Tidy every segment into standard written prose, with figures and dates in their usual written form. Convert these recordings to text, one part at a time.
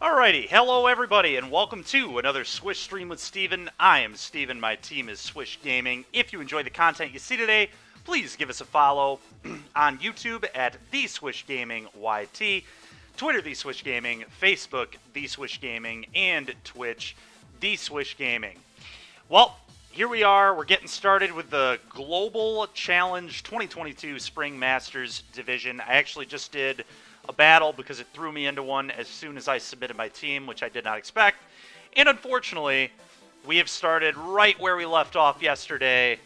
Alrighty, hello everybody, and welcome to another Swish stream with Steven. I am Steven, my team is Swish Gaming. If you enjoy the content you see today, please give us a follow on YouTube at The Swish Gaming YT, Twitter The Swish Gaming, Facebook The Swish Gaming, and Twitch The Swish Gaming. Well, here we are, we're getting started with the Global Challenge 2022 Spring Masters Division. I actually just did a battle because it threw me into one as soon as I submitted my team, which I did not expect. And unfortunately, we have started right where we left off yesterday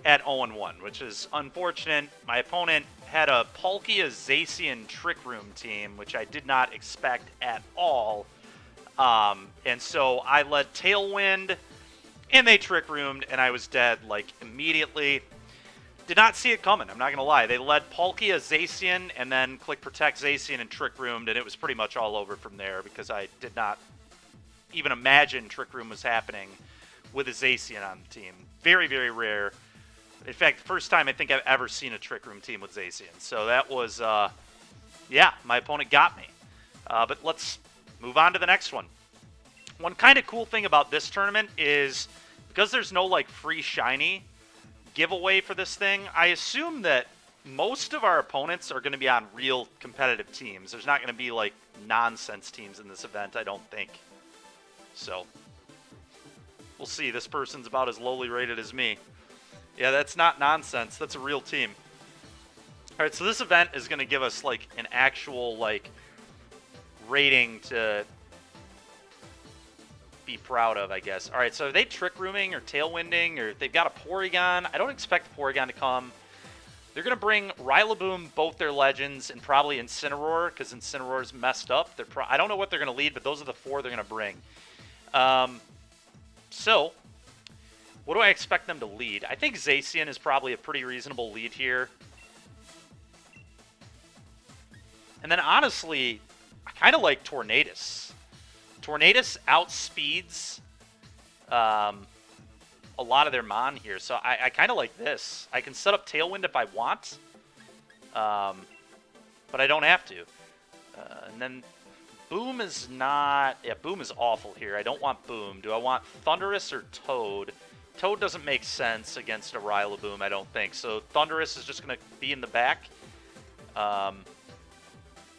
at 0-1, which is unfortunate. My opponent had a Palkia Zacian Trick Room team, which I did not expect at all. And so I led Tailwind, and they Trick Roomed, and I was dead, like, immediately. Did not see it coming, I'm not going to lie. They led Palkia Zacian and then click Protect Zacian and Trick Roomed, and it was pretty much all over from there because I did not even imagine Trick Room was happening with a Zacian on the team. Very, very rare. In fact, the first time I think I've ever seen a Trick Room team with Zacian. So that was, yeah, my opponent got me. But let's move on to the next one. One kind of cool thing about this tournament is because there's no, like, free shiny giveaway for this thing, I assume that most of our opponents are going to be on real competitive teams. There's not going to be like nonsense teams in this event, I don't think. So we'll see. This person's about as lowly rated as me. Yeah, that's not nonsense. That's a real team. All right, so this event is going to give us like an actual like rating to be proud of, I guess. All right, so are they Trick Rooming or Tailwinding, or they've got a Porygon? I don't expect the Porygon to come. They're going to bring Rillaboom, both their legends, and probably Incineroar, because Incineroar's messed up. I don't know what they're going to lead, but those are the four they're going to bring. So, what do I expect them to lead? I think Zacian is probably a pretty reasonable lead here. And then, honestly, I kind of like Tornadus. Tornadus outspeeds a lot of their Mon here, so I kind of like this. I can set up Tailwind if I want, but I don't have to. And then Boom is not... Yeah, Boom is awful here. I don't want Boom. Do I want Thundurus or Toad? Toad doesn't make sense against a Rillaboom, I don't think. So Thundurus is just going to be in the back.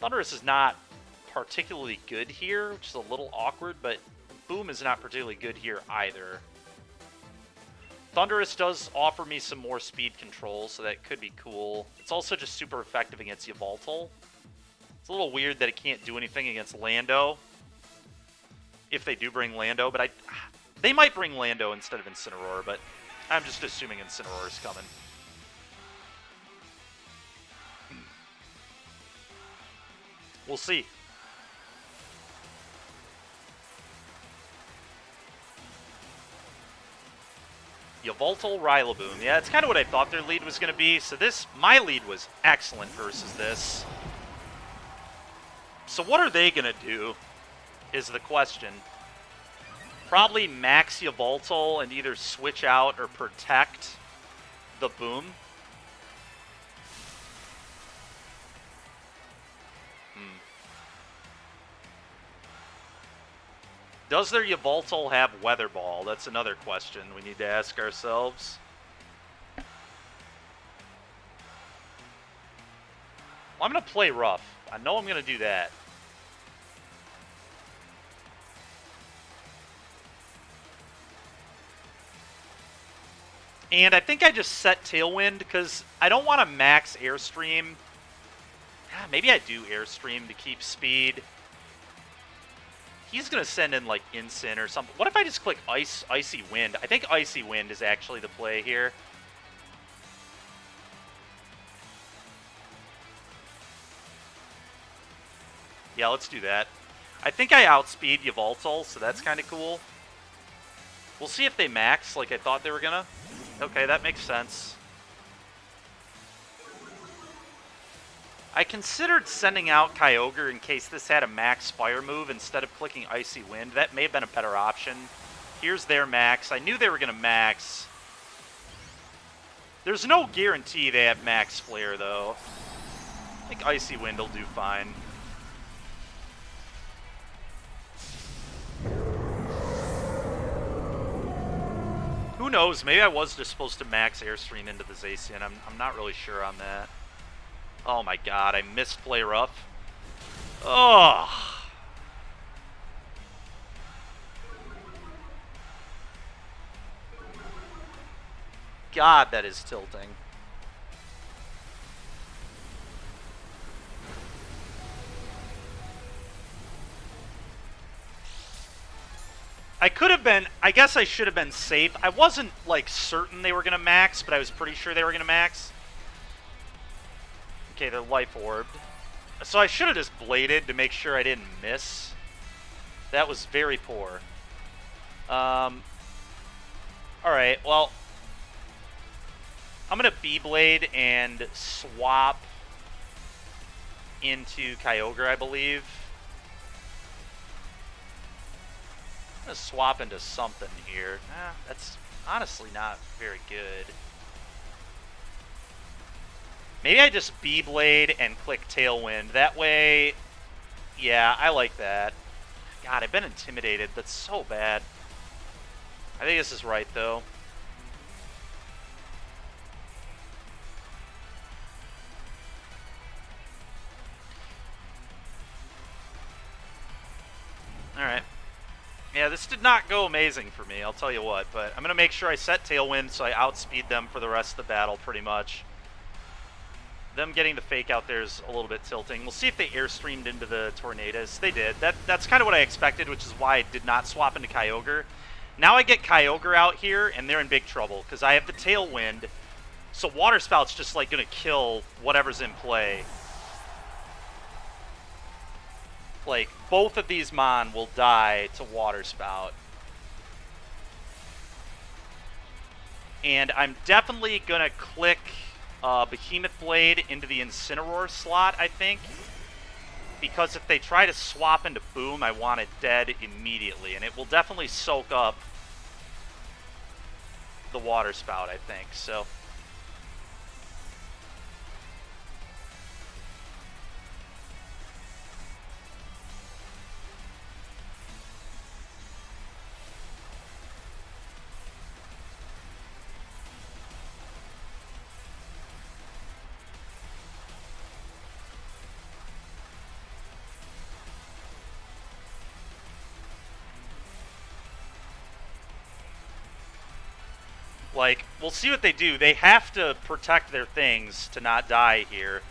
Thundurus is not particularly good here, which is a little awkward, but Boom is not particularly good here either. Thundurus does offer me some more speed control, so that could be cool. It's also just super effective against Yveltal. It's a little weird that it can't do anything against Lando, if they do bring Lando, but they might bring Lando instead of Incineroar, but I'm just assuming Incineroar is coming. We'll see. Yveltal, Rillaboom. Yeah, it's kind of what I thought their lead was going to be. So my lead was excellent versus this. So what are they going to do is the question. Probably max Yveltal and either switch out or protect the Boom. Does their Yveltal have Weather Ball? That's another question we need to ask ourselves. Well, I'm going to play rough. I know I'm going to do that. And I think I just set Tailwind because I don't want to max Airstream. Maybe I do Airstream to keep speed. He's going to send in, like, Incin or something. What if I just click Icy Wind? I think Icy Wind is actually the play here. Yeah, let's do that. I think I outspeed Yveltal, so that's kind of cool. We'll see if they max like I thought they were going to. Okay, that makes sense. I considered sending out Kyogre in case this had a max fire move instead of clicking Icy Wind. That may have been a better option. Here's their max. I knew they were going to max. There's no guarantee they have max flare, though. I think Icy Wind will do fine. Who knows? Maybe I was just supposed to max Airstream into the Zacian. I'm not really sure on that. Oh my god, I missed play rough. Oh. God, that is tilting. I could have been, I guess I should have been safe. I wasn't, like, certain they were going to max, but I was pretty sure they were going to max. Okay, they're life orbed. So I should have just bladed to make sure I didn't miss. That was very poor. Alright, well, I'm going to B-blade and swap into Kyogre, I believe. I'm going to swap into something here. That's honestly not very good. Maybe I just B-blade and click Tailwind. That way, yeah, I like that. God, I've been intimidated. That's so bad. I think this is right, though. Alright. Yeah, this did not go amazing for me, I'll tell you what, but I'm going to make sure I set Tailwind so I outspeed them for the rest of the battle, pretty much. Them getting the fake out there is a little bit tilting. We'll see if they airstreamed into the Tornadus. They did. That's kind of what I expected, which is why I did not swap into Kyogre. Now I get Kyogre out here, and they're in big trouble, because I have the Tailwind, so Water Spout's just, like, going to kill whatever's in play. Like, both of these Mon will die to Water Spout. And I'm definitely going to click Behemoth Blade into the Incineroar slot, I think. Because if they try to swap into Boom, I want it dead immediately. And it will definitely soak up the Water Spout, I think. So... like, we'll see what they do. They have to protect their things to not die here.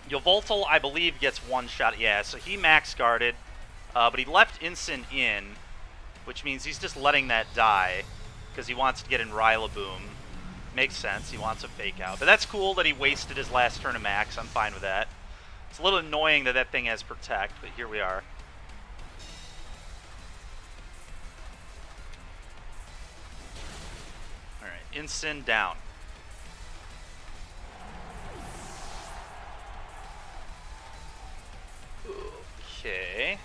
Yveltal, I believe, gets one shot. Yeah, so he max guarded, but he left Incin in, which means he's just letting that die because he wants to get in Rillaboom. Makes sense. He wants a fake out. But that's cool that he wasted his last turn of max. I'm fine with that. It's a little annoying that that thing has protect, but here we are. Incin down. Okay.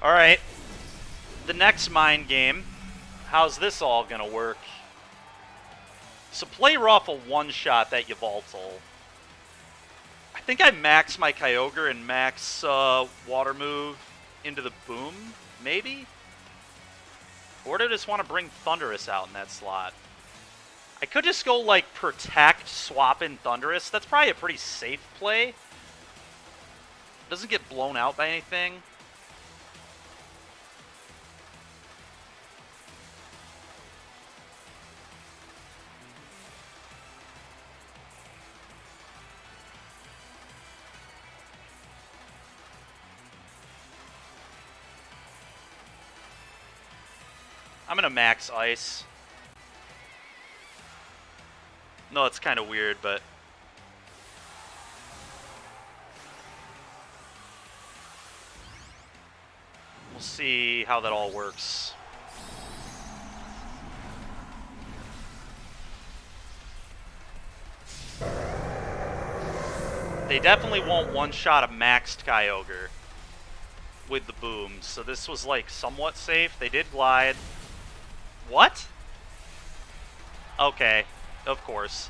Alright. The next mind game. How's this all gonna work? So play rough a one-shot that Yveltal. I think I max my Kyogre and max Water Move into the Boom, maybe? Or do I just want to bring Thundurus out in that slot? I could just go, like, Protect, swap in Thundurus. That's probably a pretty safe play. Doesn't get blown out by anything. I'm going to max Ice. No, it's kind of weird, but... we'll see how that all works. They definitely won't one-shot a maxed Kyogre with the Boom, so this was, like, somewhat safe. They did glide. What? Okay, of course.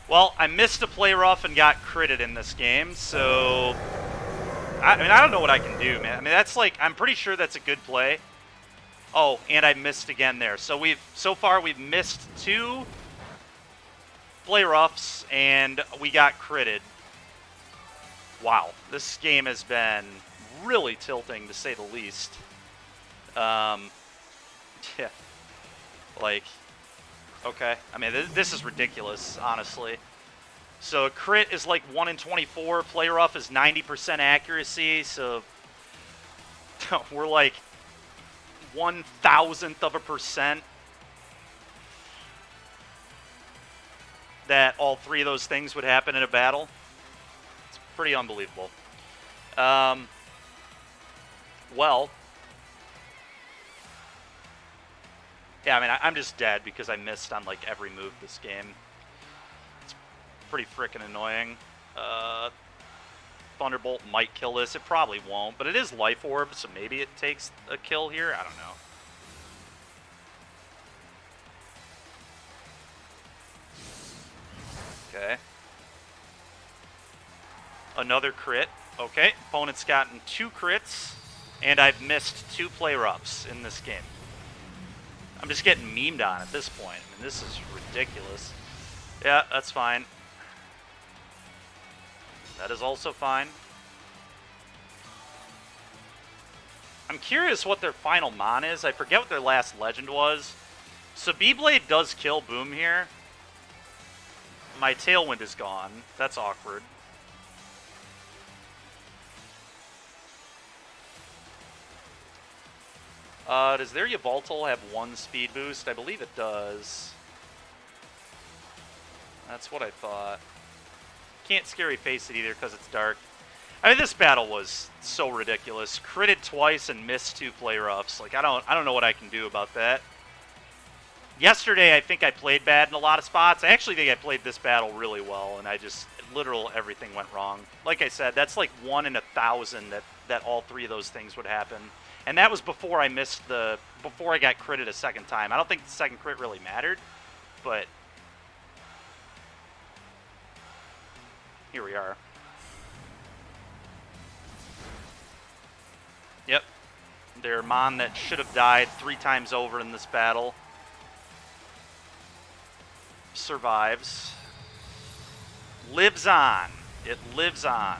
Well, I missed a play rough and got critted in this game, so I mean, I don't know what I can do, man. I mean, that's like, I'm pretty sure that's a good play. Oh, and I missed again there. So so far we've missed 2 play roughs, and we got critted. Wow, this game has been really tilting, to say the least. Yeah, like, okay. I mean, this is ridiculous, honestly. So a crit is like 1 in 24. Play rough is 90% accuracy. So we're like 1,000th of a percent that all 3 of those things would happen in a battle. It's pretty unbelievable. Well, yeah, I mean, I'm just dead because I missed on like every move this game. It's pretty freaking annoying. Thunderbolt might kill this. It probably won't, but it is Life Orb, so maybe it takes a kill here. I don't know. Okay. Another crit. Okay, opponent's gotten 2 crits, and I've missed 2 play roughs in this game. I'm just getting memed on at this point. I mean, this is ridiculous. Yeah, that's fine. That is also fine. I'm curious what their final mon is. I forget what their last legend was. So Beyblade does kill Boom here. My Tailwind is gone. That's awkward. Does their Yveltal have 1 speed boost? I believe it does. That's what I thought. Can't Scary Face it either because it's dark. I mean, this battle was so ridiculous. Critted twice and missed 2 play roughs. Like, I don't know what I can do about that. Yesterday, I think I played bad in a lot of spots. I actually think I played this battle really well, and I just, literal everything went wrong. Like I said, that's like 1 in 1,000 that all 3 of those things would happen. And that was before I before I got critted a second time. I don't think the second crit really mattered, but here we are. Yep. Their mon that should have died 3 times over in this battle survives. Lives on. It lives on.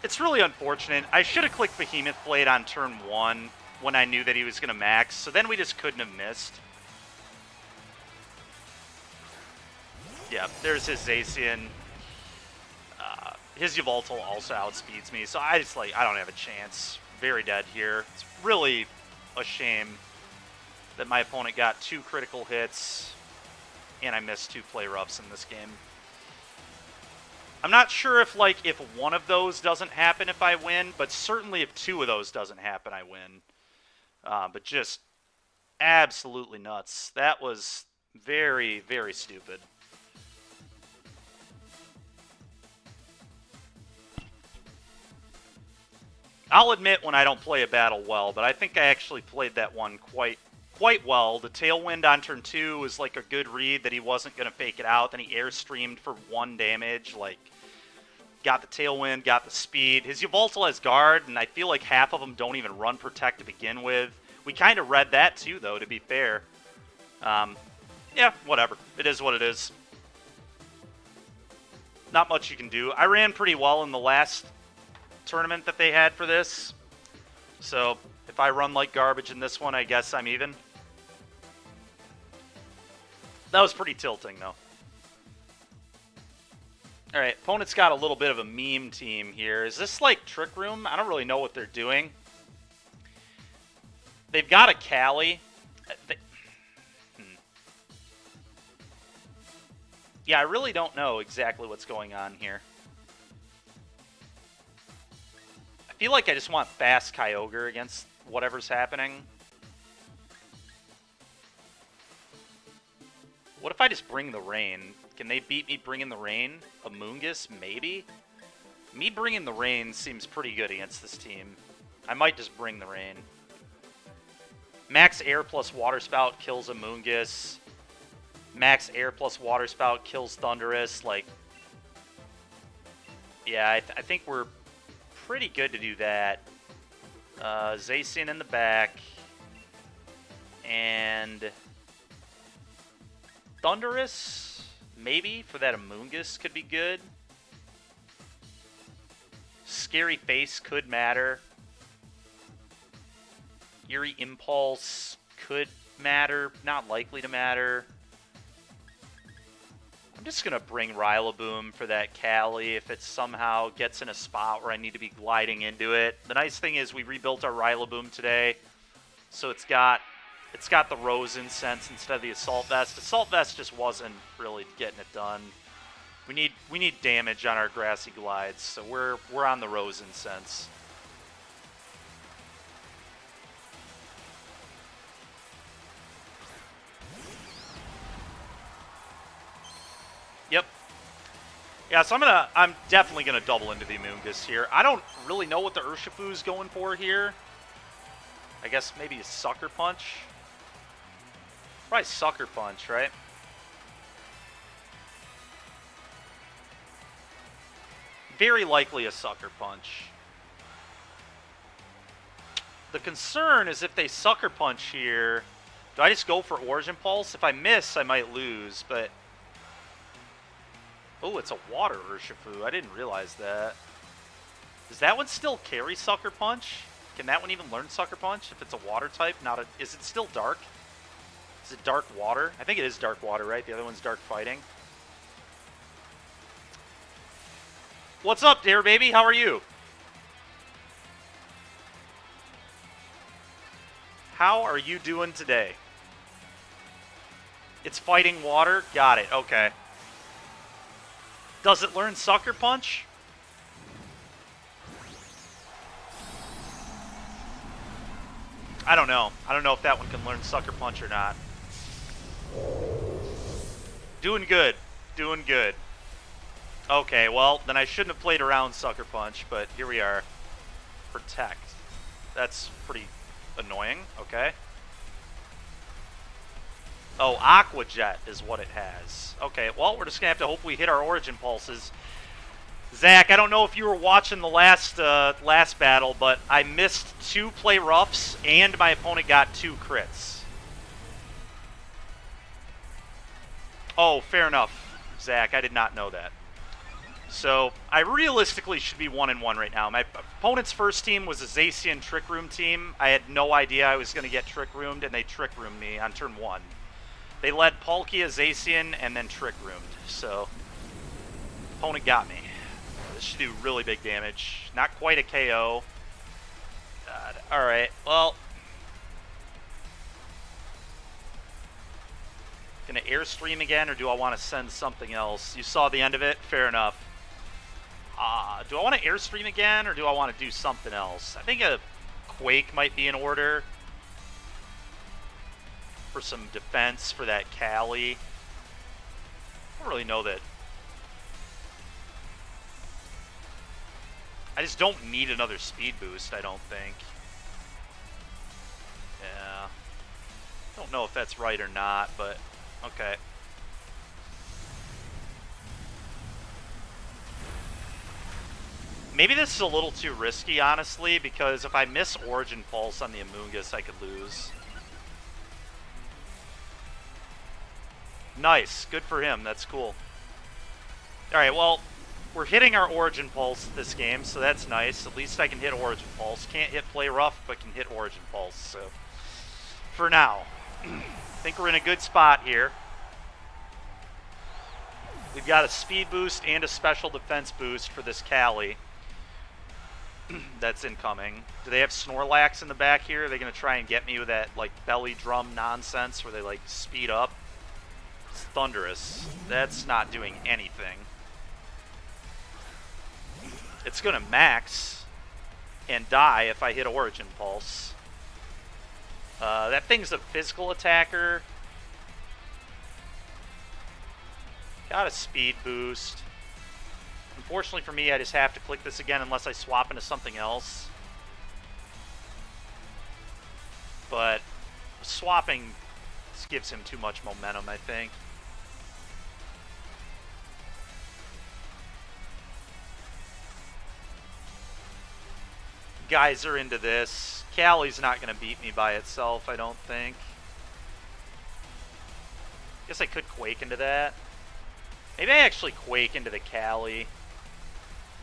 It's really unfortunate. I should have clicked Behemoth Blade on turn 1 when I knew that he was going to max, so then we just couldn't have missed. Yeah, there's his Zacian. His Yveltal also outspeeds me, so I don't have a chance. Very dead here. It's really a shame that my opponent got 2 critical hits, and I missed 2 play roughs in this game. I'm not sure if one of those doesn't happen if I win, but certainly if 2 of those doesn't happen, I win. But just absolutely nuts. That was very, very stupid. I'll admit when I don't play a battle well, but I think I actually played that one quite well. The Tailwind on turn 2 was like a good read that he wasn't going to fake it out. Then he airstreamed for 1 damage. Like, got the Tailwind, got the speed. His Yveltal has guard, and I feel like half of them don't even run protect to begin with. We kind of read that too, though, to be fair. Yeah, whatever. It is what it is. Not much you can do. I ran pretty well in the last tournament that they had for this. So if I run like garbage in this one, I guess I'm even. That was pretty tilting, though. All right, opponent's got a little bit of a meme team here. Is this like Trick Room? I don't really know what they're doing. They've got a Cali. Yeah, I really don't know exactly what's going on here. I feel like I just want fast Kyogre against whatever's happening. What if I just bring the rain? Can they beat me bringing the rain? Amoonguss, maybe? Me bringing the rain seems pretty good against this team. I might just bring the rain. Max Air plus Water Spout kills Amoonguss. Max Air plus Water Spout kills Thundurus. Like, yeah, I think we're pretty good to do that. Zacian in the back. And Thundurus, maybe, for that Amoonguss could be good. Scary Face could matter. Eerie Impulse could matter. Not likely to matter. I'm just going to bring Rillaboom for that Cali if it somehow gets in a spot where I need to be gliding into it. The nice thing is we rebuilt our Rillaboom today, so it's got the Rose Incense instead of the Assault Vest. Assault Vest just wasn't really getting it done. We need damage on our Grassy Glides, so we're on the Rose Incense. Yep. Yeah, so I'm definitely gonna double into the Amoonguss here. I don't really know what the Urshifu's going for here. I guess maybe a Sucker Punch. Probably Sucker Punch, right? Very likely a Sucker Punch. The concern is if they Sucker Punch here, do I just go for Origin Pulse? If I miss, I might lose, but... Oh, it's a Water Urshifu. I didn't realize that. Does that one still carry Sucker Punch? Can that one even learn Sucker Punch if it's a Water type? Not a... Is it still Dark? Is it Dark Water? I think it is Dark Water, right? The other one's Dark Fighting. What's up, Dare Baby? How are you? How are you doing today? It's fighting water? Got it. Okay. Does it learn Sucker Punch? I don't know. I don't know if that one can learn Sucker Punch or not. Doing good. Doing good. Okay, well, then I shouldn't have played around Sucker Punch, but here we are. Protect. That's pretty annoying. Okay. Oh, Aqua Jet is what it has. Okay, well, we're just going to have to hope we hit our Origin Pulses. Zach, I don't know if you were watching the last battle, but I missed 2 play roughs, and my opponent got 2 crits. Oh, fair enough, Zach. I did not know that. So, I realistically should be 1-1 right now. My opponent's first team was a Zacian Trick Room team. I had no idea I was going to get Trick Roomed, and they Trick Roomed me on turn 1. They led Palkia, Zacian, and then Trick Roomed. So, opponent got me. This should do really big damage. Not quite a KO. God. Alright, well. Gonna Airstream again, or do I want to send something else? You saw the end of it? Fair enough. Do I want to Airstream again, or do I want to do something else? I think a Quake might be in order for some defense for that Cali. I don't really know that. I just don't need another speed boost, I don't think. Yeah. Don't know if that's right or not, but okay. Maybe this is a little too risky, honestly, because if I miss Origin Pulse on the Amoonguss, I could lose. Nice. Good for him. That's cool. Alright, well, we're hitting our Origin Pulse this game, so that's nice. At least I can hit Origin Pulse. Can't hit Play Rough, but can hit Origin Pulse, so... For now. I think we're in a good spot here. We've got a speed boost and a special defense boost for this Cali. That's incoming. Do they have Snorlax in the back here? Are they going to try and get me with that, like, belly drum nonsense where they, like, speed up? It's Thundurus. That's not doing anything. It's going to max and die if I hit Origin Pulse. That thing's a physical attacker. Got a speed boost. Unfortunately for me, I just have to click this again unless I swap into something else. But swapping gives him too much momentum, I think. Geyser into this. Callie's not going to beat me by itself, I don't think. Guess I could Quake into that. Maybe I actually Quake into the Callie.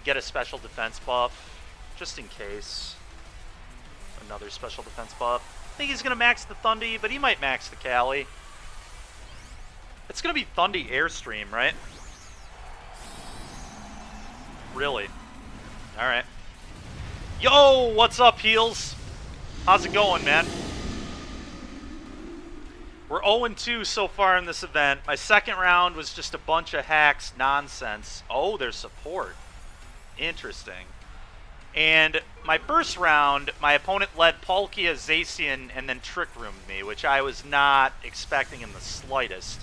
Get a special defense buff, just in case. Another special defense buff. I think he's going to max the Thundy, but he might max the Callie. It's going to be Thundy Airstream, right? Really? Alright. Yo, what's up, Heels? How's it going, man? We're 0-2 so far in this event. My second round was just a bunch of hacks nonsense. Oh, there's support. Interesting. And my first round, my opponent led Palkia, Zacian, and then Trick Roomed me, which I was not expecting in the slightest.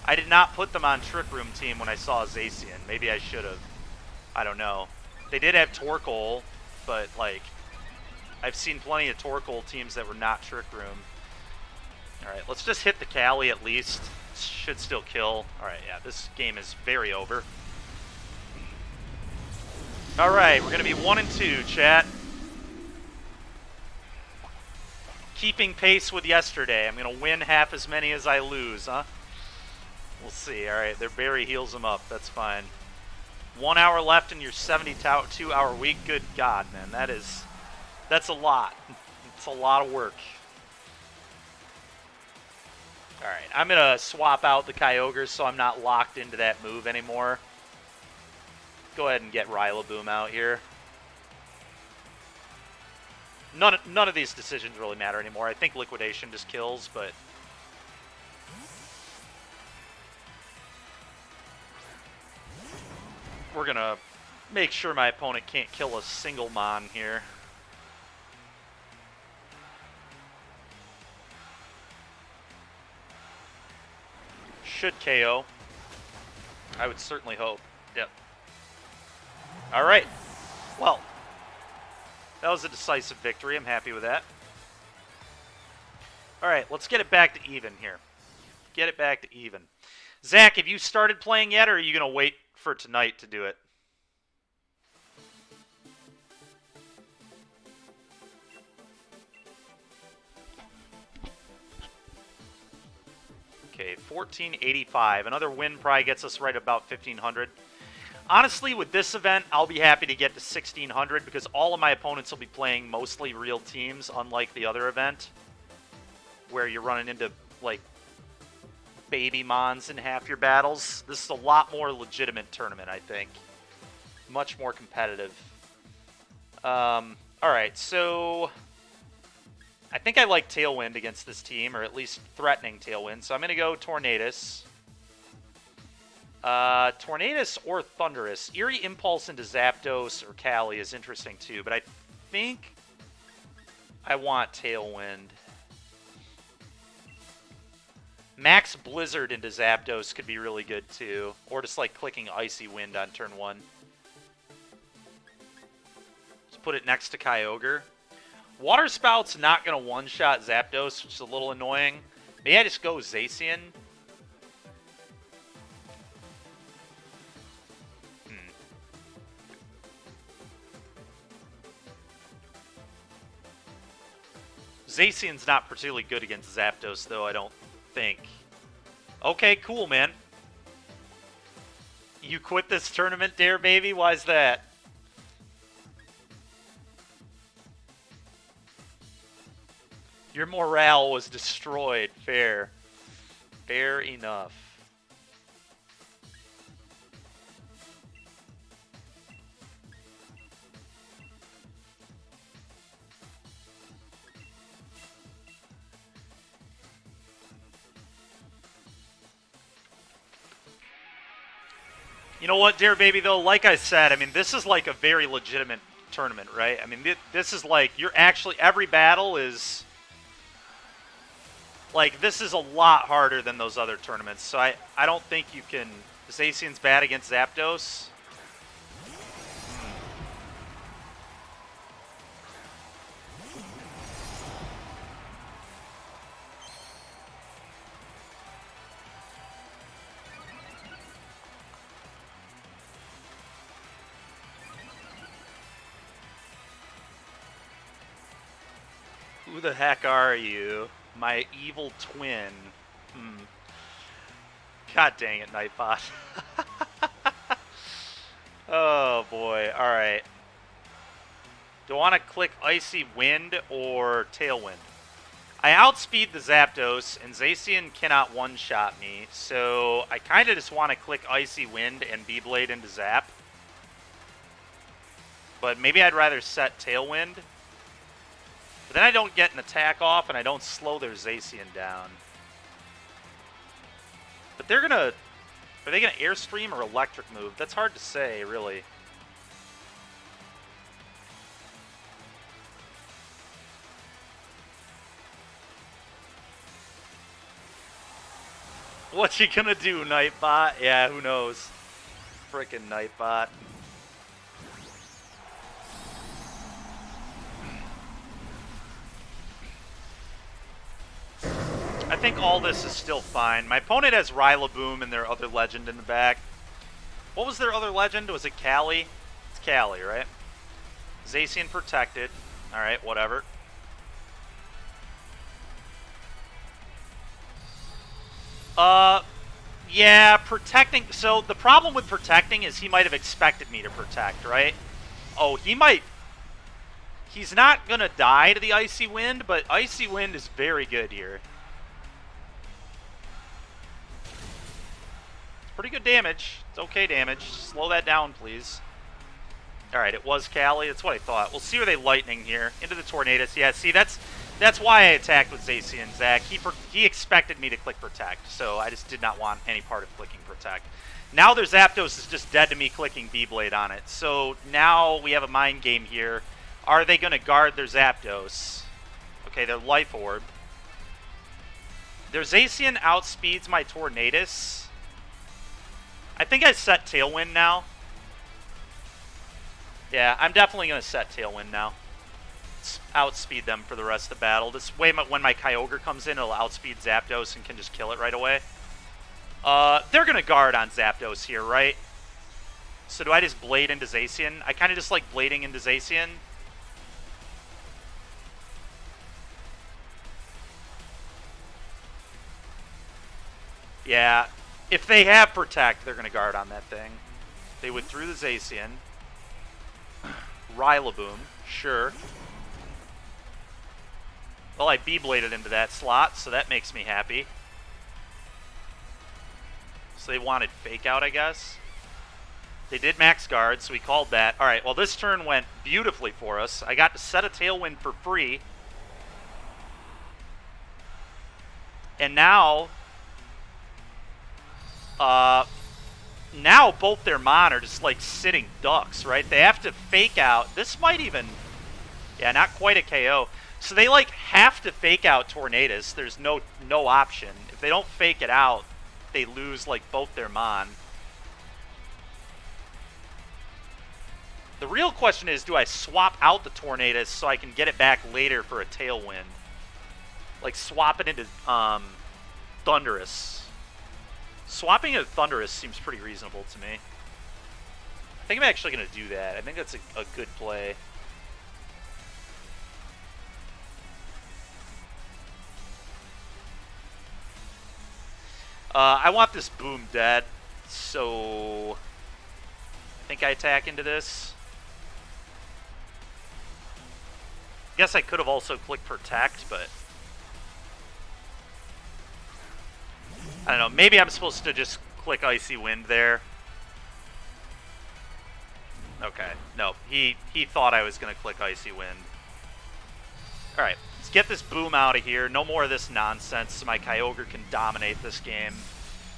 I did not put them on Trick Room team when I saw Zacian. Maybe I should have. I don't know. They did have Torkoal, but, like, I've seen plenty of Torkoal teams that were not Trick Room. Alright, let's just hit the Callie at least. Should still kill. Alright, yeah, this game is very over. Alright, we're going to be 1-2, chat. Keeping pace with yesterday. I'm going to win half as many as I lose, huh? We'll see. Alright, their Barry heals him up. That's fine. 1 hour left in your 72-hour week. Good God, man. That's a lot. It's a lot of work. Alright, I'm going to swap out the Kyogre so I'm not locked into that move anymore. Go ahead and get Rillaboom out here. None of these decisions really matter anymore. I think Liquidation just kills, but... we're going to make sure my opponent can't kill a single Mon here. Should KO. I would certainly hope. Yep. Alright. Well, that was a decisive victory. I'm happy with that. Alright, let's get it back to even here. Get it back to even. Zach, have you started playing yet, or are you going to wait for tonight to do it? Okay, 1485. Another win probably gets us right about 1500. Honestly, with this event, I'll be happy to get to 1600 because all of my opponents will be playing mostly real teams, unlike the other event, where you're running into, like, baby Mons in half your battles. This is a lot more legitimate tournament, I think. Much more competitive. Alright, so... I think I like Tailwind against this team, or at least threatening Tailwind, so I'm going to go Tornadus. Tornadus or Thundurus. Eerie Impulse into Zapdos or Callie is interesting too, but I think I want Tailwind. Max Blizzard into Zapdos could be really good too, or just like clicking Icy Wind on turn 1. Just put it next to Kyogre. Water Spout's not going to one-shot Zapdos, which is a little annoying. Maybe I just go Zacian. Zacian's not particularly good against Zapdos, though, I don't think. Okay, cool, man. You quit this tournament, Dare Baby? Why's that? Your morale was destroyed. Fair. Fair enough. You know what, Dare Baby, though? Like I said, I mean, this is like a very legitimate tournament, right? I mean, this is like, you're actually, every battle is, like, this is a lot harder than those other tournaments. So I don't think you can, Zacian's bad against Zapdos. Who the heck are you? My evil twin. God dang it, Nightbot. Oh boy, alright. Do I want to click Icy Wind or Tailwind? I outspeed the Zapdos, and Zacian cannot one-shot me, so I kind of just want to click Icy Wind and Beyblade into Zap. But maybe I'd rather set Tailwind. But then I don't get an attack off, and I don't slow their Zacian down. But they're gonna... Are they gonna Airstream or Electric move? That's hard to say, really. What's he gonna do, Nightbot? Yeah, who knows? Frickin' Nightbot. I think all this is still fine. My opponent has Rillaboom and their other legend in the back. What was their other legend? Was it Callie? It's Callie, right? Zacian protected. Alright, whatever. Yeah, protecting. So the problem with protecting is he might have expected me to protect, right? Oh, he might. He's not going to die to the Icy Wind, but Icy Wind is very good here. It's pretty good damage. It's okay damage. Slow that down, please. Alright, it was Callie. That's what I thought. We'll see where they lightning here. Into the Tornadus. Yeah, see, that's why I attacked with Zacian, Zach. He expected me to click Protect, so I just did not want any part of clicking Protect. Now their Zapdos is just dead to me clicking Beyblade on it. So now we have a mind game here. Are they going to guard their Zapdos? Okay, their Life Orb. Their Zacian outspeeds my Tornadus. I think I set Tailwind now. Yeah, I'm definitely going to set Tailwind now. Outspeed them for the rest of the battle. This way, when my Kyogre comes in, it'll outspeed Zapdos and can just kill it right away. They're going to guard on Zapdos here, right? So do I just Blade into Zacian? I kind of just like blading into Zacian. Yeah, if they have Protect, they're going to guard on that thing. They withdrew the Zacian. Rillaboom, sure. Well, I Beybladed into that slot, so that makes me happy. So they wanted Fake Out, I guess. They did max guard, so we called that. Alright, well, this turn went beautifully for us. I got to set a Tailwind for free. And now... now both their Mon are just, like, sitting ducks, right? They have to Fake Out. This might even... Yeah, not quite a KO. So they, like, have to Fake Out Tornadus. There's no option. If they don't Fake it out, they lose, like, both their Mon. The real question is, do I swap out the Tornadus so I can get it back later for a Tailwind? Like, swap it into Thundurus. Swapping into Thundurus seems pretty reasonable to me. I think I'm actually going to do that. I think that's a good play. I want this Boom dead, so I think I attack into this. Guess I could have also clicked Protect, but I don't know. Maybe I'm supposed to just click Icy Wind there. Okay, no, he thought I was going to click Icy Wind. Alright, let's get this Boom out of here. No more of this nonsense so my Kyogre can dominate this game.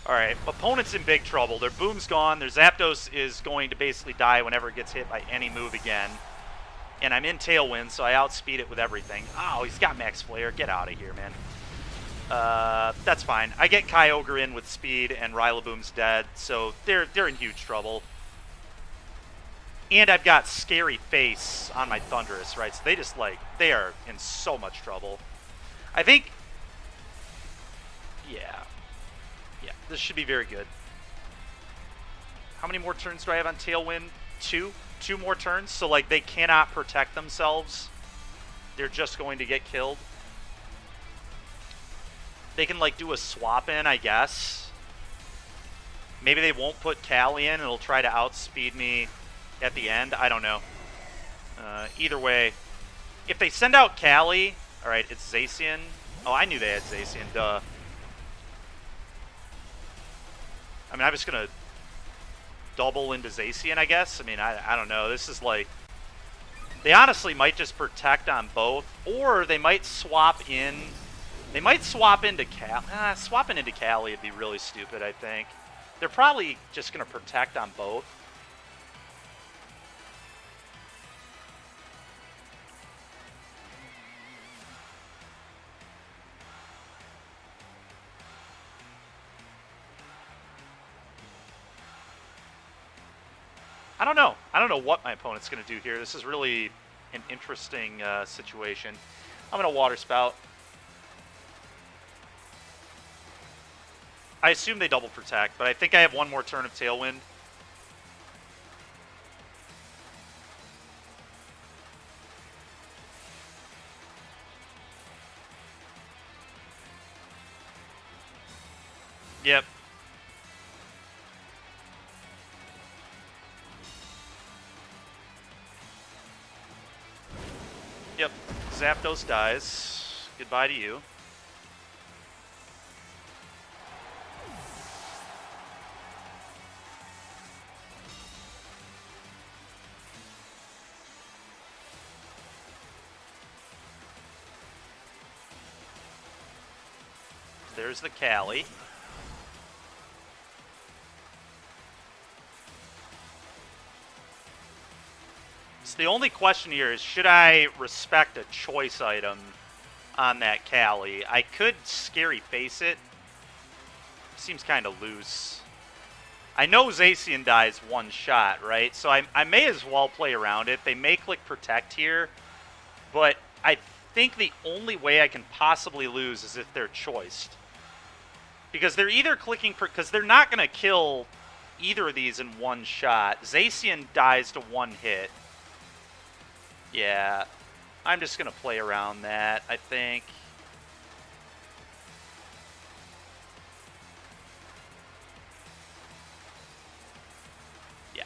Alright, opponent's in big trouble. Their Boom's gone. Their Zapdos is going to basically die whenever it gets hit by any move again. And I'm in Tailwind, so I outspeed it with everything. Oh, he's got Max Flare. Get out of here, man. That's fine. I get Kyogre in with speed, and Rillaboom's dead, so they're in huge trouble. And I've got Scary Face on my Thundurus, right? So they just, like, they are in so much trouble. I think... Yeah. Yeah, this should be very good. How many more turns do I have on Tailwind? Two more turns? So, like, they cannot protect themselves. they're just going to get killed. They can, like, do a swap in, I guess. Maybe they won't put Callie in, and it'll try to outspeed me at the end. I don't know. Either way, if they send out Callie... Alright, it's Zacian. Oh, I knew they had Zacian, duh. I mean, I'm just going to double into Zacian, I guess. I mean, I don't know. This is like... They honestly might just protect on both, or they might swap in... They might swap into Callie. Swapping into Callie would be really stupid, I think. They're probably just going to protect on both. I don't know. I don't know what my opponent's going to do here. This is really an interesting situation. I'm going to Water Spout. I assume they double protect, but I think I have one more turn of Tailwind. Yep. Yep. Zapdos dies. Goodbye to you. There's the Callie. So the only question here is, should I respect a choice item on that Callie? I could Scary Face it. Seems kind of loose. I know Zacian dies one shot, right? So I may as well play around it. They may click Protect here, but I think the only way I can possibly lose is if they're choiced. Because they're either clicking... Because they're not going to kill either of these in one shot. Zacian dies to one hit. Yeah. I'm just going to play around that, I think. Yeah.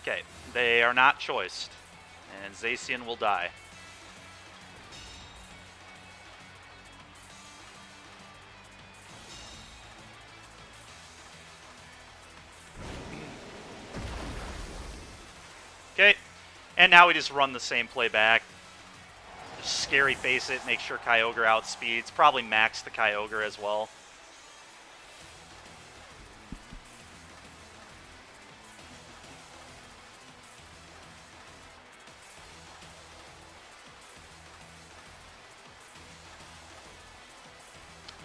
Okay. They are not choiced. And Zacian will die. Okay, and now we just run the same play back. Just Scary Face it, make sure Kyogre outspeeds. Probably max the Kyogre as well.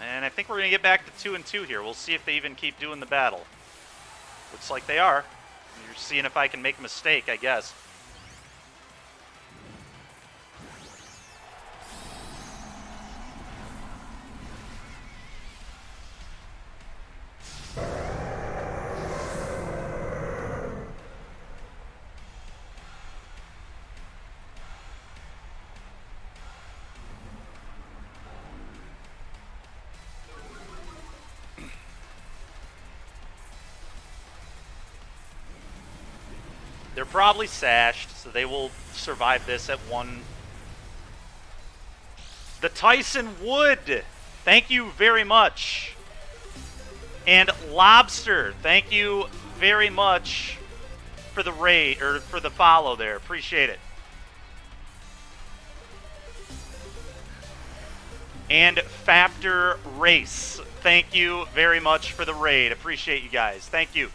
And I think we're going to get back to 2-2 here. We'll see if they even keep doing the battle. Looks like they are. You're seeing if I can make a mistake, I guess. They're probably sashed, so they will survive this at one. The Tyson Wood, thank you very much. And Lobster, thank you very much for the raid, or for the follow there. Appreciate it. And Factor Race, thank you very much for the raid. Appreciate you guys. Thank you.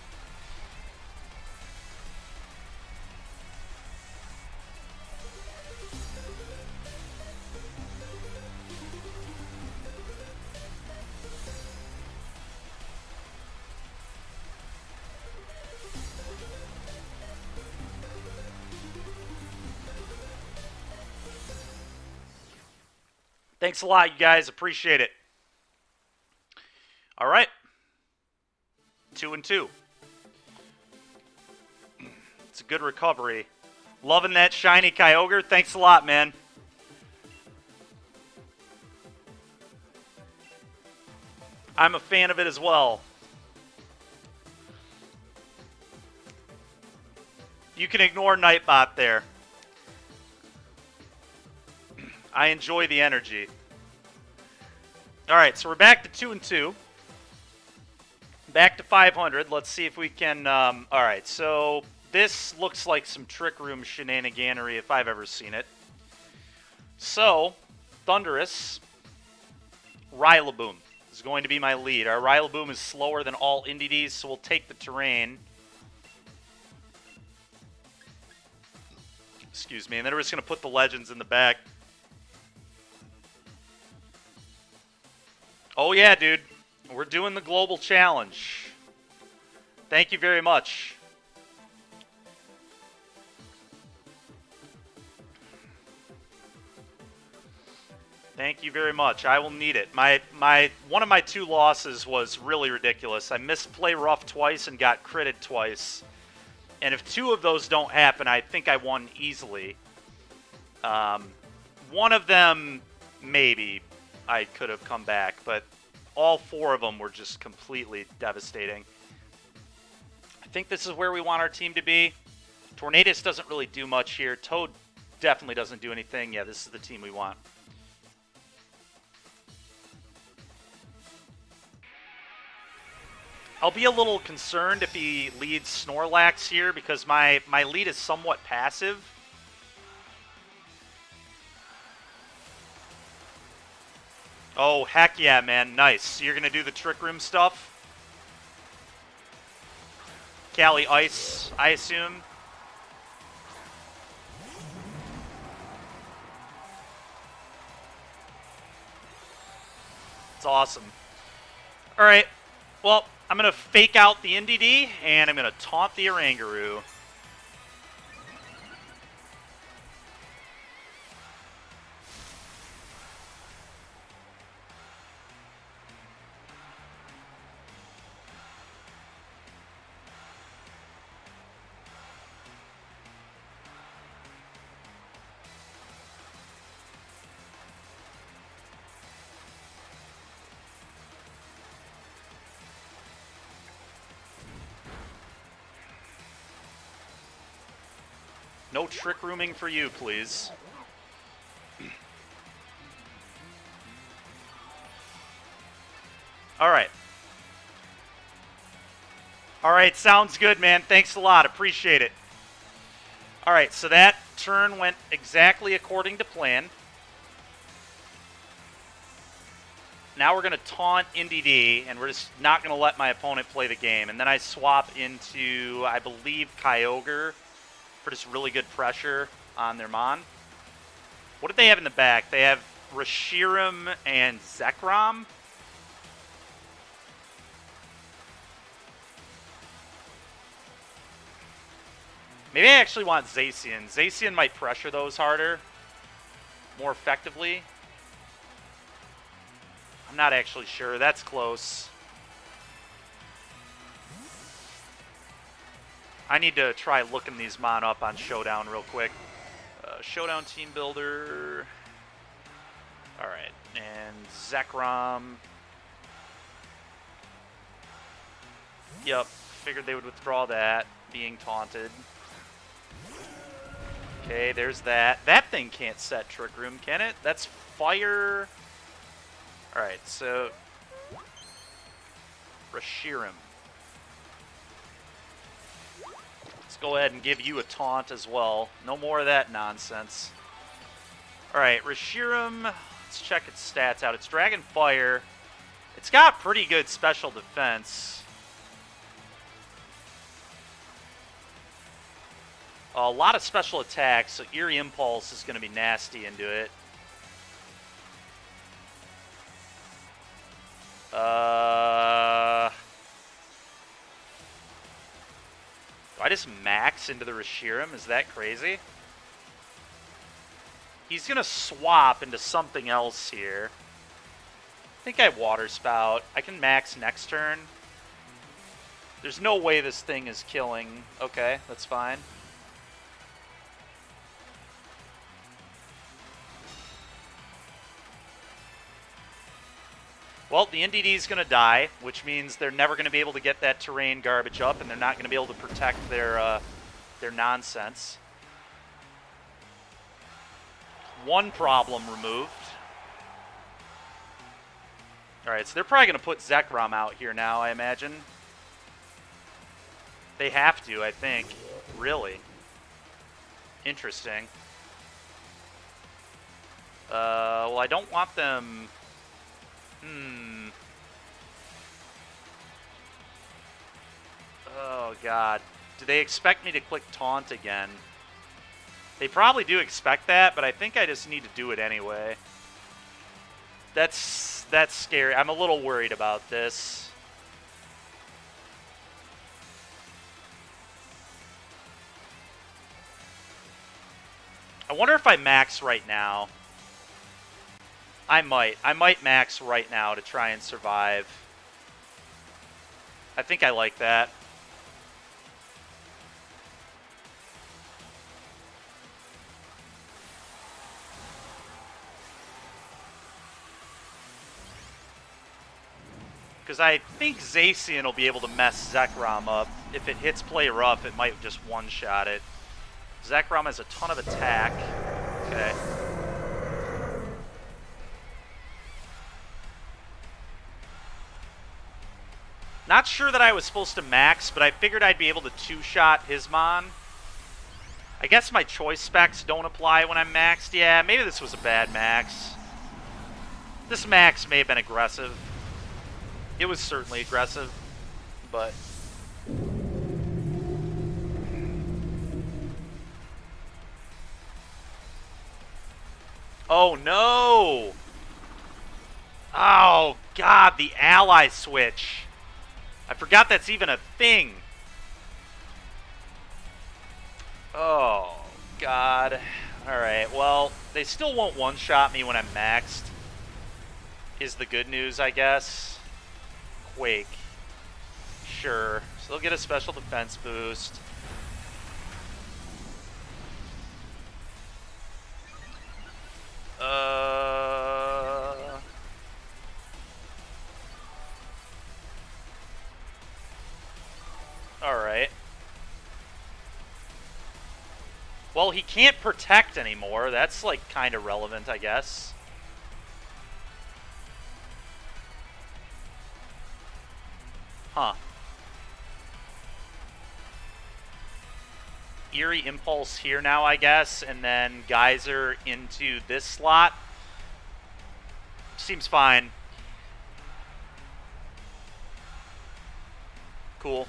Thanks a lot, you guys. Appreciate it. All right. 2-2. It's a good recovery. Loving that shiny Kyogre. Thanks a lot, man. I'm a fan of it as well. You can ignore Nightbot there. I enjoy the energy. Alright, so we're back to 2-2. Back to 500. Let's see if we can... Alright, so this looks like some Trick Room shenaniganery if I've ever seen it. So, Thundurus, Rillaboom is going to be my lead. Our Rillaboom is slower than all Indeedee, so we'll take the terrain. Excuse me, and then we're just going to put the legends in the back. Oh yeah, dude. We're doing the global challenge. Thank you very much. Thank you very much. I will need it. One of my 2 losses was really ridiculous. I missed play rough twice and got critted twice. And if 2 of those don't happen, I think I won easily. One of them, maybe, I could have come back, but all 4 of them were just completely devastating. I think this is where we want our team to be. Tornadus doesn't really do much here. Toad definitely doesn't do anything. Yeah, this is the team we want. I'll be a little concerned if he leads Snorlax here because my lead is somewhat passive. Oh, heck yeah, man. Nice. So you're going to do the Trick Room stuff? Cali Ice, I assume. It's awesome. All right. Well, I'm going to fake out the Indeedee, and I'm going to taunt the Oranguru. No Trick Rooming for you, please. Alright. Alright, sounds good, man. Thanks a lot. Appreciate it. Alright, so that turn went exactly according to plan. Now we're going to taunt Indeedee, and we're just not going to let my opponent play the game. And then I swap into, I believe, Kyogre for just really good pressure on their Mon. What do they have in the back? They have Reshiram and Zekrom. Maybe I actually want Zacian. Zacian might pressure those harder, more effectively. I'm not actually sure. That's close. I need to try looking these Mon up on Showdown real quick. Showdown Team Builder. Alright, and Zekrom. Yep, figured they would withdraw that, being taunted. Okay, there's that. That thing can't set Trick Room, can it? That's fire. Alright, so Reshiram. Let's go ahead and give you a taunt as well. No more of that nonsense. Alright, Reshiram, let's check its stats out. It's Dragon Fire. It's got pretty good special defense. A lot of special attacks, so Eerie Impulse is going to be nasty into it. Do I just max into the Reshiram? Is that crazy? He's going to swap into something else here. I think I have Water Spout. I can max next turn. There's no way this thing is killing. Okay, that's fine. Well, the NDD is going to die, which means they're never going to be able to get that terrain garbage up, and they're not going to be able to protect their nonsense. One problem removed. Alright, so they're probably going to put Zekrom out here now, I imagine. They have to, I think. Really. Interesting. Well, I don't want them... Oh, God. Do they expect me to click Taunt again? They probably do expect that, but I think I just need to do it anyway. That's scary. I'm a little worried about this. I wonder if I max right now. I might max right now to try and survive. I think I like that. Because I think Zacian will be able to mess Zekrom up. If it hits play rough, it might just one-shot it. Zekrom has a ton of attack. Okay. Not sure that I was supposed to max, but I figured I'd be able to two-shot Hismon. I guess my choice specs don't apply when I'm maxed. Yeah, maybe this was a bad max. This max may have been aggressive. It was certainly aggressive, but... Oh, no! Oh, God, the ally switch. I forgot that's even a thing. Oh, God. Alright, well, they still won't one-shot me when I'm maxed, is the good news, I guess. Quake. Sure. So they'll get a special defense boost. Alright. Well, he can't protect anymore. That's, like, kind of relevant, I guess. Huh. Eerie Impulse here now, I guess, and then Geyser into this slot. Seems fine. Cool.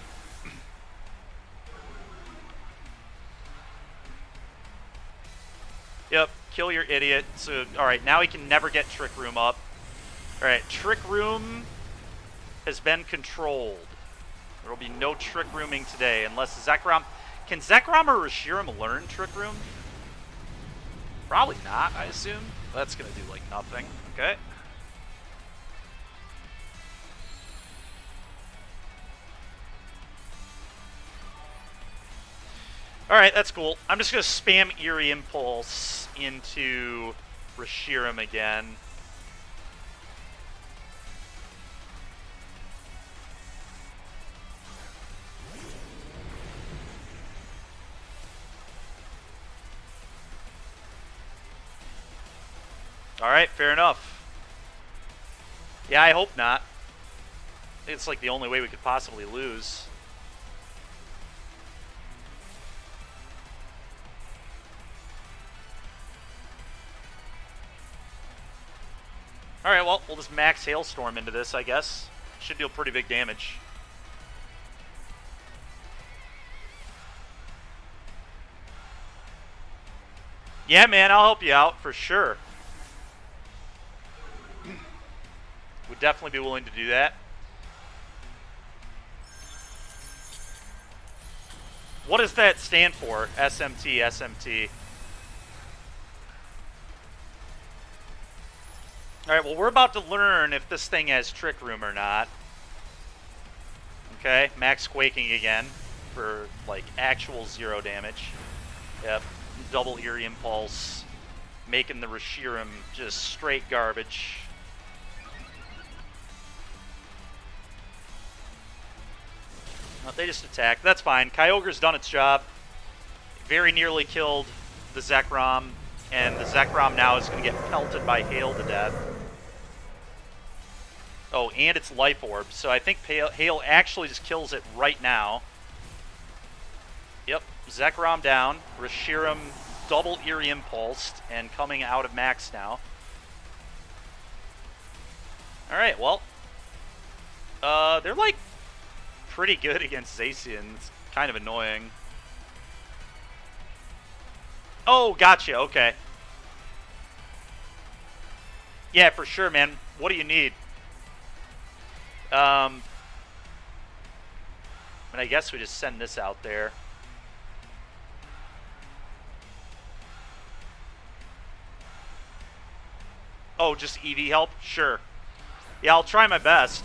Yep, kill your idiot. So, alright, now he can never get Trick Room up. Alright, Trick Room has been controlled. There will be no Trick Rooming today unless Zekrom... Can Zekrom or Reshiram learn Trick Room? Probably not, I assume. That's going to do, like, nothing. Okay. Alright, that's cool. I'm just going to spam Eerie Impulse into Reshiram again. Alright, fair enough. Yeah, I hope not. I think it's like the only way we could possibly lose. Alright, well, we'll just max Hailstorm into this, I guess. Should deal pretty big damage. Yeah, man, I'll help you out, for sure. Would definitely be willing to do that. What does that stand for? SMT, SMT. Alright, well, we're about to learn if this thing has Trick Room or not. Okay, max Quaking again for, like, actual 0 damage. Yep, double Eerie Impulse, making the Reshiram just straight garbage. They just attacked. That's fine. Kyogre's done its job. Very nearly killed the Zekrom, and the Zekrom now is going to get pelted by Hail to death. Oh, and it's Life Orb, so I think Hail actually just kills it right now. Yep, Zekrom down. Reshiram double Eerie Impulsed and coming out of max now. Alright, well. They're like pretty good against Zacian. It's kind of annoying. Oh, gotcha, okay. Yeah, for sure, man. What do you need? And I guess we just send this out there. Oh, just EV help? Sure. Yeah, I'll try my best.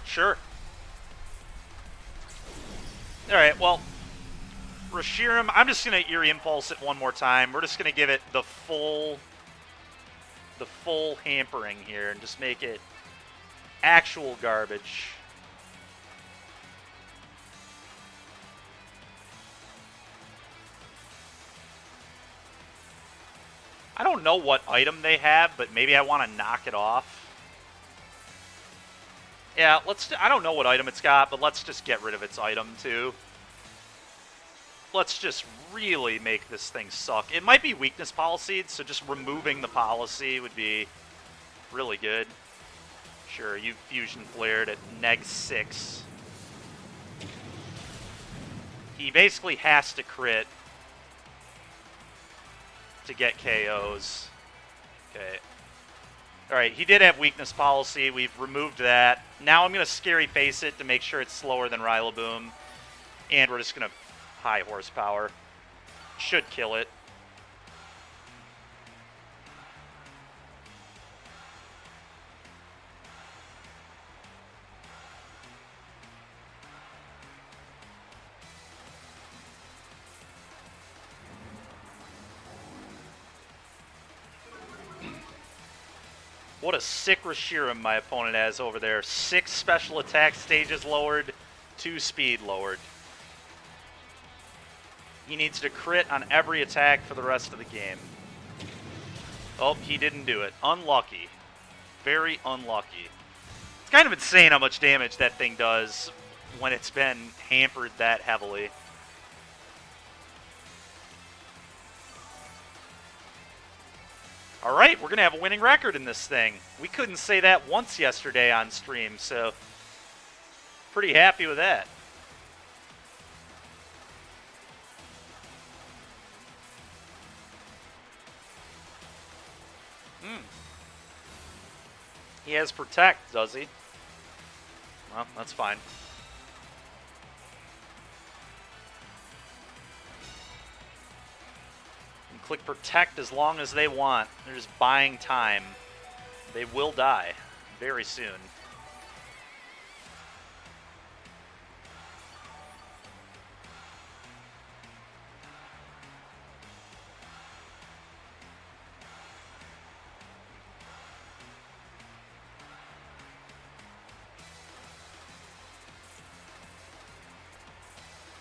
Sure. Alright, well, Reshiram, I'm just going to Eerie Impulse it one more time. We're just going to give it the full hampering here and just make it actual garbage. I don't know what item they have, but maybe I want to knock it off. Yeah, I don't know what item it's got, but let's just get rid of its item, too. Let's just really make this thing suck. It might be weakness policy, so just removing the policy would be really good. Sure, you fusion flared at -6. He basically has to crit to get KOs. Okay. Alright, he did have weakness policy. We've removed that. Now I'm going to scary face it to make sure it's slower than Rillaboom. And we're just going to high horsepower. Should kill it. What a sick Reshiram my opponent has over there. 6 special attack stages lowered, 2 speed lowered. He needs to crit on every attack for the rest of the game. Oh, he didn't do it. Unlucky. Very unlucky. It's kind of insane how much damage that thing does when it's been hampered that heavily. All right, we're going to have a winning record in this thing. We couldn't say that once yesterday on stream, so pretty happy with that. He has Protect, does he? Well, that's fine. Click Protect as long as they want. They're just buying time. They will die very soon.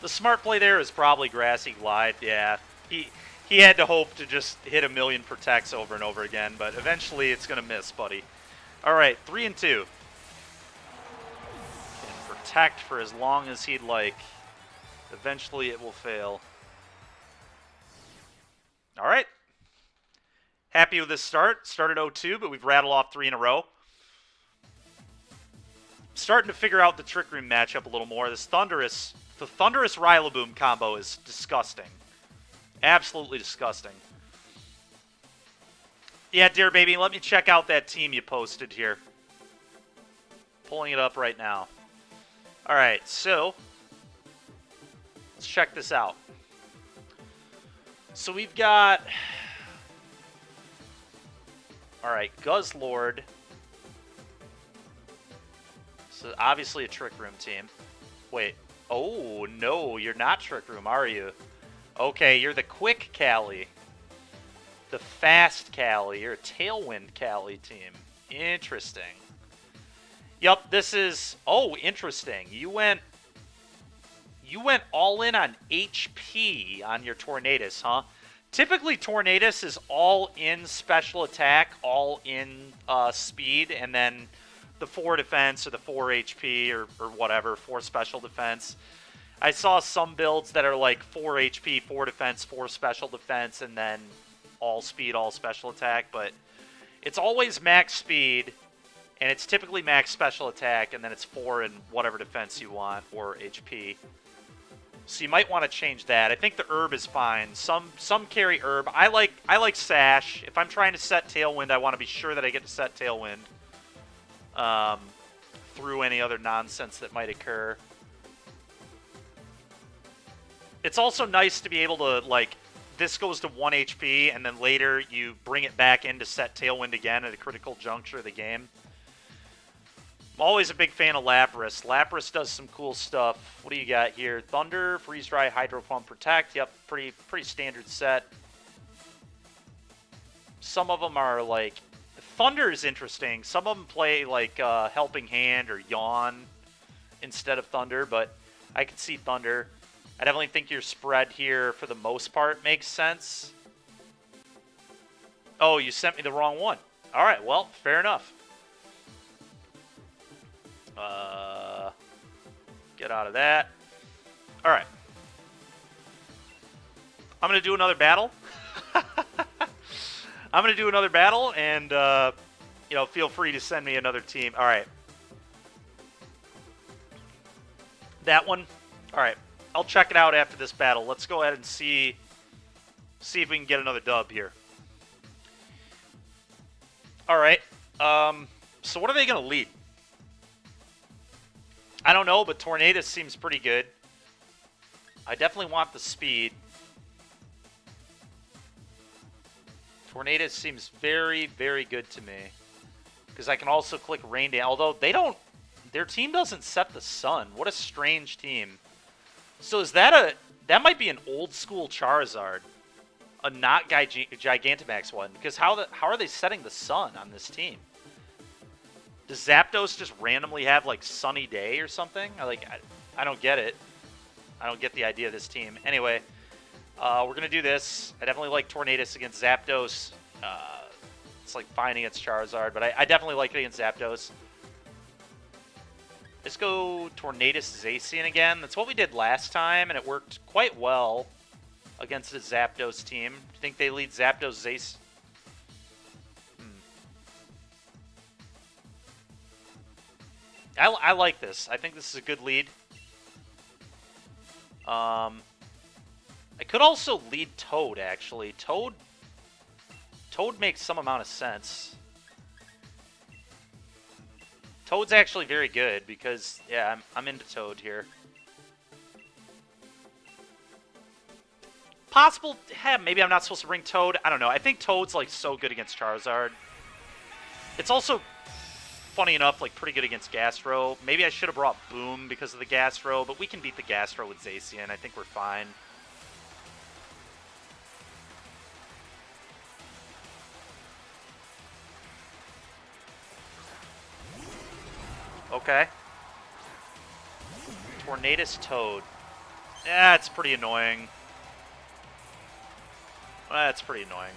The smart play there is probably Grassy Glide. Yeah, he had to hope to just hit a million Protects over and over again, but eventually it's going to miss, buddy. All right, 3 and 2. Can Protect for as long as he'd like. Eventually it will fail. All right. Happy with this start. Started 0-2, but we've rattled off 3 in a row. Starting to figure out the Trick Room matchup a little more. The Thunderous Rillaboom combo is disgusting. Absolutely disgusting. Yeah, dear baby, let me check out that team you posted here. Pulling it up right now. All right, so let's check this out. So we've got, all right, Guzzlord. So obviously a Trick Room team. Wait, oh no, you're not Trick Room, are you? Okay, you're the Quick Callie. the fast Cali. You're a Tailwind Cali team. Interesting. Yep, this is... Oh, interesting. You went all in on HP on your Tornadus, huh? Typically, Tornadus is all in special attack, all in speed, and then the 4 defense or the 4 HP or whatever, 4 special defense. I saw some builds that are like 4 HP, 4 defense, 4 special defense, and then all speed, all special attack, but it's always max speed, and it's typically max special attack, and then it's 4 in whatever defense you want, or HP. So you might want to change that. I think the herb is fine. Some carry herb. I like sash. If I'm trying to set Tailwind, I want to be sure that I get to set Tailwind through any other nonsense that might occur. It's also nice to be able to, like, this goes to 1 HP, and then later you bring it back in to set Tailwind again at a critical juncture of the game. I'm always a big fan of Lapras. Lapras does some cool stuff. What do you got here? Thunder, Freeze Dry, Hydro Pump, Protect. Yep, pretty standard set. Some of them are like... Thunder is interesting. Some of them play like Helping Hand or Yawn instead of Thunder, but I could see Thunder. I definitely think your spread here, for the most part, makes sense. Oh, you sent me the wrong one. All right, well, fair enough. Get out of that. All right. I'm going to do another battle. I'm going to do another battle, and, you know, feel free to send me another team. All right. That one. All right. I'll check it out after this battle. Let's go ahead and see if we can get another dub here. All right. So what are they going to lead? I don't know, but Tornadus seems pretty good. I definitely want the speed. Tornadus seems very, very good to me. Because I can also click Rain Dance. Although they don't... Their team doesn't set the sun. What a strange team. So is that a... That might be an old school Charizard. A not Gigantamax one. Because how are they setting the sun on this team? Does Zapdos just randomly have, like, sunny day or something? I don't get it. I don't get the idea of this team. Anyway, we're going to do this. I definitely like Tornadus against Zapdos. It's, like, fine against Charizard, but I definitely like it against Zapdos. Let's go Tornadus Zacian again. That's what we did last time, and it worked quite well against the Zapdos team. Do you think they lead Zapdos Zacian? I like this. I think this is a good lead. I could also lead Toad, actually. Toad makes some amount of sense. Toad's actually very good because, yeah, I'm into Toad here. Possible, maybe I'm not supposed to bring Toad. I don't know. I think Toad's, like, so good against Charizard. It's also... funny enough, like, pretty good against Gastro. Maybe I should have brought Boom because of the Gastro, but we can beat the Gastro with Zacian. I think we're fine. Okay. Tornadus Toad. Yeah, it's pretty annoying. That's pretty annoying.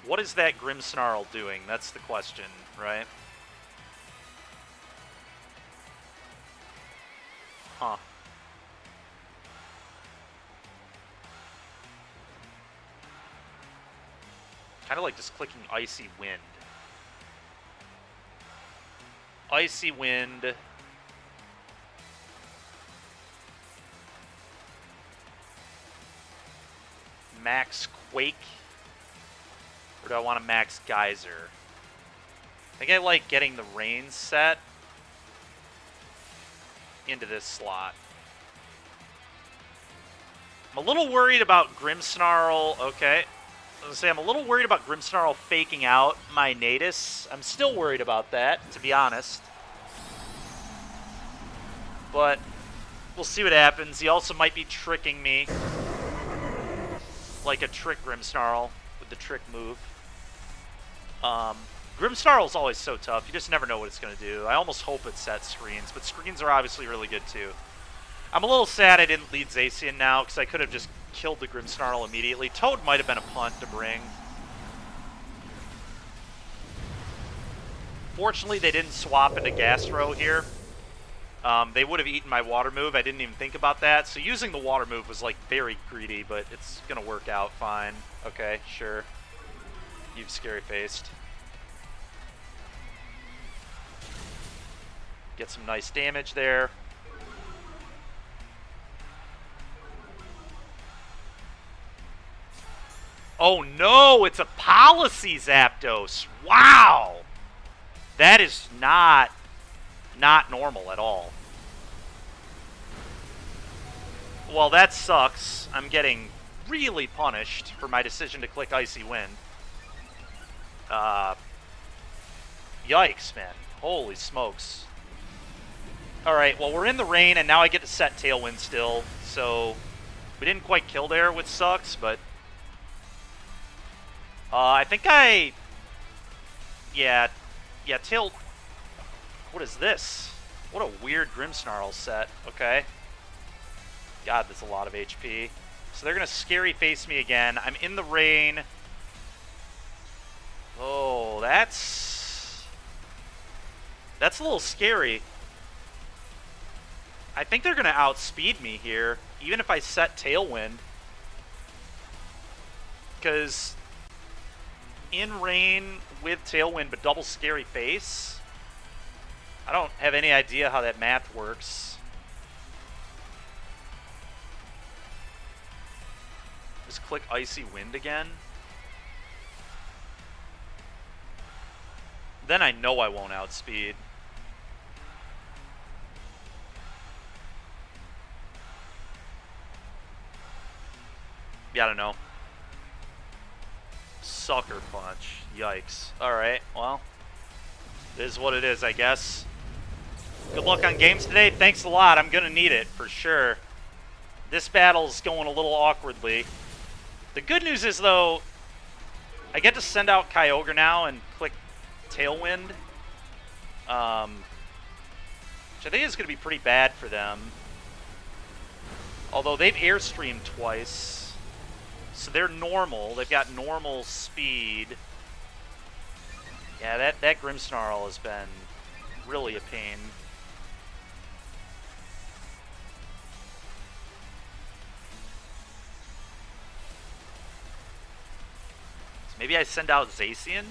What is that Grimmsnarl doing? That's the question, right? Huh. Kind of like just clicking Icy Wind. Icy Wind. Max Quake. Or do I want to max Geyser? I think I like getting the rain set into this slot. I'm a little worried about Grimmsnarl. Okay. I was going to say, I'm a little worried about Grimmsnarl faking out my Natus. I'm still worried about that, to be honest. But we'll see what happens. He also might be tricking me. like a trick Grimmsnarl with the trick move. Grimmsnarl is always so tough. You just never know what it's going to do. I almost hope it sets screens, but screens are obviously really good too. I'm a little sad I didn't lead Zacian now, because I could have just killed the Grimmsnarl immediately. Toad might have been a punt to bring. Fortunately, they didn't swap into Gastro here. They would have eaten my water move. I didn't even think about that. So using the water move was like very greedy, but it's going to work out fine. Okay, sure. You've scary faced. Get some nice damage there. Oh no, it's a policy Zapdos. Wow. That is not normal at all. Well, that sucks. I'm getting really punished for my decision to click Icy Wind. Yikes, man. Holy smokes. Alright, well, we're in the rain, and now I get to set Tailwind still. So, we didn't quite kill there, which sucks, but... I think I... Yeah, What is this? What a weird Grimmsnarl set. Okay. God, that's a lot of HP. So they're going to scary face me again. I'm in the rain. Oh, that's a little scary. I think they're going to outspeed me here, even if I set Tailwind. Because in rain with Tailwind, but double scary face, I don't have any idea how that math works. Just click Icy Wind again. Then I know I won't outspeed. Yeah, I don't know. Sucker Punch. Yikes. Alright, well. It is what it is, I guess. Good luck on games today. Thanks a lot. I'm going to need it, for sure. This battle's going a little awkwardly. The good news is, though, I get to send out Kyogre now and click Tailwind. Which I think is going to be pretty bad for them. Although they've Airstreamed twice. So they're normal. They've got normal speed. Yeah, that Grimmsnarl has been really a pain. So maybe I send out Zacian?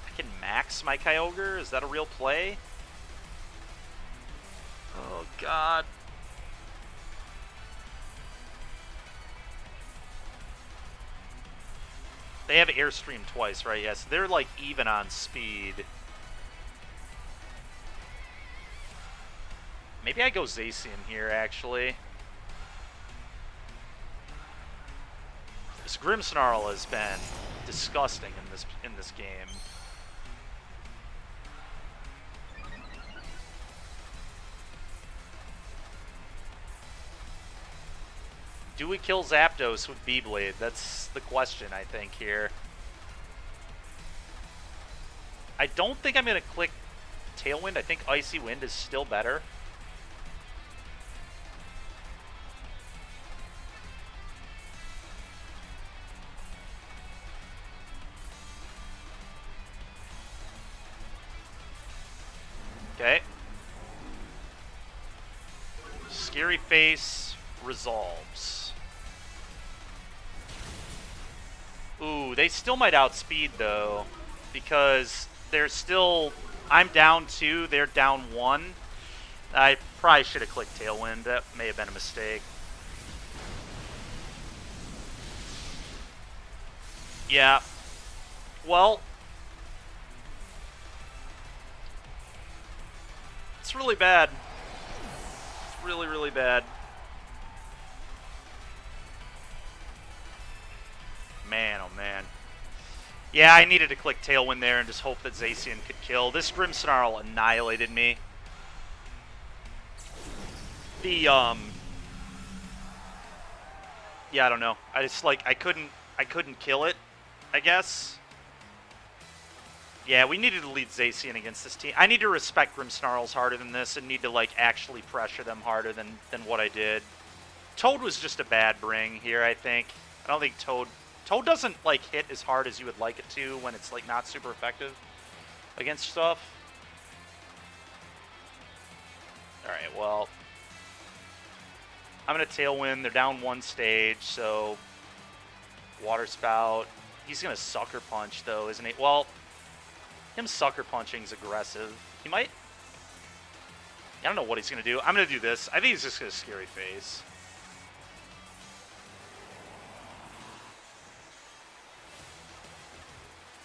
I can max my Kyogre? Is that a real play? Oh, God. They have Airstream twice, right? Yes, they're like even on speed. Maybe I go Zacian here, actually. This Grimmsnarl has been disgusting in this game. Do we kill Zapdos with Beyblade? That's the question, I think, here. I don't think I'm going to click Tailwind. I think Icy Wind is still better. Okay. Scary Face resolves. Ooh, they still might outspeed, though, because they're still... I'm down 2, they're down 1. I probably should have clicked Tailwind. That may have been a mistake. Yeah. Well... It's really bad. It's really, really bad. Man, oh man. Yeah, I needed to click Tailwind there and just hope that Zacian could kill. This Grimmsnarl annihilated me. The, yeah, I don't know. I just, like, I couldn't kill it, I guess. Yeah, we needed to lead Zacian against this team. I need to respect Grimmsnarls harder than this and need to, like, actually pressure them harder than what I did. Toad was just a bad bring here, I think. I don't think Toad doesn't, like, hit as hard as you would like it to when it's, like, not super effective against stuff. Alright, well, I'm going to Tailwind. They're down one stage, so Water Spout. He's going to Sucker Punch, though, isn't he? Well, him Sucker Punching's aggressive. He might... I don't know what he's going to do. I'm going to do this. I think he's just going to Scary Face.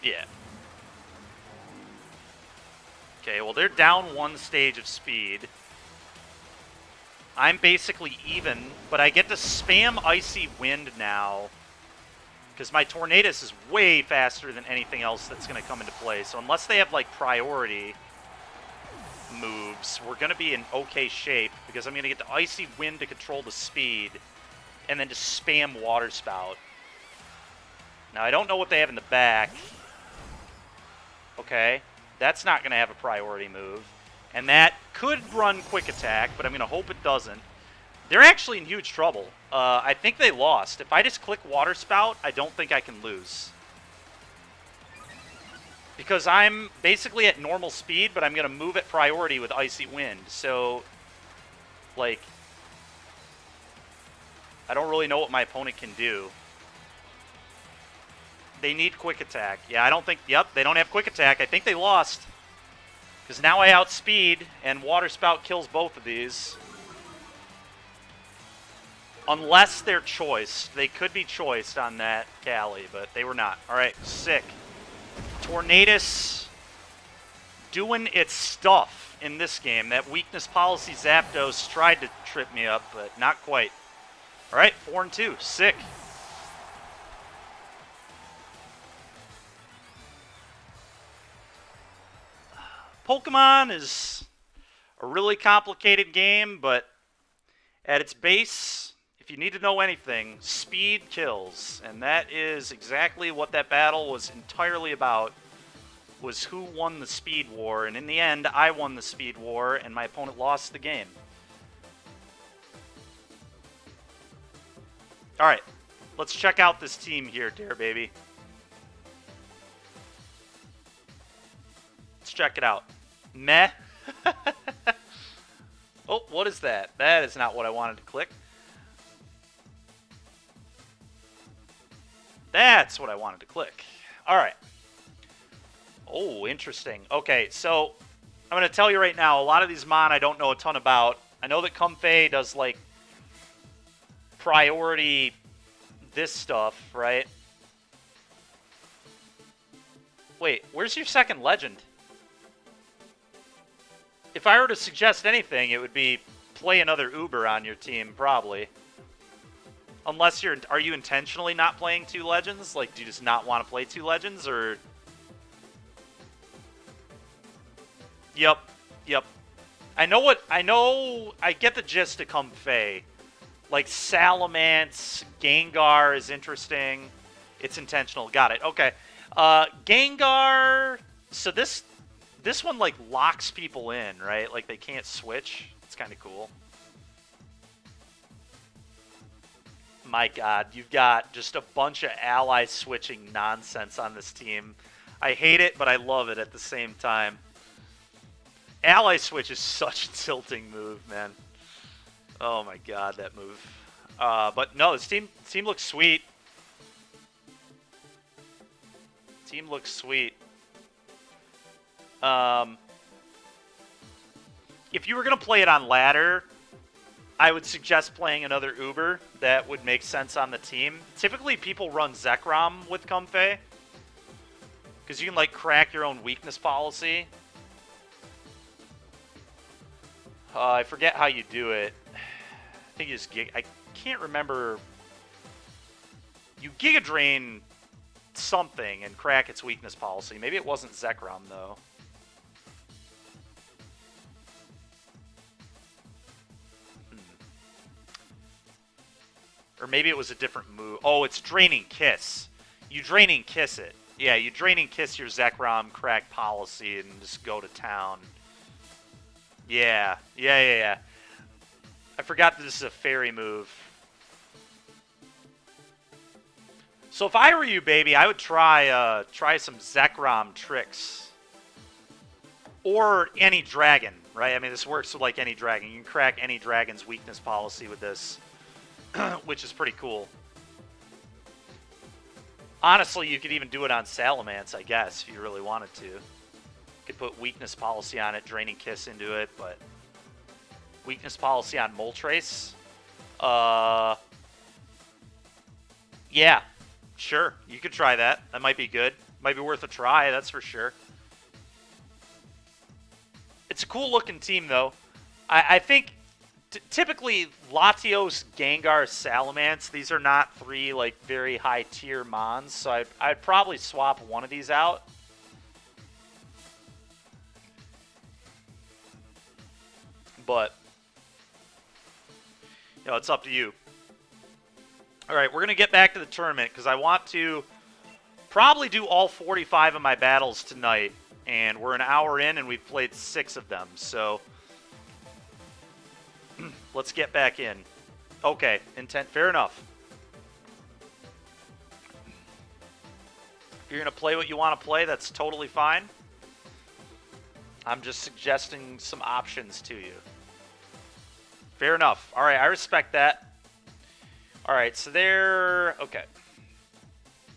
Yeah. Okay, well, they're down one stage of speed. I'm basically even, but I get to spam Icy Wind now because my Tornadus is way faster than anything else that's going to come into play. So unless they have, like, priority moves, we're going to be in okay shape because I'm going to get the Icy Wind to control the speed and then just spam Water Spout. Now, I don't know what they have in the back. Okay, that's not going to have a priority move. And that could run Quick Attack, but I'm going to hope it doesn't. They're actually in huge trouble. I think they lost. If I just click Water Spout, I don't think I can lose. Because I'm basically at normal speed, but I'm going to move at priority with Icy Wind. So, like, I don't really know what my opponent can do. They need Quick Attack. Yeah, I don't think... Yep, they don't have Quick Attack. I think they lost. Because now I outspeed, and Water Spout kills both of these. Unless they're choiced. They could be choiced on that Cali, but they were not. Alright, sick. Tornadus doing its stuff in this game. That weakness policy Zapdos tried to trip me up, but not quite. Alright, 4-2. Sick. Pokemon is a really complicated game, but at its base, if you need to know anything, speed kills. And that is exactly what that battle was entirely about, was who won the speed war. And in the end, I won the speed war, and my opponent lost the game. Alright, let's check out this team here, Dare Baby. Let's check it out. Meh. Oh, what is that? That is not what I wanted to click. That's what I wanted to click. Alright. Oh, interesting. Okay, so I'm going to tell you right now, a lot of these Mon I don't know a ton about. I know that Comfey does, like, priority this stuff, right? Wait, where's your second legend? If I were to suggest anything, it would be play another Uber on your team, probably. Unless you're... Are you intentionally not playing two legends? Like, do you just not want to play two legends, or... Yep. Yep. I get the gist to Comfey. Like, Salamence, Gengar is interesting. It's intentional. Got it. Okay. Gengar... So this one, like, locks people in, right? Like, they can't switch. It's kind of cool. My God, you've got just a bunch of ally switching nonsense on this team. I hate it, but I love it at the same time. Ally switch is such a tilting move, man. Oh my God, that move. But no, this team looks sweet. Team looks sweet. If you were going to play it on ladder, I would suggest playing another Uber. That would make sense on the team. Typically, people run Zekrom with Comfey, because you can, like, crack your own weakness policy. I forget how you do it. I think you just I can't remember. You Giga Drain something and crack its weakness policy. Maybe it wasn't Zekrom, though. Or maybe it was a different move. Oh, it's Draining Kiss. You Draining Kiss it. Yeah, you Draining Kiss your Zekrom crack policy and just go to town. Yeah. I forgot that this is a fairy move. So if I were you, baby, I would try some Zekrom tricks. Or any dragon, right? I mean, this works with like any dragon. You can crack any dragon's weakness policy with this, which is pretty cool. Honestly, you could even do it on Salamence, I guess, if you really wanted to. You could put weakness policy on it, Draining Kiss into it, but weakness policy on Moltres? Yeah, sure. You could try that. That might be good. Might be worth a try, that's for sure. It's a cool-looking team, though. I think typically Latios, Gengar, Salamence, these are not three like very high-tier mons, so I'd probably swap one of these out. But, you know, it's up to you. All right, we're going to get back to the tournament because I want to probably do all 45 of my battles tonight. And we're an hour in, and we've played 6 of them, so let's get back in. Okay, intent, fair enough. If you're going to play what you want to play, that's totally fine. I'm just suggesting some options to you. Fair enough. All right, I respect that. All right, so there... Okay.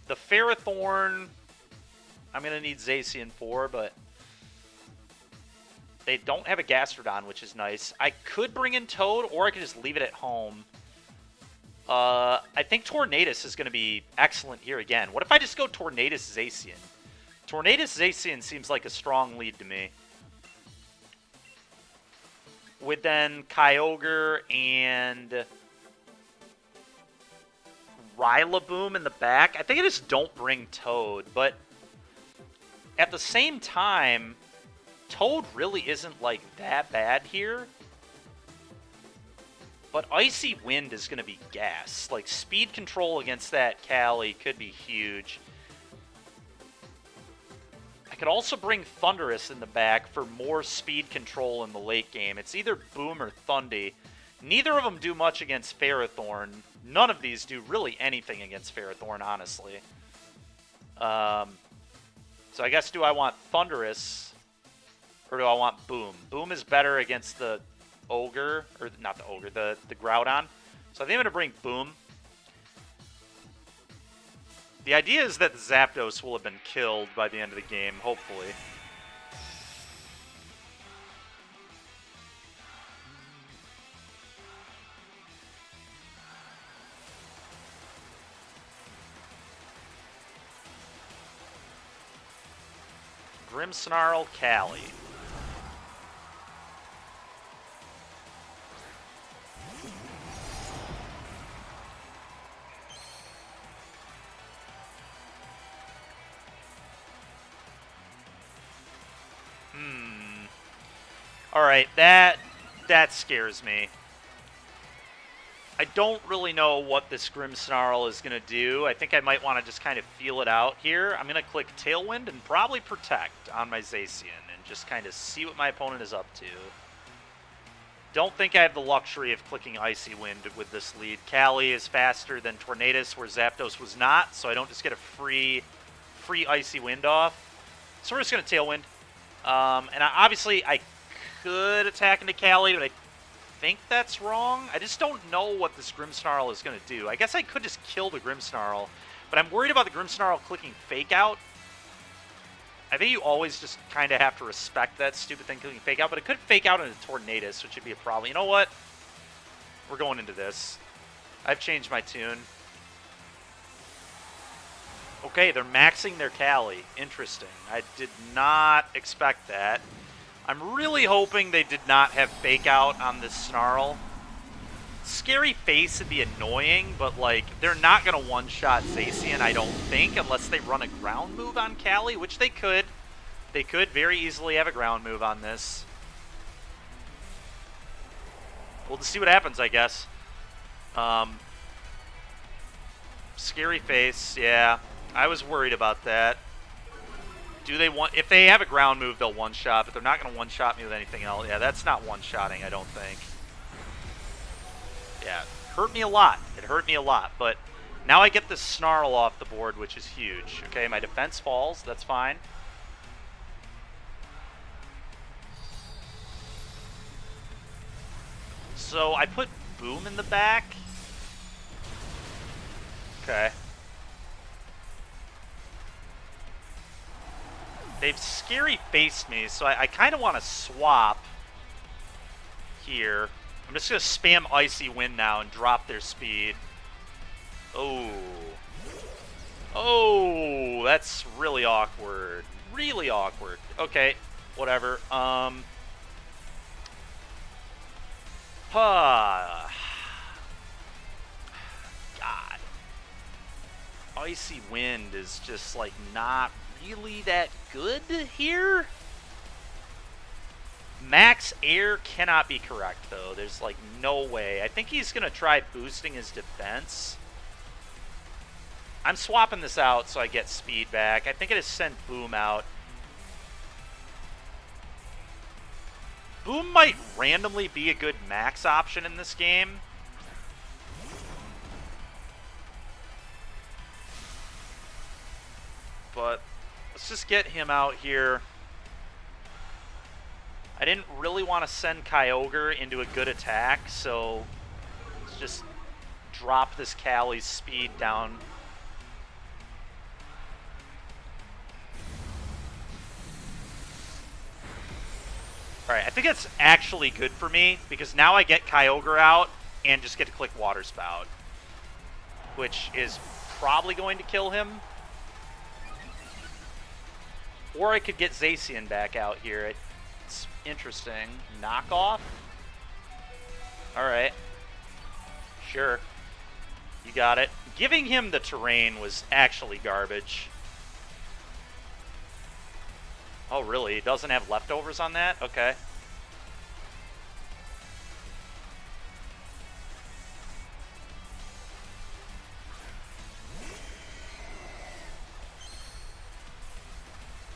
The Ferrothorn... I'm going to need Zacian for, but they don't have a Gastrodon, which is nice. I could bring in Toad, or I could just leave it at home. I think Tornadus is going to be excellent here again. What if I just go Tornadus Zacian? Tornadus Zacian seems like a strong lead to me. With then Kyogre and Rillaboom in the back. I think I just don't bring Toad, but at the same time, Toad really isn't, like, that bad here. But Icy Wind is going to be gas. Like, speed control against that Cali could be huge. I could also bring Thundurus in the back for more speed control in the late game. It's either Boom or Thundy. Neither of them do much against Ferrothorn. None of these do really anything against Ferrothorn, honestly. So I guess, do I want Thundurus, or do I want Boom? Boom is better against the Ogre, or not the Ogre, the Groudon. So I think I'm going to bring Boom. The idea is that the Zapdos will have been killed by the end of the game, hopefully. Grimmsnarl, Cali. Alright, that scares me. I don't really know what this Grimmsnarl is going to do. I think I might want to just kind of feel it out here. I'm going to click Tailwind and probably Protect on my Zacian and just kind of see what my opponent is up to. Don't think I have the luxury of clicking Icy Wind with this lead. Cali is faster than Tornadus, where Zapdos was not, so I don't just get a free Icy Wind off. So we're just going to Tailwind. And obviously I could attack into Cali, but I think that's wrong. I just don't know what this Grimmsnarl is going to do. I guess I could just kill the Grimmsnarl, but I'm worried about the Grimmsnarl clicking Fake Out. I think you always just kind of have to respect that stupid thing clicking Fake Out, but it could Fake Out into Tornadus, which would be a problem. You know what? We're going into this. I've changed my tune. Okay, they're maxing their Cali. Interesting. I did not expect that. I'm really hoping they did not have Fake Out on this Snarl. Scary Face would be annoying, but, like, they're not going to one-shot Zacian, I don't think, unless they run a ground move on Cali, which they could. They could very easily have a ground move on this. We'll just see what happens, I guess. Scary face, yeah. I was worried about that. Do they want... If they have a ground move, they'll one-shot, but they're not going to one-shot me with anything else. Yeah, that's not one-shotting, I don't think. Yeah, hurt me a lot. It hurt me a lot, but now I get this Snarl off the board, which is huge. Okay, my defense falls. That's fine. So I put Boom in the back. Okay. They've scary faced me, so I kind of want to swap here. I'm just going to spam Icy Wind now and drop their speed. Oh. Oh, that's really awkward. Really awkward. Okay, whatever. God. Icy Wind is just, like, not really that good here. Max Air cannot be correct, though. There's, like, no way. I think he's going to try boosting his defense. I'm swapping this out so I get speed back. I think it has sent Boom out. Boom might randomly be a good max option in this game. But let's just get him out here. I didn't really want to send Kyogre into a good attack, so let's just drop this Callie's speed down. Alright, I think that's actually good for me, because now I get Kyogre out and just get to click Water Spout, which is probably going to kill him. Or I could get Zacian back out here. It's interesting. Knockoff? Alright. Sure. You got it. Giving him the terrain was actually garbage. Oh, really? He doesn't have leftovers on that? Okay.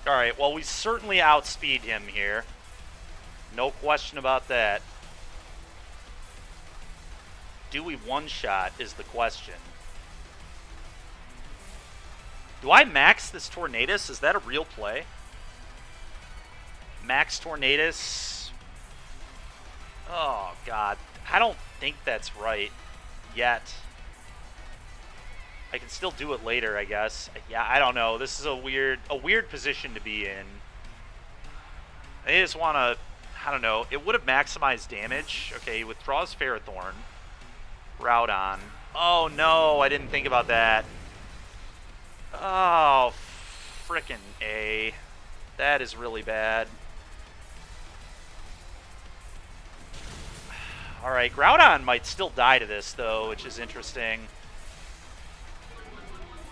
Alright, well, we certainly outspeed him here. No question about that. Do we one-shot is the question. Do I max this Tornadus? Is that a real play? Max Tornadus. Oh, God. I don't think that's right yet. I can still do it later, I guess. Yeah, I don't know. This is a weird position to be in. I just want to, I don't know. It would have maximized damage. Okay, he withdraws Ferrothorn. Groudon. Oh, no, I didn't think about that. Oh, frickin' A. That is really bad. Alright, Groudon might still die to this, though, which is interesting.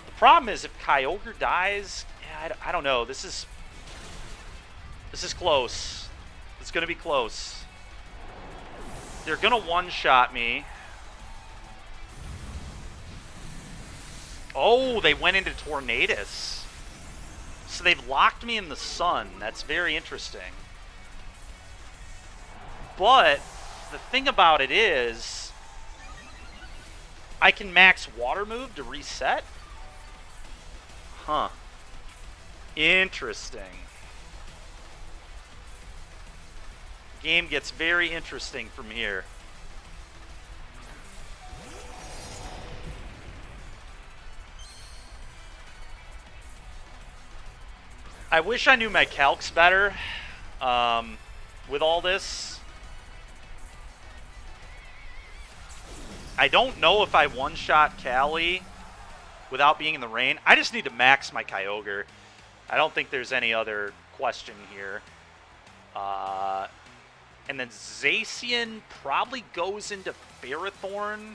The problem is, if Kyogre dies, yeah, I don't know. This is close. It's going to be close. They're going to one-shot me. Oh, they went into Tornadus. So they've locked me in the sun. That's very interesting. But the thing about it is, I can max Water Move to reset? Huh. Interesting. Game gets very interesting from here. I wish I knew my calcs better with all this. I don't know if I one-shot Callie without being in the rain. I just need to max my Kyogre. I don't think there's any other question here. And then Zacian probably goes into Ferrothorn.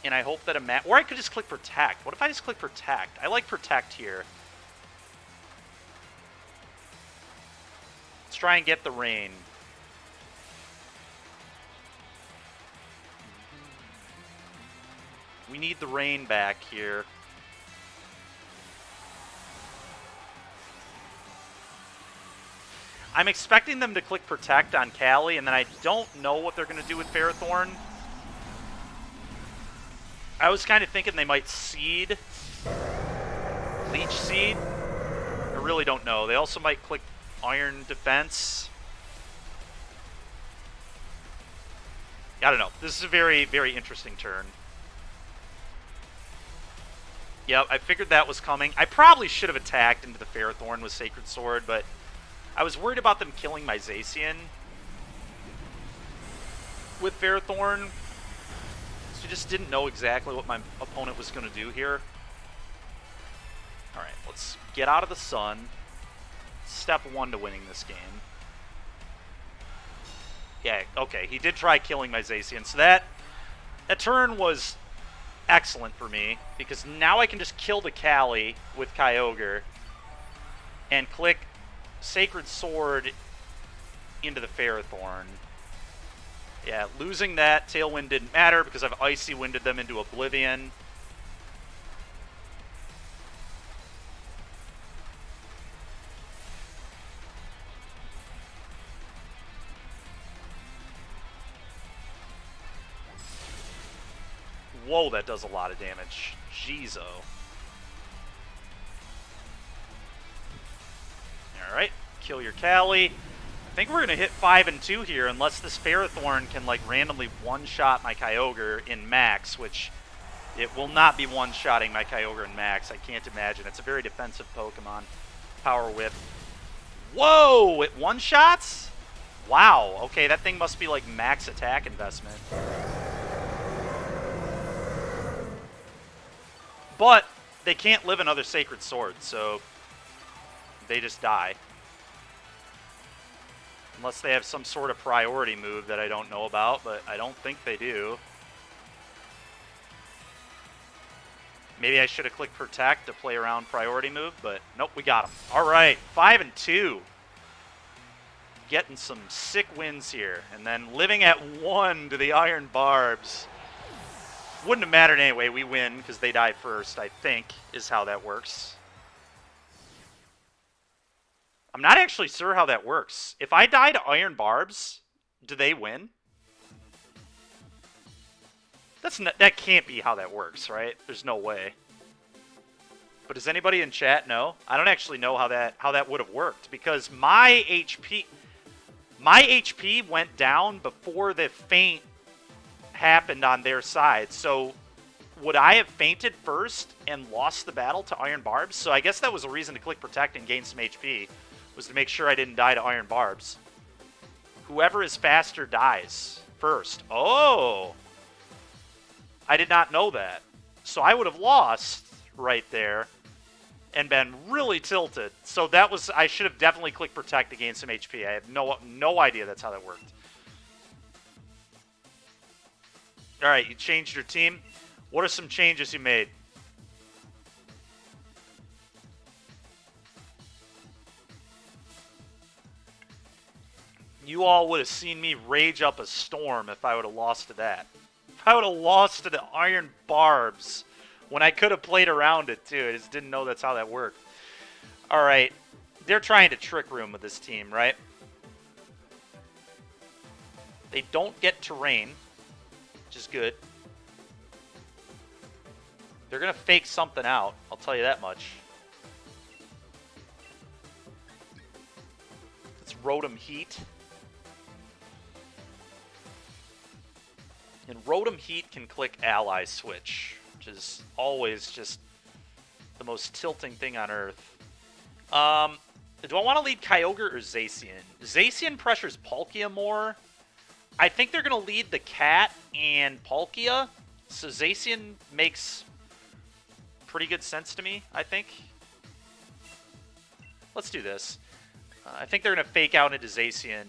And I hope that or I could just click Protect. What if I just click Protect? I like Protect here. Let's try and get the rain. We need the rain back here. I'm expecting them to click Protect on Callie, and then I don't know what they're going to do with Ferrothorn. I was kind of thinking they might Seed. Leech Seed. I really don't know. They also might click Iron Defense. I don't know. This is a very, very interesting turn. Yep, I figured that was coming. I probably should have attacked into the Ferrothorn with Sacred Sword, but I was worried about them killing my Zacian with Ferrothorn. So I just didn't know exactly what my opponent was going to do here. Alright, let's get out of the sun. Step 1 to winning this game. Yeah, okay, he did try killing my Zacian. So that turn was excellent for me, because now I can just kill the Callie with Kyogre and click Sacred Sword into the Ferrothorn. Yeah, losing that Tailwind didn't matter because I've Icy Winded them into Oblivion. Whoa, that does a lot of damage. Jeez-o. Alright, kill your Callie. I think we're going to hit 5 and 2 here, unless this Ferrothorn can, like, randomly one-shot my Kyogre in Max, which it will not be one-shotting my Kyogre in Max. I can't imagine. It's a very defensive Pokemon. Power Whip. Whoa! It one-shots? Wow. Okay, that thing must be, like, max attack investment. But they can't live another Sacred Sword, so they just die. Unless they have some sort of priority move that I don't know about, but I don't think they do. Maybe I should have clicked Protect to play around priority move, but nope, we got them. All right, 5 and 2. Getting some sick wins here. And then living at 1 to the Iron Barbs. Wouldn't have mattered anyway. We win because they die first, I think, is how that works. I'm not actually sure how that works. If I die to Iron Barbs, do they win? That can't be how that works, right? There's no way. But does anybody in chat know? I don't actually know how that would have worked, because my HP went down before the feint happened on their side. So would I have fainted first and lost the battle to Iron Barbs? So I guess that was a reason to click Protect and gain some HP, was to make sure I didn't die to Iron Barbs. Whoever is faster dies first. Oh! I did not know that. So I would have lost right there and been really tilted. So that was, I should have definitely clicked Protect to gain some HP. I have no idea that's how that worked. All right, you changed your team. What are some changes you made? You all would have seen me rage up a storm if I would have lost to that. If I would have lost to the Iron Barbs when I could have played around it too. I just didn't know that's how that worked. All right, they're trying to Trick Room with this team, right? They don't get Terrain, which is good. They're going to fake something out, I'll tell you that much. Let's Rotom Heat. And Rotom Heat can click Ally Switch, which is always just the most tilting thing on Earth. Do I want to lead Kyogre or Zacian? Zacian pressures Palkia more. I think they're going to lead the Cat and Palkia, so Zacian makes pretty good sense to me, I think. Let's do this. I think they're going to fake out into Zacian,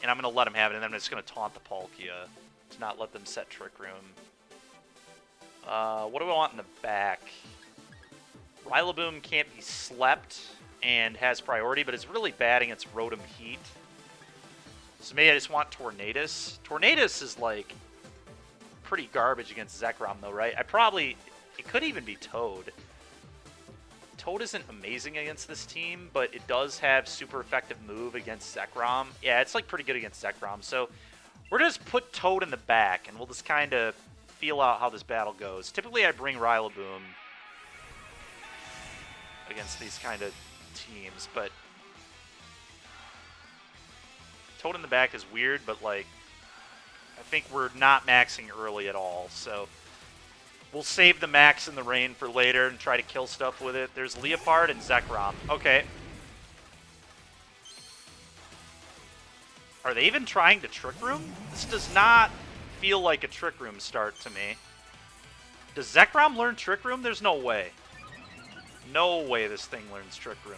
and I'm going to let them have it, and then I'm just going to taunt the Palkia to not let them set Trick Room. What do I want in the back? Rillaboom can't be slept and has priority, but it's really bad against Rotom Heat. So maybe I just want Tornadus. Tornadus is, like, pretty garbage against Zekrom, though, right? It could even be Toad. Toad isn't amazing against this team, but it does have super effective move against Zekrom. Yeah, it's like pretty good against Zekrom. So we're just put Toad in the back, and we'll just kind of feel out how this battle goes. Typically, I bring Rillaboom against these kind of teams, but Toad in the back is weird, but like I think we're not maxing early at all, so we'll save the max in the rain for later and try to kill stuff with it. There's Leopard and Zekrom. Okay. Are they even trying to Trick Room? This does not feel like a Trick Room start to me. Does Zekrom learn Trick Room? There's no way. No way this thing learns Trick Room.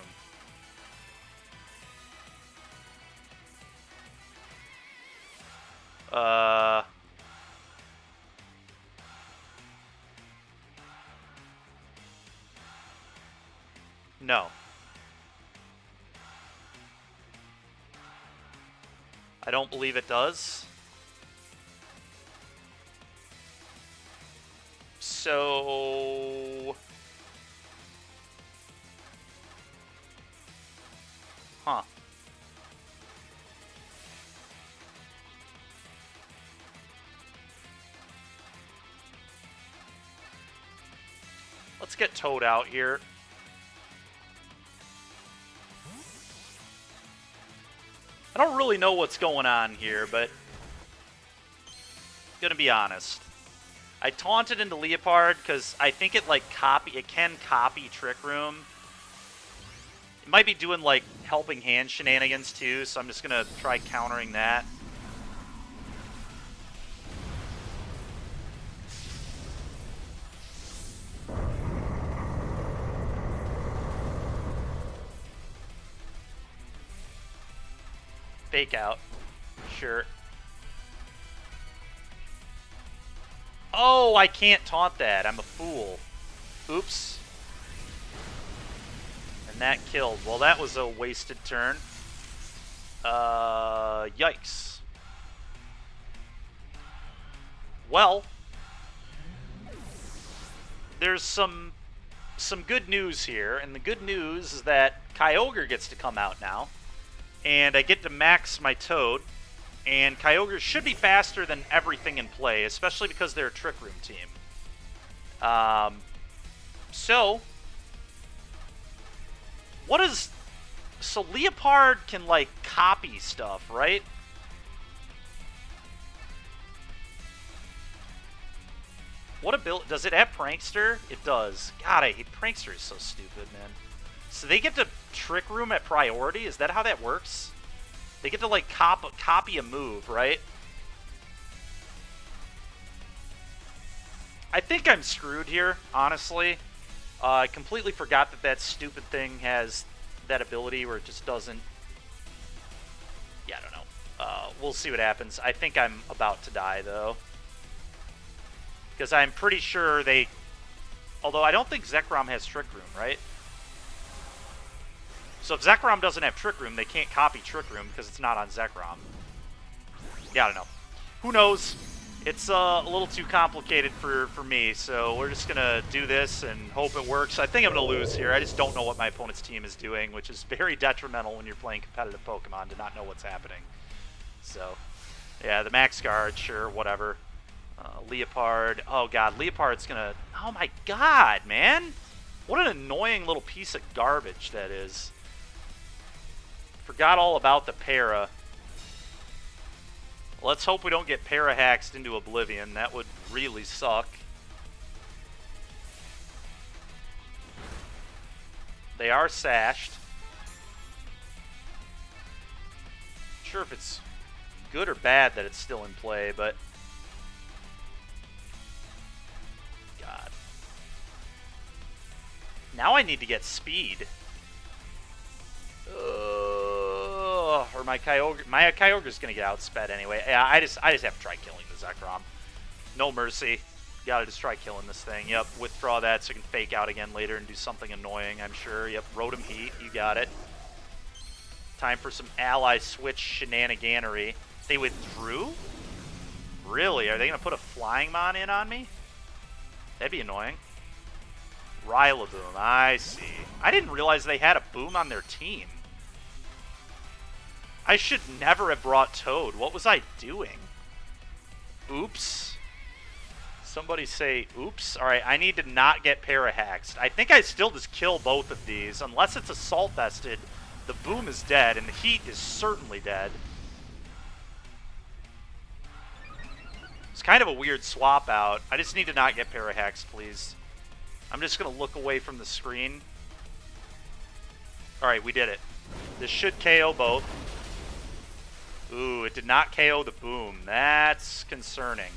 No. I don't believe it does. So... Huh. Let's get Toad out here. I don't really know what's going on here, but gonna be honest. I taunted into Leopard because I think it can copy Trick Room. It might be doing like helping hand shenanigans too, so I'm just gonna try countering that. Fake out. Sure. Oh, I can't taunt that. I'm a fool. Oops. And that killed. Well, that was a wasted turn. Yikes. Well, there's some good news here, and the good news is that Kyogre gets to come out now. And I get to max my Toad, and Kyogre should be faster than everything in play, especially because they're a Trick Room team. So Leopard can, like, copy stuff, right? What ability? Does it have Prankster? It does. God, I hate Prankster. Is so stupid, man. So they get to Trick Room at priority? Is that how that works? They get to, like, copy a move, right? I think I'm screwed here, honestly. I completely forgot that that stupid thing has that ability where it just doesn't... Yeah, I don't know. We'll see what happens. I think I'm about to die, though. Because I'm pretty sure they... Although I don't think Zekrom has Trick Room, right? So if Zekrom doesn't have Trick Room, they can't copy Trick Room because it's not on Zekrom. Yeah, I don't know. Who knows? It's a little too complicated for me, so we're just going to do this and hope it works. I think I'm going to lose here. I just don't know what my opponent's team is doing, which is very detrimental when you're playing competitive Pokemon to not know what's happening. So, yeah, the Max Guard, sure, whatever. Leopard. Oh, God, Leopard's going to... Oh, my God, man. What an annoying little piece of garbage that is. Forgot all about the para. Let's hope we don't get para-haxed into oblivion. That would really suck. They are sashed. Not sure if it's good or bad that it's still in play, but... God. Now I need to get speed. Or my Kyogre's gonna get outsped anyway. Yeah, I just have to try killing the Zekrom. No mercy. Gotta just try killing this thing. Yep, withdraw that so I can fake out again later and do something annoying, I'm sure. Yep, Rotom Heat, you got it. Time for some ally switch shenaniganery. They withdrew? Really? Are they going to put a Flying Mon in on me? That'd be annoying. Rillaboom, I see. I didn't realize they had a Boom on their team. I should never have brought Toad. What was I doing? Oops. Somebody say oops. Alright, I need to not get Parahaxed. I think I still just kill both of these. Unless it's Assault Vested, the Boom is dead, and the Heat is certainly dead. It's kind of a weird swap out. I just need to not get Parahaxed, please. I'm just going to look away from the screen. Alright, we did it. This should KO both. Ooh, it did not KO the Boom. That's concerning.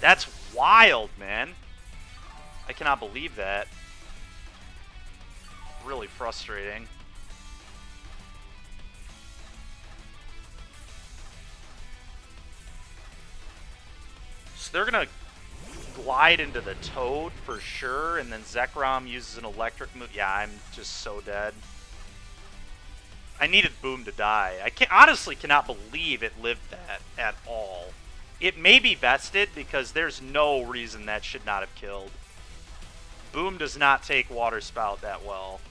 That's wild, man. I cannot believe that. Really frustrating. So they're going to glide into the Toad for sure, and then Zekrom uses an electric move. Yeah, I'm just so dead. I needed Boom to die. I honestly cannot believe it lived that at all. It may be vested because there's no reason that should not have killed. Boom does not take Water Spout that well.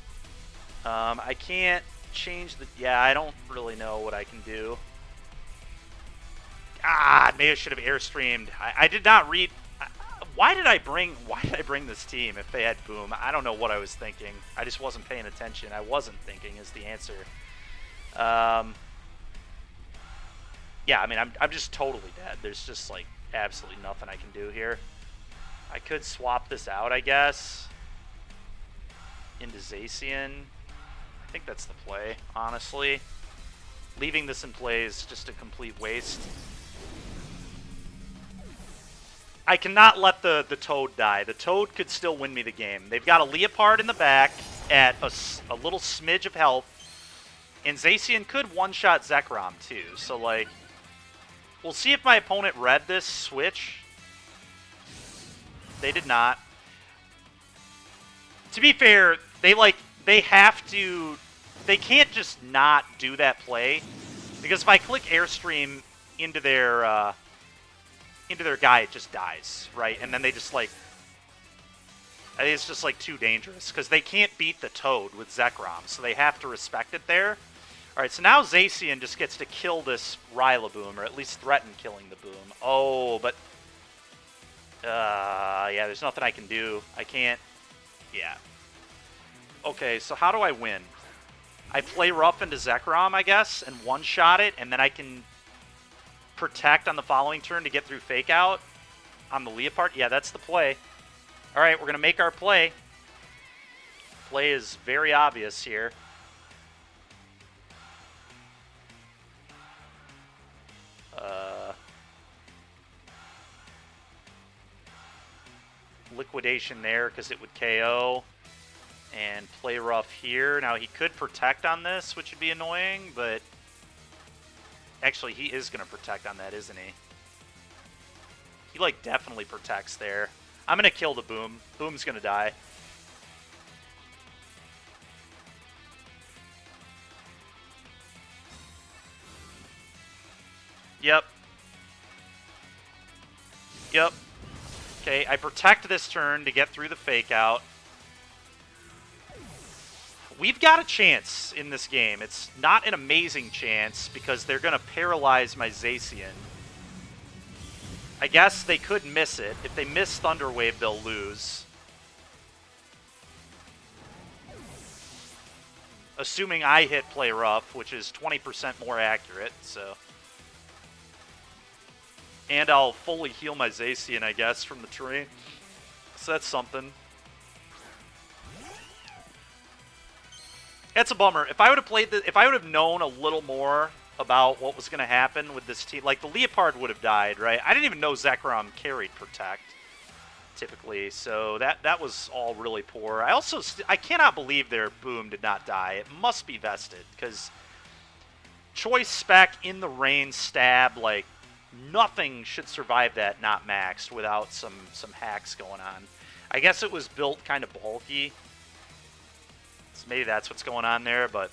I can't change the... Yeah, I don't really know what I can do. Ah, maybe I should have Airstreamed. I did not read... Why did I bring this team if they had Boom? I don't know what I was thinking. I just wasn't paying attention. I wasn't thinking is the answer. Yeah, I mean, I'm just totally dead. There's just, like, absolutely nothing I can do here. I could swap this out, I guess, into Zacian. I think that's the play, honestly. Leaving this in play is just a complete waste. I cannot let the Toad die. The Toad could still win me the game. They've got a Leopard in the back at a little smidge of health. And Zacian could one-shot Zekrom, too. So, like, we'll see if my opponent read this switch. They did not. To be fair, they have to... They can't just not do that play. Because if I click Airstream into their guy, it just dies, right? And then they just, like... I think it's just, like, too dangerous. Because they can't beat the Toad with Zekrom, so they have to respect it there. Alright, so now Zacian just gets to kill this Rillaboom, or at least threaten killing the Boom. Oh, but... yeah, there's nothing I can do. I can't... Yeah. Okay, so how do I win? I play rough into Zekrom, I guess, and one-shot it, and then I can protect on the following turn to get through Fake Out on the Leopard. Yeah, that's the play. Alright, we're going to make our play. Play is very obvious here. Liquidation there because it would KO. And play rough here. Now, he could protect on this, which would be annoying, but... Actually, he is going to protect on that, isn't he? He, like, definitely protects there. I'm going to kill the Boom. Boom's going to die. Yep. Yep. Okay, I protect this turn to get through the Fake Out. We've got a chance in this game. It's not an amazing chance because they're going to paralyze my Zacian. I guess they could miss it. If they miss Thunder Wave, they'll lose. Assuming I hit Play Rough, which is 20% more accurate, so... And I'll fully heal my Zacian, I guess, from the terrain. So that's something. That's a bummer. If I would have played if I would have known a little more about what was going to happen with this team, like the Leopard would have died, right? I didn't even know Zekrom carried Protect, typically, so that was all really poor. I also I cannot believe their Boom did not die. It must be vested because Choice Spec in the rain stab, like nothing should survive that not maxed without some hacks going on. I guess it was built kind of bulky. So maybe that's what's going on there, but...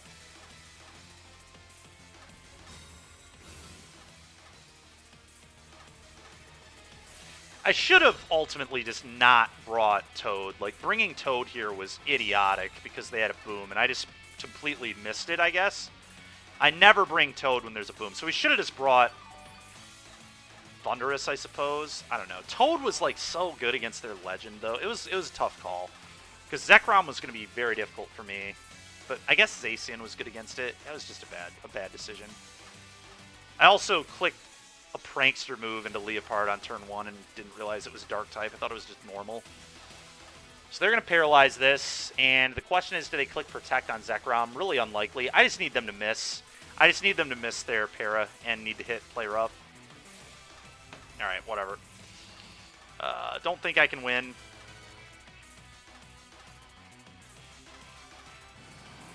I should have ultimately just not brought Toad. Like, bringing Toad here was idiotic because they had a boom, and I just completely missed it, I guess. I never bring Toad when there's a boom, so we should have just brought Thundurus, I suppose. I don't know. Toad was, like, so good against their Legend, though. It was a tough call because Zekrom was going to be very difficult for me, but I guess Zacian was good against it. That was just a bad decision. I also clicked a prankster move into Leopard on turn 1 and didn't realize it was dark type. I thought it was just normal. So they're going to paralyze this, and the question is, do they click Protect on Zekrom? Really unlikely. I just need them to miss. I just need them to miss their para and need to hit Play Rough. Alright, whatever. Don't think I can win.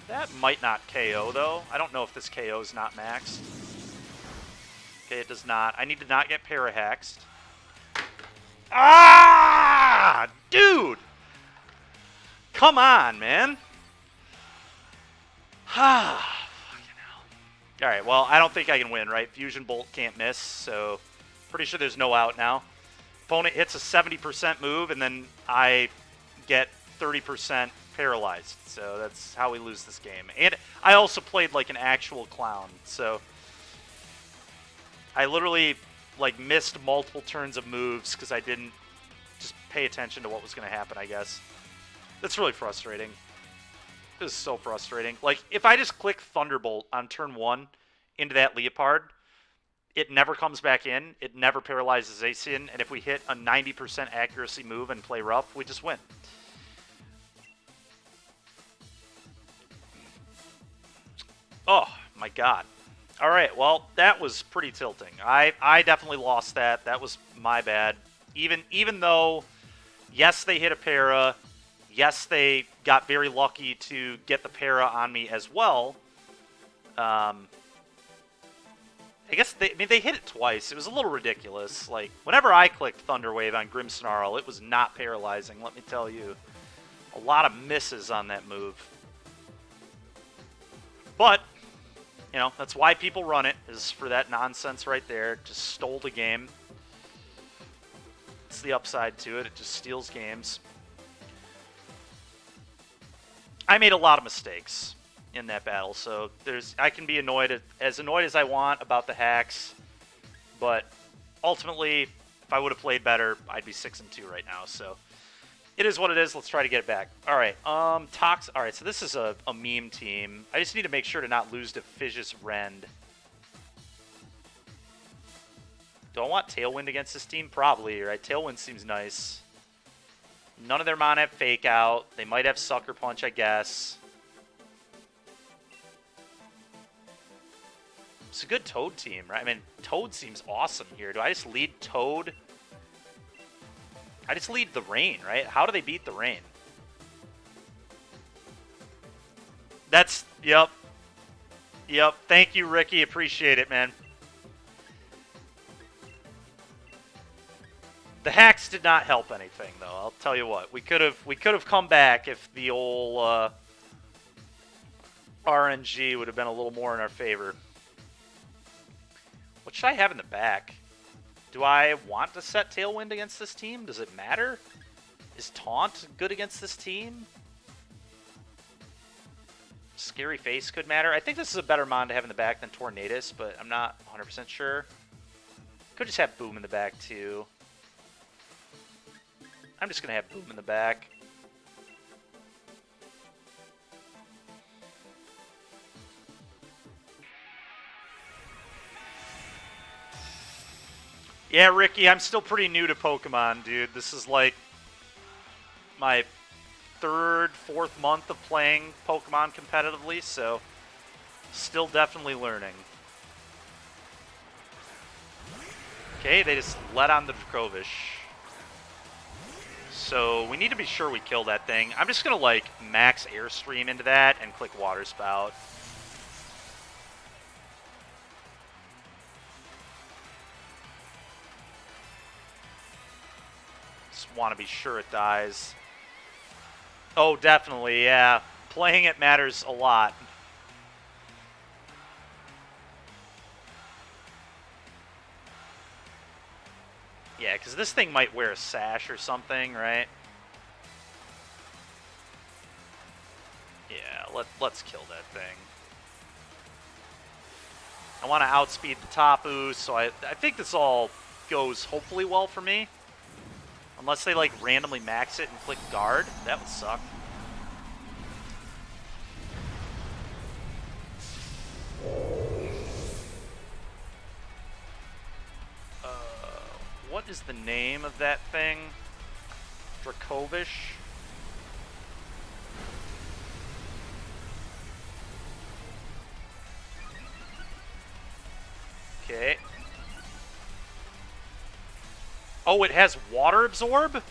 That might not KO, though. I don't know if this KO is not maxed. Okay, it does not. I need to not get para-hexed. Ah! Dude! Come on, man. Ah, fucking hell. Alright, well, I don't think I can win, right? Fusion Bolt can't miss, so pretty sure there's no out now. Opponent hits a 70% move, and then I get 30% paralyzed. So that's how we lose this game. And I also played like an actual clown, so I literally like missed multiple turns of moves because I didn't just pay attention to what was going to happen, I guess. That's really frustrating. This is so frustrating. Like, if I just click Thunderbolt on turn 1 into that Leopard, it never comes back in, it never paralyzes Zacian, and if we hit a 90% accuracy move and play rough, we just win. Oh, my God. All right, well, that was pretty tilting. I definitely lost that. That was my bad. Even though, yes, they hit a para. Yes, they got very lucky to get the para on me as well. I guess they hit it twice. It was a little ridiculous. Like, whenever I clicked Thunder Wave on Grimmsnarl, it was not paralyzing, let me tell you. A lot of misses on that move. But you know, that's why people run it, is for that nonsense right there. Just stole the game. It's the upside to it. It just steals games. I made a lot of mistakes in that battle, so I can be annoyed, as annoyed as I want about the hacks, but ultimately, if I would have played better, I'd be 6-2 right now, so it is what it is. Let's try to get it back. All right, Tox. All right, so this is a meme team. I just need to make sure to not lose to Fizzus Rend. Do I want Tailwind against this team? Probably, right? Tailwind seems nice. None of their mon have Fake Out. They might have Sucker Punch, I guess. It's a good Toad team, right? I mean, Toad seems awesome here. Do I just lead Toad? I just lead the Rain, right? How do they beat the Rain? That's, yep. Yep, thank you, Ricky. Appreciate it, man. The hacks did not help anything, though. I'll tell you what. We could have come back if the old RNG would have been a little more in our favor. What should I have in the back? Do I want to set Tailwind against this team? Does it matter? Is Taunt good against this team? Scary Face could matter. I think this is a better mon to have in the back than Tornadus, but I'm not 100% sure. Could just have Boom in the back, too. I'm just going to have Boom in the back. Yeah, Ricky, I'm still pretty new to Pokemon, dude. This is like my third, fourth month of playing Pokemon competitively, so still definitely learning. Okay, they just let on the Dracovish. So we need to be sure we kill that thing. I'm just going to, like, max Airstream into that and click Water Spout. Just want to be sure it dies. Oh, definitely, yeah. Playing it matters a lot. Yeah, because Because this thing might wear a sash or something, right? Yeah, let's kill that thing. I want to outspeed the Tapu, so I think this all goes hopefully well for me. Unless they, like, randomly max it and click guard. That would suck. What is the name of that thing? Dracovish? Okay. Oh, it has water absorb?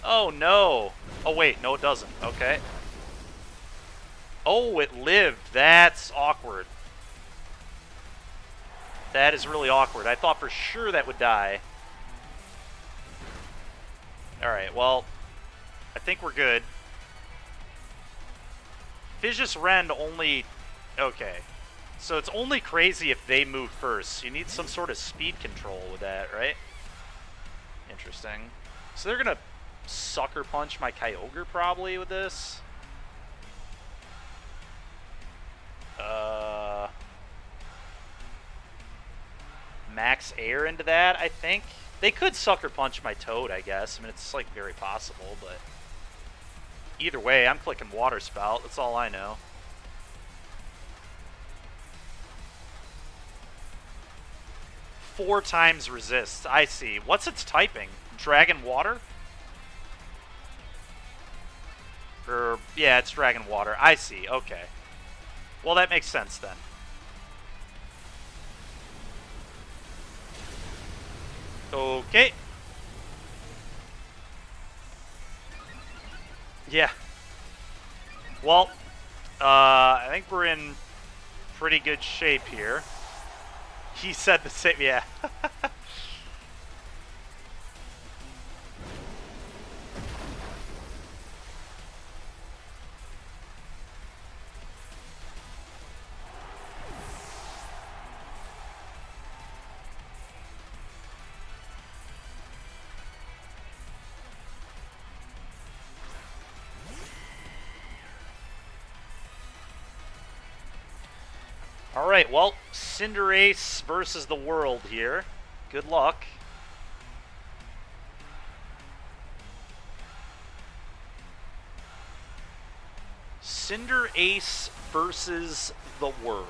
Oh, no. Oh, wait. No, it doesn't. Okay. Oh, it lived. That's awkward. That is really awkward. I thought for sure that would die. Alright, well, I think we're good. Fisius Rend only... Okay. So it's only crazy if they move first. You need some sort of speed control with that, right? Interesting. So they're going to sucker punch my Kyogre probably with this. Max air into that, I think. They could sucker punch my Toad, I guess. I mean, it's, like, very possible, but... Either way, I'm clicking Water Spout. That's all I know. Four times resist. I see. What's its typing? Dragon Water? Or, yeah, it's Dragon Water. I see. Okay. Well, that makes sense then. Okay. Yeah. Well, I think we're in pretty good shape here. He said the same, yeah. Alright, well, Cinderace versus the world here. Good luck. Cinderace versus the world.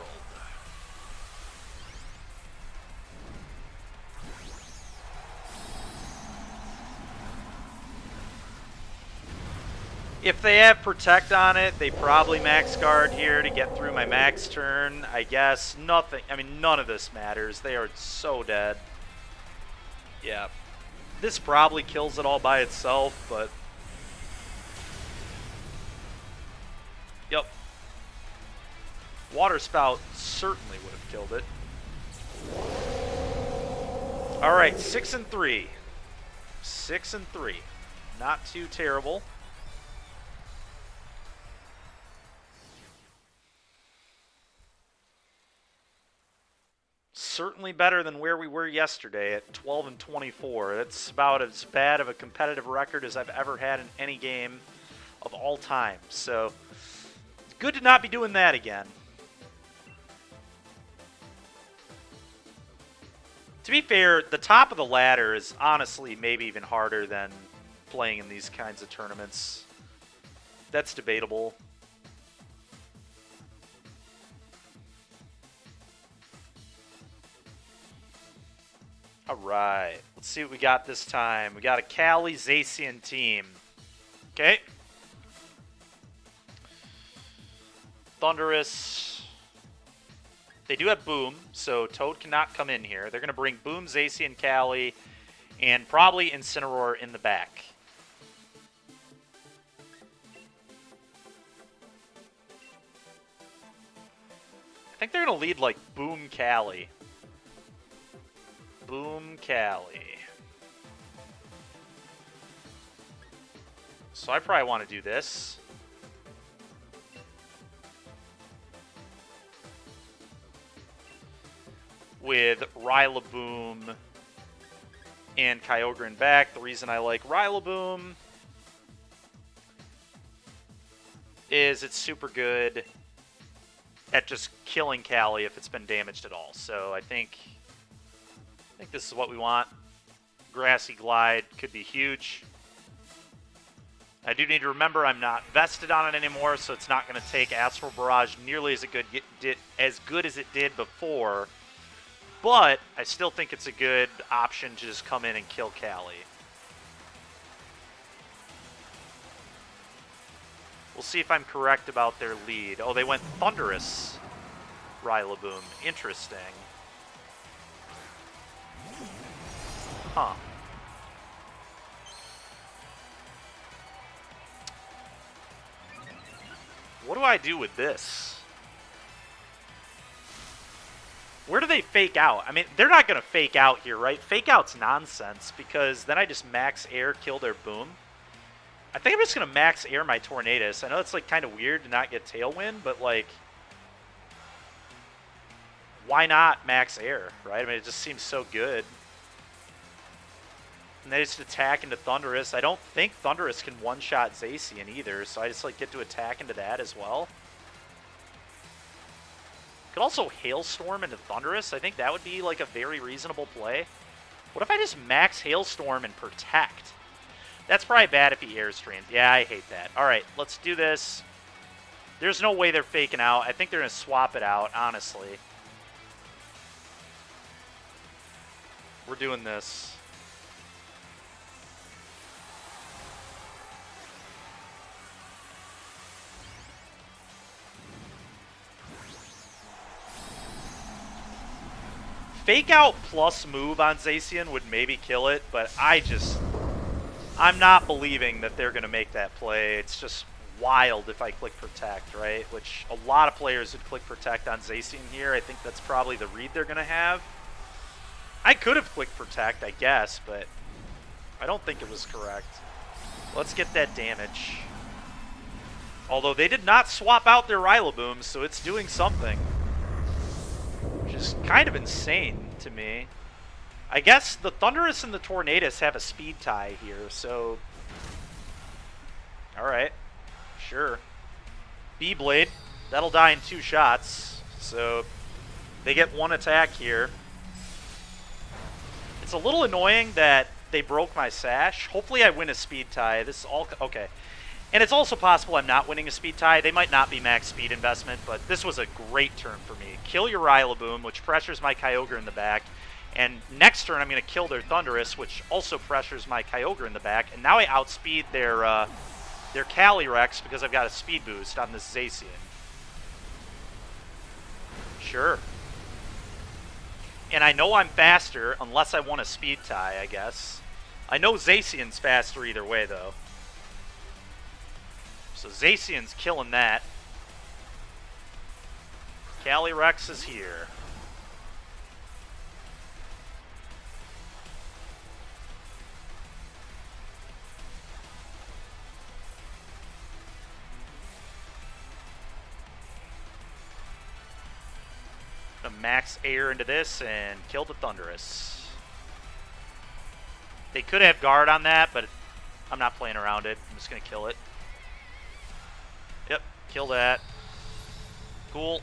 If they have Protect on it, they probably max guard here to get through my max turn. I guess nothing. I mean, none of this matters. They are so dead. Yeah. This probably kills it all by itself, but... Yep. Water Spout certainly would have killed it. Alright, 6-3. 6-3. Not too terrible. Certainly better than where we were yesterday at 12-24. That's about as bad of a competitive record as I've ever had in any game of all time. So, it's good to not be doing that again. To be fair, the top of the ladder is honestly maybe even harder than playing in these kinds of tournaments. That's debatable. All right, let's see what we got this time. We got a Cali Zacian team. Okay. Thundurus. They do have Boom, so Toad cannot come in here. They're going to bring Boom, Zacian, Cali, and probably Incineroar in the back. I think they're going to lead like Boom, Cali. Boom, Cali. So I probably want to do this. With Rillaboom and Kyogre in back. The reason I like Rillaboom is it's super good at just killing Cali if it's been damaged at all. So I think this is what we want. Grassy Glide could be huge. I do need to remember I'm not vested on it anymore, so it's not going to take Astral Barrage nearly as good as it did before. But I still think it's a good option to just come in and kill Cali. We'll see if I'm correct about their lead. Oh, they went Thunderous Rillaboom. Interesting. Huh. What do I do with this? Where do they fake out? I mean, they're not going to fake out here, right? Fake out's nonsense because then I just max air, kill their boom. I think I'm just going to max air my Tornadus. I know it's like kind of weird to not get Tailwind, but like, why not max air, right? I mean, it just seems so good. And they just attack into Thundurus. I don't think Thundurus can one-shot Zacian either, so I just like get to attack into that as well. Could also Hailstorm into Thundurus. I think that would be like a very reasonable play. What if I just max Hailstorm and Protect? That's probably bad if he Airstreams. Yeah, I hate that. All right, let's do this. There's no way they're faking out. I think they're going to swap it out, honestly. We're doing this. Fake out plus move on Zacian would maybe kill it, but I'm not believing that they're going to make that play. It's just wild if I click Protect, right? Which a lot of players would click Protect on Zacian here. I think that's probably the read they're going to have. I could have clicked Protect, I guess, but I don't think it was correct. Let's get that damage. Although they did not swap out their Rillaboom, so it's doing something. Which is kind of insane to me. I guess the Thundurus and the Tornadus have a speed tie here, so... Alright, sure. Beyblade, that'll die in 2 shots, so they get 1 attack here. It's a little annoying that they broke my Sash. Hopefully I win a speed tie. This is all... Okay. And it's also possible I'm not winning a speed tie. They might not be max speed investment, but this was a great turn for me. Kill your Rillaboom, which pressures my Kyogre in the back. And next turn, I'm going to kill their Thundurus, which also pressures my Kyogre in the back. And now I outspeed their Calyrex because I've got a speed boost on this Zacian. Sure. And I know I'm faster, unless I want a speed tie, I guess. I know Zacian's faster either way, though. So Zacian's killing that. Calyrex is here. Gonna max air into this and kill the Thundurus. They could have guard on that, but I'm not playing around it. I'm just gonna kill it. Yep, kill that. Cool.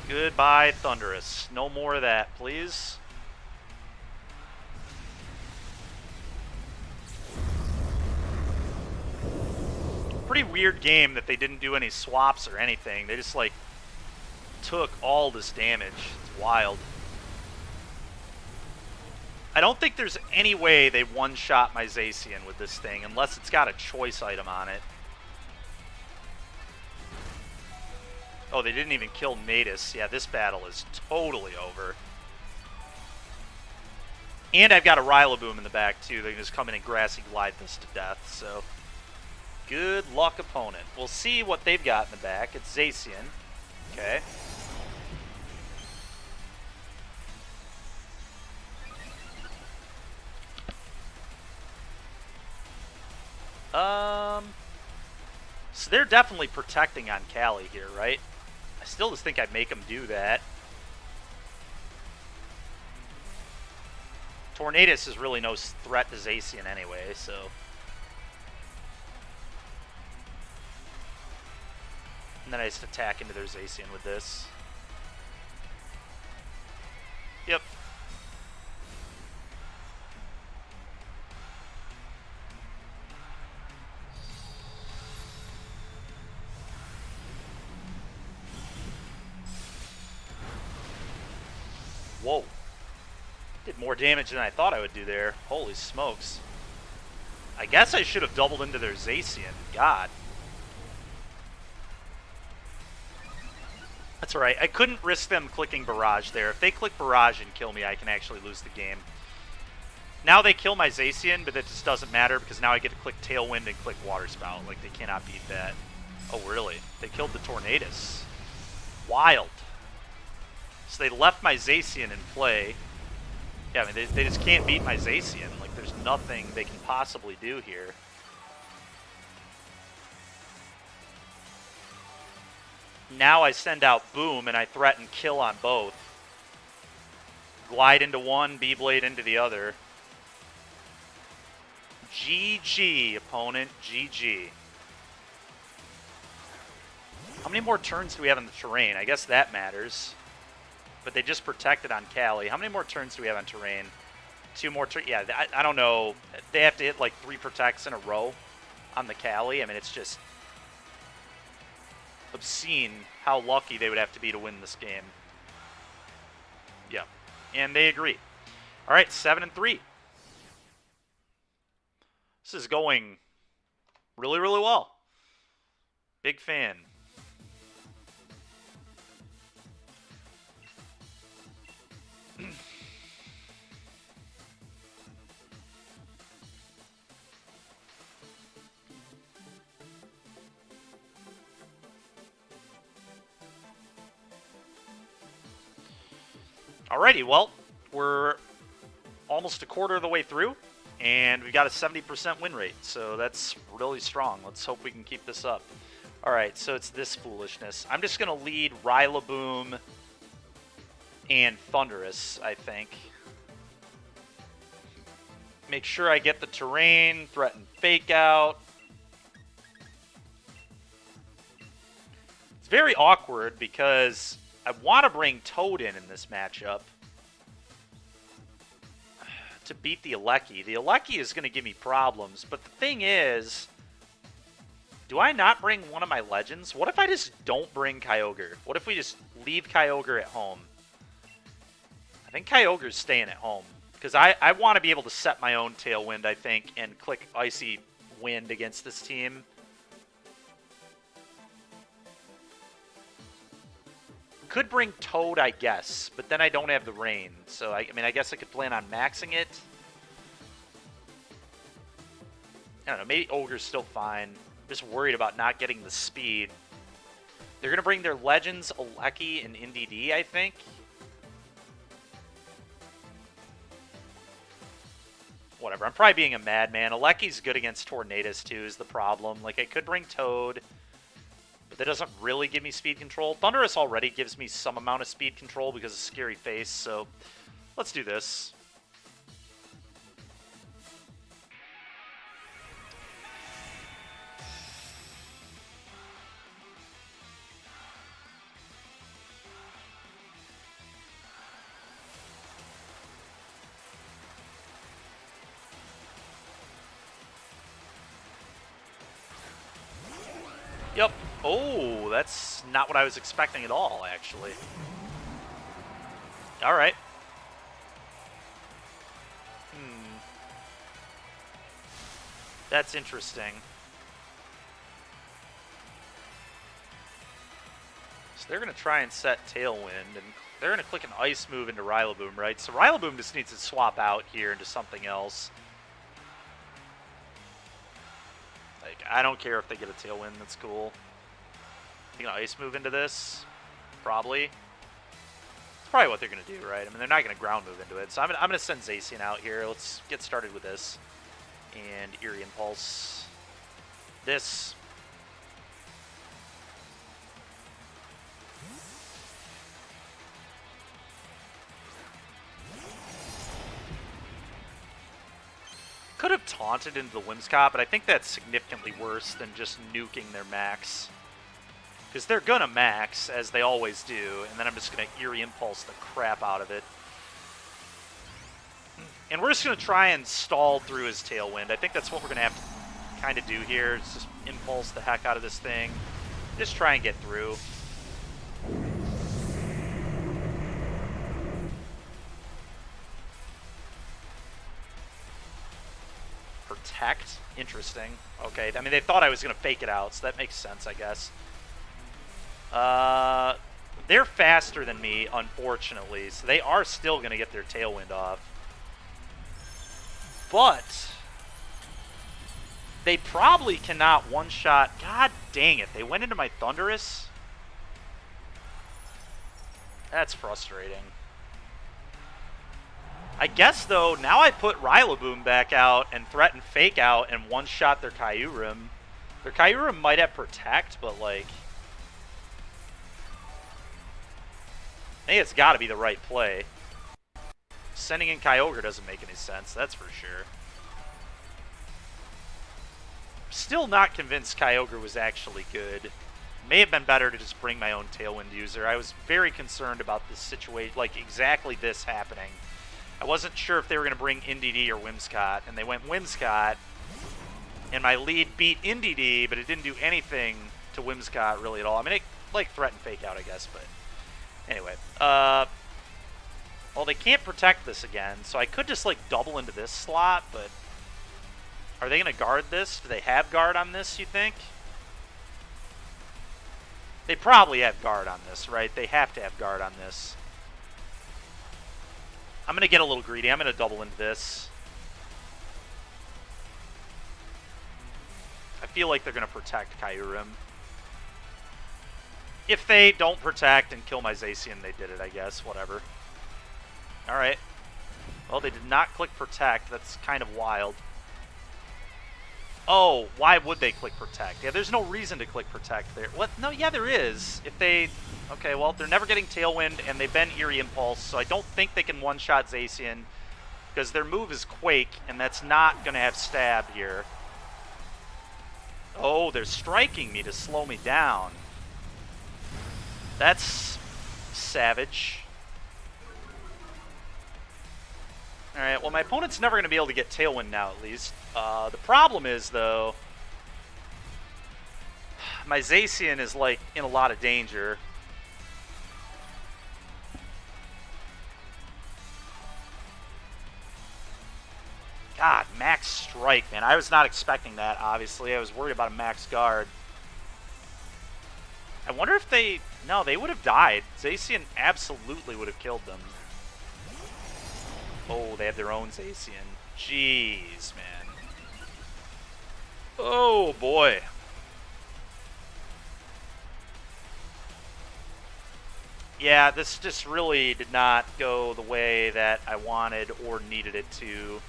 Goodbye, Thundurus. No more of that, please. Pretty weird game that they didn't do any swaps or anything. They just, like, took all this damage. It's wild. I don't think there's any way they one-shot my Zacian with this thing, unless it's got a choice item on it. Oh, they didn't even kill Natus. Yeah, this battle is totally over. And I've got a Rillaboom in the back, too. They can just come in and Grassy Glide this to death, so... Good luck, opponent. We'll see what they've got in the back. It's Zacian. Okay. So they're definitely protecting on Cali here, right? I still just think I'd make them do that. Tornadus is really no threat to Zacian anyway, so... And then I just attack into their Zacian with this. Yep. Whoa. Did more damage than I thought I would do there. Holy smokes. I guess I should have doubled into their Zacian. God. That's alright. I couldn't risk them clicking Barrage there. If they click Barrage and kill me, I can actually lose the game. Now they kill my Zacian, but it just doesn't matter because now I get to click Tailwind and click Water Spout. Like, they cannot beat that. Oh, really? They killed the Tornadus. Wild. So they left my Zacian in play. Yeah, I mean, they just can't beat my Zacian. Like, there's nothing they can possibly do here. Now I send out Boom, and I threaten kill on both. Glide into one, B-Blade into the other. GG, opponent. GG. How many more turns do we have in the terrain? I guess that matters. But they just protected on Cali. How many more turns do we have on terrain? 2 more turns. Yeah, I don't know. They have to hit like 3 protects in a row on the Cali. I mean, it's just obscene how lucky they would have to be to win this game. Yeah, and they agree. All right, 7-3. This is going really, really well. Big fan. Alrighty, well, we're almost a quarter of the way through, and we got a 70% win rate, so that's really strong. Let's hope we can keep this up. Alright, so it's this foolishness. I'm just going to lead Rillaboom and Thundurus, I think. Make sure I get the terrain, threaten Fake Out. It's very awkward because I want to bring Toad in this matchup to beat the Alecki. The Alecki is going to give me problems, but the thing is, do I not bring one of my Legends? What if I just don't bring Kyogre? What if we just leave Kyogre at home? I think Kyogre's staying at home, because I want to be able to set my own Tailwind, I think, and click Icy Wind against this team. Could bring Toad, I guess, but then I don't have the rain. So, I mean, I guess I could plan on maxing it. I don't know, maybe Ogre's still fine. I'm just worried about not getting the speed. They're going to bring their Legends, Alecki, and NDD, I think. Whatever, I'm probably being a madman. Alecki's good against Tornadus, too, is the problem. Like, I could bring Toad, but that doesn't really give me speed control. Thundurus already gives me some amount of speed control because of Scary Face, so let's do this. Yep. Oh, that's not what I was expecting at all, actually. All right. That's interesting. So they're going to try and set Tailwind, and they're going to click an Ice move into Rillaboom, right? So Rillaboom just needs to swap out here into something else. Like, I don't care if they get a Tailwind, that's cool. You gonna Ice move into this? Probably. It's probably what they're gonna do, right? I mean, they're not gonna ground move into it. So I'm gonna send Zacian out here. Let's get started with this. And Eerie Impulse. This. could have taunted into the Whimsicott, but I think that's significantly worse than just nuking their max. Because they're gonna max, as they always do, and then I'm just gonna Eerie Impulse the crap out of it. And we're just gonna try and stall through his Tailwind. I think that's what we're gonna have to kind of do here. Is just Impulse the heck out of this thing. Just try and get through. Protect? Interesting. Okay, I mean, they thought I was going to fake it out, so that makes sense, I guess. They're faster than me, unfortunately, so they are still going to get their Tailwind off. But they probably cannot one-shot... God dang it, they went into my Thundurus? That's frustrating. I guess, though, now I put Rillaboom back out and threaten Fake Out and one-shot their Kyurem. Their Kyurem might have Protect, but, like... I think it's got to be the right play. Sending in Kyogre doesn't make any sense, that's for sure. Still not convinced Kyogre was actually good. May have been better to just bring my own Tailwind user. I was very concerned about this situation, like exactly this happening. I wasn't sure if they were going to bring Indeedee or Whimsicott, and they went Whimsicott, and my lead beat Indeedee, but it didn't do anything to Whimsicott really at all. I mean, it, like, threatened Fake Out, I guess, but anyway. Well, they can't protect this again, so I could just, like, double into this slot, but are they going to guard this? Do they have guard on this, you think? They probably have guard on this, right? They have to have guard on this. I'm going to get a little greedy. I'm going to double into this. I feel like they're going to protect Kyurem. If they don't protect and kill my Zacian, they did it, I guess. Whatever. Alright. Well, they did not click Protect. That's kind of wild. Oh, why would they click Protect? Yeah, there's no reason to click Protect there. What? No, yeah, there is. If they... Okay, well, they're never getting Tailwind, and they've been Eerie Impulse, so I don't think they can one-shot Zacian, because their move is Quake, and that's not going to have Stab here. Oh, they're striking me to slow me down. That's savage. Alright, well, my opponent's never going to be able to get Tailwind now, at least. The problem is, though, my Zacian is, like, in a lot of danger. God, max strike, man. I was not expecting that, obviously. I was worried about a max guard. I wonder if they... No, they would have died. Zacian absolutely would have killed them. Oh, they have their own Zacian. Jeez, man. Oh, boy. Yeah, this just really did not go the way that I wanted or needed it to.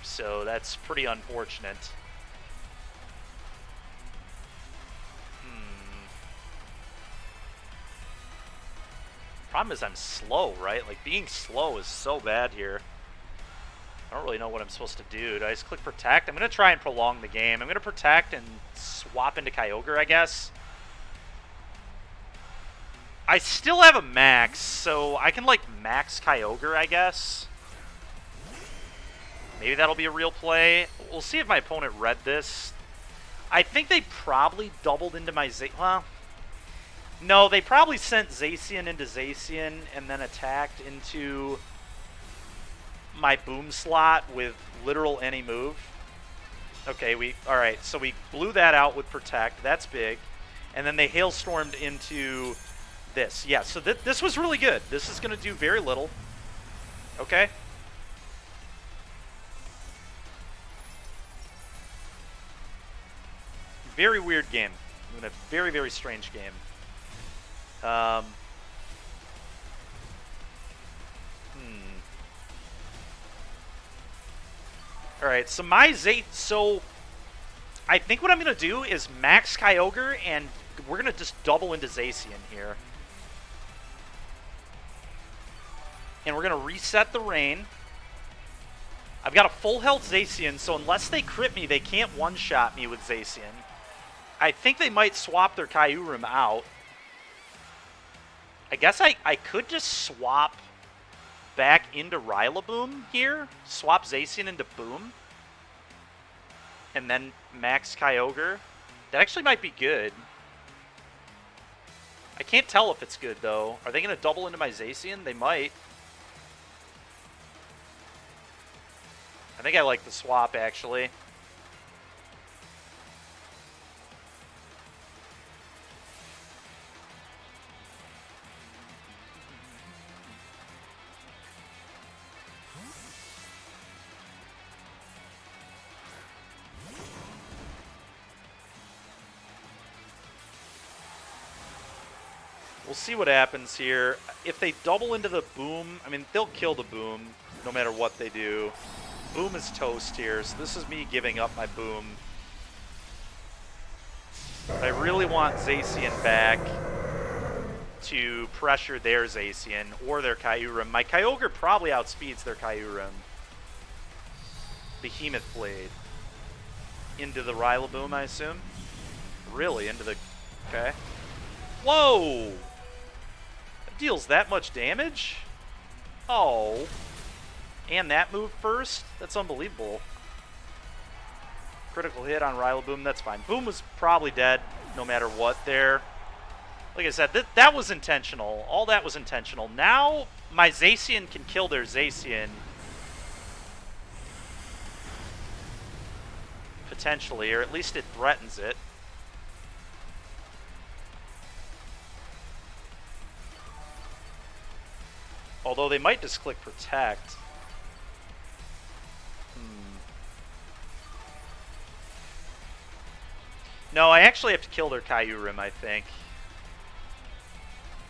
So that's pretty unfortunate. Problem is I'm slow, right? Like, being slow is so bad here. I don't really know what I'm supposed to do. Do I just click Protect? I'm going to try and prolong the game. I'm going to Protect and swap into Kyogre, I guess. I still have a max, so I can, like, max Kyogre, I guess. Maybe that'll be a real play. We'll see if my opponent read this. I think they probably doubled into my well, no, they probably sent Zacian into Zacian and then attacked into my boom slot with literal any move. Okay, alright, so we blew that out with Protect. That's big. And then they hailstormed into this. Yeah, so this was really good. This is going to do very little. Okay. Very weird game. A very, very strange game. Alright, so so I think what I'm going to do is max Kyogre, and we're going to just double into Zacian here. And we're going to reset the rain. I've got a full health Zacian, so unless they crit me, they can't one-shot me with Zacian. I think they might swap their Kyurem out. I guess I could just swap back into Rillaboom here. Swap Zacian into Boom. And then max Kyogre. That actually might be good. I can't tell if it's good, though. Are they going to double into my Zacian? They might. I think I like the swap, actually. We'll see what happens here. If they double into the Boom, I mean, they'll kill the Boom no matter what they do. Boom is toast here, so this is me giving up my Boom. But I really want Zacian back to pressure their Zacian or their Kyurem. My Kyogre probably outspeeds their Kyurem. Behemoth Blade. Into the Rillaboom, I assume? Really, into the... Okay. Whoa! That deals that much damage? Oh. And that move first? That's unbelievable. Critical hit on Rillaboom, that's fine. Boom was probably dead no matter what there. Like I said, that was intentional. All that was intentional. Now, my Zacian can kill their Zacian. Potentially, or at least it threatens it. Although they might just click Protect. No, I actually have to kill their Kyurem, I think.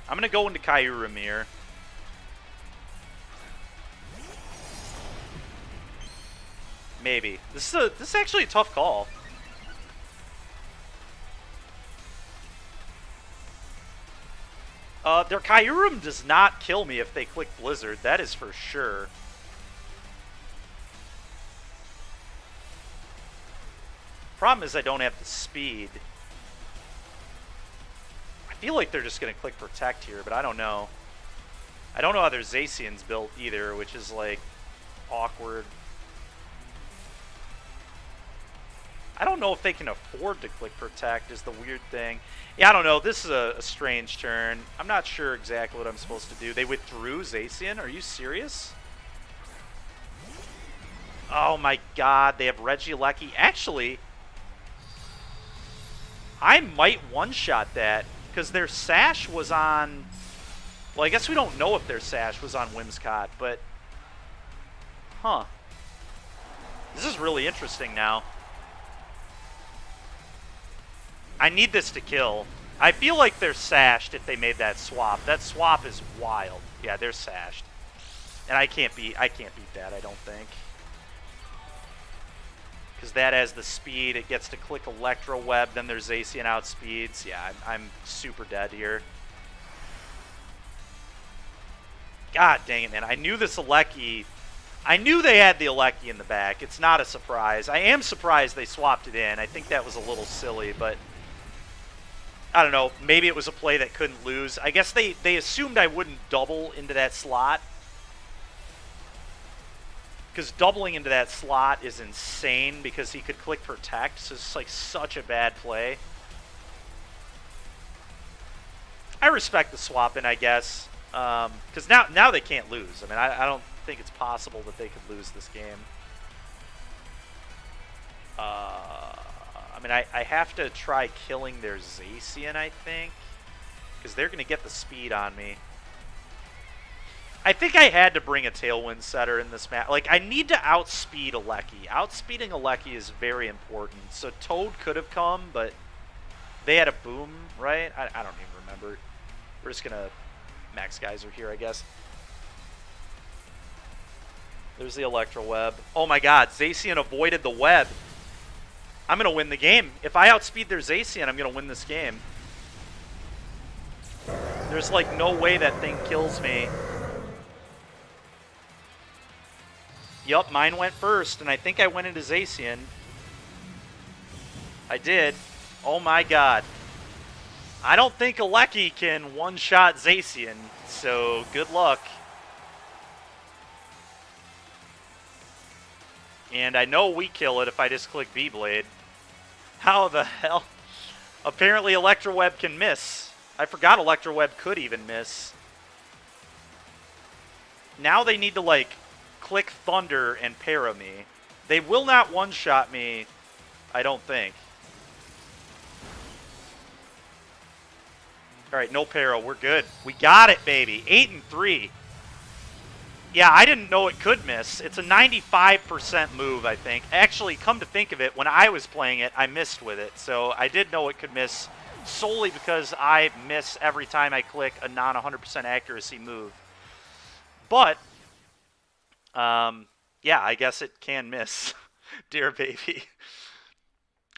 I'm going to go into Kyurem here. Maybe. This is actually a tough call. Their Kyurem does not kill me if they click Blizzard. That is for sure. Problem is I don't have the speed. I feel like they're just going to click Protect here, but I don't know. I don't know how their Zacian's built either, which is, like, awkward. I don't know if they can afford to click Protect is the weird thing. Yeah, I don't know. This is a strange turn. I'm not sure exactly what I'm supposed to do. They withdrew Zacian? Are you serious? Oh my god, they have Regieleki. Actually, I might one-shot that, because their Sash was on... Well, I guess we don't know if their Sash was on Whimsicott, but... Huh. This is really interesting now. I need this to kill. I feel like they're sashed if they made that swap. That swap is wild. Yeah, they're sashed. And I can't beat that, I don't think. Because that has the speed. It gets to click Electro Web, then there's Zacian outspeeds. Yeah, I'm super dead here. God dang it, man. I knew this Aleki... I knew they had the Aleki in the back. It's not a surprise. I am surprised they swapped it in. I think that was a little silly, but... I don't know. Maybe it was a play that couldn't lose. I guess they assumed I wouldn't double into that slot. Because doubling into that slot is insane because he could click Protect. So it's like such a bad play. I respect the swap in, I guess. Because now they can't lose. I mean, I don't think it's possible that they could lose this game. I mean, I have to try killing their Zacian, I think. Because they're going to get the speed on me. I think I had to bring a Tailwind setter in this match. Like, I need to outspeed Aleki. Outspeeding Aleki is very important. So Toad could have come, but they had a Boom, right? I don't even remember. We're just going to max Geyser here, I guess. There's the Electro Web. Oh my god, Zacian avoided the web. I'm going to win the game. If I outspeed their Zacian, I'm going to win this game. There's like no way that thing kills me. Yup, mine went first, and I think I went into Zacian. I did. Oh my god. I don't think Alecki can one-shot Zacian, so good luck. And I know we kill it if I just click B-Blade. How the hell? Apparently Electroweb can miss. I forgot Electroweb could even miss. Now they need to, like, click Thunder and para me. They will not one-shot me, I don't think. Alright, no para. We're good. We got it, baby. 8-3. Yeah, I didn't know it could miss. It's a 95% move, I think. Actually, come to think of it, when I was playing it, I missed with it. So I did know it could miss solely because I miss every time I click a non-100% accuracy move. But, yeah, I guess it can miss. Dear baby.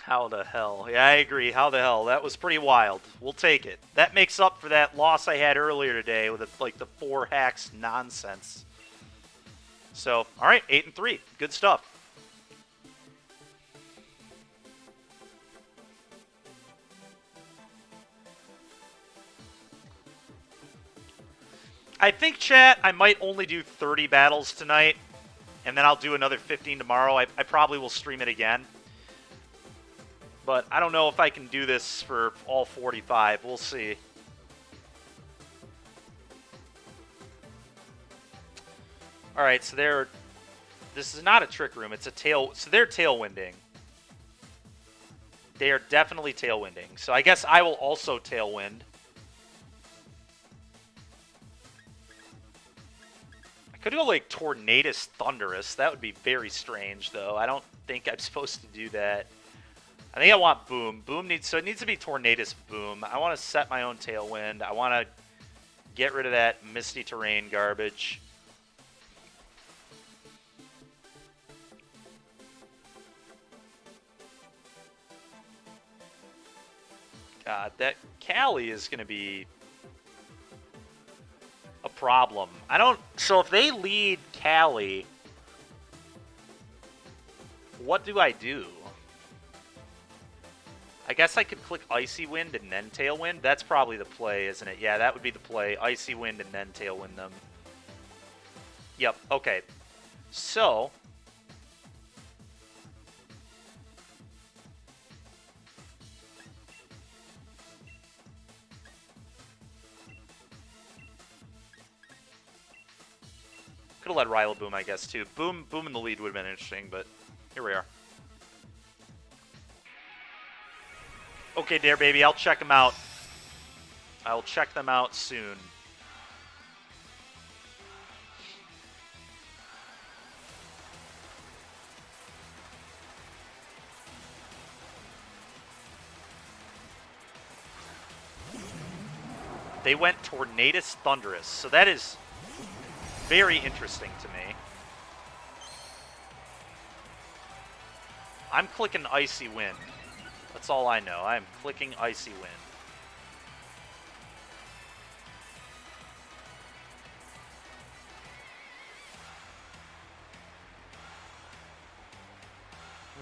How the hell? Yeah, I agree. How the hell? That was pretty wild. We'll take it. That makes up for that loss I had earlier today with, like, the 4 hacks nonsense. So, all right, 8-3. Good stuff. I think, chat, I might only do 30 battles tonight, and then I'll do another 15 tomorrow. I probably will stream it again. But I don't know if I can do this for all 45. We'll see. All right, so this is not a trick room. It's a tail. So they're tailwinding. They are definitely tailwinding. So I guess I will also tailwind. I could go like Tornadus Thunderous. That would be very strange, though. I don't think I'm supposed to do that. I think I want Boom. Boom needs, so it needs to be Tornadus Boom. I want to set my own Tailwind. I want to get rid of that Misty Terrain garbage. God, that Callie is going to be a problem. I don't, so if they lead Callie, what do I do? I guess I could click Icy Wind and then Tailwind. That's probably the play, isn't it? Yeah, that would be the play. Icy Wind and then Tailwind them. Yep, okay. So, could have led Rillaboom, I guess, too. Boom in the lead would have been interesting, but here we are. Okay, Dare Baby, I'll check them out. I'll check them out soon. They went Tornadus Thunderous, so that is very interesting to me. I'm clicking Icy Wind. That's all I know. I'm clicking Icy Wind.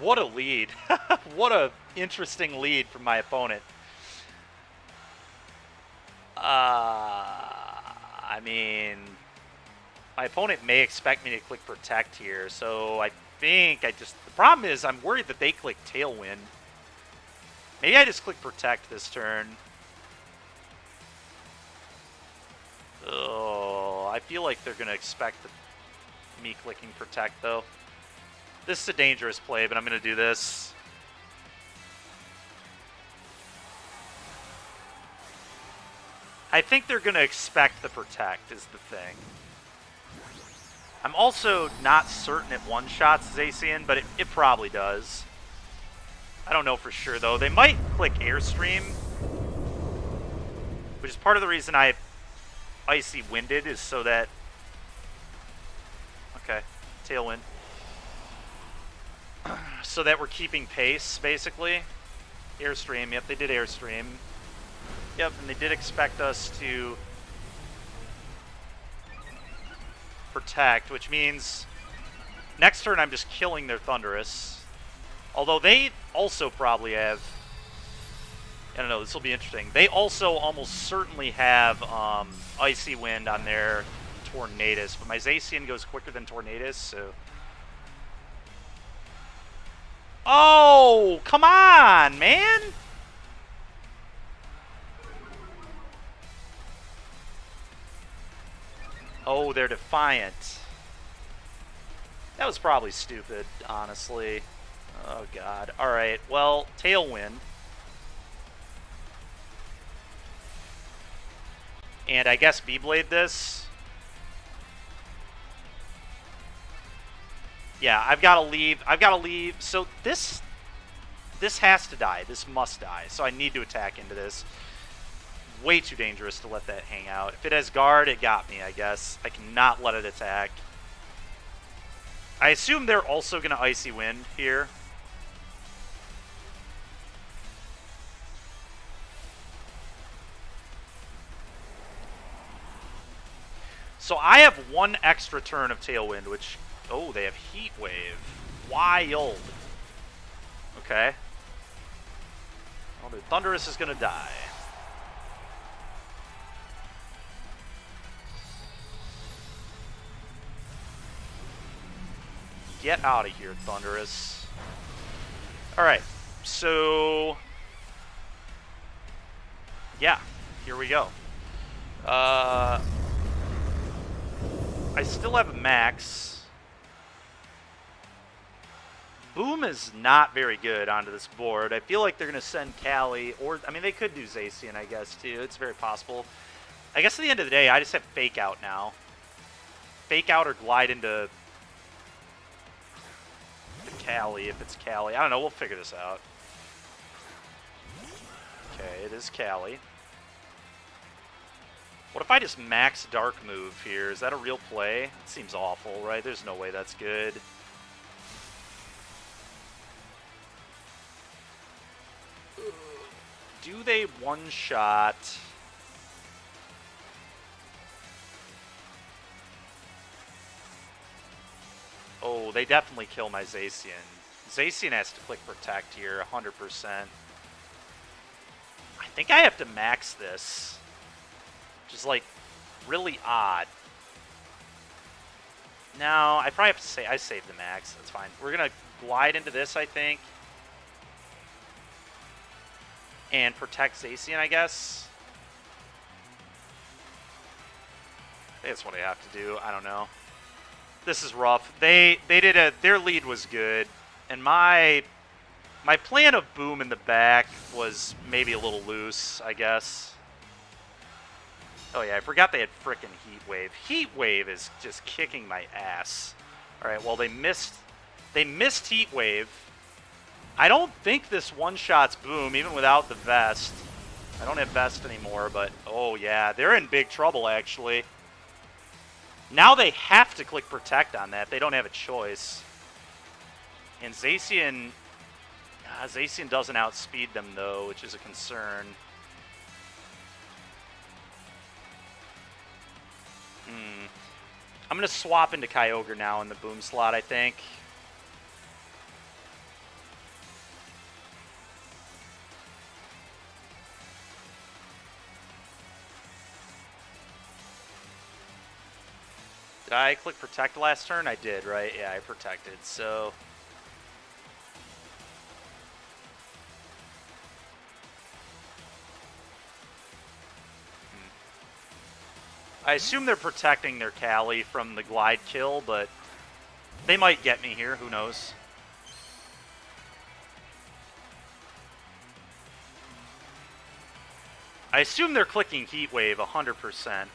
What a lead. What a interesting lead from my opponent. I mean, my opponent may expect me to click Protect here, so I think the problem is I'm worried that they click Tailwind. Maybe I just click Protect this turn. Oh, I feel like they're going to expect me clicking Protect, though. This is a dangerous play, but I'm going to do this. I think they're going to expect the Protect is the thing. I'm also not certain it one-shots Zacian, but it probably does. I don't know for sure, though. They might click Airstream, which is part of the reason I Icy Winded, is so that... Okay, Tailwind. So that we're keeping pace, basically. Airstream, yep, they did Airstream. Yep, and they did expect us to Protect, which means Next turn, I'm just killing their Thundurus. Although they also probably have... I don't know, this will be interesting. They also almost certainly have Icy Wind on their Tornadus, but my Zacian goes quicker than Tornadus, so... Oh, come on, man! Oh, they're Defiant. That was probably stupid, honestly. Oh, God. Alright, well, Tailwind. And I guess Beyblade this. Yeah, I've got to leave. I've got to leave. So this has to die. This must die. So I need to attack into this. Way too dangerous to let that hang out. If it has guard, it got me, I guess. I cannot let it attack. I assume they're also going to Icy Wind here. So I have one extra turn of Tailwind, which... Oh, they have Heat Wave. Wild. Okay. Well, the Thundurus is going to die. Get out of here, Thundurus. Alright, so... Yeah, here we go. I still have a max. Boom is not very good onto this board. I feel like they're going to send Callie, or, I mean, they could do Zacian, I guess, too. It's very possible. I guess at the end of the day, I just have Fake Out now. Fake Out or glide into the Callie, if it's Callie. I don't know, we'll figure this out. Okay, it is Callie. What if I just max Dark Move here? Is that a real play? It seems awful, right? There's no way that's good. Do they one-shot? Oh, they definitely kill my Zacian. Zacian has to click Protect here, 100%. I think I have to max this. Which is, like, really odd. No, I probably have to say I saved the max. That's fine. We're going to glide into this, I think. And protect Zacian, I guess. I think that's what I have to do. I don't know. This is rough. They did their lead was good, and my plan of Boom in the back was maybe a little loose, I guess. Oh yeah, I forgot they had frickin' Heat Wave. Heat Wave is just kicking my ass. All right, well they missed Heat Wave. I don't think this one-shots Boom, even without the vest. I don't have vest anymore, but oh yeah, they're in big trouble actually. Now they have to click Protect on that. They don't have a choice. And Zacian doesn't outspeed them though, which is a concern. I'm going to swap into Kyogre now in the Boom slot, I think. Did I click Protect last turn? I did, right? Yeah, I protected, so... I assume they're protecting their Callie from the glide kill, but they might get me here. Who knows? I assume they're clicking Heat Wave 100%.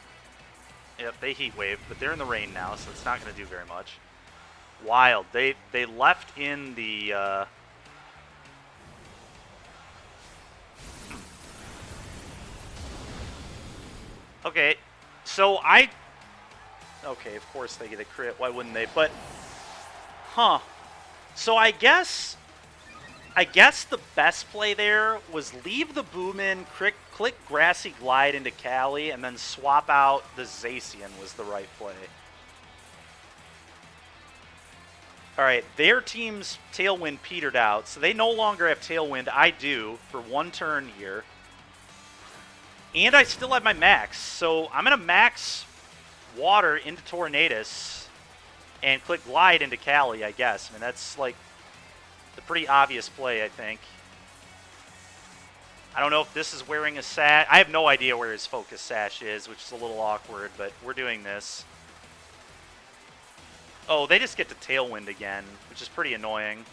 Yep, they Heat Wave, but they're in the rain now, so it's not going to do very much. Wild. They left in the... Okay. So okay, of course they get a crit. Why wouldn't they? But, huh. So I guess the best play there was leave the Boom in, click Grassy Glide into Callie, and then swap out the Zacian was the right play. All right, their team's Tailwind petered out, so they no longer have Tailwind. I do for one turn here. And I still have my max, so I'm going to max Water into Tornadus and click Glide into Cali, I guess. I mean, that's like the pretty obvious play, I think. I don't know if this is wearing a sash. I have no idea where his focus sash is, which is a little awkward, but we're doing this. Oh, they just get to Tailwind again, which is pretty annoying.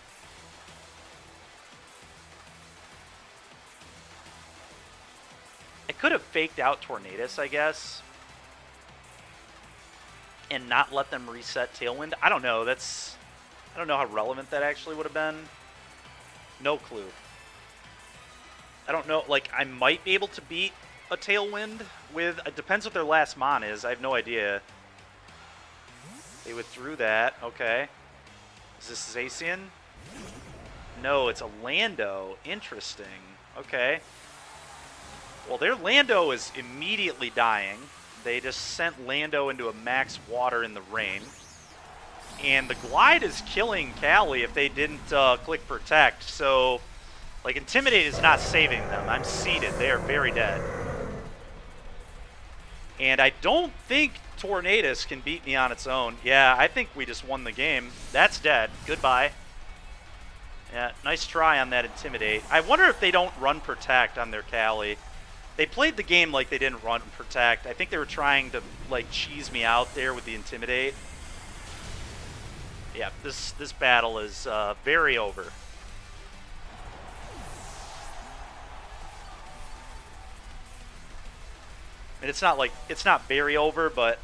I could have faked out Tornadus, I guess, and not let them reset Tailwind. I don't know. I don't know how relevant that actually would have been. No clue. I don't know. Like, I might be able to beat a Tailwind with... It depends what their last mon is. I have no idea. They withdrew that. Okay. Is this Zacian? No, it's a Lando. Interesting. Okay. Well, their Lando is immediately dying. They just sent Lando into a max Water in the rain. And the Glide is killing Cali if they didn't click Protect. So, like, Intimidate is not saving them. I'm seated. They are very dead. And I don't think Tornadus can beat me on its own. Yeah, I think we just won the game. That's dead. Goodbye. Yeah, nice try on that Intimidate. I wonder if they don't run Protect on their Cali. They played the game like they didn't run Protect. I think they were trying to, like, cheese me out there with the Intimidate. Yeah, this battle is very over. And it's not very over, but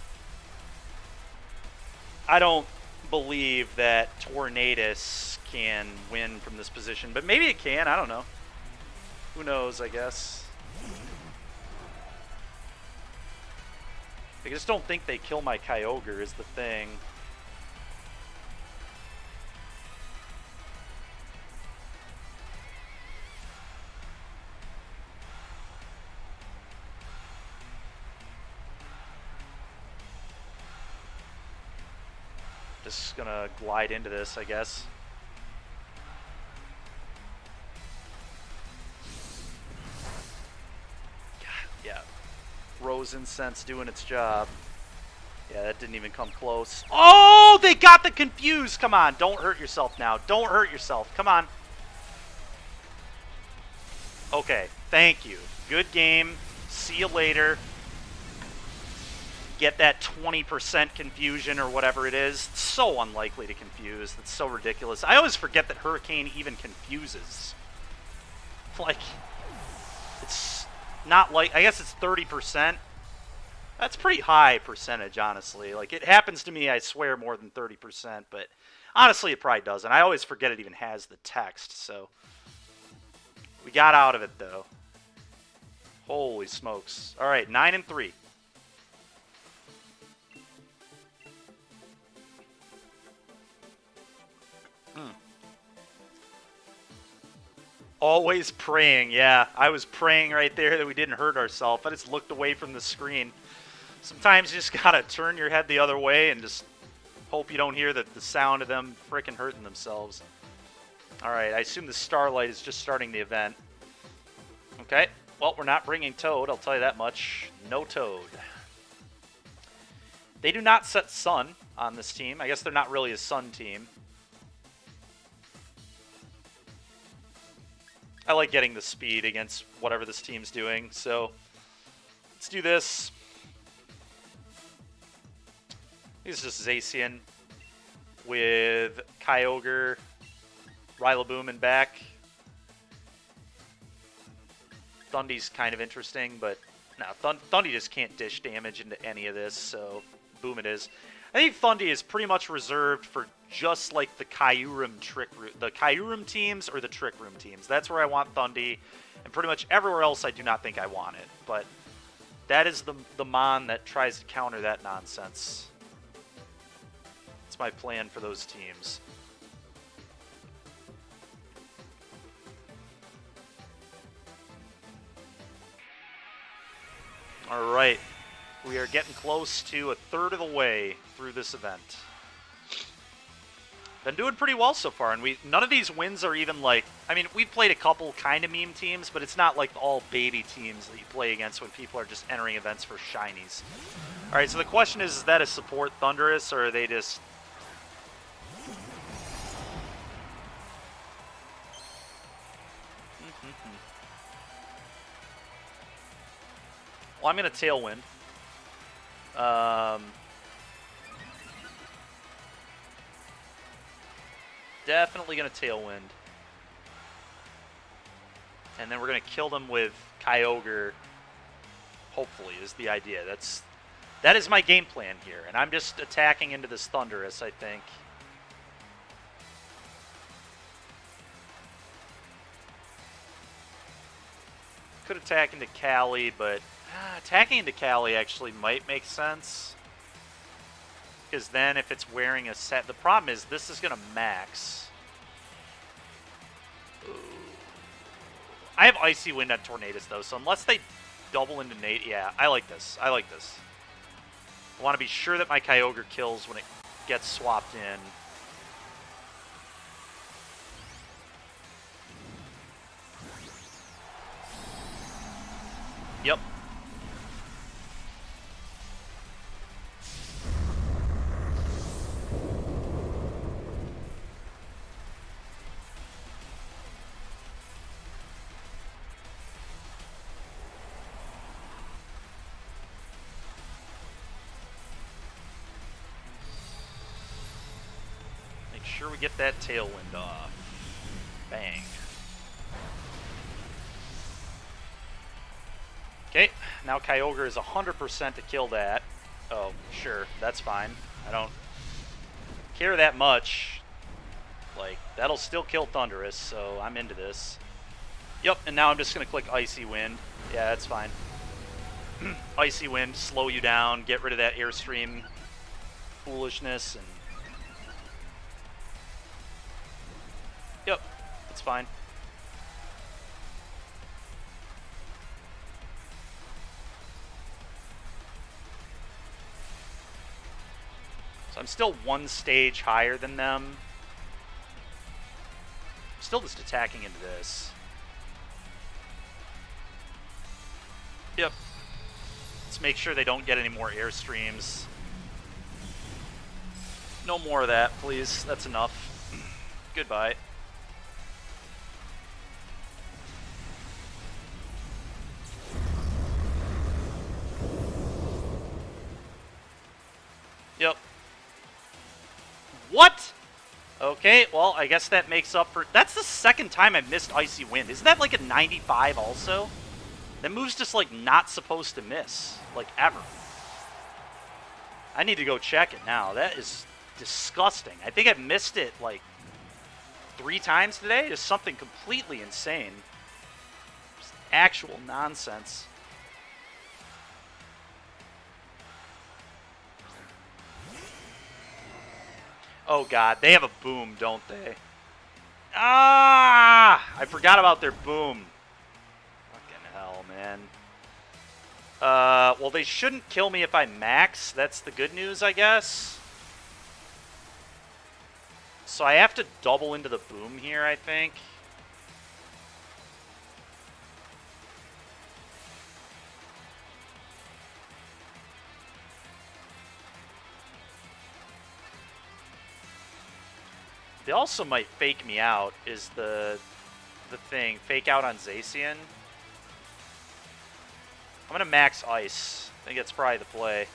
I don't believe that Tornadus can win from this position. But maybe it can, I don't know. Who knows, I guess. I just don't think they kill my Kyogre is the thing. Just gonna glide into this, I guess. Yeah. Rose Incense doing its job. Yeah, that didn't even come close. Oh, they got the confuse. Come on, don't hurt yourself now. Don't hurt yourself. Come on. Okay, thank you. Good game. See you later. Get that 20% confusion or whatever it is. It's so unlikely to confuse. That's so ridiculous. I always forget that Hurricane even confuses. Like, it's not like... I guess it's 30%. That's pretty high percentage, honestly. Like, it happens to me, I swear, more than 30%. But honestly, it probably doesn't. I always forget it even has the text, so... We got out of it, though. Holy smokes. All right, 9-3. Always praying, yeah. I was praying right there that we didn't hurt ourselves. I just looked away from the screen. Sometimes you just gotta turn your head the other way and just hope you don't hear the sound of them frickin' hurting themselves. Alright, I assume the Starlight is just starting the event. Okay, well, we're not bringing Toad, I'll tell you that much. No Toad. They do not set Sun on this team. I guess they're not really a Sun team. I like getting the speed against whatever this team's doing, so let's do this. This is just Zacian with Kyogre, Rillaboom, and back. Thundy's kind of interesting, but no, Thundy just can't dish damage into any of this, so boom it is. I think Thundy is pretty much reserved for just like the Kyurem the Kyurem teams or the Trick Room teams. That's where I want Thundy, and pretty much everywhere else I do not think I want it. But that is the Mon that tries to counter that nonsense. That's my plan for those teams. All right. We are getting close to a third of the way through this event. Been doing pretty well so far, and none of these wins are even like, I mean, we've played a couple kind of meme teams, but it's not like all baby teams that you play against when people are just entering events for shinies. All right, so the question is that a support Thundurus, or are they just... Well, I'm going to Tailwind. Definitely going to Tailwind. And then we're going to kill them with Kyogre, hopefully, is the idea. That is my game plan here, and I'm just attacking into this Thundurus, I think. Could attack into Cali, but attacking into Cali actually might make sense. Because then if it's wearing a set... The problem is this is going to max. Ooh. I have Icy Wind on Tornadus, though, so unless they double into Nate... Yeah, I like this. I like this. I want to be sure that my Kyogre kills when it gets swapped in. Yep. Make sure we get that Tailwind off. Bang. Okay, now Kyogre is 100% to kill that. Oh, sure, that's fine. I don't care that much. Like, that'll still kill Thundurus, so I'm into this. Yep, and now I'm just going to click Icy Wind. Yeah, that's fine. Icy Wind, slow you down, get rid of that Airstream foolishness, and... Yep, that's fine. So I'm still one stage higher than them. I'm still just attacking into this. Yep. Let's make sure they don't get any more Airstreams. No more of that, please. That's enough. Goodbye. Yep. What? Okay, well, I guess that makes up for... That's the second time I've missed Icy Wind. Isn't that like a 95 also? That move's just, like, not supposed to miss. Like, ever. I need to go check it now. That is disgusting. I think I've missed it, like, 3 times today. It's something completely insane. Just actual nonsense. Oh, God. They have a boom, don't they? Ah! I forgot about their boom. Fucking hell, man. Well, they shouldn't kill me if I max. That's the good news, I guess. So I have to double into the boom here, I think. They also might fake me out, is the thing. Fake out on Zacian. I'm going to max Ice. I think that's probably the play.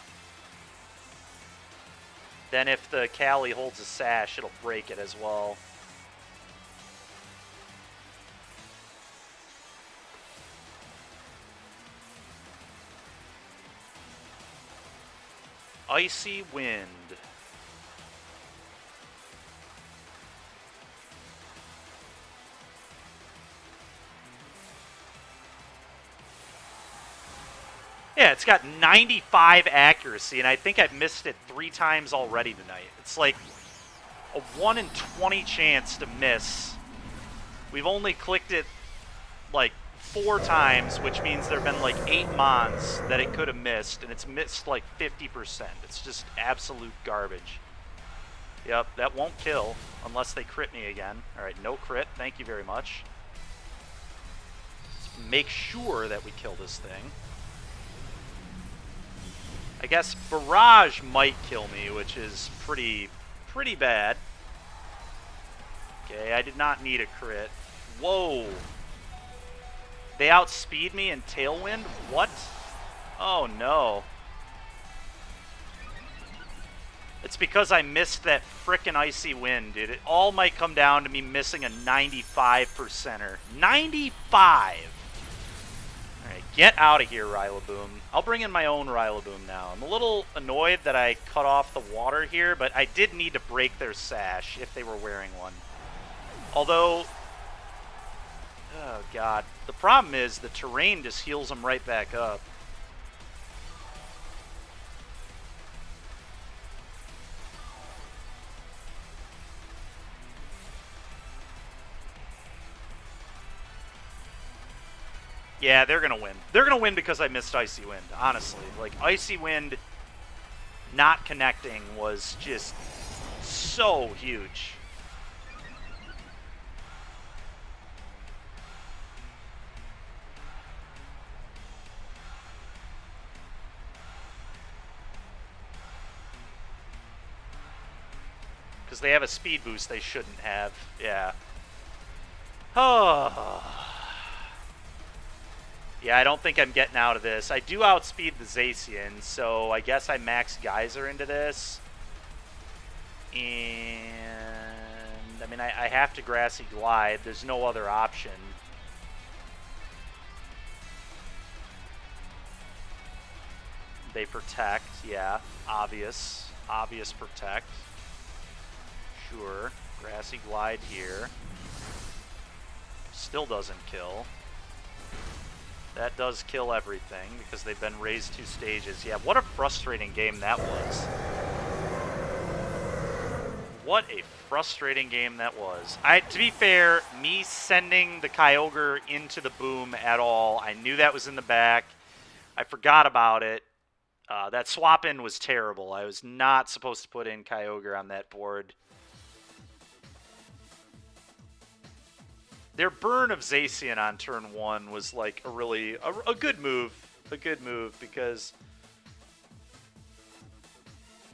Then if the Cali holds a Sash, it'll break it as well. Icy Wind. Yeah, it's got 95 accuracy, and I think I've missed it 3 times already tonight. It's like a 1 in 20 chance to miss. We've only clicked it like 4 times, which means there have been like 8 mons that it could have missed, and it's missed like 50%. It's just absolute garbage. Yep, that won't kill unless they crit me again. Alright, no crit. Thank you very much. Let's make sure that we kill this thing. I guess Barrage might kill me, which is pretty bad. Okay, I did not need a crit. Whoa. They outspeed me in Tailwind? What? Oh no. It's because I missed that frickin' Icy Wind, dude. It all might come down to me missing a 95%er. 95! Alright, get out of here, Rillaboom. I'll bring in my own Rillaboom now. I'm a little annoyed that I cut off the water here, but I did need to break their sash if they were wearing one. Although, oh god. The problem is the terrain just heals them right back up. Yeah, they're going to win. They're going to win because I missed Icy Wind, honestly. Like, Icy Wind not connecting was just so huge. Because they have a speed boost they shouldn't have. Yeah. Oh. Yeah, I don't think I'm getting out of this. I do outspeed the Zacian, so I guess I max Geyser into this. And, I mean, I have to Grassy Glide. There's no other option. They protect, yeah. Obvious. Obvious protect. Sure. Grassy Glide here. Still doesn't kill. That does kill everything because they've been raised 2 stages. Yeah, what a frustrating game that was. What a frustrating game that was. To be fair, me sending the Kyogre into the boom at all, I knew that was in the back. I forgot about it. That swap in was terrible. I was not supposed to put in Kyogre on that board. Their burn of Zacian on turn 1 was like a good move. A good move because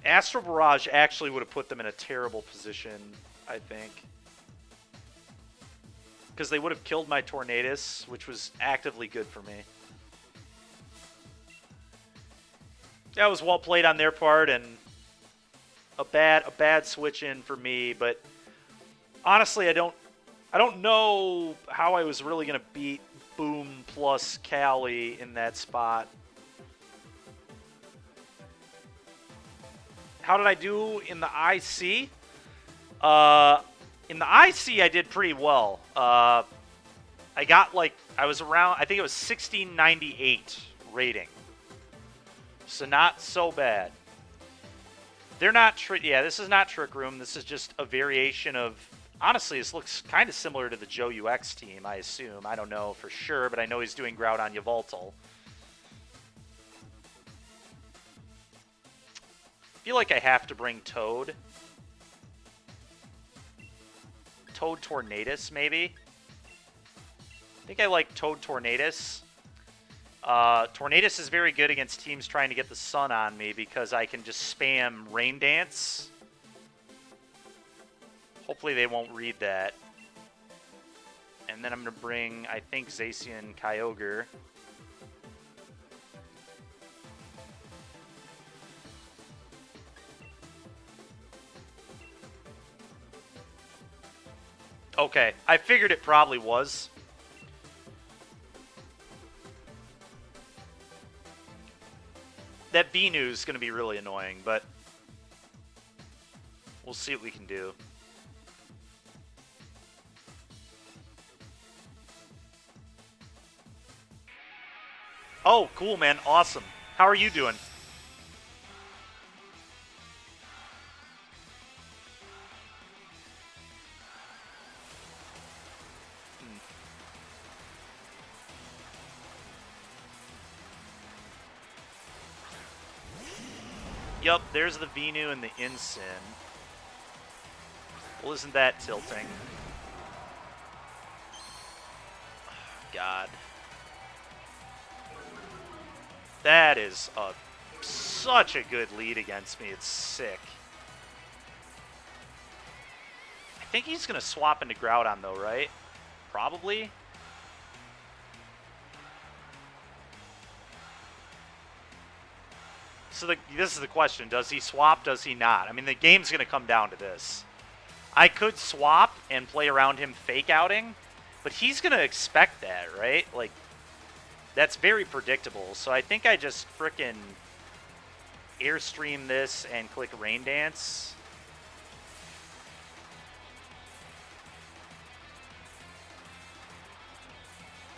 Astral Barrage actually would have put them in a terrible position, I think. Because they would have killed my Tornadus, which was actively good for me. That was well played on their part and a bad switch in for me, but honestly I don't know how I was really going to beat Boom plus Cali in that spot. How did I do in the IC? In the IC, I did pretty well. I got I was around, I think it was 1698 rating. So not so bad. They're not, yeah, this is not Trick Room. This is just a variation of, honestly, this looks kind of similar to the Joe UX team, I assume. I don't know for sure, but I know he's doing Groudon Yveltal. I feel like I have to bring Toad. Toad Tornadus, maybe? I think I like Toad Tornadus. Tornadus is very good against teams trying to get the sun on me because I can just spam Rain Dance. Hopefully they won't read that. And then I'm going to bring, I think, Zacian Kyogre. Okay, I figured it probably was. That Venu is going to be really annoying, but we'll see what we can do. Oh, cool, man. Awesome. How are you doing? Yup, there's the Venu and the Incin. Well, isn't that tilting? God. That is such a good lead against me. It's sick. I think he's going to swap into Groudon, though, right? Probably. So this is the question. Does he swap? Does he not? I mean, the game's going to come down to this. I could swap and play around him fake outing, but he's going to expect that, right? Like, that's very predictable. So I think I just frickin' Airstream this and click Rain Dance.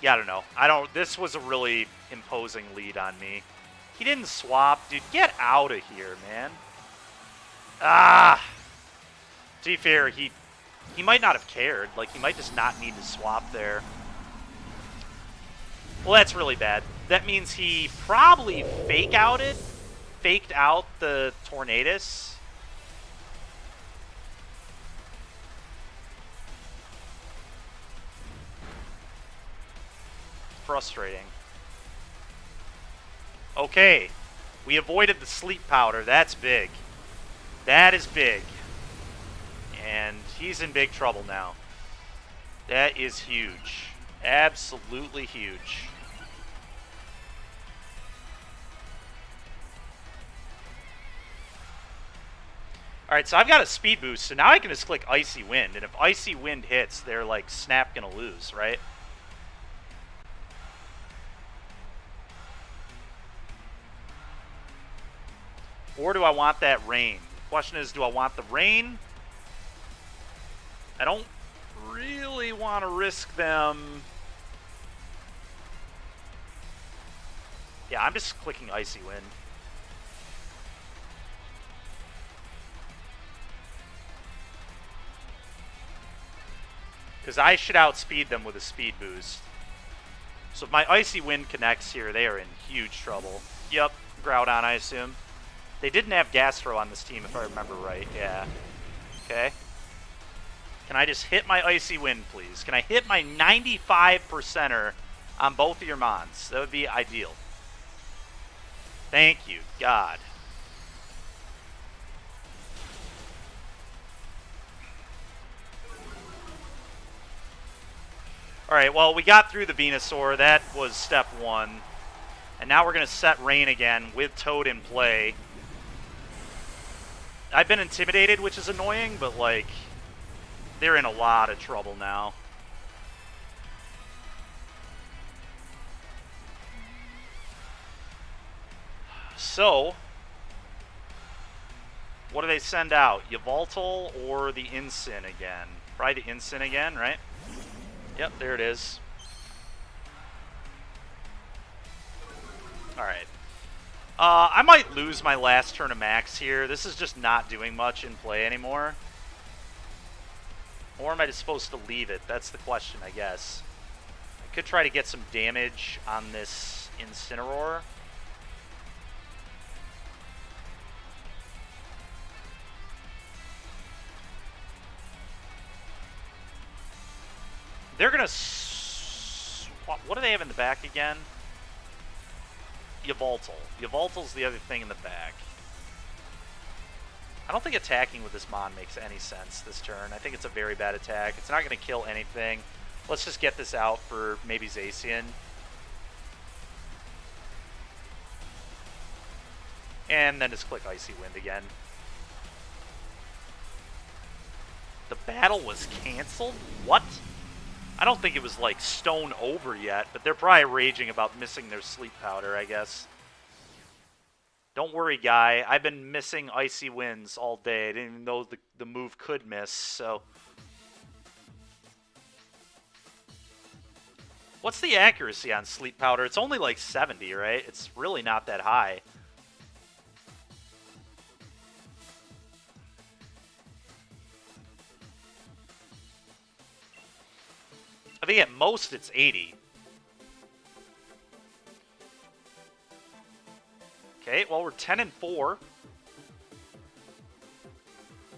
Yeah, I don't know. This was a really imposing lead on me. He didn't swap. Dude, get out of here, man. Ah! To be fair, he might not have cared. Like, he might just not need to swap there. Well, that's really bad. That means he probably faked out the Tornadus. Frustrating. Okay. We avoided the sleep powder. That's big. That is big. And he's in big trouble now. That is huge. Absolutely huge. Alright, so I've got a speed boost, so now I can just click Icy Wind. And if Icy Wind hits, they're like, Snap gonna lose, right? Or do I want that rain? The question is, do I want the rain? I don't really want to risk them. Yeah, I'm just clicking Icy Wind. Because I should outspeed them with a speed boost. So if my Icy Wind connects here, they are in huge trouble. Yep, Groudon, I assume. They didn't have Gastro on this team, if I remember right. Yeah. Okay. Can I just hit my Icy Wind, please? Can I hit my 95%er on both of your Mons? That would be ideal. Thank you, God. Alright, well, we got through the Venusaur. That was step one. And now we're going to set Rain again with Toad in play. I've been intimidated, which is annoying, but, like, they're in a lot of trouble now. So, what do they send out? Yveltal or the Incin again? Probably the Incin again, right? Yep, there it is. Alright. I might lose my last turn of Max here. This is just not doing much in play anymore. Or am I just supposed to leave it? That's the question, I guess. I could try to get some damage on this Incineroar. They're going to... What do they have in the back again? Yveltal. Yveltal's the other thing in the back. I don't think attacking with this Mon makes any sense this turn. I think it's a very bad attack. It's not going to kill anything. Let's just get this out for maybe Zacian. And then just click Icy Wind again. The battle was canceled? What? I don't think it was, like, stone over yet, but they're probably raging about missing their sleep powder, I guess. Don't worry, guy. I've been missing Icy Winds all day. I didn't even know the move could miss, so... What's the accuracy on sleep powder? It's only, like, 70, right? It's really not that high. I think at most it's 80. Okay, well, we're 10-4.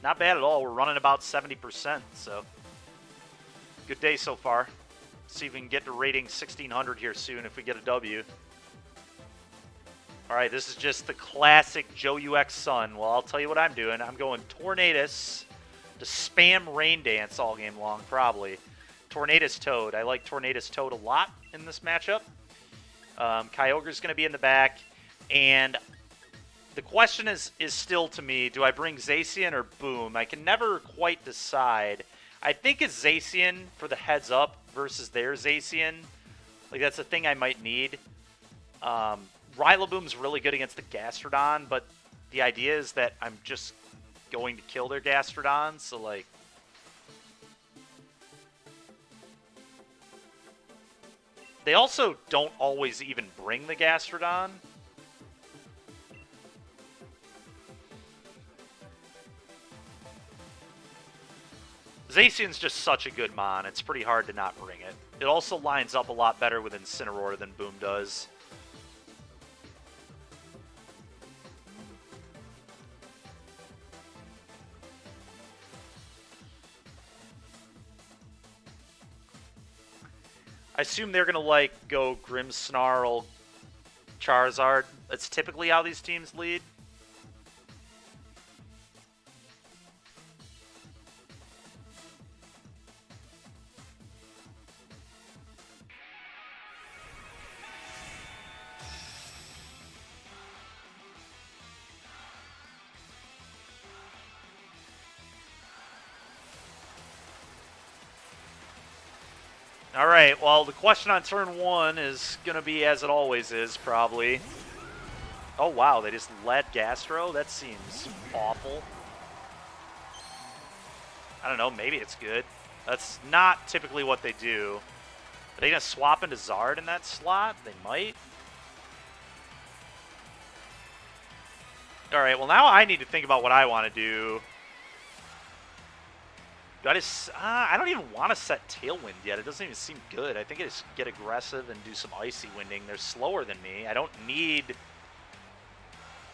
Not bad at all. We're running about 70%, so good day so far. See if we can get to rating 1600 here soon if we get a W. All right, this is just the classic Joe UX Sun. Well, I'll tell you what I'm doing. I'm going Tornadus to spam Rain Dance all game long, probably. Tornadus Toad. I like Tornadus Toad a lot in this matchup. Kyogre's going to be in the back. And the question is still to me, do I bring Zacian or Boom? I can never quite decide. I think it's Zacian for the heads up versus their Zacian. Like, that's a thing I might need. Rillaboom's really good against the Gastrodon, but the idea is that I'm just going to kill their Gastrodon, so, like... They also don't always even bring the Gastrodon. Zacian's just such a good mon, it's pretty hard to not bring it. It also lines up a lot better with Incineroar than Boom does. I assume they're going to, like, go Grimmsnarl, Charizard. That's typically how these teams lead. All right, well, the question on turn 1 is going to be as it always is, probably. Oh, wow, they just led Gastro? That seems awful. I don't know, maybe it's good. That's not typically what they do. Are they going to swap into Zard in that slot? They might. All right, well, now I need to think about what I want to do. I don't even want to set Tailwind yet. It doesn't even seem good. I think I just get aggressive and do some Icy Winding. They're slower than me. I don't need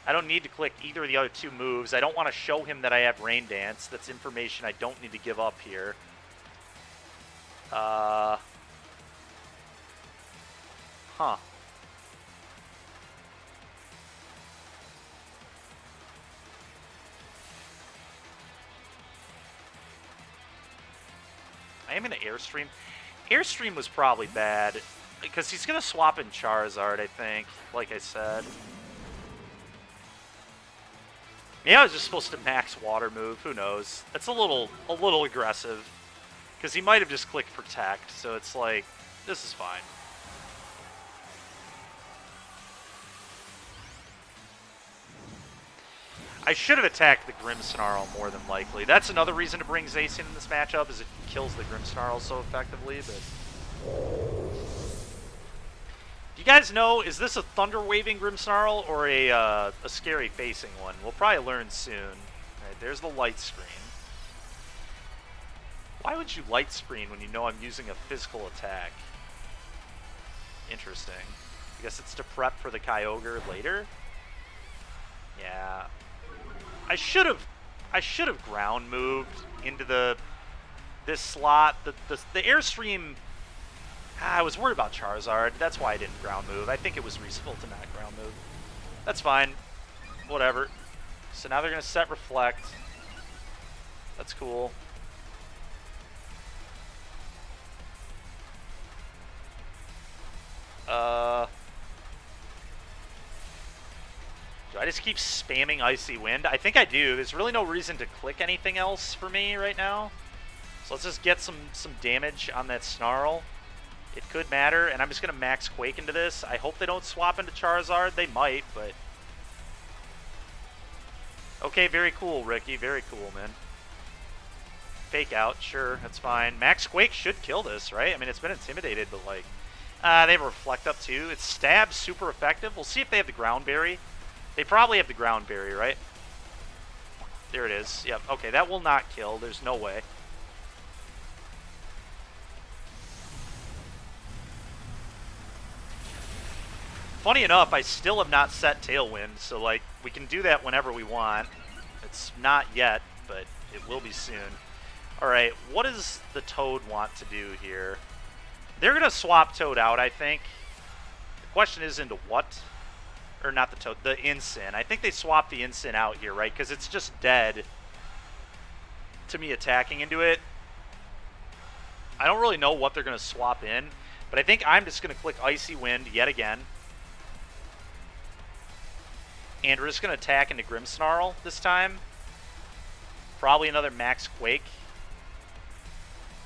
to click either of the other two moves. I don't want to show him that I have Rain Dance. That's information I don't need to give up here. Huh. I am going to Airstream. Airstream was probably bad, because he's going to swap in Charizard, I think, like I said. Yeah, I was just supposed to max Water move. Who knows? That's a little aggressive, because he might have just clicked Protect, so it's like, this is fine. I should have attacked the Grimmsnarl more than likely. That's another reason to bring Zacian in this matchup, is it kills the Grimmsnarl so effectively, but... Do you guys know, is this a Thunder Waving Grimmsnarl or a Scary Facing one? We'll probably learn soon. Alright, there's the Light Screen. Why would you Light Screen when you know I'm using a physical attack? Interesting. I guess it's to prep for the Kyogre later? Yeah. I should have ground moved into this slot. The Airstream. I was worried about Charizard. That's why I didn't ground move. I think it was reasonable to not ground move. That's fine. Whatever. So now they're gonna set Reflect. That's cool. Do I just keep spamming Icy Wind? I think I do. There's really no reason to click anything else for me right now. So let's just get some damage on that Snarl. It could matter, and I'm just going to max Quake into this. I hope they don't swap into Charizard. They might, but... Okay, very cool, Ricky. Very cool, man. Fake out, sure, that's fine. Max Quake should kill this, right? I mean, it's been intimidated, but, like... they have Reflect up, too. It's Stab, super effective. We'll see if they have the Ground Berry. They probably have the Ground Berry, right? There it is. Yep, okay, that will not kill. There's no way. Funny enough, I still have not set Tailwind, so, like, we can do that whenever we want. It's not yet, but It will be soon. Alright, what does the Toad want to do here? They're going to swap Toad out, I think. The question is into what? Or not the Toad, the Incin. I think they swapped the Incin out here, right? Because it's just dead to me attacking into it. I don't really know what they're going to swap in, but I think I'm just going to click Icy Wind yet again. And we're just going to attack into Grimmsnarl this time. Probably another Max Quake.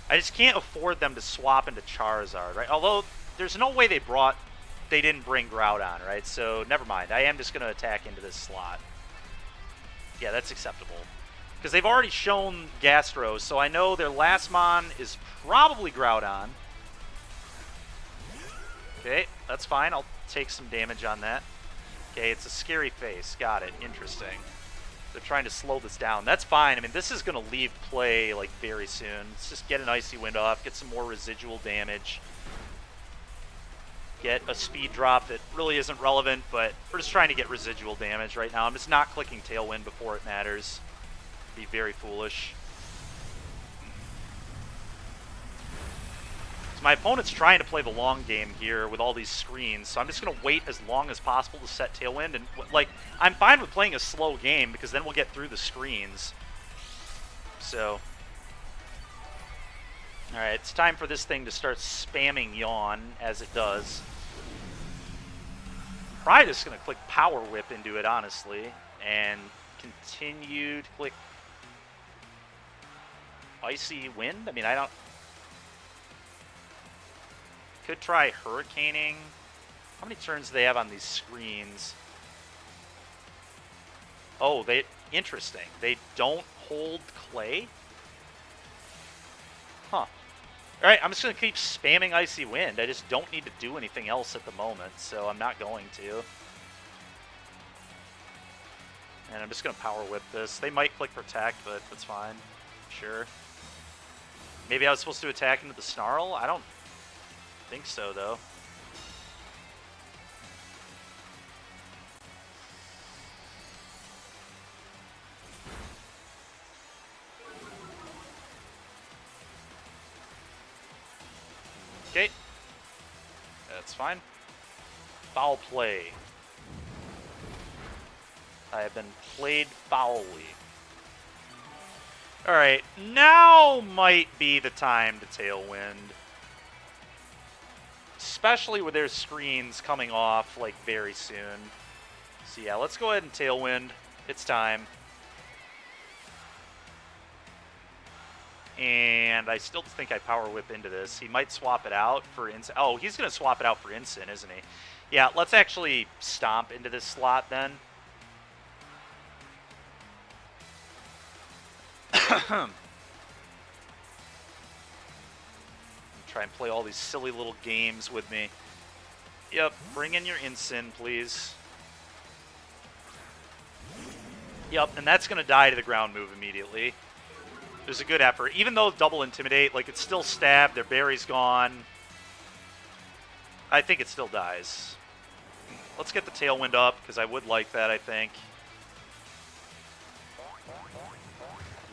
I just can't afford them to swap into Charizard, right? Although, there's no way they didn't bring Groudon, right? So, never mind. I am just going to attack into this slot. Yeah, that's acceptable. Because they've already shown Gastro, so I know their last Mon is probably Groudon. Okay, that's fine. I'll take some damage on that. Okay, it's a scary face. Got it. Interesting. They're trying to slow this down. That's fine. I mean, this is going to leave play, like, very soon. Let's just get an Icy Wind off, get some more residual damage. Get a speed drop that really isn't relevant, but we're just trying to get residual damage right now. I'm just not clicking Tailwind before it matters. Be very foolish. So my opponent's trying to play the long game here with all these screens, so I'm just going to wait as long as possible to set Tailwind. And, like, I'm fine with playing a slow game because then we'll get through the screens. So, alright, it's time for this thing to start spamming Yawn as it does. I'm probably just going to click Power Whip into it, honestly, and continue to click Icy Wind? I mean, I don't... Could try Hurricaning. How many turns do they have on these screens? Oh, interesting. They don't hold Clay? Huh. Alright, I'm just going to keep spamming Icy Wind. I just don't need to do anything else at the moment, so I'm not going to. And I'm just going to Power Whip this. They might click Protect, but that's fine. Sure. Maybe I was supposed to attack into the Snarl? I don't think so, though. Okay. That's fine. Foul play. I have been played foully. Alright, now might be the time to Tailwind. Especially with their screens coming off, like, very soon. So yeah, let's go ahead and Tailwind. It's time. And I still think I Power Whip into this. He might swap it out for Incin. Oh, he's going to swap it out for Incin, isn't he? Yeah, let's actually Stomp into this slot then. Try and play all these silly little games with me. Yep, bring in your Incin, please. Yep, and that's going to die to the ground move immediately. It was a good effort. Even though double Intimidate, like, it's still stabbed, their berry's gone. I think it still dies. Let's get the Tailwind up, because I would like that, I think.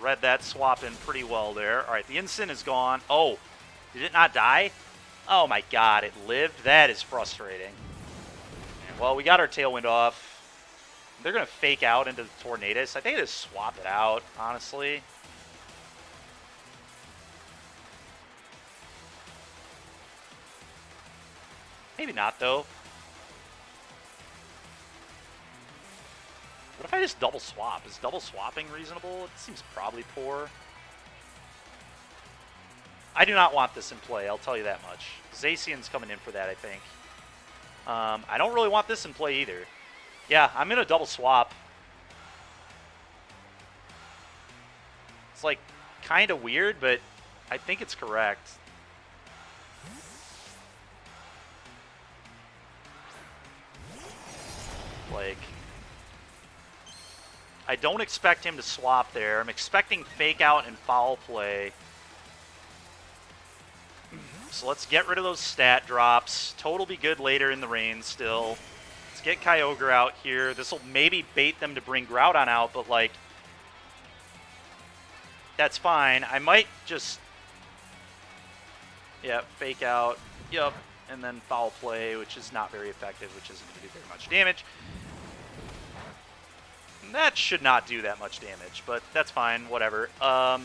Read that swap in pretty well there. Alright, the Incin is gone. Oh, did it not die? Oh my god, it lived? That is frustrating. Well, we got our Tailwind off. They're going to fake out into the Tornadus. I think I just swap it out, honestly. Maybe not, though. What if I just double swap? Is double swapping reasonable? It seems probably poor. I do not want this in play, I'll tell you that much. Zacian's coming in for that, I think. I don't really want this in play either. Yeah, I'm going to double swap. It's, like, kind of weird, but I think it's correct. Like, I don't expect him to swap there. I'm expecting Fake Out and Foul Play. So let's get rid of those stat drops. Toad will be good later in the rain still. Let's get Kyogre out here. This will maybe bait them to bring Groudon out, but, like, That's fine. I might just... Yeah, fake out. Yep. And then foul play, which is not very effective, which isn't going to do very much damage. That should not do that much damage, but that's fine. Whatever. Alright,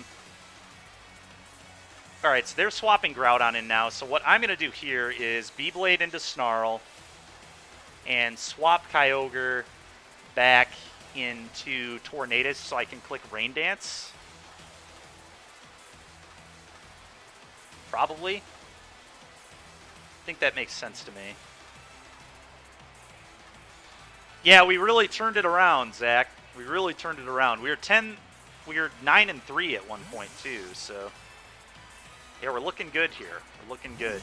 so they're swapping Groudon in now. So what I'm going to do here is Beyblade into Snarl and swap Kyogre back into Tornadus so I can click Rain Dance. Probably. I think that makes sense to me. Yeah, we really turned it around, Zach. We really turned it around. We were 9-3 at one point too, so yeah, we're looking good here. We're looking good.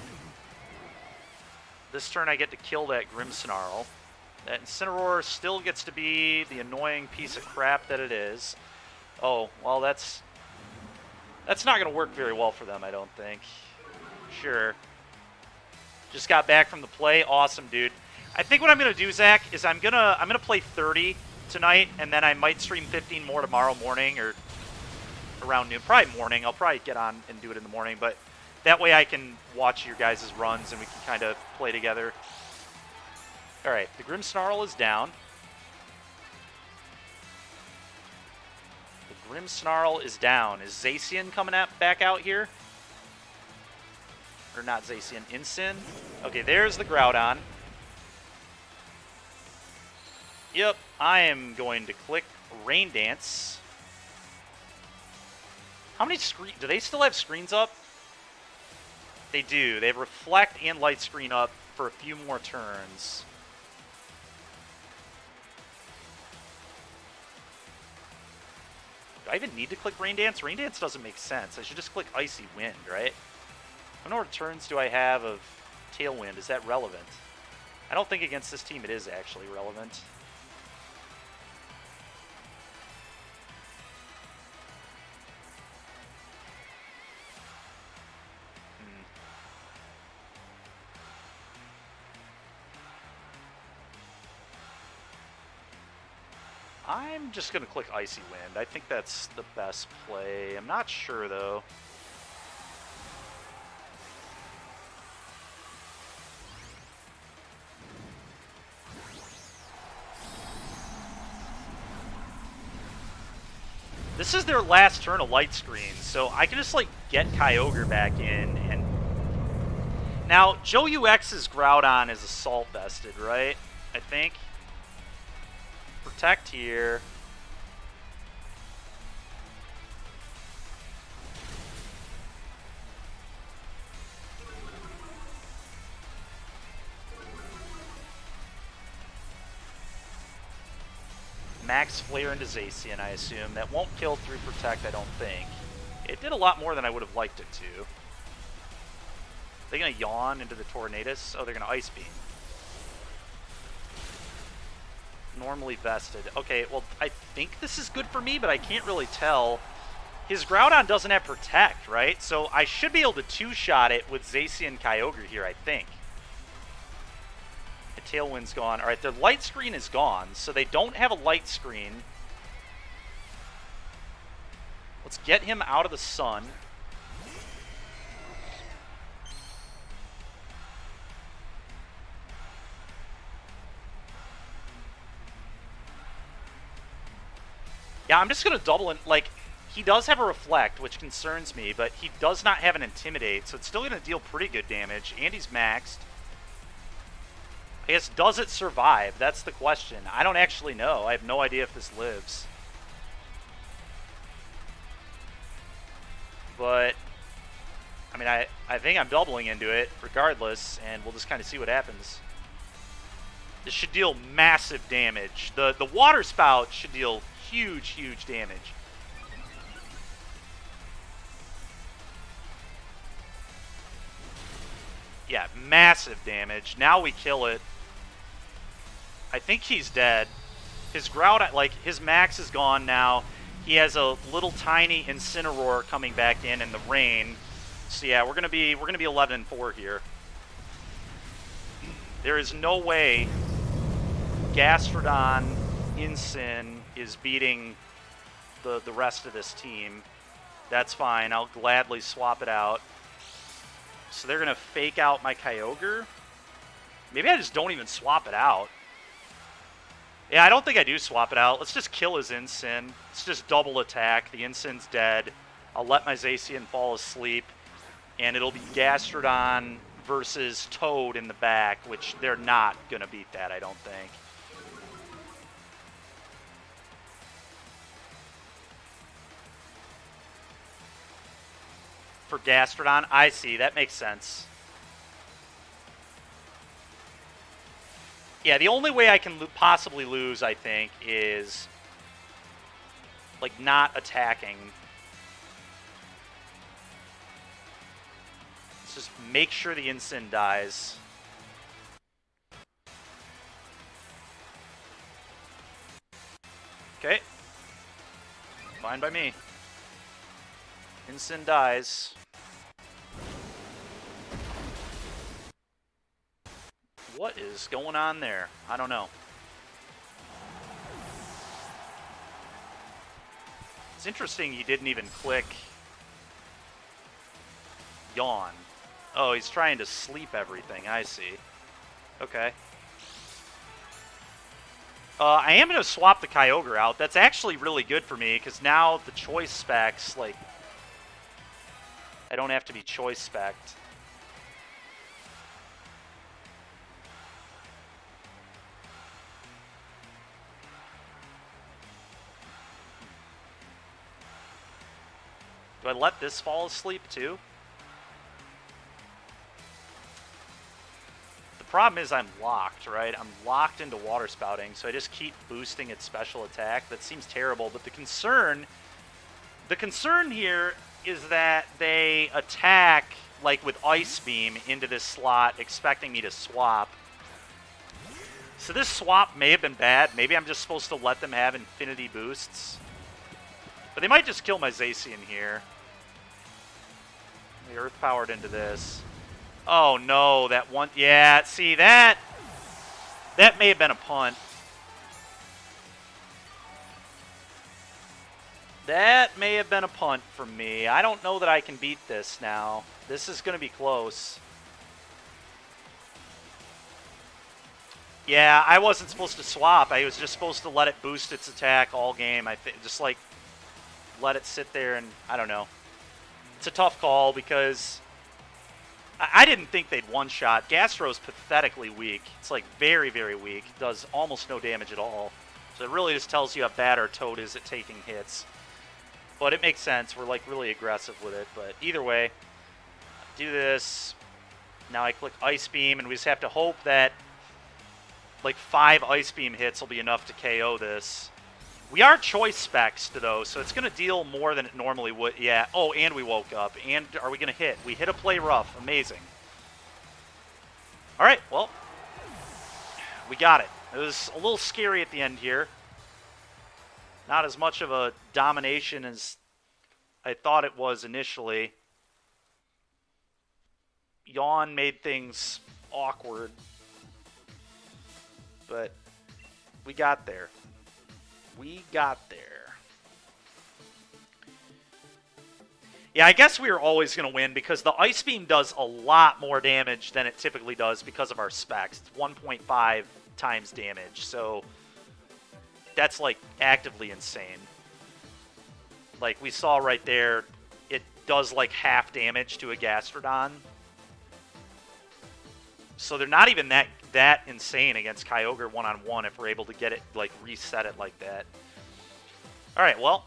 This turn I get to kill that Grimmsnarl. That Incineroar still gets to be the annoying piece of crap that it is. Oh, well, that's not going to work very well for them, I don't think. Sure. Just got back from the play. Awesome, dude. I think what I'm going to do, Zach, is I'm gonna play 30 tonight, and then I might stream 15 more tomorrow morning or around noon. Probably morning. I'll probably get on and do it in the morning, but that way I can watch your guys' runs and we can kind of play together. All right, the Grimmsnarl is down. The Grimmsnarl is down. Is Zacian coming back out here? Or not Zacian, Incin. Okay, there's the Groudon. Yep, I am going to click Rain Dance. How many screens? Do they still have screens up? They do. They have Reflect and Light Screen up for a few more turns. Do I even need to click Rain Dance? Rain Dance doesn't make sense. I should just click Icy Wind, right? How many more turns do I have of Tailwind? Is that relevant? I don't think against this team it is actually relevant. I'm just going to click Icy Wind. I think that's the best play. I'm not sure, though. This is their last turn of Light Screen, so I can just, like, get Kyogre back in. And now, Joe UX's Groudon is Assault Vested, right? I think. Protect here. Max Flare into Zacian, I assume. That won't kill through Protect, I don't think. It did a lot more than I would have liked it to. They're going to Yawn into the Tornadus. Oh, they're going to Ice Beam. Normally vested. Okay, well, I think this is good for me, but I can't really tell. His Groudon doesn't have Protect, right? So I should be able to two-shot it with Zacian Kyogre here, I think. The Tailwind's gone. All right, their Light Screen is gone, so they don't have a Light Screen. Let's get him out of the sun. Yeah, I'm just going to double in. Like, he does have a Reflect, which concerns me, but he does not have an Intimidate, so it's still going to deal pretty good damage, and he's maxed. I guess, does it survive? That's the question. I don't actually know. I have no idea if this lives. But, I mean, I think I'm doubling into it regardless, and we'll just kind of see what happens. This should deal massive damage. The Water Spout should deal huge, huge damage. Yeah, massive damage. Now we kill it. I think he's dead. His Groudon, like, his max is gone now. He has a little tiny Incineroar coming back in the rain. So yeah, we're gonna be 11-4 here. There is no way Gastrodon Incin is beating the rest of this team. That's fine. I'll gladly swap it out. So they're going to fake out my Kyogre. Maybe I just don't even swap it out. Yeah, I don't think I do swap it out. Let's just kill his Incin. Let's just double attack. The Incin's dead. I'll let my Zacian fall asleep. And it'll be Gastrodon versus Toad in the back, which they're not going to beat that, I don't think. For Gastrodon, I see. That makes sense. Yeah, the only way I can possibly lose, I think, is like not attacking. Let's just make sure the Incin dies. Okay. Fine by me. Incin dies. What is going on there? I don't know. It's interesting he didn't even click Yawn. Oh, he's trying to sleep everything. I see. Okay. I am going to swap the Kyogre out. That's actually really good for me, because now the choice specs, like, I don't have to be choice spec'd. Do I let this fall asleep too? The problem is I'm locked, right? I'm locked into water spouting, so I just keep boosting its special attack. That seems terrible, but the concern here is that they attack like with Ice Beam into this slot, expecting me to swap. So this swap may have been bad. Maybe I'm just supposed to let them have infinity boosts. But they might just kill my Zacian here. They earth-powered into this. Oh, no, that one... Yeah, see, that may have been a punt. That may have been a punt from me. I don't know that I can beat this now. This is going to be close. Yeah, I wasn't supposed to swap. I was just supposed to let it boost its attack all game. I think just like let it sit there, and I don't know. It's a tough call because I didn't think they'd one-shot. Gastro's pathetically weak. It's like very, very weak. Does almost no damage at all. So it really just tells you how bad our Toad is at taking hits. But it makes sense. We're like really aggressive with it. But either way, do this. Now I click Ice Beam, and we just have to hope that like 5 Ice Beam hits will be enough to KO this. We are choice specs, though, so it's going to deal more than it normally would. Yeah. Oh, and we woke up. And are we going to hit? We hit a play rough. Amazing. All right, well, we got it. It was a little scary at the end here. Not as much of a domination as I thought it was initially. Yawn made things awkward. But we got there. We got there. Yeah, I guess we were always going to win because the Ice Beam does a lot more damage than it typically does because of our specs. It's 1.5 times damage, so that's like actively insane. Like we saw right there, it does like half damage to a Gastrodon. So they're not even that insane against Kyogre one-on-one if we're able to get it, like, reset it like that. All right, well,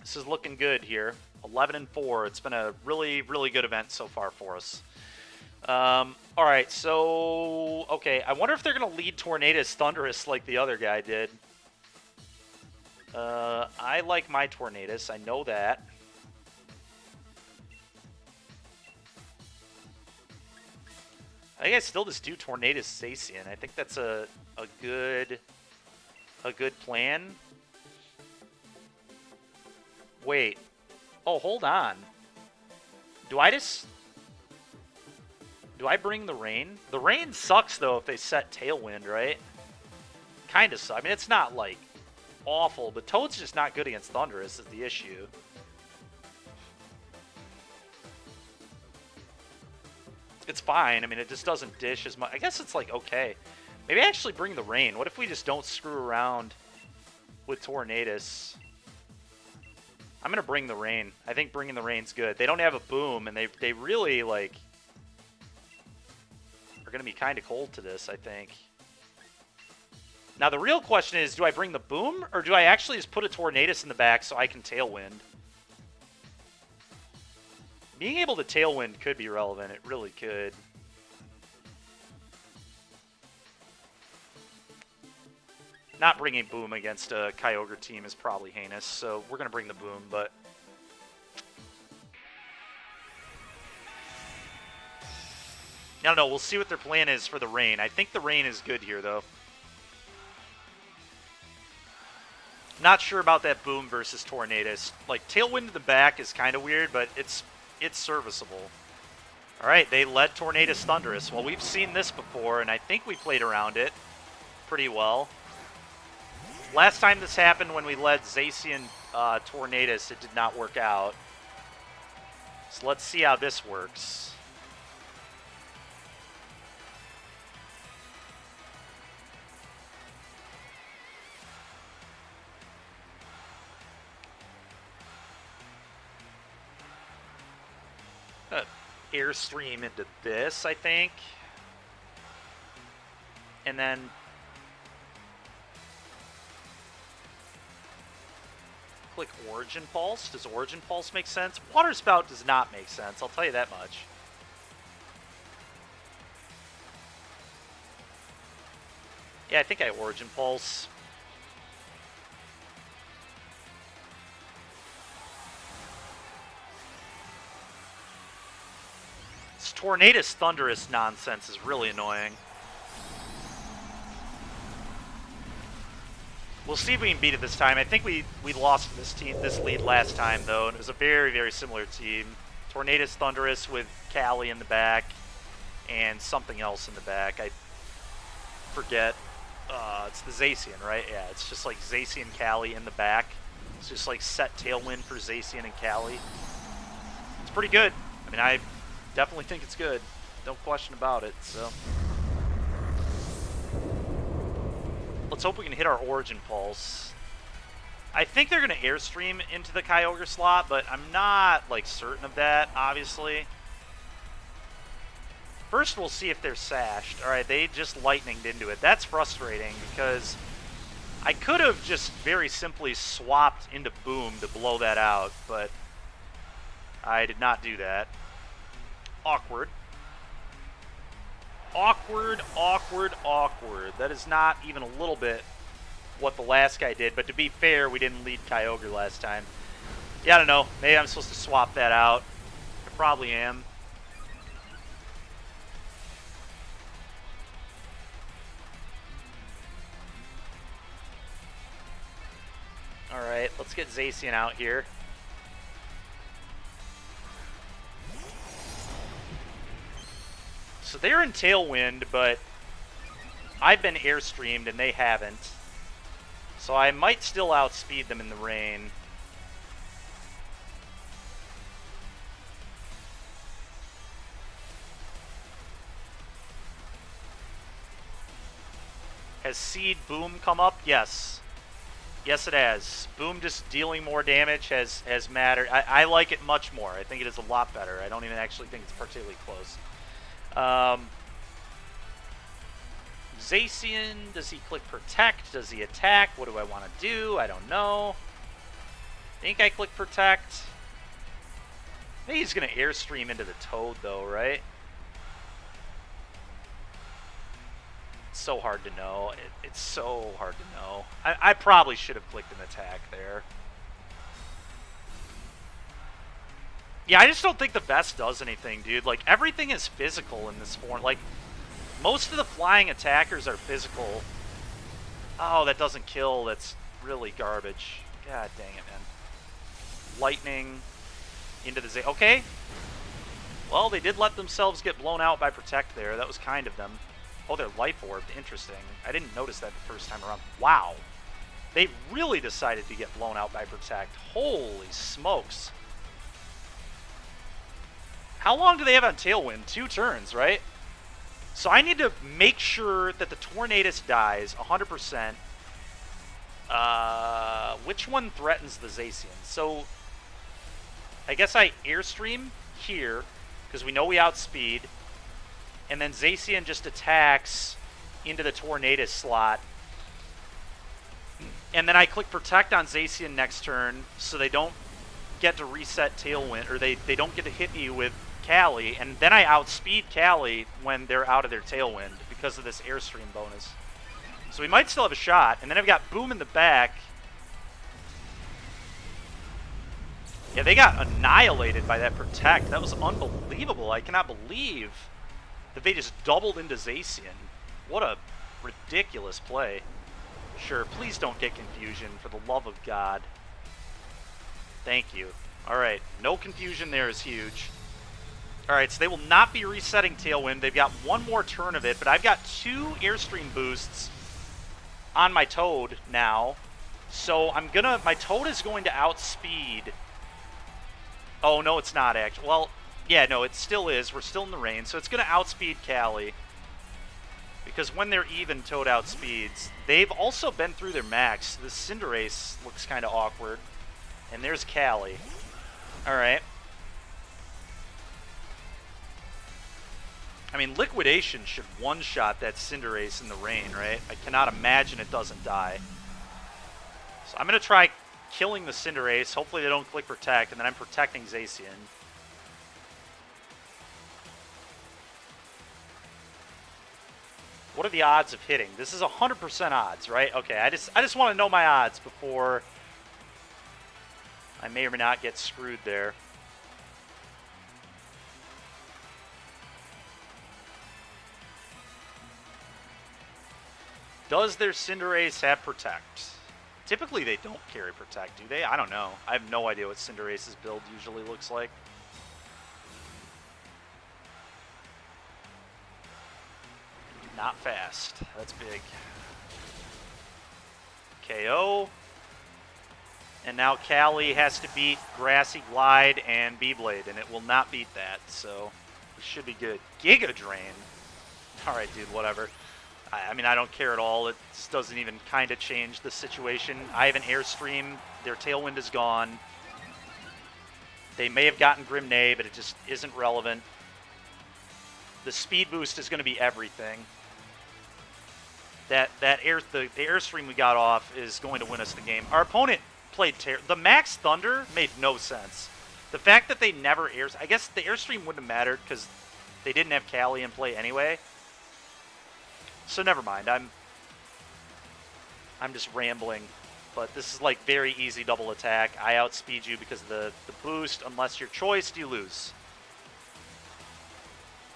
this is looking good here. 11-4. It's been a really, really good event so far for us. All right, so, okay, I wonder if they're going to lead Tornadus Thundurus like the other guy did. I like my Tornadus. I know that. I think I still just do Tornadus Zacian. I think that's a good plan. Wait. Oh, hold on. Do I bring the rain? The rain sucks though if they set Tailwind, right? Kind of sucks. I mean, it's not like awful, but Toad's just not good against Thundurus is the issue. It's fine. I mean, it just doesn't dish as much. I guess it's like, okay. Maybe I actually bring the rain. What if we just don't screw around with Tornadus? I'm going to bring the rain. I think bringing the rain's good. They don't have a boom, and they really, like, are going to be kind of cold to this, I think. Now, the real question is, do I bring the boom, or do I actually just put a Tornadus in the back so I can Tailwind? Being able to Tailwind could be relevant. It really could. Not bringing boom against a Kyogre team is probably heinous, so we're going to bring the boom, but... I don't know. We'll see what their plan is for the rain. I think the rain is good here, though. Not sure about that boom versus Tornadus. Like, Tailwind to the back is kind of weird, but it's serviceable. All right, they led Tornadus Thunderous. Well, we've seen this before, and I think we played around it pretty well. Last time this happened when we led Zacian Tornadus, it did not work out. So let's see how this works. Airstream into this, I think. And then click Origin Pulse. Does Origin Pulse make sense? Water Spout does not make sense, I'll tell you that much. Yeah, I think I Origin Pulse. This Tornadus Thunderous nonsense is really annoying. We'll see if we can beat it this time. I think we lost this lead last time, though, and it was a very, very similar team. Tornadus Thunderous with Callie in the back and something else in the back. I forget. It's the Zacian, right? Yeah, it's just like Zacian Callie in the back. It's just like set Tailwind for Zacian and Callie. It's pretty good. I mean, I definitely think it's good. No question about it, so... Let's hope we can hit our Origin Pulse. I think they're going to Airstream into the Kyogre slot, but I'm not, like, certain of that, obviously. First, we'll see if they're sashed. Alright, they just lightninged into it. That's frustrating, because I could have just very simply swapped into Boom to blow that out, but I did not do that. Awkward. Awkward, awkward, awkward. That is not even a little bit what the last guy did, but to be fair, we didn't lead Kyogre last time. Yeah, I don't know. Maybe I'm supposed to swap that out. I probably am. Alright, let's get Zacian out here. So they're in Tailwind, but I've been Airstreamed and they haven't. So I might still outspeed them in the rain. Has Seed Boom come up? Yes. Yes, it has. Boom just dealing more damage has mattered. I like it much more. I think it is a lot better. I don't even actually think it's particularly close. Zacian, does he click Protect? Does he attack? What do I want to do? I don't know. I think I click Protect. I think he's going to Airstream into the Toad, though, right? It's so hard to know. It's so hard to know. I probably should have clicked an attack there. Yeah, I just don't think the vest does anything, dude. Like, everything is physical in this form. Like, most of the flying attackers are physical. Oh, that doesn't kill. That's really garbage. God dang it, man. Lightning into the... Okay. Well, they did let themselves get blown out by Protect there. That was kind of them. Oh, they're Life Orbed. Interesting. I didn't notice that the first time around. Wow. They really decided to get blown out by Protect. Holy smokes. How long do they have on Tailwind? 2 turns, right? So I need to make sure that the Tornadus dies 100%. Which one threatens the Zacian? So I guess I Airstream here, because we know we outspeed. And then Zacian just attacks into the Tornadus slot. And then I click Protect on Zacian next turn, so they don't get to reset Tailwind, or they don't get to hit me with Callie. And then I outspeed Callie when they're out of their Tailwind because of this Airstream bonus. So we might still have a shot. And then I've got Boom in the back. Yeah, they got annihilated by that Protect. That was unbelievable. I cannot believe that they just doubled into Zacian. What a ridiculous play. Sure, please don't get confusion, for the love of God. Thank you. Alright, no confusion there is huge. Alright, so they will not be resetting Tailwind. They've got one more turn of it, but I've got 2 Airstream boosts on my Toad now. So my Toad is going to outspeed. Oh, no, it's not actually. Well, yeah, no, it still is. We're still in the rain, so it's going to outspeed Callie. Because when they're even, Toad outspeeds. They've also been through their max. The Cinderace looks kind of awkward. And there's Callie. Alright. I mean, Liquidation should one-shot that Cinderace in the rain, right? I cannot imagine it doesn't die. So I'm going to try killing the Cinderace. Hopefully they don't click Protect, and then I'm protecting Zacian. What are the odds of hitting? This is 100% odds, right? Okay, I just want to know my odds before I may or may not get screwed there. Does their Cinderace have Protect? Typically they don't carry Protect, do they? I don't know. I have no idea what Cinderace's build usually looks like. Not fast. That's big. KO. And now Callie has to beat Grassy Glide and Beyblade, and it will not beat that, so it should be good. Giga Drain. Alright, dude, whatever. I mean, I don't care at all. It just doesn't even kind of change the situation. I have an Airstream. Their Tailwind is gone. They may have gotten Grimnay, but it just isn't relevant. The speed boost is going to be everything. The Airstream we got off is going to win us the game. Our opponent played the Max Thunder made no sense. The fact that they never I guess the Airstream wouldn't have mattered because they didn't have Callie in play anyway. So never mind. I'm just rambling. But this is like very easy double attack. I outspeed you because of the boost. Unless you're choiced, you lose.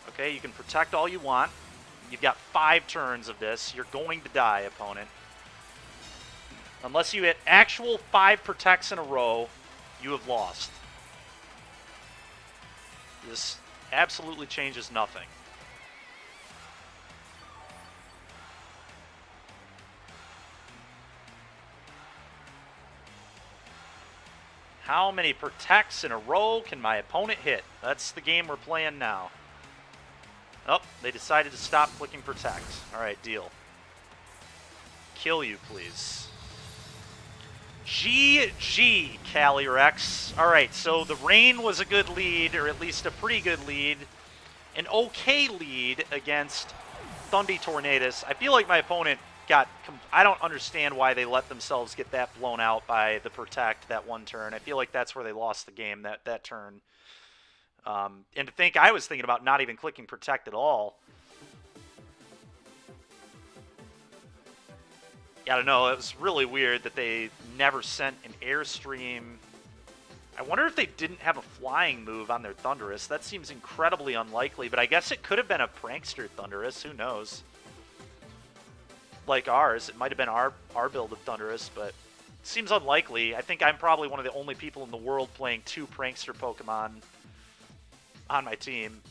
Okay, you can protect all you want. You've got 5 turns of this. You're going to die, opponent. Unless you hit actual 5 protects in a row, you have lost. This absolutely changes nothing. How many protects in a row can my opponent hit? That's the game we're playing now. Oh, they decided to stop clicking Protect. Alright, deal. Kill you, please. GG, Calyrex. Alright, so the rain was a good lead, or at least a pretty good lead. An okay lead against Thundy Tornadus. I feel like my opponent got... I don't understand why they let themselves get that blown out by the Protect that one turn. I feel like that's where they lost the game, that turn. And to think, I was thinking about not even clicking Protect at all. Yeah, I don't know. It was really weird that they never sent an Airstream. I wonder if they didn't have a flying move on their Thundurus. That seems incredibly unlikely, but I guess it could have been a Prankster Thundurus. Who knows? Like ours. It might have been our build of Thundurus, but it seems unlikely. I think I'm probably one of the only people in the world playing 2 Prankster Pokemon on my team.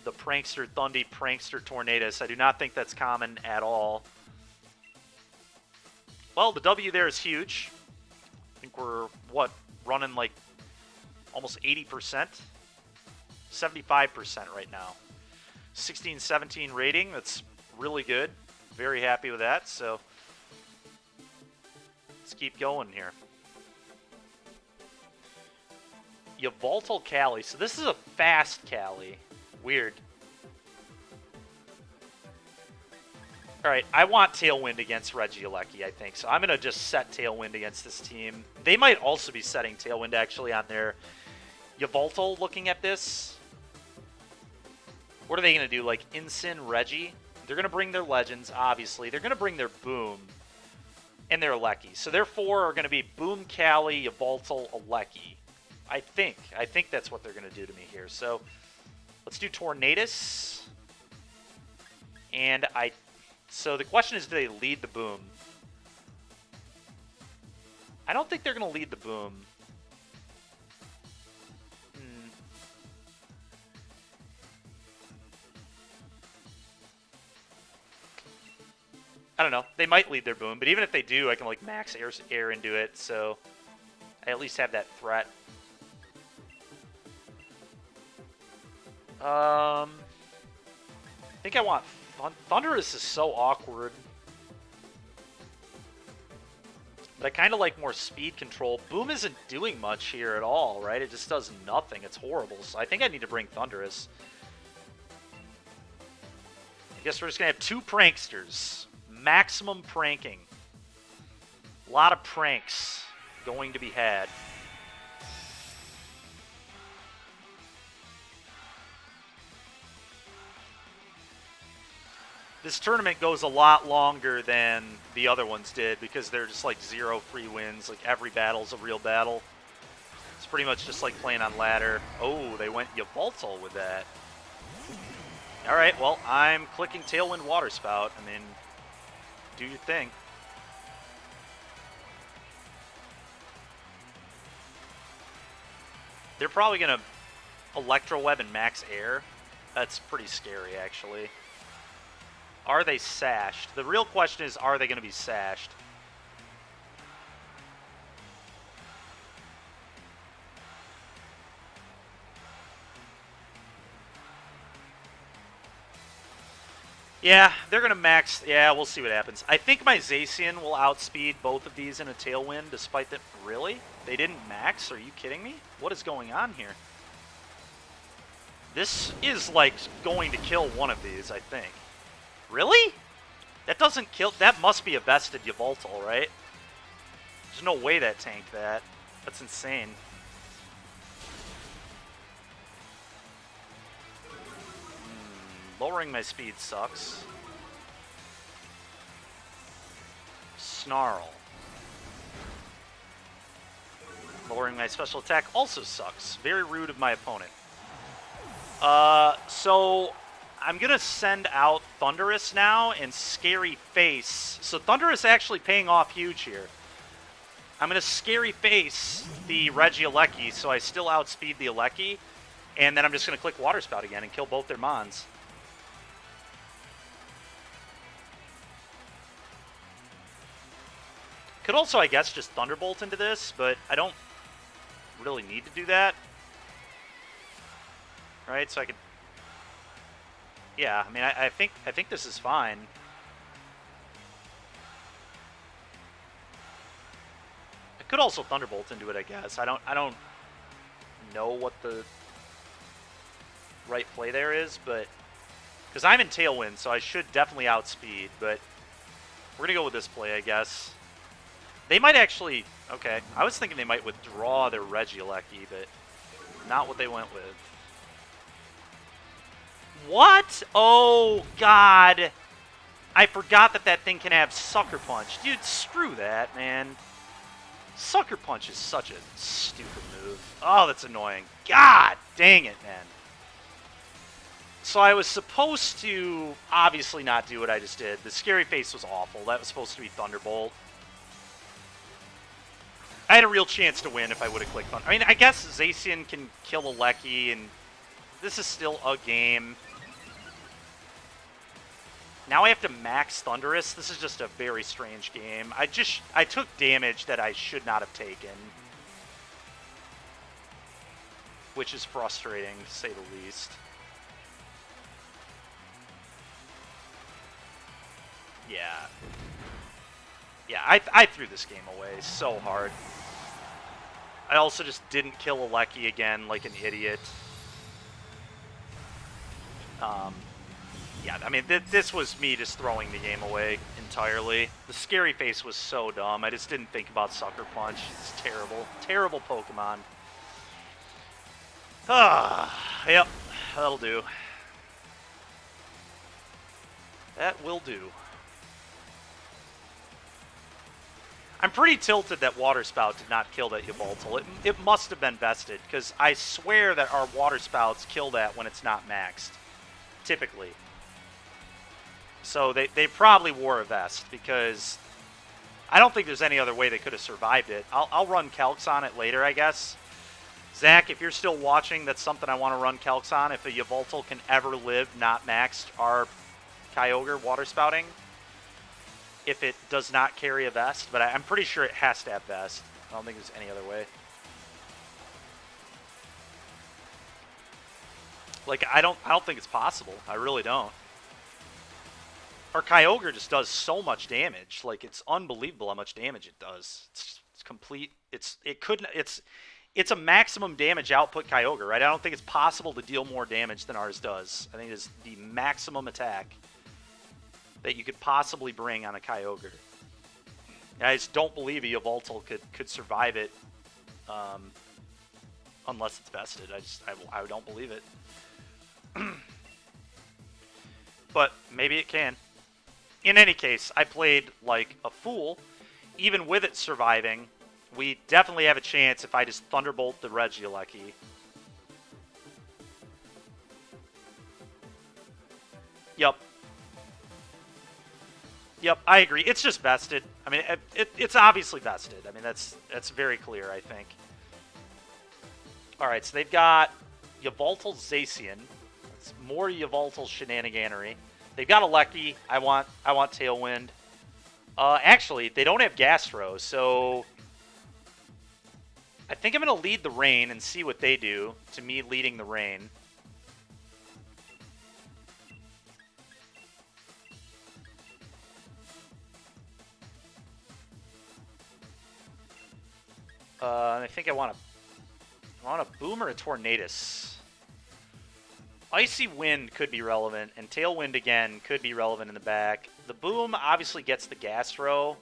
The Prankster Thundy, Prankster Tornadus. I do not think that's common at all. Well, the W there is huge. I think we're, what, running like almost 80%? 75% right now. 16-17 rating. That's really good. Very happy with that. So let's keep going here. Yveltal Cali. So this is a fast Cali. Weird. Alright, I want Tailwind against Regieleki, I think. So I'm going to just set Tailwind against this team. They might also be setting Tailwind, actually, on their Yveltal looking at this. What are they going to do? Like, Incin, Regi? They're going to bring their Legends, obviously. They're going to bring their Boom and their Aleki. So their four are going to be Boom, Cali, Yveltal, Aleki. I think that's what they're going to do to me here. So let's do Tornadus. And so the question is, do they lead the Boom? I don't think they're going to lead the Boom. I don't know. They might lead their Boom, but even if they do, I can like max air into it, so I at least have that threat. I think I want Thundurus is so awkward. But I kind of like more speed control. Boom isn't doing much here at all, right? It just does nothing. It's horrible. So I think I need to bring Thundurus. I guess we're just going to have two pranksters. Maximum pranking. A lot of pranks going to be had. This tournament goes a lot longer than the other ones did because they're just like 0 free wins. Like every battle's a real battle. It's pretty much just like playing on ladder. Oh, they went Yveltal with that. All right, well, I'm clicking Tailwind Water Spout. I mean, do your thing. They're probably going to Electro Web and Max Air. That's pretty scary, actually. Are they sashed? The real question is, are they going to be sashed? Yeah, they're going to max. Yeah, we'll see what happens. I think my Zacian will outspeed both of these in a Tailwind, despite that. Really? They didn't max? Are you kidding me? What is going on here? This is, like, going to kill one of these, I think. Really? That doesn't kill. That must be a vested Yveltal, right? There's no way that tanked that. That's insane. Lowering my speed sucks. Snarl. Lowering my special attack also sucks. Very rude of my opponent. So I'm going to send out Thundurus now and Scary Face. So Thundurus actually paying off huge here. I'm going to Scary Face the Regieleki, so I still outspeed the Aleki. And then I'm just going to click Water Spout again and kill both their Mons. Could also, I guess, just Thunderbolt into this, but I don't really need to do that. Right, so I could... Yeah, I mean, I think this is fine. I could also Thunderbolt into it, I guess. I don't know what the right play there is, but because I'm in Tailwind, so I should definitely outspeed. But we're gonna go with this play, I guess. They might actually. Okay, I was thinking they might withdraw their Regieleki, but not what they went with. What? Oh, God. I forgot that that thing can have Sucker Punch. Dude, screw that, man. Sucker Punch is such a stupid move. Oh, that's annoying. God dang it, man. So I was supposed to obviously not do what I just did. The Scary Face was awful. That was supposed to be Thunderbolt. I had a real chance to win if I would have clicked Thunder. I mean, I guess Zacian can kill Aleki, and this is still a game. Now I have to max Thundurus. This is just a very strange game. I took damage that I should not have taken. which is frustrating, to say the least. Yeah. Yeah, I threw this game away so hard. I also just didn't kill Alecki again like an idiot. Yeah, I mean, this was me just throwing the game away entirely. The Scary Face was so dumb. I just didn't think about Sucker Punch. It's terrible. Terrible Pokemon. Yep, that'll do. That will do. I'm pretty tilted that Water Spout did not kill that Yveltal. It must have been vested, because I swear that our Water Spouts kill that when it's not maxed. Typically. So they probably wore a vest, because I don't think there's any other way they could have survived it. I'll run Calcs on it later, I guess. Zach, if you're still watching, that's something I want to run Calcs on. If a Yveltal can ever live not maxed our Kyogre Water Spouting. If it does not carry a vest, but I'm pretty sure it has to have vest. I don't think there's any other way. Like, I don't think it's possible. I really don't. Our Kyogre just does so much damage. Like, it's unbelievable how much damage it does. It's complete. It's a maximum damage output Kyogre, right? I don't think it's possible to deal more damage than ours does. I think it's the maximum attack that you could possibly bring on a Kyogre. I just don't believe a Yveltal could survive it unless it's vested. I don't believe it. But maybe it can. In any case, I played like a fool. Even with it surviving, we definitely have a chance if I just Thunderbolt the Regieleki. Yep. Yep, I agree. It's just vested. I mean, it's obviously vested. I mean, that's very clear, I think. All right, so they've got Yveltal Zacian. It's more Yveltal shenaniganery. They've got Alecki. I want Tailwind. Actually, they don't have Gastro, so I think I'm going to lead the Rain and see what they do to me leading the Rain. I think I want a Boom or a Tornadus. Icy Wind could be relevant, and Tailwind again could be relevant in the back. The Boom obviously gets the Gastro.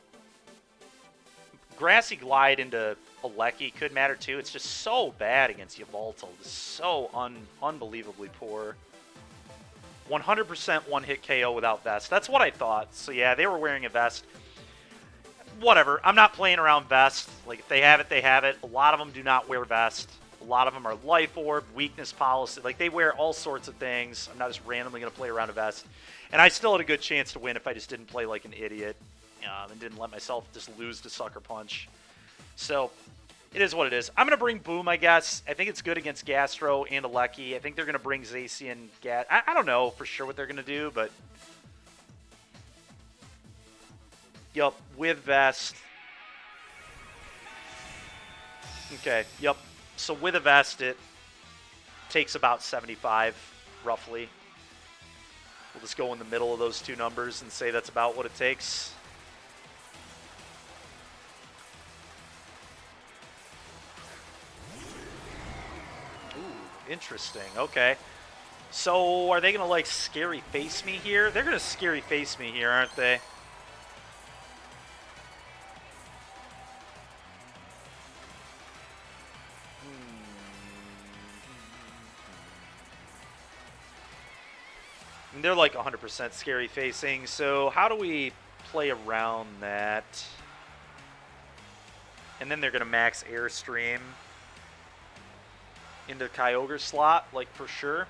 Grassy Glide into Alecki could matter too. It's just so bad against Yveltal. Just so unbelievably poor. 100% one-hit KO without vest. That's what I thought. So yeah, they were wearing a vest. Whatever. I'm not playing around vest. Like, if they have it, they have it. A lot of them do not wear vest. A lot of them are Life Orb, Weakness Policy. Like, they wear all sorts of things. I'm not just randomly going to play around a vest. And I still had a good chance to win if I just didn't play like an idiot and didn't let myself just lose to Sucker Punch. So, it is what it is. I'm going to bring Boom, I guess. I think it's good against Gastro and Alecki. I think they're going to bring Zacian. I don't know for sure what they're going to do, but yup, with vest. Okay, yup. So with a vest, it takes about 75, roughly. We'll just go in the middle of those two numbers and say that's about what it takes. Ooh, interesting. Okay. So are they going to, like, Scary Face me here? They're going to Scary Face me here, aren't they? They're like 100% scary facing, so how do we play around that? And then they're going to max Airstream into Kyogre slot, like for sure.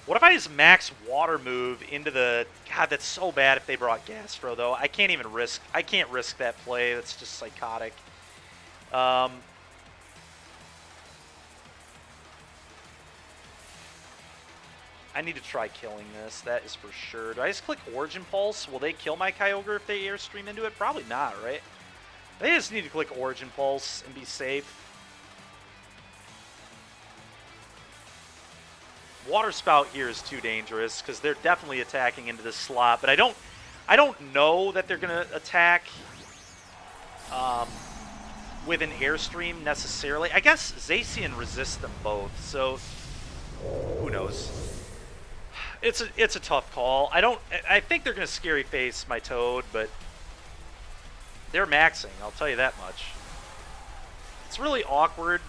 What if I just max Water Move into the... God, that's so bad if they brought Gastro, though. I can't risk that play. That's just psychotic. I need to try killing this. That is for sure. Do I just click Origin Pulse? Will they kill my Kyogre if they Airstream into it? Probably not, right? They just need to click Origin Pulse and be safe. Water Spout here is too dangerous because they're definitely attacking into this slot, but I don't know that they're going to attack with an Airstream necessarily. I guess Zacian resists them both, so who knows? It's a tough call. I think they're going to Scary Face my Toad, but they're maxing, I'll tell you that much. It's really awkward.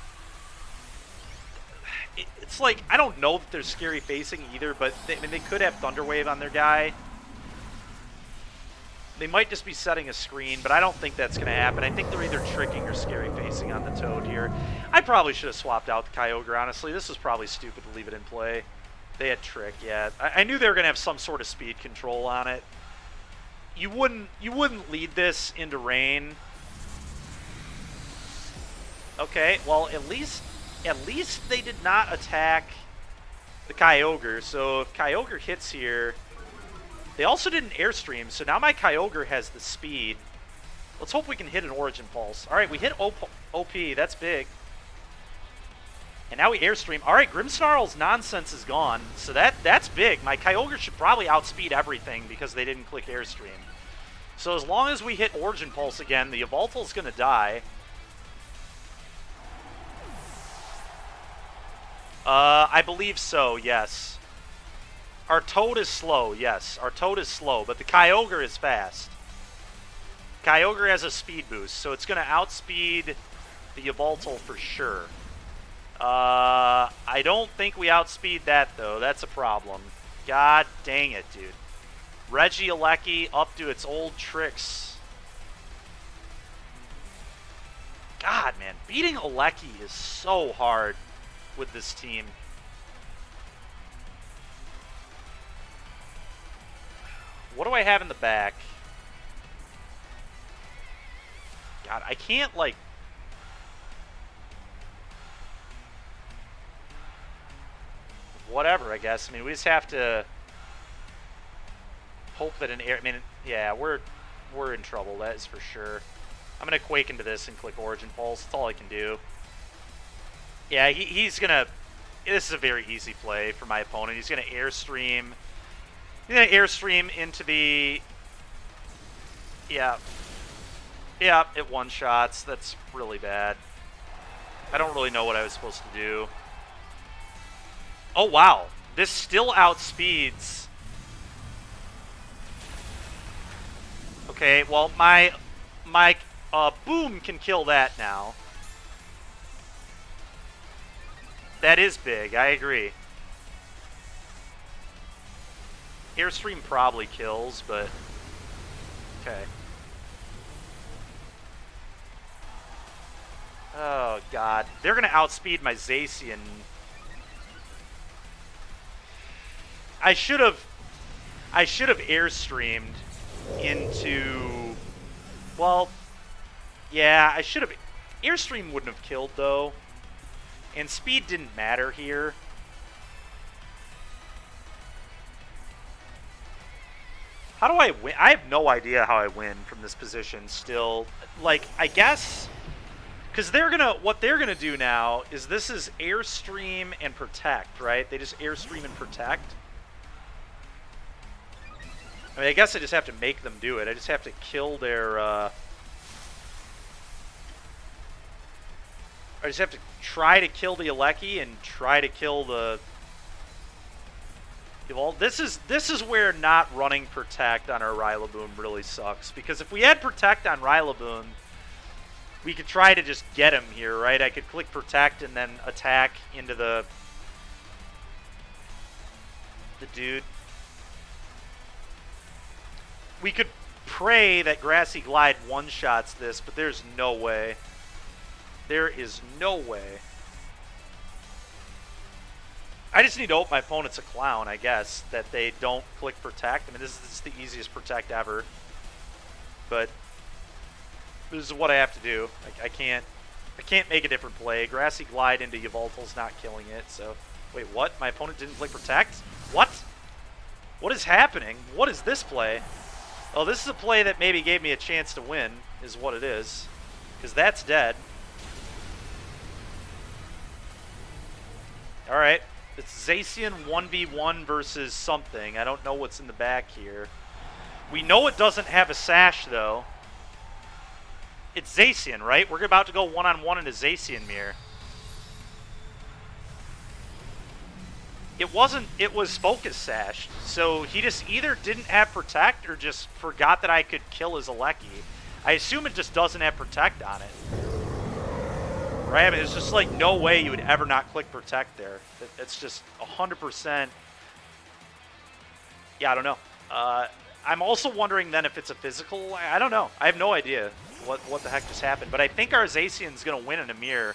It's like, I don't know that they're Scary Facing either, but I mean, they could have Thunder Wave on their guy. They might just be setting a screen, but I don't think that's going to happen. I think they're either tricking or Scary Facing on the Toad here. I probably should have swapped out the Kyogre, honestly. This was probably stupid to leave it in play. They had Trick, yeah. I knew they were going to have some sort of speed control on it. You wouldn't lead this into rain. Okay, well, at least they did not attack the Kyogre. So if Kyogre hits here, they also did an Airstream. So now my Kyogre has the speed. Let's hope we can hit an Origin Pulse. All right, we hit OP. That's big. And now we Airstream. All right, Grimmsnarl's nonsense is gone. So that's big. My Kyogre should probably outspeed everything because they didn't click Airstream. So as long as we hit Origin Pulse again, the Yveltal's going to die. I believe so, yes. Our Toad is slow, yes. Our Toad is slow, but the Kyogre is fast. Kyogre has a speed boost, so it's going to outspeed the Yveltal for sure. I don't think we outspeed that, though. That's a problem. God dang it, dude. Regieleki up to its old tricks. God, man. Beating Aleki is so hard with this team. What do I have in the back? God, I can't, like... Whatever, I guess. I mean, we just have to hope that an air... I mean, yeah, we're in trouble, that is for sure. I'm going to Quake into this and click Origin Pulse. That's all I can do. Yeah, he's going to... This is a very easy play for my opponent. He's going to Airstream... He's going to Airstream into the... Yeah. Yeah, it one-shots. That's really bad. I don't really know what I was supposed to do. Oh, wow. This still outspeeds... Okay, well, my Boom can kill that now. That is big, I agree. Airstream probably kills, but... Okay. Oh, God. They're going to outspeed my Zacian. I should have Airstreamed into... Well, yeah, I should have... Airstream wouldn't have killed, though. And speed didn't matter here. How do I win? I have no idea how I win from this position still. Like, I guess... Because what they're gonna do now is this is Airstream and Protect, right? They just Airstream and Protect. I mean, I guess I just have to make them do it. I just have to kill their... I just have to try to kill the Aleki and try to kill the... Well, this is where not running Protect on our Rillaboom really sucks. Because if we had Protect on Rillaboom, we could try to just get him here, right? I could click Protect and then attack into the dude. We could pray that Grassy Glide one-shots this, but there's no way. There is no way. I just need to hope my opponent's a clown, I guess, that they don't click Protect. I mean, this is the easiest Protect ever. But this is what I have to do. I can't make a different play. Grassy Glide into Yveltal's not killing it, so... Wait, what? My opponent didn't click Protect? What? What is happening? What is this play? Oh, this is a play that maybe gave me a chance to win, is what it is. Because that's dead. Alright. It's Zacian 1v1 versus something. I don't know what's in the back here. We know it doesn't have a sash, though. It's Zacian, right? We're about to go one-on-one into Zacian Mirror. It wasn't, it was focus sashed. So he just either didn't have Protect or just forgot that I could kill his Alecki. I assume it just doesn't have Protect on it. Right? I mean, there's just like no way you would ever not click Protect there. It's just 100%. Yeah, I don't know. I'm also wondering then if it's a physical. I don't know. I have no idea what the heck just happened. But I think our Zacian's going to win in a mirror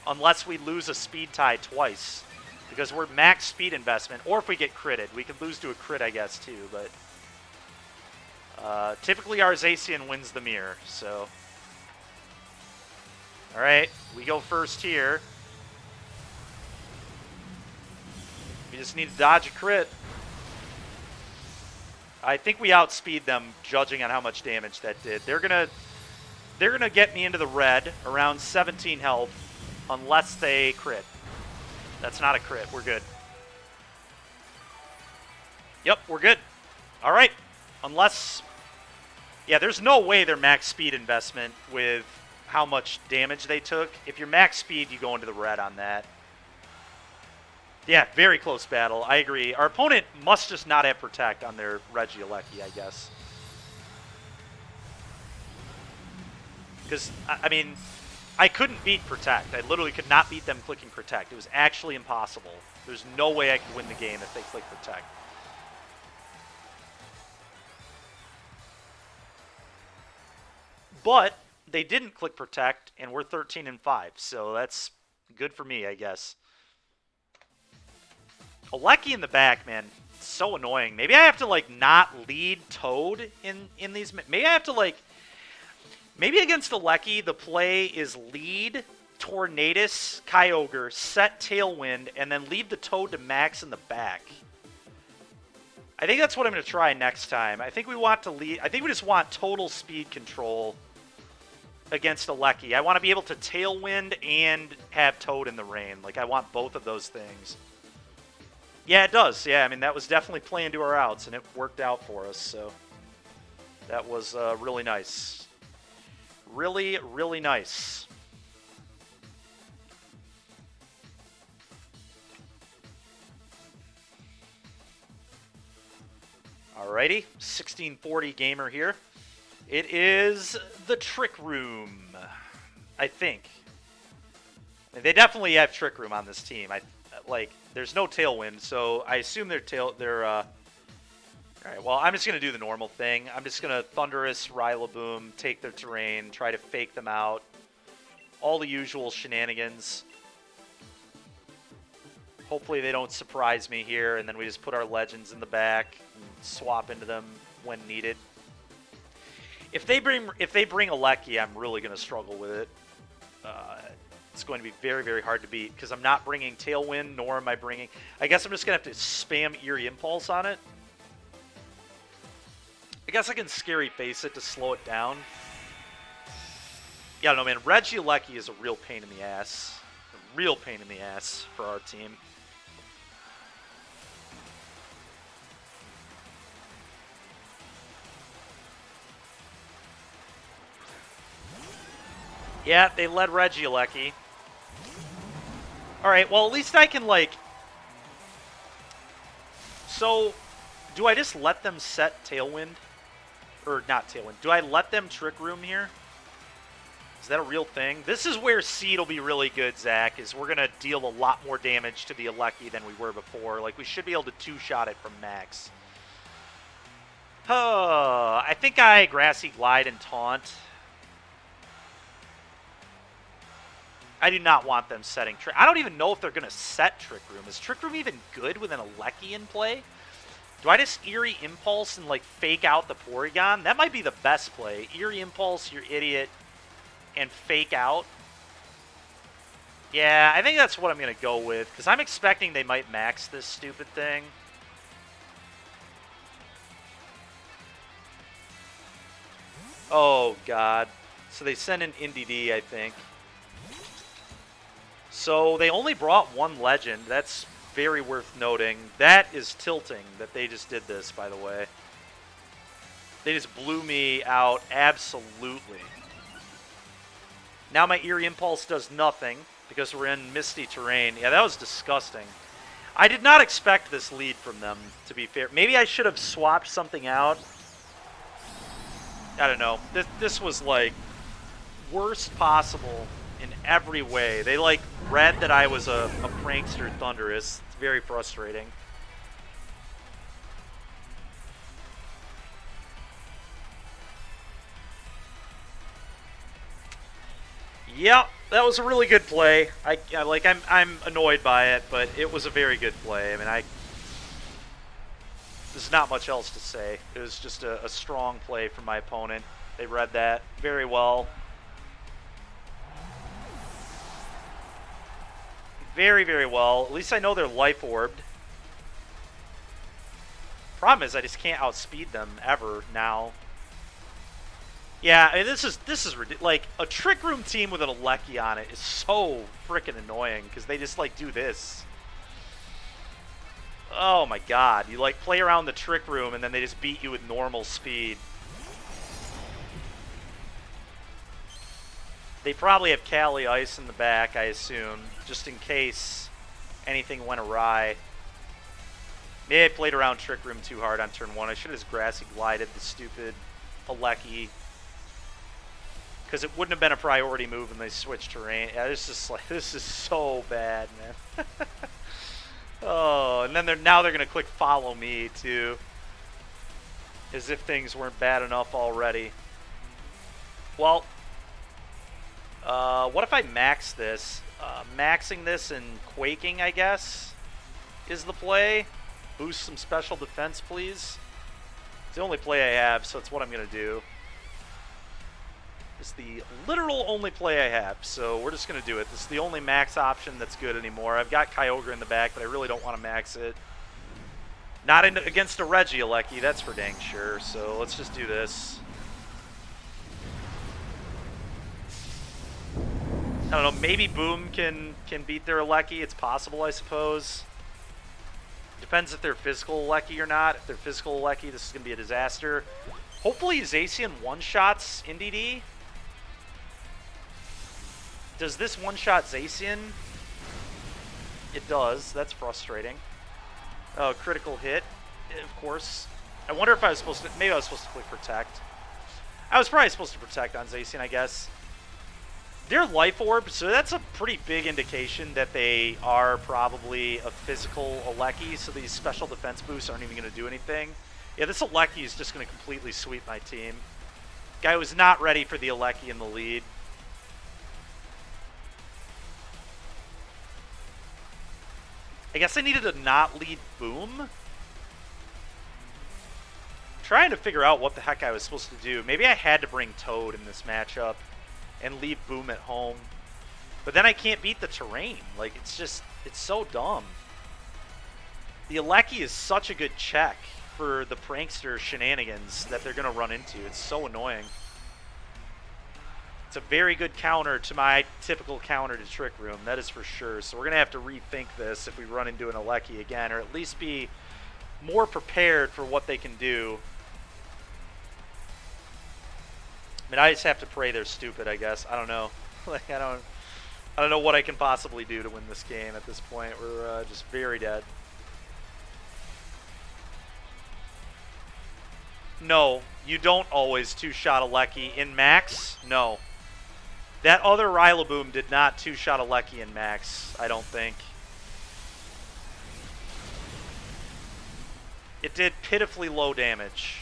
unless we lose a speed tie twice. Because we're max speed investment. Or if we get critted. We could lose to a crit, I guess, too. But typically our Zacian wins the mirror. So, all right. We go first here. We just need to dodge a crit. I think we outspeed them, judging on how much damage that did. They're gonna get me into the red, around 17 health, unless they crit. That's not a crit. We're good. Yep, we're good. All right. Unless, yeah, there's no way they're max speed investment with how much damage they took. If you're max speed, you go into the red on that. Yeah, very close battle. I agree. Our opponent must just not have Protect on their Regieleki, I guess. Because, I mean, I couldn't beat Protect. I literally could not beat them clicking Protect. It was actually impossible. There's no way I could win the game if they click Protect. But they didn't click Protect, and we're 13-5, so that's good for me, I guess. Alecki in the back, man, so annoying. Maybe I have to, like, not lead Toad in these. Maybe I have to, like, maybe against Alecki, the play is lead, Tornadus, Kyogre, set Tailwind, and then leave the Toad to max in the back. I think that's what I'm going to try next time. I think we want to lead. I think we just want total speed control against Alecki. I want to be able to Tailwind and have Toad in the rain. Like, I want both of those things. Yeah, it does. Yeah, I mean, that was definitely playing to our outs, and it worked out for us, so that was really nice. Really, really nice. Alrighty, 1640 gamer here. It is the Trick Room, I think. They definitely have Trick Room on this team. There's no Tailwind, so I assume all right, well, I'm just going to do the normal thing. I'm just going to Thunderous, Rillaboom, take their terrain, try to fake them out. All the usual shenanigans. Hopefully they don't surprise me here, and then we just put our Legends in the back and swap into them when needed. If they bring Alecki, I'm really going to struggle with it. It's going to be very, very hard to beat because I'm not bringing Tailwind, nor am I bringing... I guess I'm just going to have to spam Eerie Impulse on it. I guess I can Scary Face it to slow it down. Yeah, I don't know, man. Regieleki is a real pain in the ass. A real pain in the ass for our team. Yeah, they led Regieleki. Alright, well, at least I can, like... So, do I just let them set Tailwind? Or, not Tailwind. Do I let them Trick Room here? Is that a real thing? This is where Seed will be really good, Zach, is we're going to deal a lot more damage to the Alecki than we were before. Like, we should be able to two-shot it from max. I think I Grassy Glide and Taunt. I do not want them setting Trick. I don't even know if they're going to set Trick Room. Is Trick Room even good with an Alecki in play? Do I just Eerie Impulse and, like, fake out the Porygon? That might be the best play. Eerie Impulse, you're idiot, and fake out. Yeah, I think that's what I'm going to go with, because I'm expecting they might max this stupid thing. Oh, God. So they send an NDD, I think. So they only brought one Legend. That's very worth noting. That is tilting that they just did this, by the way. They just blew me out absolutely. Now my Eerie Impulse does nothing because we're in misty terrain. Yeah, that was disgusting. I did not expect this lead from them, to be fair. Maybe I should have swapped something out. I don't know. This was, like, worst possible in every way. They, like, read that I was a prankster Thunderous. It's very frustrating. Yep, that was a really good play. I'm annoyed by it, but it was a very good play. I mean, there's not much else to say. It was just a strong play from my opponent. They read that very well. Very, very well. At least I know they're life orbed. Problem is, I just can't outspeed them ever now. Yeah, I mean, this is ridiculous. Like, a Trick Room team with an Alecki on it is so freaking annoying because they just, like, do this. Oh my god. You, like, play around the Trick Room and then they just beat you with normal speed. They probably have Cali Ice in the back, I assume, just in case anything went awry. Maybe I played around Trick Room too hard on turn 1. I should have just Grassy Glided the stupid Alecki. Because it wouldn't have been a priority move when they switched terrain. Yeah, this is so bad, man. Oh, and then now they're gonna click follow me too, as if things weren't bad enough already. Well, what if I max this? Maxing this and quaking, I guess, is the play. Boost some special defense, please. It's the only play I have, so it's what I'm gonna do. It's the literal only play I have, so we're just going to do it. This is the only max option that's good anymore. I've got Kyogre in the back, but I really don't want to max it. Not against a Regieleki, that's for dang sure, so let's just do this. I don't know, maybe Boom can beat their Alecki. It's possible, I suppose. Depends if they're physical Alecki or not. If they're physical Alecki, this is going to be a disaster. Hopefully Zacian one-shots NDD. Does this one-shot Zacian? It does. That's frustrating. Oh, critical hit, of course. I wonder if I was supposed to... Maybe I was supposed to click Protect. I was probably supposed to Protect on Zacian, I guess. They're Life Orb, so that's a pretty big indication that they are probably a physical Alecki, so these special defense boosts aren't even going to do anything. Yeah, this Alecki is just going to completely sweep my team. Guy was not ready for the Alecki in the lead. I guess I needed to not lead Boom. I'm trying to figure out what the heck I was supposed to do. Maybe I had to bring Toad in this matchup and leave Boom at home. But then I can't beat the terrain. Like, it's so dumb. The Alecki is such a good check for the prankster shenanigans that they're going to run into. It's so annoying. It's a very good counter to my typical counter to Trick Room, that is for sure. So we're going to have to rethink this if we run into an Alecki again, or at least be more prepared for what they can do. I mean, I just have to pray they're stupid, I guess. I don't know. Like, I don't know what I can possibly do to win this game at this point. We're just very dead. No, you don't always two-shot Alecki in Max. No. That other Rillaboom did not two-shot Alecki in Max, I don't think. It did pitifully low damage.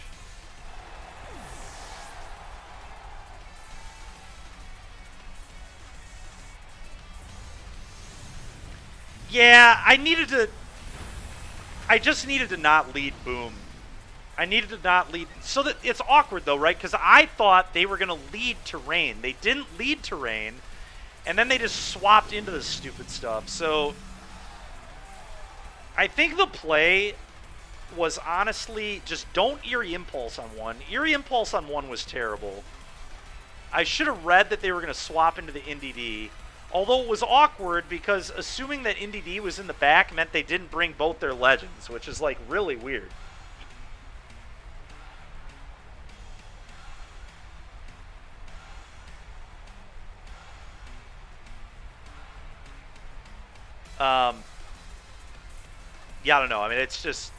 Yeah, I just needed to not lead Boom. I needed to not lead. So that it's awkward though, right? Because I thought they were going to lead terrain. They didn't lead terrain. And then they just swapped into this stupid stuff. So I think the play was honestly just don't Eerie Impulse on one. Eerie Impulse on one was terrible. I should have read that they were going to swap into the NDD. Although it was awkward because assuming that NDD was in the back meant they didn't bring both their legends, which is like really weird. Yeah, I don't know. I mean, it's just...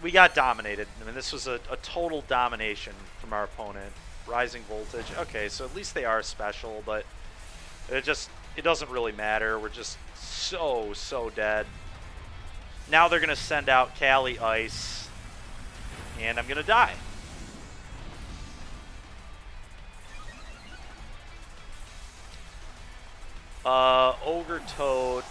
We got dominated. I mean, this was a total domination from our opponent. Rising voltage. Okay, so at least they are special, but it doesn't really matter. We're just so dead. Now they're going to send out Cali Ice, and I'm going to die. Ogre Toad.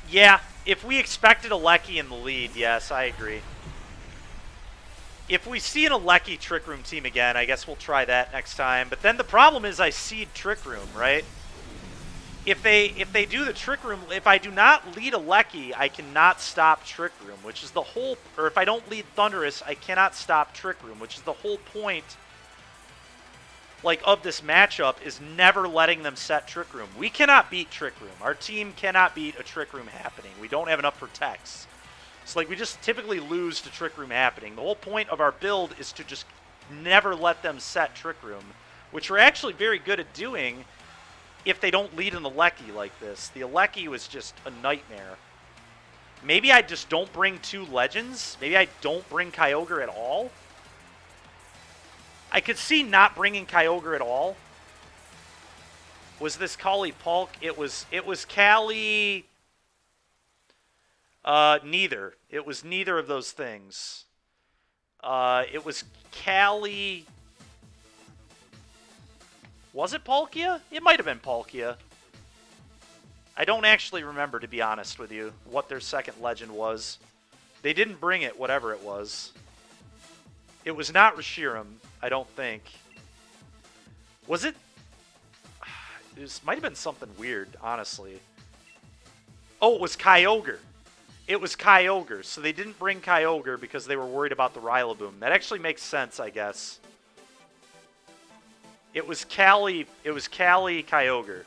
Yeah, if we expected a Lecky in the lead, yes, I agree. If we see an Alecki Trick Room team again, I guess we'll try that next time. But then the problem is I seed Trick Room, right? If they do the Trick Room, if I do not lead Alecki, I cannot stop Trick Room, which is the whole... Or if I don't lead Thundurus, I cannot stop Trick Room, which is the whole point... like, of this matchup, is never letting them set Trick Room. We cannot beat Trick Room. Our team cannot beat a Trick Room happening. We don't have enough protects. So, like, we just typically lose to Trick Room happening. The whole point of our build is to just never let them set Trick Room, which we're actually very good at doing if they don't lead an Alecki like this. The Alecki was just a nightmare. Maybe I just don't bring 2 Legends. Maybe I don't bring Kyogre at all. I could see not bringing Kyogre at all. Was this Kali Pulk? It was Kali... neither. It was neither of those things. It was Kali... Was it Palkia? It might have been Palkia. I don't actually remember, to be honest with you, what their second legend was. They didn't bring it, whatever it was. It was not Reshiram, I don't think. Was it? It might have been something weird, honestly. Oh, it was Kyogre. It was Kyogre. So they didn't bring Kyogre because they were worried about the Rillaboom. That actually makes sense, I guess. It was Kali Kyogre.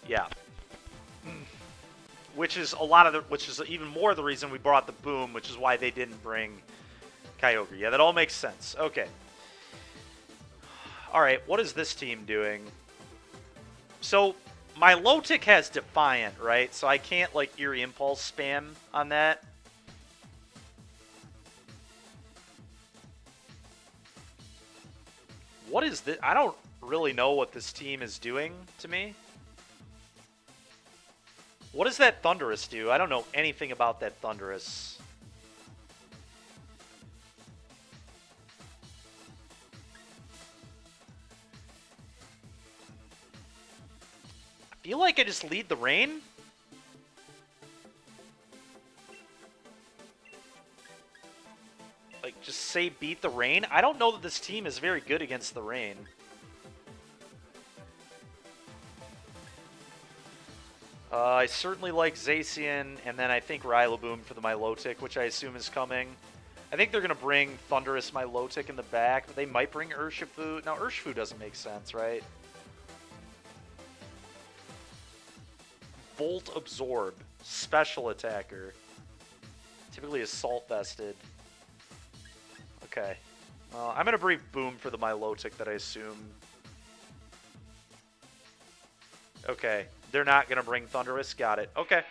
Yeah. Which is even more the reason we brought the Boom, which is why they didn't bring Kyogre. Yeah, that all makes sense. Okay. Alright, what is this team doing? So, my Lotic has Defiant, right? So I can't, like, Eerie Impulse spam on that. What is this? I don't really know what this team is doing to me. What does that Thundurus do? I don't know anything about that Thundurus. I feel like I just lead the rain. Like, just say beat the rain. I don't know that this team is very good against the rain. I certainly like Zacian, and then I think Rillaboom for the Milotic, which I assume is coming. I think they're going to bring Thundurus Milotic in the back, but they might bring Urshifu. Now, Urshifu doesn't make sense, right? Volt Absorb. Special attacker. Typically Assault Vested. Okay. I'm going to bring Boom for the Milotic that I assume. Okay. They're not going to bring Thundurus. Got it. Okay.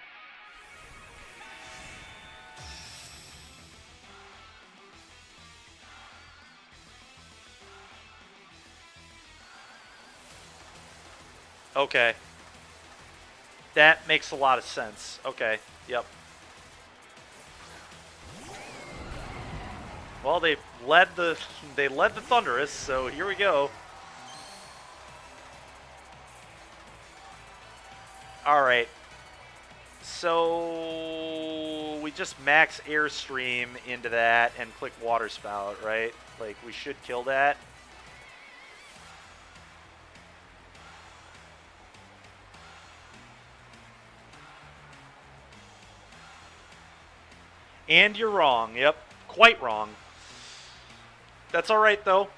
Okay. That makes a lot of sense. Okay. Yep. Well, they led the Thundurus, so here we go. Alright, so we just max Airstream into that and click Water Spout, right? Like, we should kill that. And you're wrong. Yep, quite wrong. That's all right, though.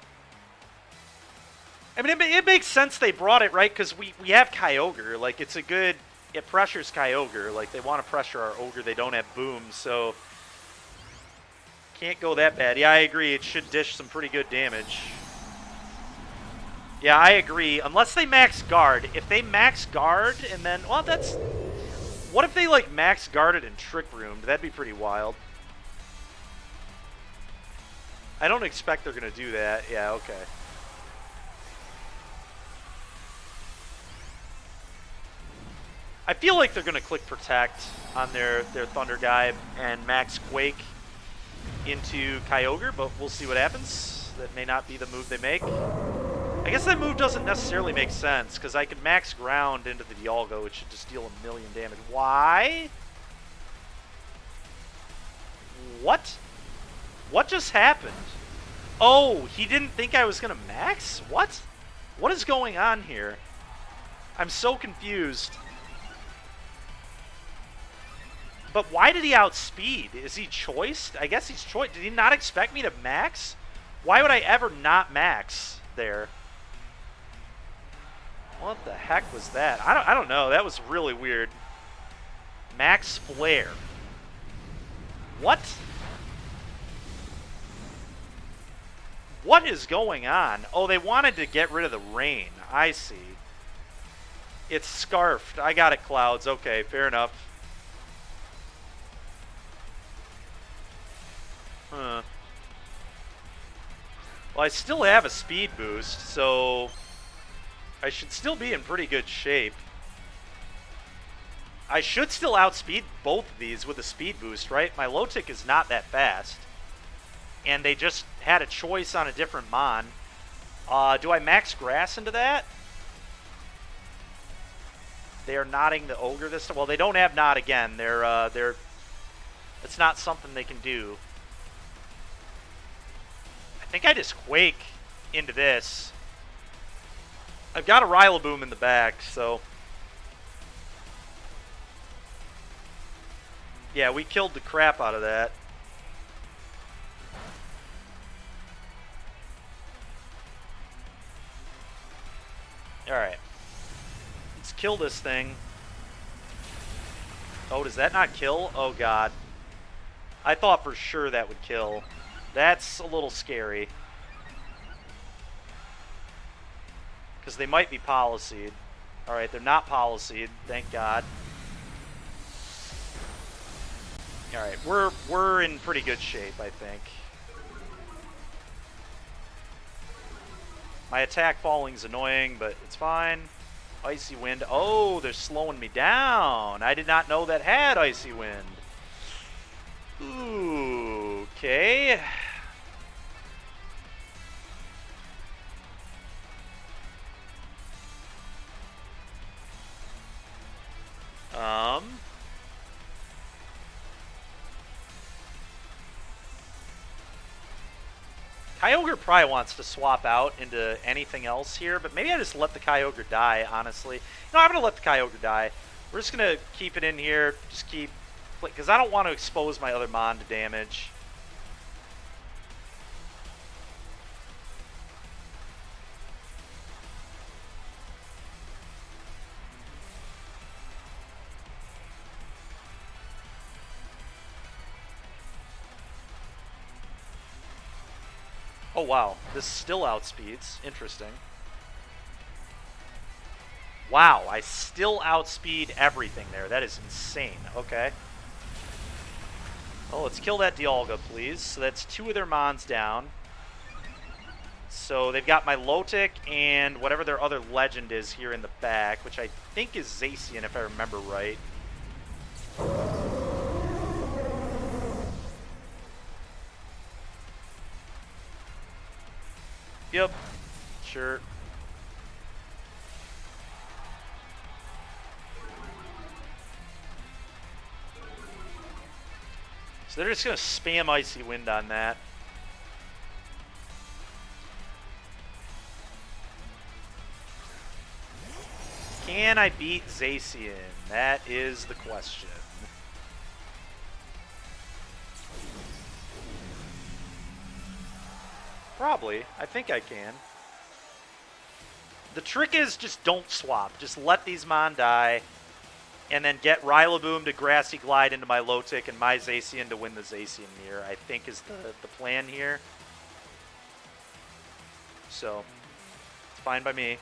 I mean, it makes sense they brought it, right? Because we have Kyogre. Like, it's a good... It pressures Kyogre. Like, they want to pressure our Ogre. They don't have Boom, so... Can't go that bad. Yeah, I agree. It should dish some pretty good damage. Yeah, I agree. Unless they max guard. If they max guard and then... Well, that's... What if they, like, max guarded and Trick Roomed? That'd be pretty wild. I don't expect they're going to do that. Yeah, okay. I feel like they're going to click Protect on their Thunder guy and max Quake into Kyogre, but we'll see what happens. That may not be the move they make. I guess that move doesn't necessarily make sense, because I could max Ground into the Dialga, which should just deal 1,000,000 damage. Why? What? What just happened? Oh, he didn't think I was going to max? What? What is going on here? I'm so confused. But why did he outspeed? Is he choiced? I guess he's choiced. Did he not expect me to max? Why would I ever not max there? What the heck was that? I don't know. That was really weird. Max Flare. What? What is going on? Oh, they wanted to get rid of the rain. I see. It's Scarfed. I got it, Clouds. Okay, fair enough. Huh. Well, I still have a speed boost, so I should still be in pretty good shape. I should still outspeed both of these with a speed boost, right? My low tick is not that fast. And they just had a choice on a different Mon. Do I max Grass into that? They are nodding the Ogre this time. Well, they don't have Nod again. It's not something they can do. I think I just Quake into this. I've got a Rillaboom in the back, so... Yeah, we killed the crap out of that. Alright. Let's kill this thing. Oh, does that not kill? Oh, God. I thought for sure that would kill. That's a little scary. Because they might be Policy'd. Alright, they're not Policy'd, thank God. Alright, we're in pretty good shape, I think. My attack falling's annoying, but it's fine. Icy Wind. Oh, they're slowing me down. I did not know that had Icy Wind. Ooh, okay. Kyogre probably wants to swap out into anything else here, but maybe I just let the Kyogre die, honestly. No, I'm going to let the Kyogre die. We're just going to keep it in here, just keep... Because I don't want to expose my other Mon to damage. Oh, wow. This still outspeeds. Interesting. Wow, I still outspeed everything there. That is insane. Okay. Oh, let's kill that Dialga, please. So that's 2 of their Mons down. So they've got my Lotic and whatever their other legend is here in the back, which I think is Zacian, if I remember right. Yep, sure. So they're just going to spam Icy Wind on that. Can I beat Zacian? That is the question. Probably. I think I can. The trick is just don't swap. Just let these Mon die, and then get Rillaboom to Grassy Glide into my Lotic and my Zacian to win the Zacian Mirror, I think is the plan here. So, it's fine by me.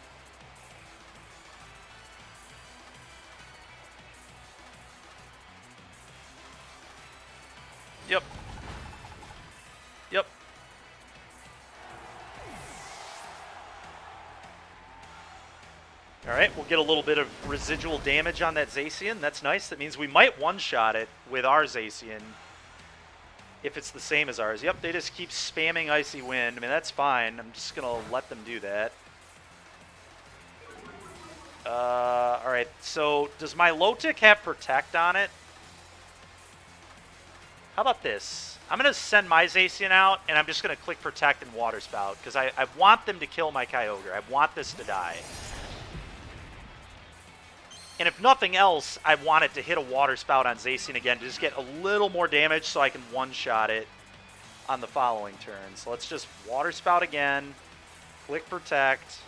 Yep. Yep. Alright, we'll get a little bit of residual damage on that Zacian. That's nice. That means we might one-shot it with our Zacian if it's the same as ours. Yep, they just keep spamming Icy Wind. I mean, that's fine. I'm just going to let them do that. Alright, so does my Lotic have Protect on it? How about this? I'm going to send my Zacian out, and I'm just going to click Protect and Water Spout, because I want them to kill my Kyogre. I want this to die. And if nothing else, I want it to hit a Water Spout on Zacian again to just get a little more damage so I can one-shot it on the following turn. So let's just Water Spout again, click Protect.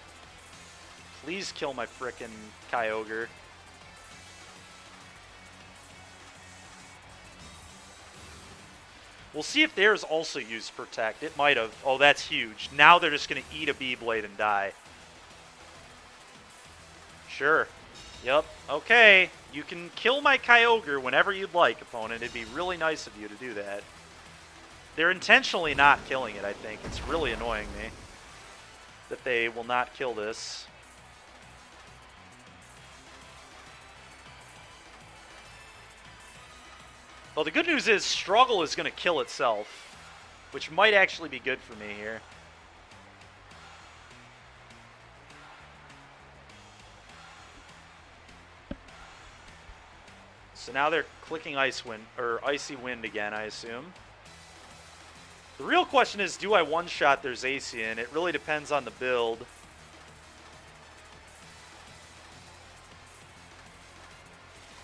Please kill my frickin' Kyogre. We'll see if theirs also used Protect. It might have. Oh, that's huge. Now they're just going to eat a Beyblade and die. Sure. Yep. Okay. You can kill my Kyogre whenever you'd like, opponent. It'd be really nice of you to do that. They're intentionally not killing it, I think. It's really annoying me that they will not kill this. Well, the good news is Struggle is going to kill itself, which might actually be good for me here. So now they're clicking Icy Wind again, I assume. The real question is, do I one-shot their Zacian? It really depends on the build.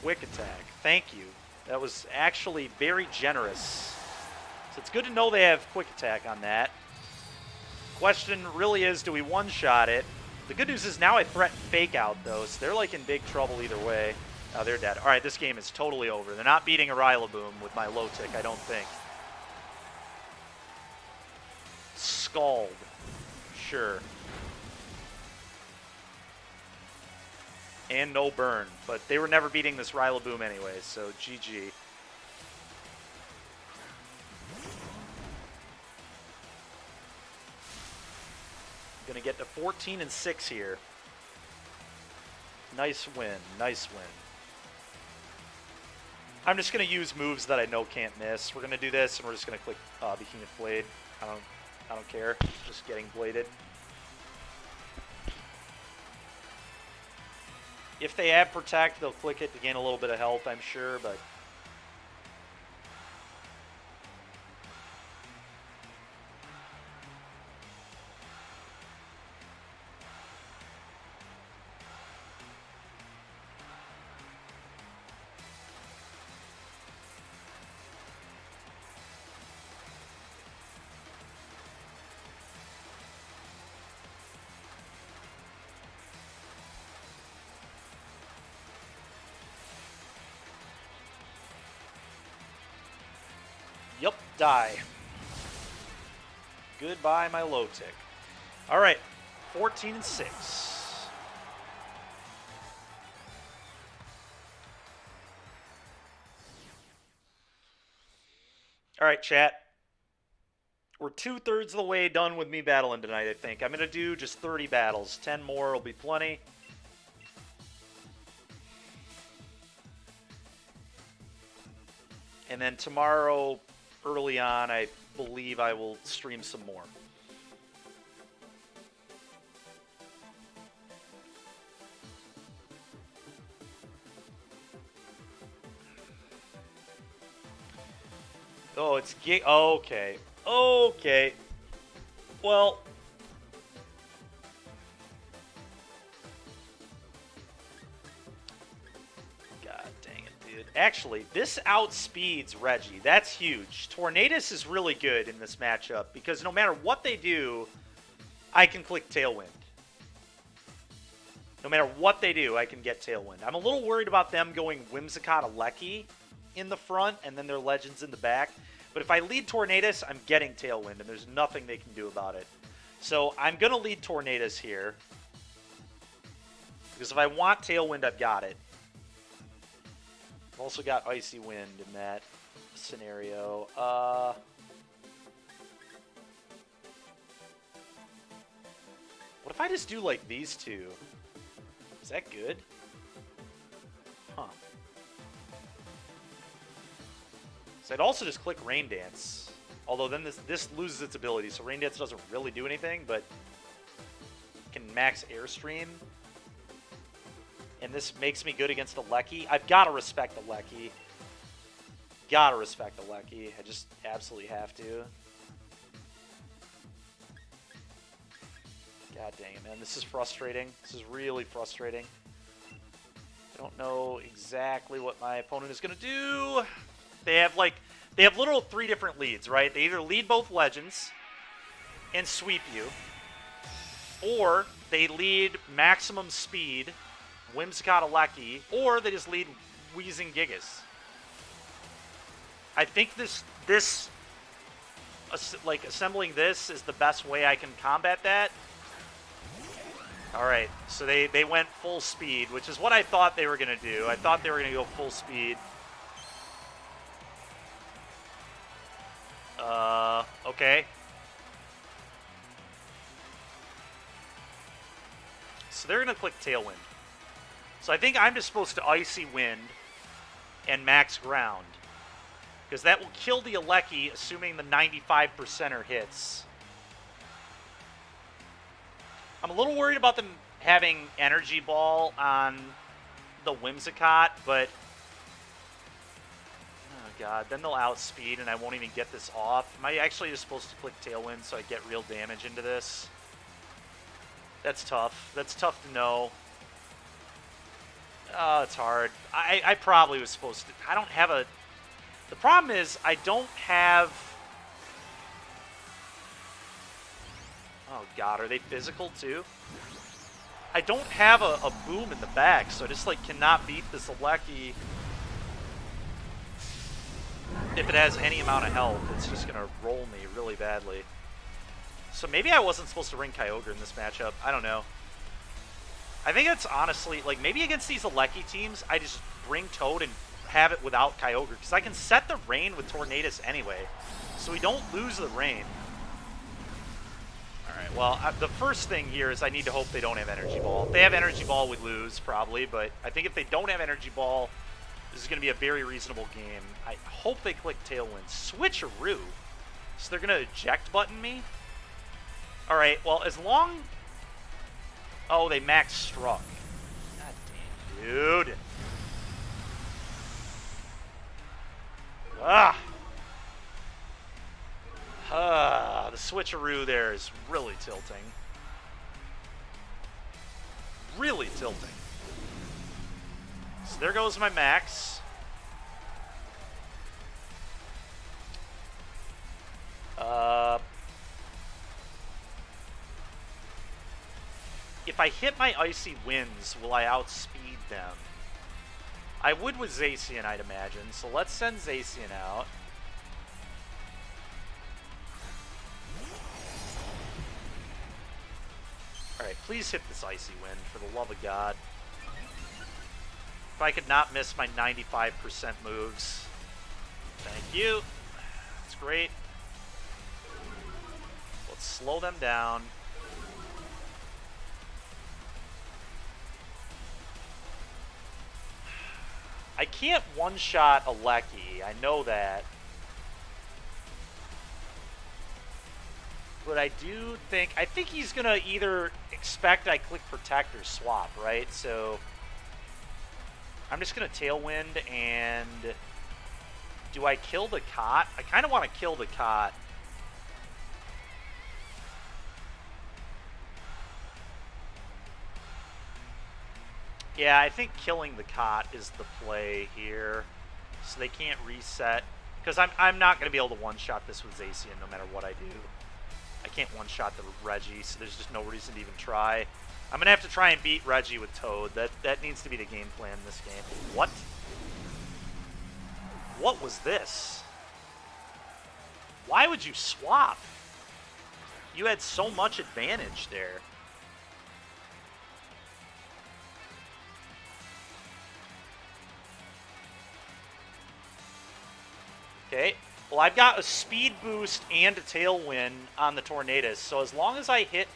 Quick Attack. Thank you. That was actually very generous. So it's good to know they have Quick Attack on that. Question really is, do we one-shot it? The good news is now I threaten Fake Out, though, so they're like in big trouble either way. Oh, they're dead. All right, this game is totally over. They're not beating a Rillaboom with my Lotic, I don't think. Scald. Sure. And no burn. But they were never beating this Rillaboom anyway, so GG. Gonna get to 14-6 here. Nice win. Nice win. I'm just gonna use moves that I know can't miss. We're gonna do this, and we're just gonna click Behemoth Blade. I don't care. Just getting bladed. If they have Protect, they'll click it to gain a little bit of health, I'm sure, but... Yep, die. Goodbye, my Lotic. All right, 14-6. All right, chat. We're 2/3 of the way done with me battling tonight, I think. I'm going to do just 30 battles. 10 more will be plenty. And then tomorrow, early on, I believe I will stream some more. Oh, it's okay. Okay. Well. God dang it, dude. Actually, this outspeeds Reggie. That's huge. Tornadus is really good in this matchup because no matter what they do, I can click Tailwind. No matter what they do, I can get Tailwind. I'm a little worried about them going Whimsicott Alecki in the front and then their Legends in the back. But if I lead Tornadus, I'm getting Tailwind, and there's nothing they can do about it. So I'm going to lead Tornadus here. Because if I want Tailwind, I've got it. I've also got Icy Wind in that scenario. What if I just do like these two? Is that good? Huh. So I'd also just click Rain Dance. Although then this loses its ability, so Rain Dance doesn't really do anything, but can max Airstream. And this makes me good against Alecki. I've got to respect Alecki. Gotta respect Alecki. I just absolutely have to. God dang it, man. This is frustrating. This is really frustrating. I don't know exactly what my opponent is going to do. They have little 3 different leads, right? They either lead both Legends and sweep you, or they lead maximum speed, Whimsicott Alecki, or they just lead Wheezing Gigas. I think assembling this is the best way I can combat that. All right, so they went full speed, which is what I thought they were going to do. I thought they were going to go full speed. Okay. So they're going to click Tailwind. So I think I'm just supposed to Icy Wind and max Ground. Because that will kill the Alecki, assuming the 95%er hits. I'm a little worried about them having Energy Ball on the Whimsicott, but... Oh, God. Then they'll outspeed, and I won't even get this off. Am I actually just supposed to click Tailwind so I get real damage into this? That's tough. That's tough to know. Oh, it's hard. I probably was supposed to... I don't have a... The problem is, I don't have... Oh, God. Are they physical, too? I don't have a boom in the back, so I just, cannot beat this Alecki. If it has any amount of health, it's just going to roll me really badly. So maybe I wasn't supposed to ring Kyogre in this matchup. I don't know. I think it's honestly, maybe against these Alecki teams, I just bring Toad and have it without Kyogre, because I can set the Rain with Tornadus anyway, so we don't lose the Rain. Alright, well, the first thing here is I need to hope they don't have Energy Ball. If they have Energy Ball, we lose, probably, but I think if they don't have Energy Ball, this is going to be a very reasonable game. I hope they click Tailwind. Switcheroo. So they're going to eject button me? Alright, well, as long... Oh, they max struck. God damn, dude. The switcheroo there is really tilting. Really tilting. So there goes my max. If I hit my Icy Winds, will I outspeed them? I would with Zacian, I'd imagine. So let's send Zacian out. Alright, please hit this Icy Wind, for the love of God. If I could not miss my 95% moves. Thank you. That's great. Let's slow them down. I can't one-shot Alecki, I know that. But I think he's going to either expect I click Protect or Swap, right? So I'm just going to Tailwind, and do I kill the Cot? I kind of want to kill the Cot. Yeah, I think killing the Cot is the play here. So they can't reset. Because I'm not going to be able to one-shot this with Zacian no matter what I do. I can't one-shot the Reggie, so there's just no reason to even try. I'm going to have to try and beat Reggie with Toad. That needs to be the game plan in this game. What? What was this? Why would you swap? You had so much advantage there. Okay, well, I've got a speed boost and a tailwind on the Tornadus, so as long as I hit...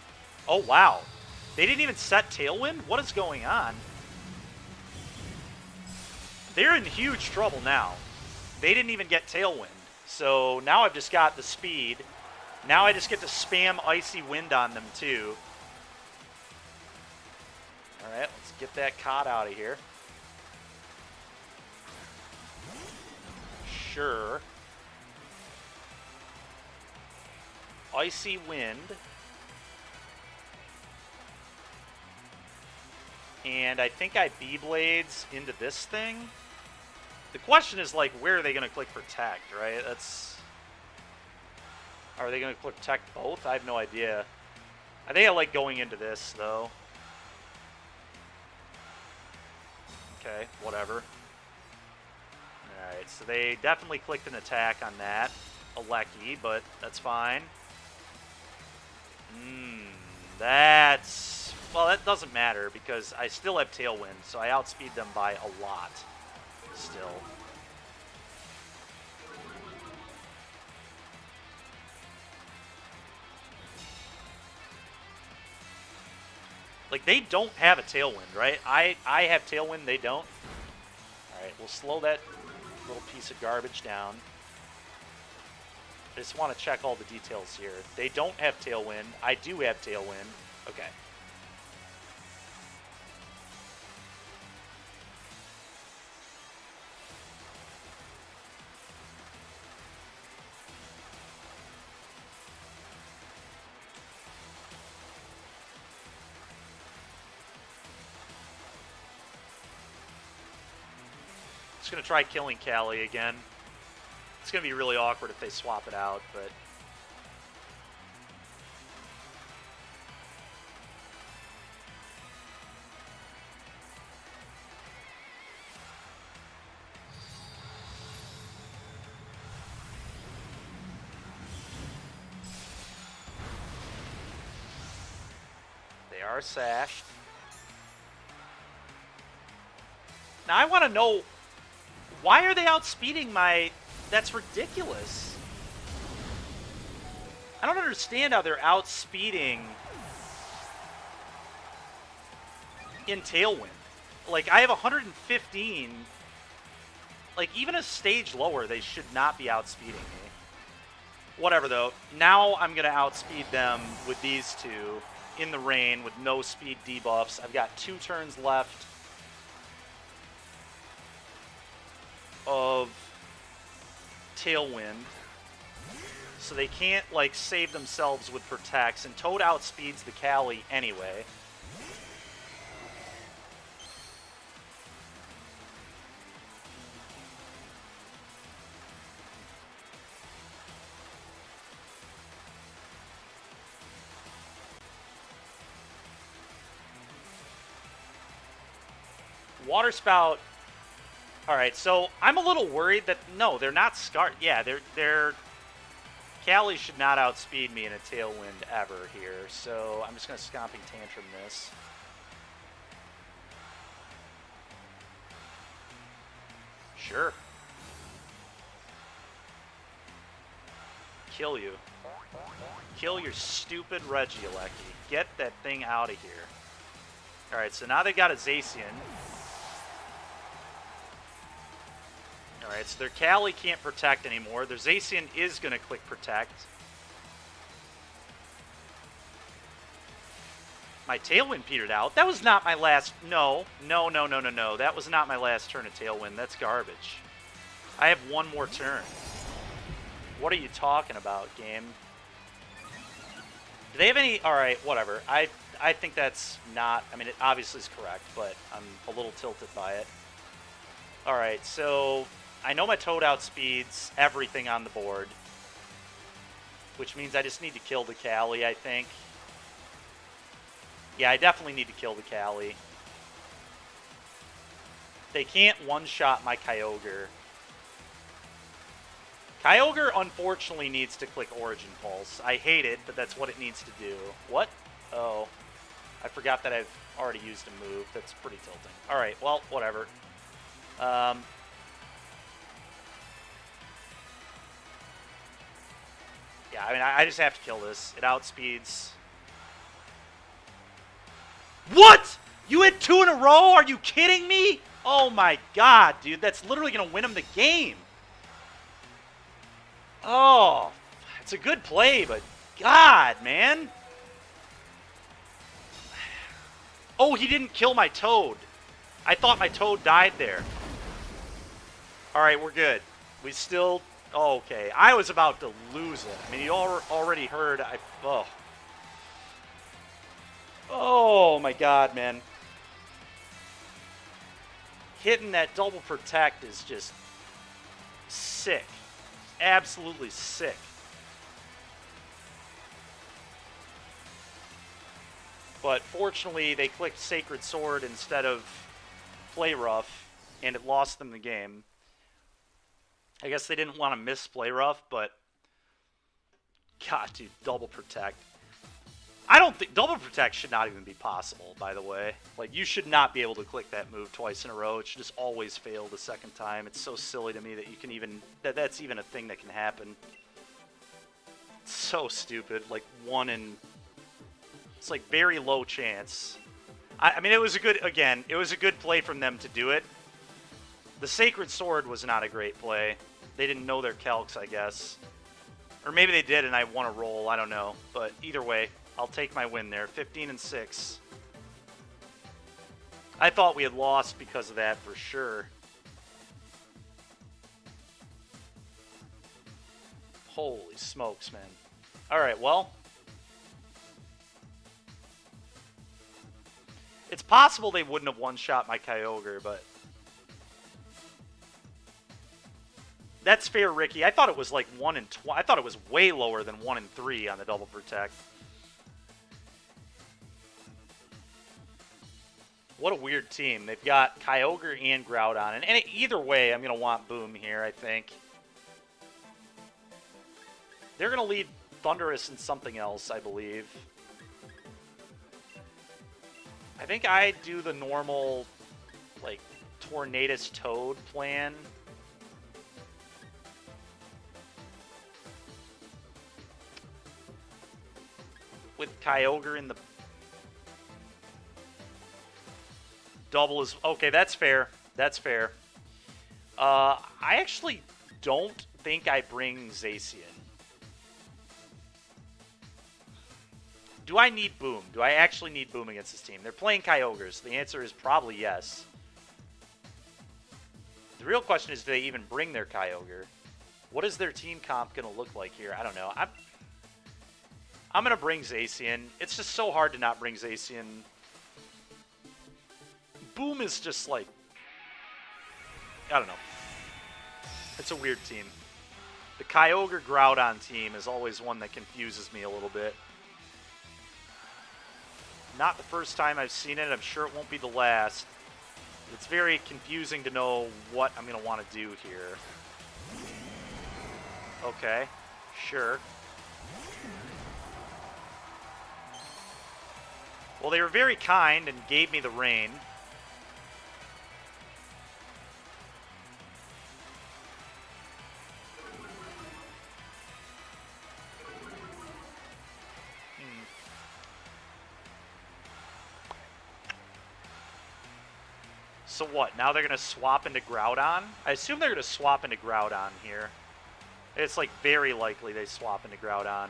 Oh, wow. They didn't even set tailwind? What is going on? They're in huge trouble now. They didn't even get tailwind. So now I've just got the speed. Now I just get to spam Icy Wind on them, too. All right, let's get that cod out of here. Sure. Icy Wind. And I think I B-Blades into this thing. The question is, like, where are they going to click Protect, right? That's... Are they going to click Protect both? I have no idea. I think I like going into this, though. Okay, whatever. Alright, so they definitely clicked an attack on that. Alecki, but that's fine. That's... Well, that doesn't matter because I still have Tailwind, so I outspeed them by a lot. Still. Like, they don't have a Tailwind, right? I have Tailwind, they don't. Alright, we'll slow that little piece of garbage down. I just want to check all the details here. They don't have Tailwind. I do have Tailwind. Okay. Just going to try killing Callie again. It's going to be really awkward if they swap it out, but... They are sashed. Now I want to know, why are they outspeeding my... That's ridiculous. I don't understand how they're outspeeding in Tailwind. Like, I have 115. Like, even a stage lower, they should not be outspeeding me. Whatever, though. Now I'm going to outspeed them with these two in the rain with no speed debuffs. I've got 2 turns left of Tailwind, so they can't, like, save themselves with Protects, and Toad outspeeds the Callie anyway. Water Spout. Alright, so I'm a little worried that, no, they're not scarred. Yeah, they're Callie should not outspeed me in a Tailwind ever here, so I'm just going to Stomping Tantrum this. Sure. Kill you. Kill your stupid Regieleki. Get that thing out of here. Alright, so now they got a Zacian. Alright, so their Callie can't Protect anymore. Their Zacian is going to click Protect. My Tailwind petered out. That was not my last... No. That was not my last turn of Tailwind. That's garbage. I have one more turn. What are you talking about, game? Do they have any... Alright, whatever. I think that's not... I mean, it obviously is correct, but I'm a little tilted by it. Alright, so... I know my Toad outspeeds everything on the board, which means I just need to kill the Cali, I think. Yeah, I definitely need to kill the Cali. They can't one-shot my Kyogre. Kyogre, unfortunately, needs to click Origin Pulse. I hate it, but that's what it needs to do. What? Oh. I forgot that I've already used a move. That's pretty tilting. Alright, well, whatever. Yeah, I mean, I just have to kill this. It outspeeds. What? You hit 2 in a row? Are you kidding me? Oh my god, dude. That's literally going to win him the game. Oh, it's a good play, but god, man. Oh, he didn't kill my Toad. I thought my Toad died there. Alright, we're good. We still... Oh, okay. I was about to lose it. I mean, you already heard... Oh. Oh, my god, man. Hitting that double protect is just sick. Absolutely sick. But fortunately, they clicked Sacred Sword instead of Play Rough, and it lost them the game. I guess they didn't want to miss Play Rough, but... God, dude, double protect. I don't think... Double protect should not even be possible, by the way. Like, you should not be able to click that move twice in a row. It should just always fail the second time. It's so silly to me that you can even... That's even a thing that can happen. It's so stupid. Like, 1 in... It's like very low chance. I mean, it was a good... Again, it was a good play from them to do it. The Sacred Sword was not a great play. They didn't know their calcs, I guess. Or maybe they did and I won a roll. I don't know. But either way, I'll take my win there. 15 and 6. I thought we had lost because of that for sure. Holy smokes, man. Alright, well. It's possible they wouldn't have one-shot my Kyogre, but... That's fair, Ricky. I thought it was like 1 in 20. I thought it was way lower than 1 in 3 on the double protect. What a weird team. They've got Kyogre and Groudon. And either way, I'm going to want Boom here, I think. They're going to lead Thundurus and something else, I believe. I think I do the normal, like, Tornadus Toad plan. With Kyogre in the... Double is... Okay, that's fair. That's fair. I actually don't think I bring Zacian. Do I need Boom? Do I actually need Boom against this team? They're playing Kyogre, so the answer is probably yes. The real question is, do they even bring their Kyogre? What is their team comp going to look like here? I don't know. I'm going to bring Zacian. It's just so hard to not bring Zacian. Boom is just like... I don't know. It's a weird team. The Kyogre Groudon team is always one that confuses me a little bit. Not the first time I've seen it. I'm sure it won't be the last. It's very confusing to know what I'm going to want to do here. Okay. Sure. Well, they were very kind and gave me the rain. So what? Now they're going to swap into Groudon? I assume they're going to swap into Groudon here. It's like very likely they swap into Groudon.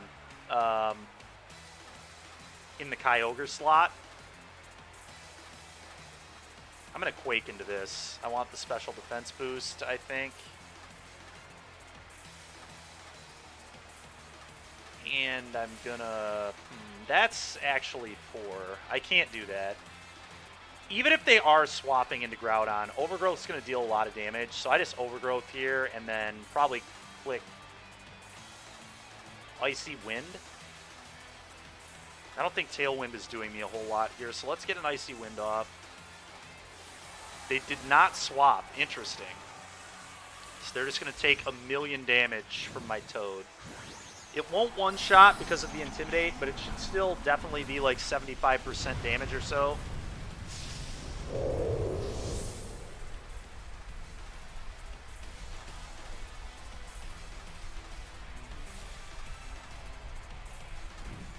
In the Kyogre slot. I'm going to Quake into this. I want the special defense boost, I think. And I'm going to... That's actually 4. I can't do that. even if they are swapping into Groudon, Overgrowth's going to deal a lot of damage. So I just Overgrowth here and then probably click Icy Wind. I don't think Tailwind is doing me a whole lot here, so let's get an Icy Wind off. They did not swap. Interesting. So they're just going to take 1,000,000 damage from my Toad. It won't one-shot because of the Intimidate, but it should still definitely be like 75% damage or so.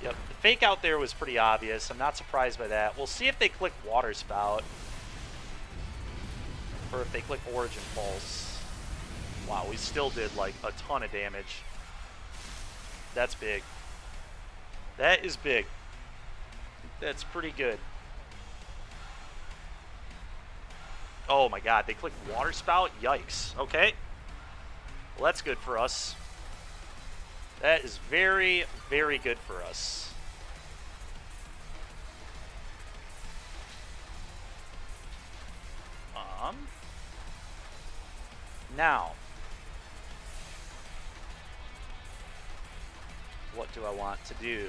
Yep, the fake out there was pretty obvious. I'm not surprised by that. We'll see if they click Water Spout. Or if they click Origin Pulse. Wow, we still did like a ton of damage. That's big. That is big. That's pretty good. Oh my god, they clicked Water Spout? Yikes. Okay. Well, that's good for us. That is very, very good for us. Now, what do I want to do?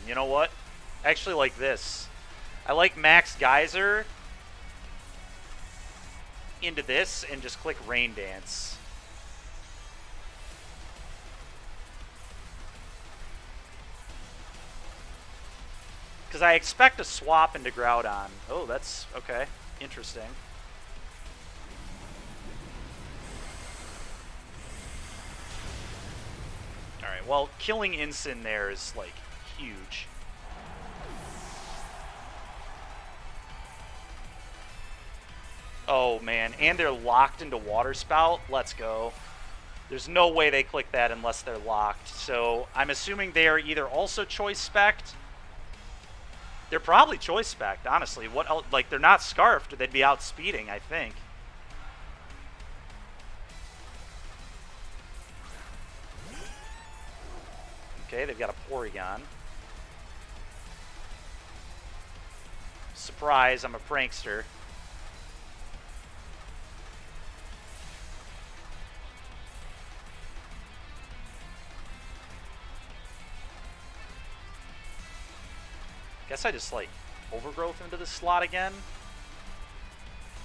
You know what? I actually like this. I like Max Geyser into this and just click Rain Dance. Because I expect a swap into Groudon. Oh, that's okay. Interesting. Alright, well, killing Incin there is, like, huge. Oh, man. And they're locked into Water Spout. Let's go. There's no way they click that unless they're locked. So I'm assuming they are either also Choice Spec'd. They're probably Choice Spec'd, honestly. What else? Like, they're not Scarfed. They'd be outspeeding, I think. Okay, they've got a Porygon. Surprise, I'm a prankster. Guess I just, like, Overgrowth into the slot again.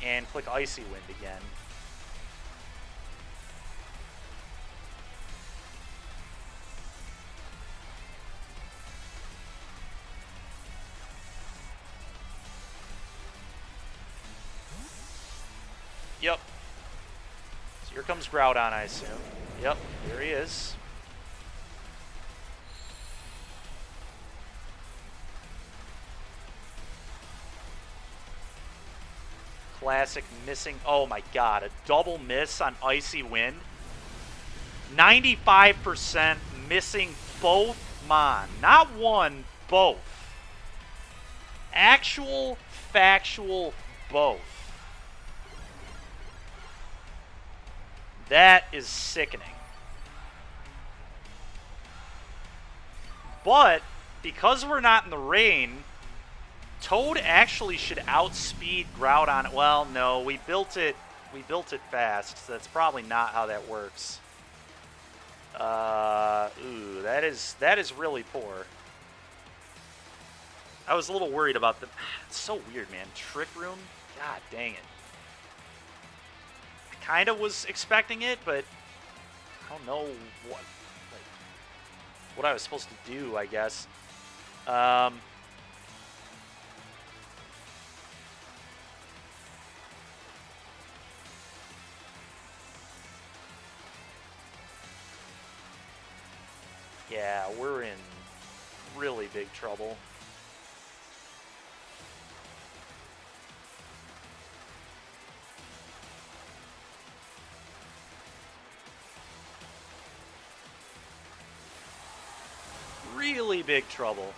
And click Icy Wind again. Yep. So here comes Groudon, I assume. Yep, here he is. Classic missing. Oh my god, a double miss on Icy Wind. 95% missing both Mon. Not one, both. Actual, factual, both. That is sickening. But, because we're not in the rain, Toad actually should outspeed Groudon. Well, no, we built it fast, so that's probably not how that works. Ooh, that is really poor. I was a little worried about the... It's so weird, man. Trick Room? God dang it. I kind of was expecting it, but I don't know what I was supposed to do, I guess. Yeah, we're in really big trouble. Really big trouble.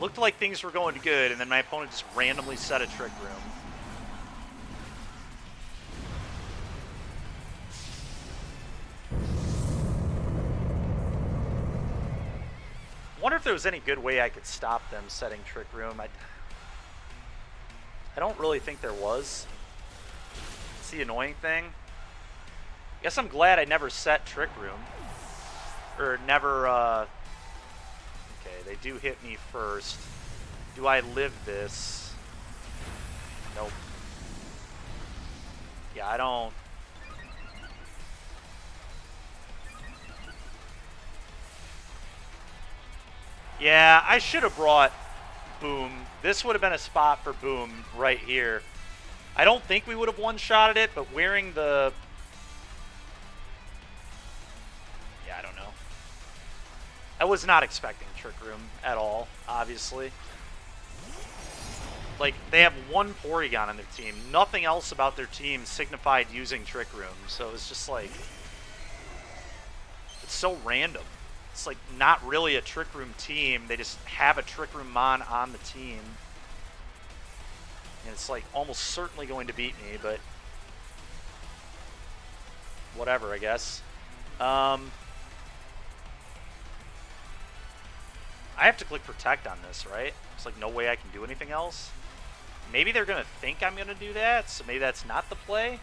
Looked like things were going good, and then my opponent just randomly set a Trick Room. Wonder if there was any good way I could stop them setting Trick Room. I don't really think there was. It's the annoying thing. Guess I'm glad I never set Trick Room. Or never, okay, they do hit me first. Do I live this? Nope. Yeah, I don't. Yeah, I should have brought Boom. This would have been a spot for Boom right here. I don't think we would have one-shotted it, but wearing the... Yeah, I don't know. I was not expecting Trick Room at all, obviously. Like, they have one Porygon on their team. Nothing else about their team signified using Trick Room, so it's just like... It's so random. It's like not really a Trick Room team. They just have a Trick Room Mon on the team. And it's like almost certainly going to beat me, but whatever, I guess. I have to click Protect on this, right? There's like no way I can do anything else. Maybe they're going to think I'm going to do that, so maybe that's not the play.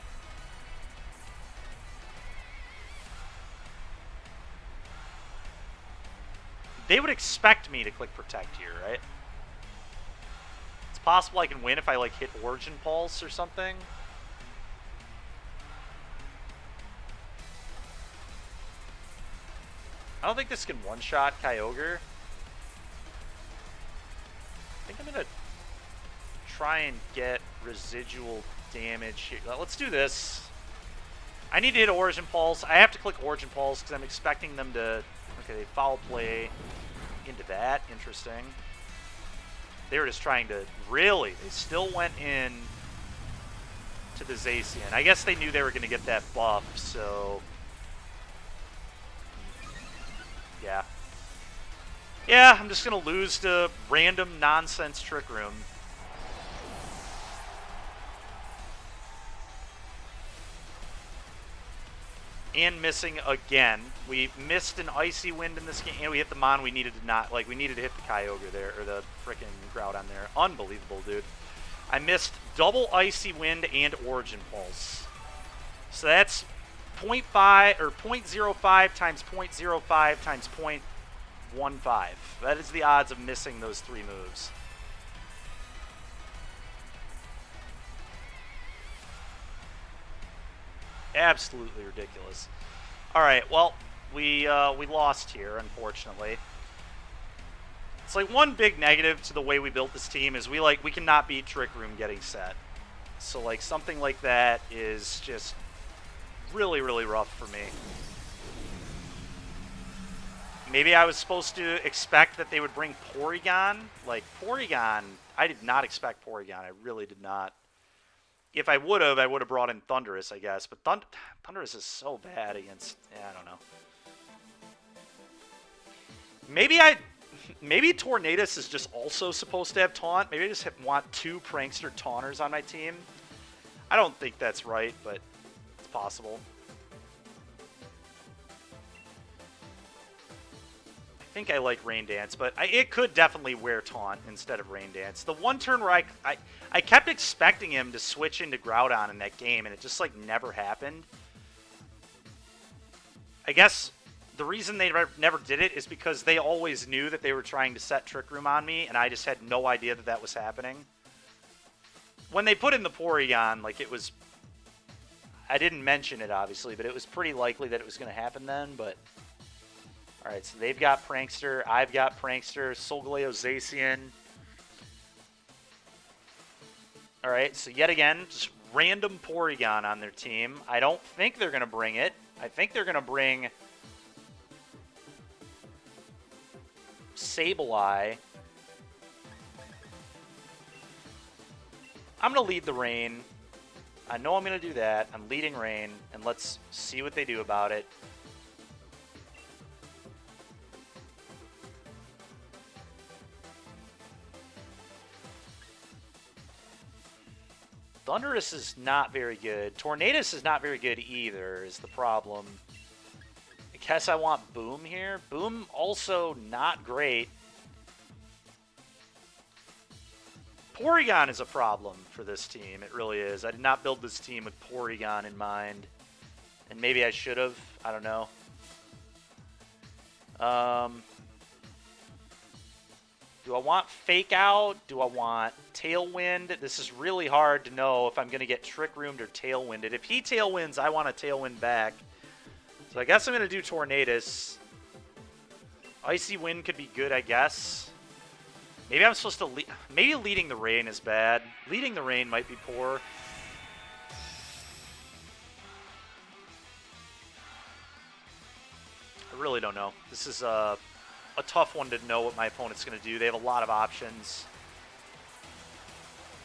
They would expect me to click Protect here, right? It's possible I can win if I, like, hit Origin Pulse or something. I don't think this can one-shot Kyogre. I think I'm going to try and get residual damage here. Let's do this. I need to hit Origin Pulse. I have to click Origin Pulse because I'm expecting them to... Okay, they foul play into that. Interesting. They were just trying to... Really? They still went in to the Zacian. I guess they knew they were going to get that buff, so... Yeah. Yeah, I'm just going to lose to random nonsense Trick Room. And missing again. We missed an Icy Wind in this game, and we hit the Mon we needed to not, like, we needed to hit the Kyogre there, or the frickin' Groudon there. Unbelievable, dude. I missed double Icy Wind and Origin Pulse. So that's 0.5, or 0.05 times 0.05 times 0.15. That is the odds of missing those three moves. Absolutely ridiculous. All right, well, we lost here, unfortunately. It's like one big negative to the way we built this team is we cannot beat Trick Room getting set. So like something like that is just really, really rough for me. Maybe I was supposed to expect that they would bring Porygon. Like Porygon, I did not expect Porygon. I really did not. If I would have brought in Thundurus, I guess. But Thundurus is so bad against... Yeah, I don't know. Maybe Tornadus is just also supposed to have Taunt. Maybe I just want two Prankster Taunters on my team. I don't think that's right, but it's possible. I think I like Rain Dance, but it could definitely wear Taunt instead of Rain Dance. The one turn where I kept expecting him to switch into Groudon in that game, and it just, like, never happened. I guess the reason they never did it is because they always knew that they were trying to set Trick Room on me, and I just had no idea that that was happening. When they put in the Porygon, like, it was... I didn't mention it, obviously, but it was pretty likely that it was going to happen then, but... Alright, so they've got Prankster, I've got Prankster, Solgaleo Zacian. Alright, so yet again, just random Porygon on their team. I don't think they're going to bring it. I think they're going to bring Sableye. I'm going to lead the Rain. I know I'm going to do that. I'm leading Rain, and let's see what they do about it. Thunderous is not very good. Tornadus is not very good either, is the problem. I guess I want Boom here. Boom also not great. Porygon is a problem for this team. It really is. I did not build this team with Porygon in mind. And maybe I should have. I don't know. Do I want Fake Out? Do I want Tailwind? This is really hard to know if I'm going to get Trick Roomed or Tailwinded. If he Tailwinds, I want a Tailwind back. So I guess I'm going to do Tornadus. Icy Wind could be good, I guess. Maybe I'm supposed to... Maybe Leading the Rain is bad. Leading the Rain might be poor. I really don't know. This is a tough one to know what my opponent's going to do. They have a lot of options.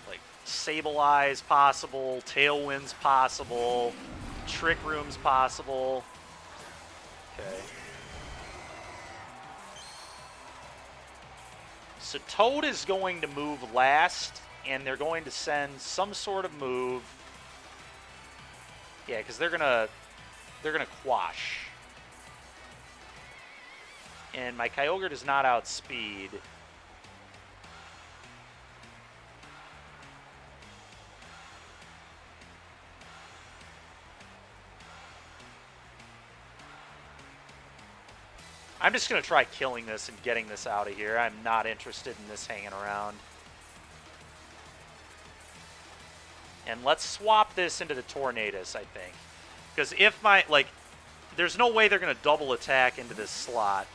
Like, Sableye possible, Tailwind's possible, Trick Room's possible. Okay. So Toad is going to move last, and they're going to send some sort of move. Yeah, because they're gonna quash. And my Kyogre does not outspeed. I'm just going to try killing this and getting this out of here. I'm not interested in this hanging around. And let's swap this into the Tornadus, I think. Because if my, like, there's no way they're going to double attack into this slot.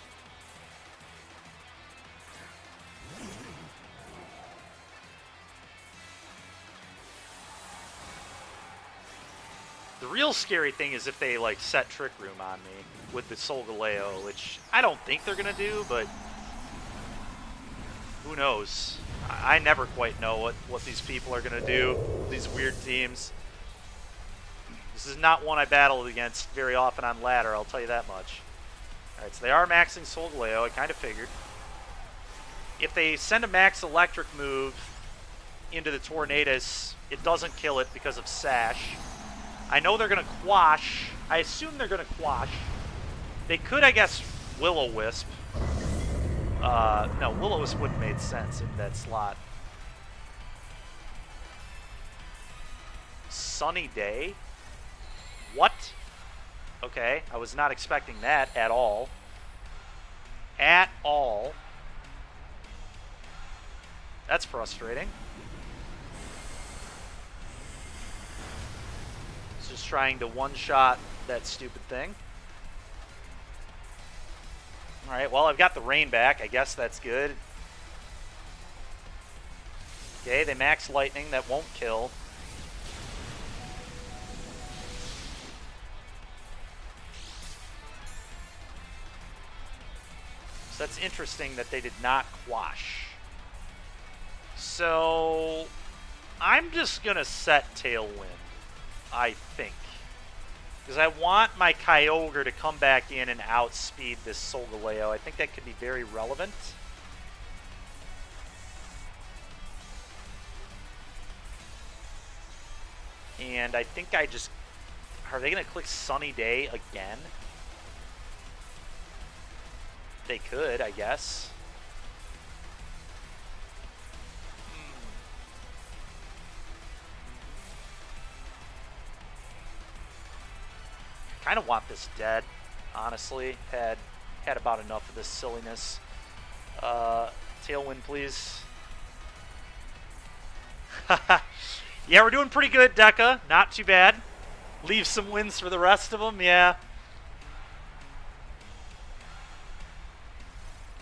The real scary thing is if they, like, set Trick Room on me with the Solgaleo, which I don't think they're going to do, but who knows? I never quite know what these people are going to do, these weird teams. This is not one I battled against very often on ladder, I'll tell you that much. Alright, so they are maxing Solgaleo, I kind of figured. If they send a max electric move into the Tornadus, it doesn't kill it because of Sash. I know they're going to quash. I assume they're going to quash. They could, I guess, Will-O-Wisp. No, Will-O-Wisp wouldn't have made sense in that slot. Sunny Day? What? Okay, I was not expecting that at all. At all. That's frustrating. Just trying to one-shot that stupid thing. Alright, well, I've got the rain back. I guess that's good. Okay, they max lightning. That won't kill. So that's interesting that they did not quash. So I'm just going to set Tailwind, I think. Because I want my Kyogre to come back in and outspeed this Solgaleo. I think that could be very relevant. And I think I just... Are they going to click Sunny Day again? They could, I guess. Kind of want this dead, honestly. Had about enough of this silliness. Tailwind, please. Yeah, we're doing pretty good, Deca. Not too bad. Leave some wins for the rest of them, yeah.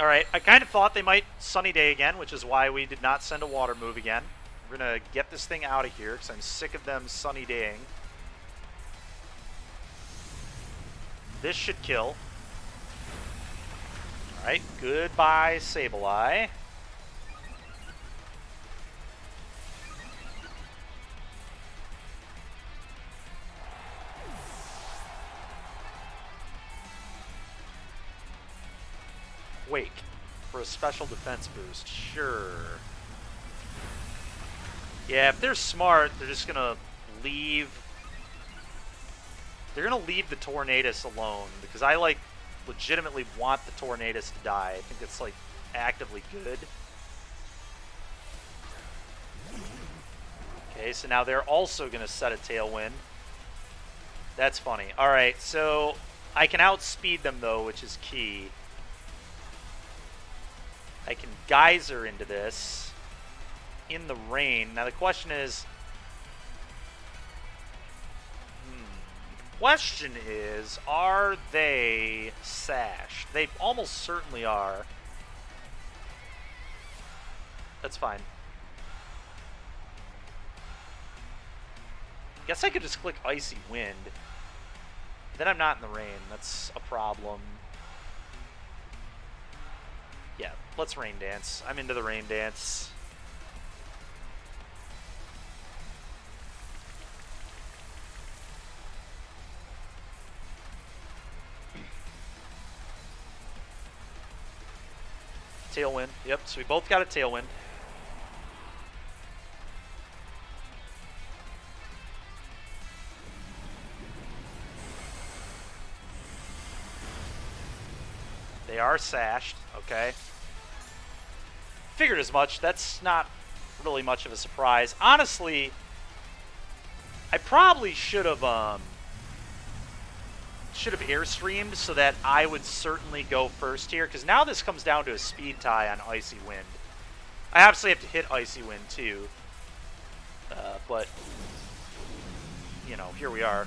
Alright, I kind of thought they might Sunny Day again, which is why we did not send a water move again. We're going to get this thing out of here, because I'm sick of them Sunny Daying. This should kill. Alright, goodbye, Sableye. Wake for a special defense boost. Sure. Yeah, if they're smart, they're just gonna leave. They're gonna leave the Tornadus alone because I like legitimately want the Tornadus to die. I think it's like actively good. Okay, so now they're also gonna set a Tailwind. That's funny. All right, so I can outspeed them though, which is key. I can Geyser into this in the rain. Now the question is, are they sashed? They almost certainly are. That's fine. Guess I could just click Icy Wind. Then I'm not in the rain. That's a problem. Yeah, let's Rain Dance. I'm into the Rain Dance. Tailwind. Yep, so we both got a Tailwind. They are sashed. Okay. Figured as much. That's not really much of a surprise. Honestly, I probably should have airstreamed so that I would certainly go first here, because now this comes down to a speed tie on Icy Wind. I obviously have to hit Icy Wind too, but you know, here we are.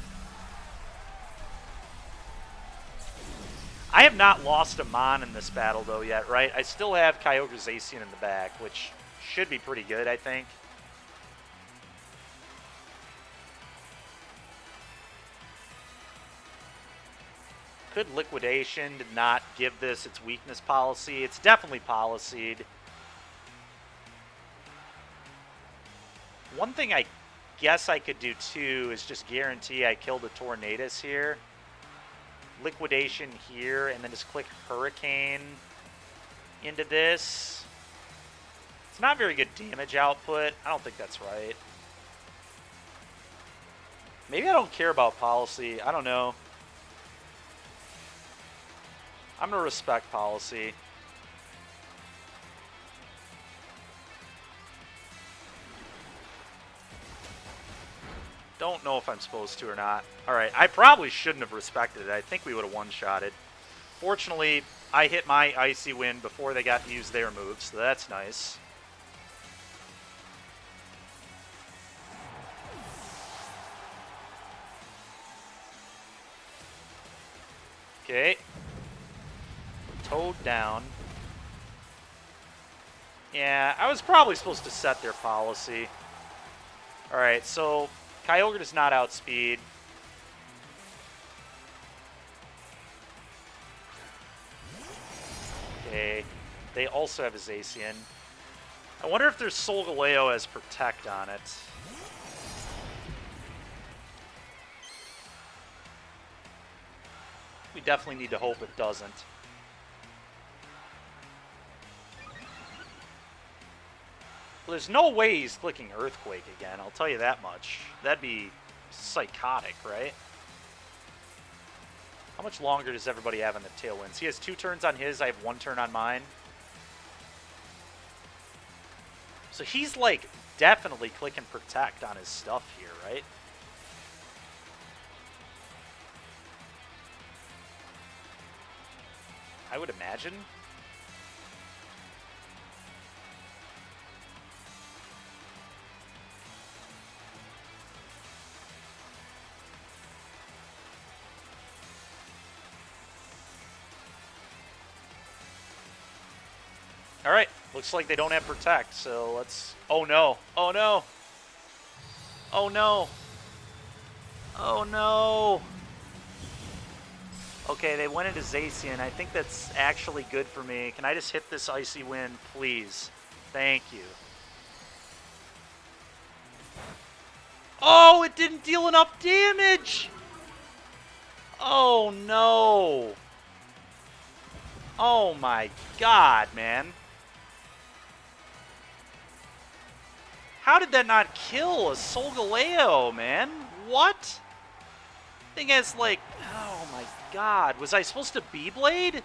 I have not lost a Mon in this battle though yet, right? I still have Kyogre Zacian in the back, which should be pretty good, I think. Could Liquidation to not give this its weakness policy? It's definitely policied. One thing I guess I could do too is just guarantee I kill the Tornadus here. Liquidation here, and then just click Hurricane into this. It's not very good damage output. I don't think that's right. Maybe I don't care about policy. I don't know. I'm going to respect policy. Don't know if I'm supposed to or not. Alright, I probably shouldn't have respected it. I think we would have one-shotted. Fortunately, I hit my Icy Wind before they got to use their moves, so that's nice. Okay. Toad down. Yeah, I was probably supposed to set their policy. Alright, so Kyogre does not outspeed. Okay. They also have a Zacian. I wonder if there's Solgaleo as Protect on it. We definitely need to hope it doesn't. Well, there's no way he's clicking Earthquake again, I'll tell you that much. That'd be psychotic, right? How much longer does everybody have on the Tailwinds? He has 2 turns on his, I have 1 turn on mine. So he's, like, definitely clicking Protect on his stuff here, right? I would imagine. Alright, looks like they don't have Protect, so let's... Oh no! Oh no! Oh no! Oh no! Okay, they went into Zacian. I think that's actually good for me. Can I just hit this Icy Wind, please? Thank you. Oh, it didn't deal enough damage! Oh no! Oh my god, man. How did that not kill a Solgaleo, man? What? Thing has like, oh my god. Was I supposed to Beyblade?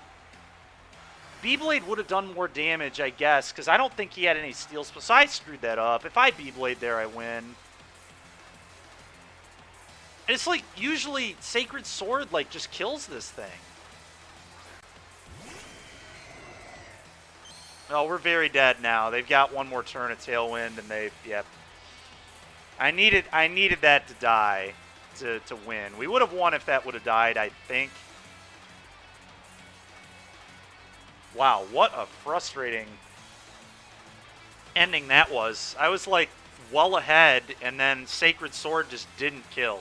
Beyblade would have done more damage, I guess, because I don't think he had any steel spells. So I screwed that up. If I Beyblade there, I win. And it's like, usually Sacred Sword, like, just kills this thing. Oh, we're very dead now. They've got one more turn of Tailwind, and they've, yep. I needed that to die to win. We would have won if that would have died, I think. Wow, what a frustrating ending that was. I was, like, well ahead, and then Sacred Sword just didn't kill.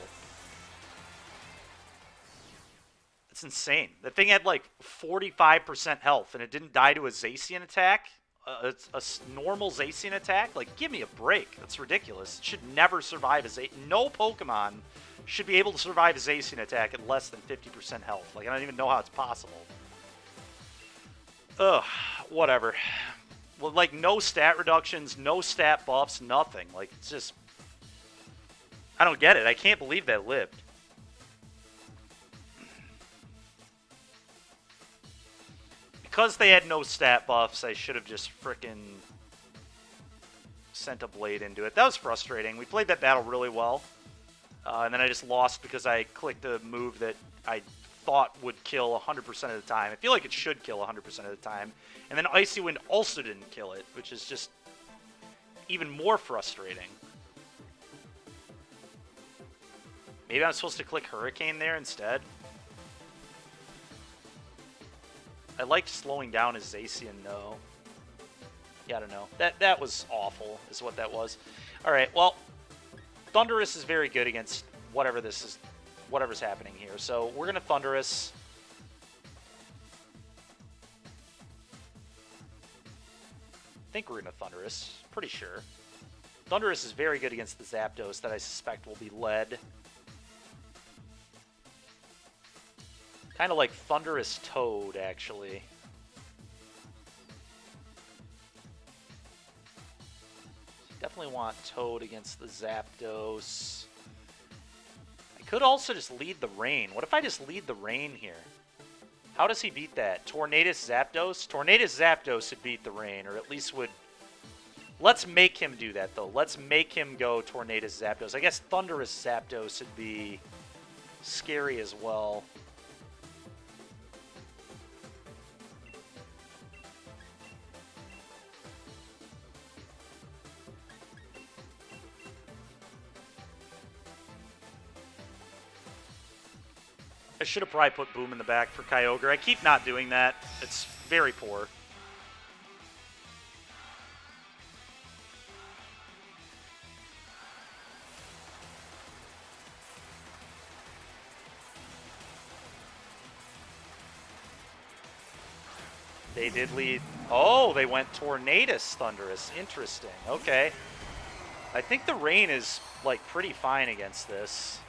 It's insane. The thing had like 45% health, and it didn't die to a Zacian attack. A normal Zacian attack? Like, give me a break. That's ridiculous. It should never survive a Zacian. No Pokemon should be able to survive a Zacian attack at less than 50% health. Like, I don't even know how it's possible. Ugh, whatever. Well, like, no stat reductions, no stat buffs, nothing. Like, it's just... I don't get it. I can't believe that lived. Because they had no stat buffs, I should have just frickin' sent a blade into it. That was frustrating. We played that battle really well. And then I just lost because I clicked a move that I thought would kill 100% of the time. I feel like it should kill 100% of the time. And then Icy Wind also didn't kill it, which is just even more frustrating. Maybe I'm supposed to click Hurricane there instead? I liked slowing down his Zacian, though. Yeah, I don't know. That was awful, is what that was. Alright, well, Thundurus is very good against whatever's happening here. So we're going to Thundurus. I think we're going to Thundurus. Pretty sure. Thundurus is very good against the Zapdos that I suspect will be led. Kind of like Thundurus Toad, actually. Definitely want Toad against the Zapdos. I could also just lead the Rain. What if I just lead the Rain here? How does he beat that? Tornadus Zapdos? Tornadus Zapdos would beat the Rain, or at least would... Let's make him do that, though. Let's make him go Tornadus Zapdos. I guess Thundurus Zapdos would be scary as well. I should have probably put Boom in the back for Kyogre. I keep not doing that. It's very poor. They did lead. Oh, they went Tornadus Thundurus. Interesting. Okay. I think the Rain is, like, pretty fine against this.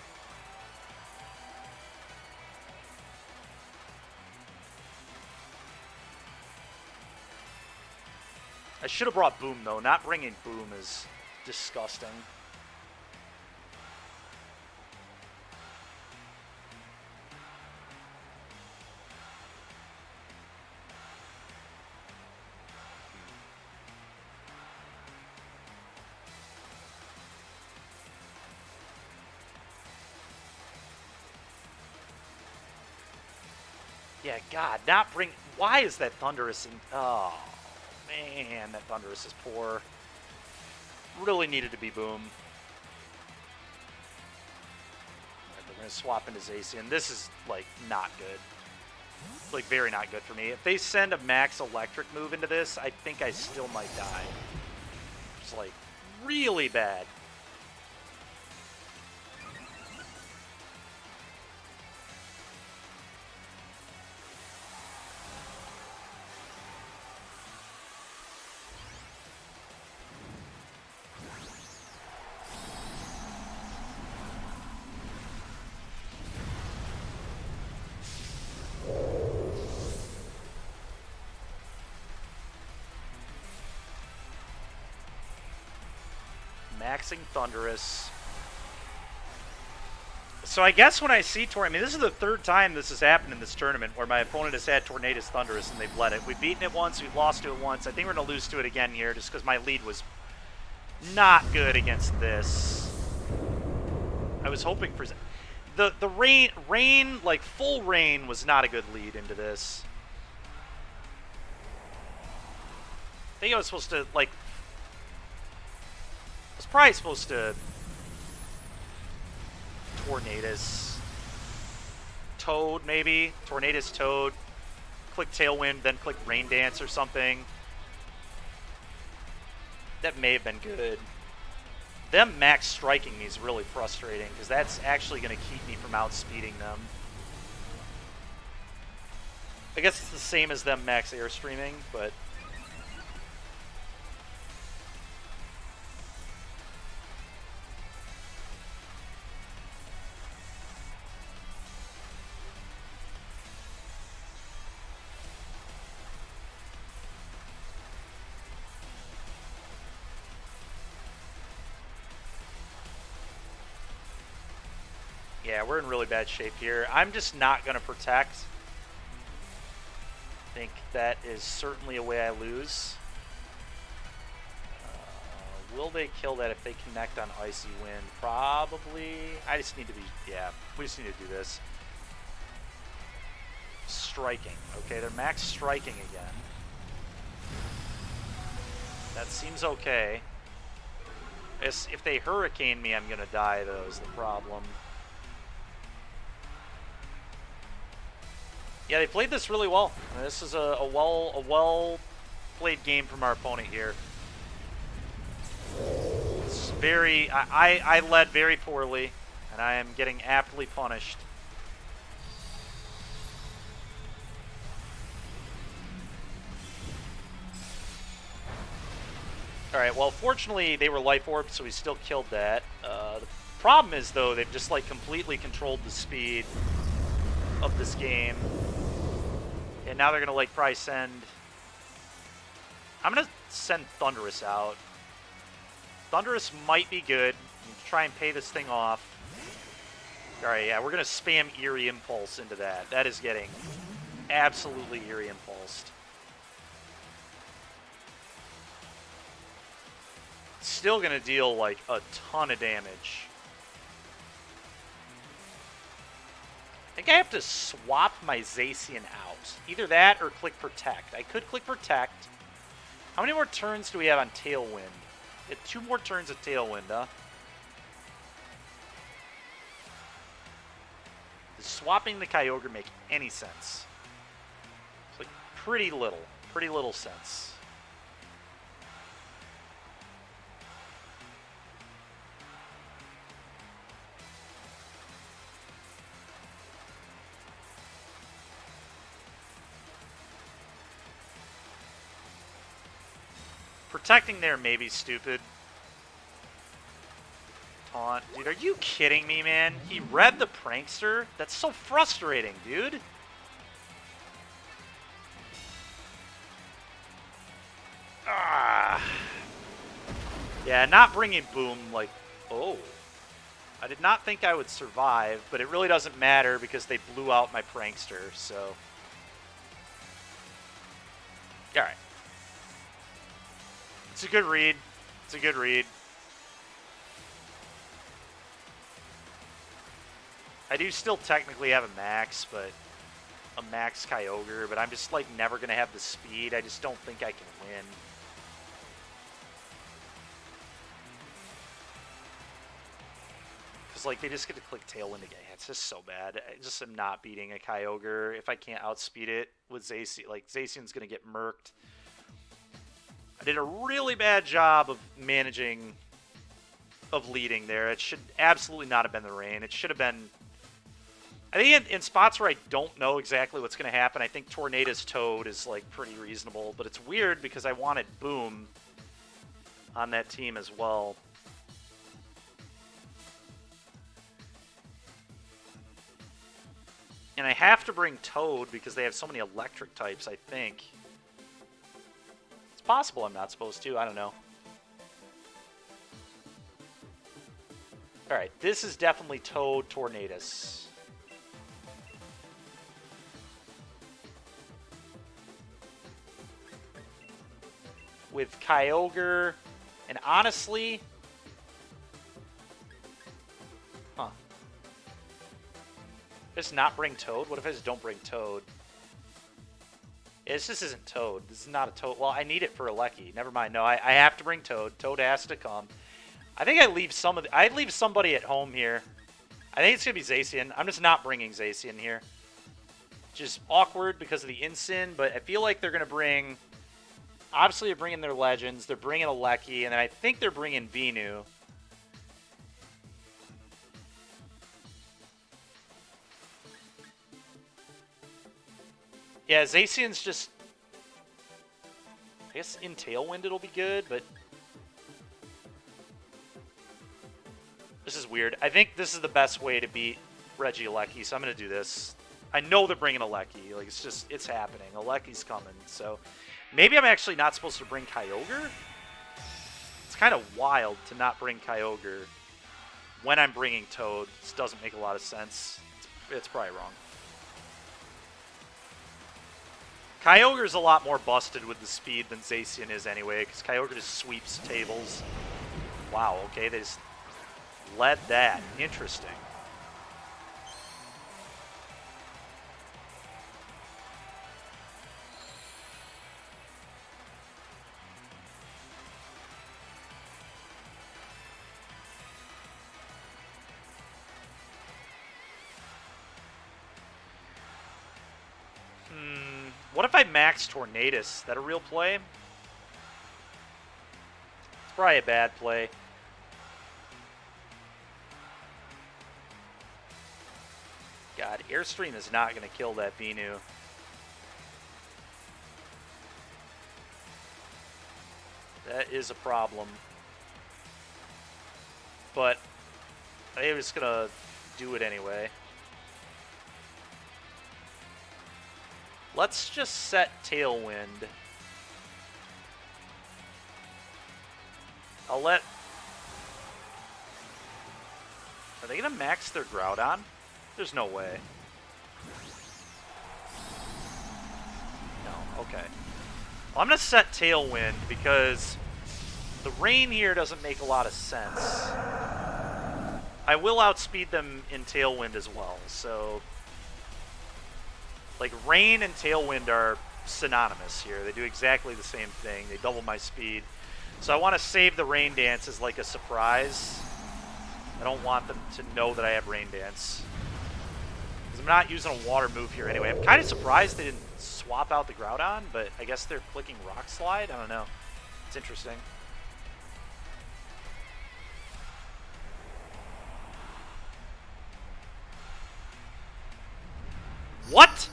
I should have brought Boom, though. Not bringing Boom is disgusting. Yeah, God, not bring... Why is that Thundurus in... Oh... Man, that Thundurus is poor. Really needed to be Boom. Right, they're going to swap into Zacian. This is, like, not good. Like, very not good for me. If they send a max electric move into this, I think I still might die. It's, like, really bad. maxing Thundurus. So I guess when I see I mean, this is the third time this has happened in this tournament where my opponent has had Tornadus Thundurus and they've let it. We've beaten it once, we've lost to it once. I think we're going to lose to it again here just because my lead was not good against this. I was hoping for... The rain, like full rain, was not a good lead into this. I think I was supposed to, like... I was probably supposed to... Tornadus. Toad, maybe? Tornadus Toad. Click Tailwind, then click Rain Dance or something. That may have been good. Them max striking me is really frustrating, because that's actually going to keep me from outspeeding them. I guess it's the same as them max airstreaming, but... Yeah, we're in really bad shape here. I'm just not going to protect. I think that is certainly a way I lose. Will they kill that if they connect on Icy Wind? Probably. I just need to be... Yeah, we just need to do this. Striking. Okay, they're max striking again. That seems okay. If they Hurricane me, I'm going to die, though, is the problem. Yeah, they played this really well. This is a well played game from our opponent here. It's very I led very poorly, and I am getting aptly punished. All right. Well, fortunately they were life orbs, so we still killed that. The problem is though they've just like completely controlled the speed of this game. And now they're going to, like, probably send... I'm going to send Thundurus out. Thundurus might be good. Try and pay this thing off. Alright, yeah, we're going to spam Eerie Impulse into that. That is getting absolutely Eerie Impulsed. Still going to deal, like, a ton of damage. I think I have to swap my Zacian out. Either that or click Protect. I could click Protect. How many more turns do we have on Tailwind? We have 2 more turns of Tailwind, huh? Does swapping the Kyogre make any sense? It's like pretty little sense. Protecting there may be stupid. Taunt. Dude, are you kidding me, man? He read the Prankster? That's so frustrating, dude. Ah. Yeah, not bringing Boom, like... Oh. I did not think I would survive, but it really doesn't matter because they blew out my Prankster, so... Alright. It's a good read. It's a good read. I do still technically have a max, but a max Kyogre, but I'm just like never going to have the speed. I just don't think I can win. Because like they just get to click Tailwind again. It's just so bad. I just am not beating a Kyogre if I can't outspeed it with Zacian. Like Zacian's going to get murked. I did a really bad job of managing, of leading there. It should absolutely not have been the rain. It should have been... I think in spots where I don't know exactly what's going to happen, I think Tornadus Toad is like pretty reasonable. But it's weird because I wanted Boom on that team as well. And I have to bring Toad because they have so many electric types, I think. Possible I'm not supposed to. I don't know. Alright, this is definitely Toad Tornadus. With Kyogre, and honestly... Huh. Just not bring Toad? What if I just don't bring Toad? Yeah, this just isn't Toad. This is not a Toad. Well, I need it for a Lecky. Never mind. No, I have to bring Toad. Toad has to come. I think I'd leave somebody at home here. I think it's going to be Zacian. I'm just not bringing Zacian here. Just awkward because of the Incin, but I feel like they're going to bring... Obviously, they're bringing their Legends. They're bringing a Lecky, and then I think they're bringing Venu. Yeah, Zacian's just... I guess in Tailwind it'll be good, but... This is weird. I think this is the best way to beat Regieleki, so I'm going to do this. I know they're bringing a Lecky. Like, it's happening. A Lecky's coming, so... Maybe I'm actually not supposed to bring Kyogre? It's kind of wild to not bring Kyogre when I'm bringing Toad. This doesn't make a lot of sense. It's probably wrong. Kyogre's a lot more busted with the speed than Zacian is anyway, because Kyogre just sweeps tables. Wow, okay, they just led that. Interesting. What if I max Tornadus? Is that a real play? It's probably a bad play. God, Airstream is not going to kill that Venu. That is a problem. But I'm just going to do it anyway. Let's just set Tailwind. I'll let... Are they going to max their Groudon? There's no way. No, okay. Well, I'm going to set Tailwind because the rain here doesn't make a lot of sense. I will outspeed them in Tailwind as well, so... Like, Rain and Tailwind are synonymous here. They do exactly the same thing. They double my speed. So I want to save the Rain Dance as like a surprise. I don't want them to know that I have Rain Dance. Because I'm not using a water move here anyway. I'm kind of surprised they didn't swap out the Groudon, but I guess they're clicking Rock Slide? I don't know. It's interesting. What?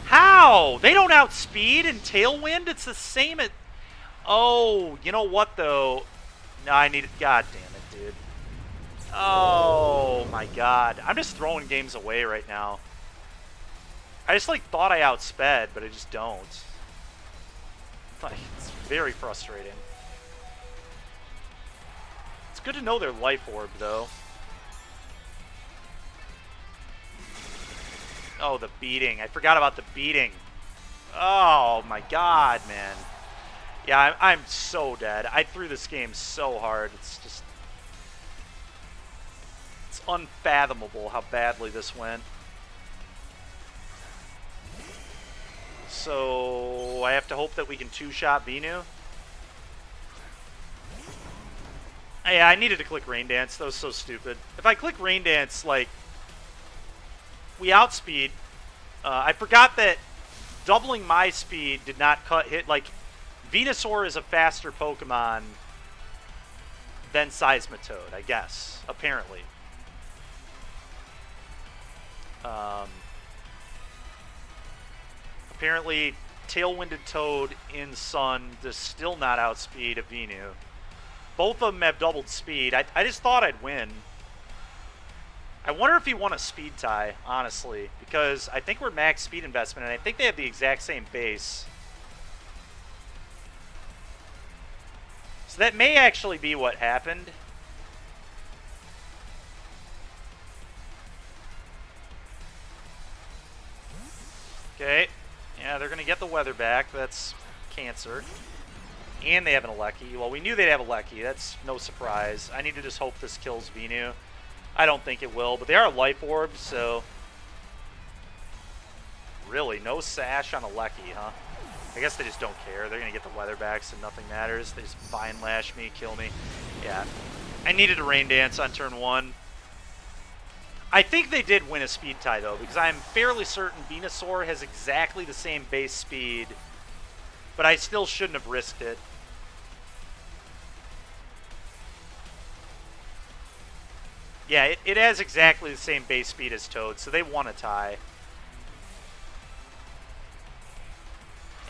How? They don't outspeed in Tailwind? It's the same at... Oh, you know what, though? No, I need it. God damn it, dude. Oh, my God. I'm just throwing games away right now. I just, like, thought I outsped, but I just don't. Like, it's very frustrating. It's good to know their Life Orb, though. Oh, the beating. I forgot about the beating. Oh, my God, man. Yeah, I'm so dead. I threw this game so hard. It's just... It's unfathomable how badly this went. So, I have to hope that we can two-shot Venu. Yeah, I needed to click Rain Dance. That was so stupid. If I click Rain Dance, like... We outspeed. I forgot that doubling my speed did not hit. Like, Venusaur is a faster Pokemon than Seismitoad, I guess. Apparently. Apparently, Tailwinded Toad in Sun does still not outspeed a Venu. Both of them have doubled speed. I just thought I'd win. I wonder if he won a speed tie, honestly, because I think we're max speed investment, and I think they have the exact same base. So that may actually be what happened. Okay. Yeah, they're going to get the weather back. That's Cancer. And they have an Alecki. Well, we knew they'd have a Alecki. That's no surprise. I need to just hope this kills Venu. I don't think it will, but they are Life Orbs, so... Really, no Sash on Alecki, huh? I guess they just don't care. They're going to get the weather back, so nothing matters. They just Vine Lash me, kill me. Yeah. I needed a Rain Dance on turn 1. I think they did win a speed tie, though, because I'm fairly certain Venusaur has exactly the same base speed, but I still shouldn't have risked it. Yeah, it has exactly the same base speed as Toad, so they won a tie.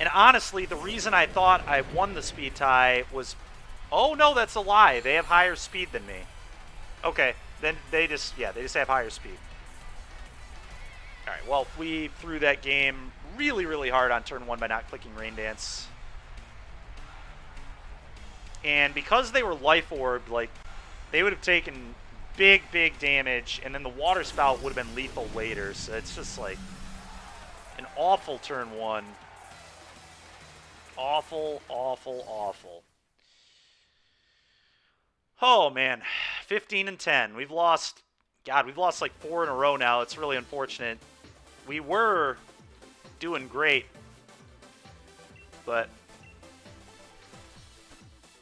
And honestly, the reason I thought I won the speed tie was... Oh, no, that's a lie. They have higher speed than me. Okay, then they just have higher speed. All right, well, we threw that game really, really hard on turn 1 by not clicking Rain Dance. And because they were Life Orbed, like, they would have taken big, big damage, and then the Water Spout would have been lethal later. So it's just, like, an awful turn 1. Awful, awful, awful. Oh, man. 15 and 10. We've lost... God, we've lost like 4 in a row now. It's really unfortunate. We were doing great, but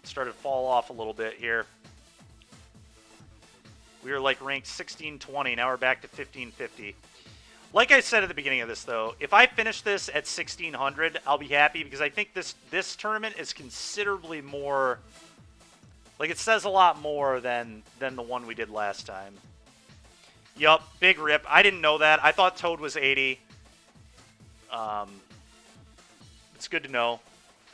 started to fall off a little bit here. We were like ranked 1620. Now we're back to 1550. Like I said at the beginning of this, though, if I finish this at 1600, I'll be happy because I think this tournament is considerably more... Like, it says a lot more than the one we did last time. Yup, big rip. I didn't know that. I thought Toad was 80. It's good to know.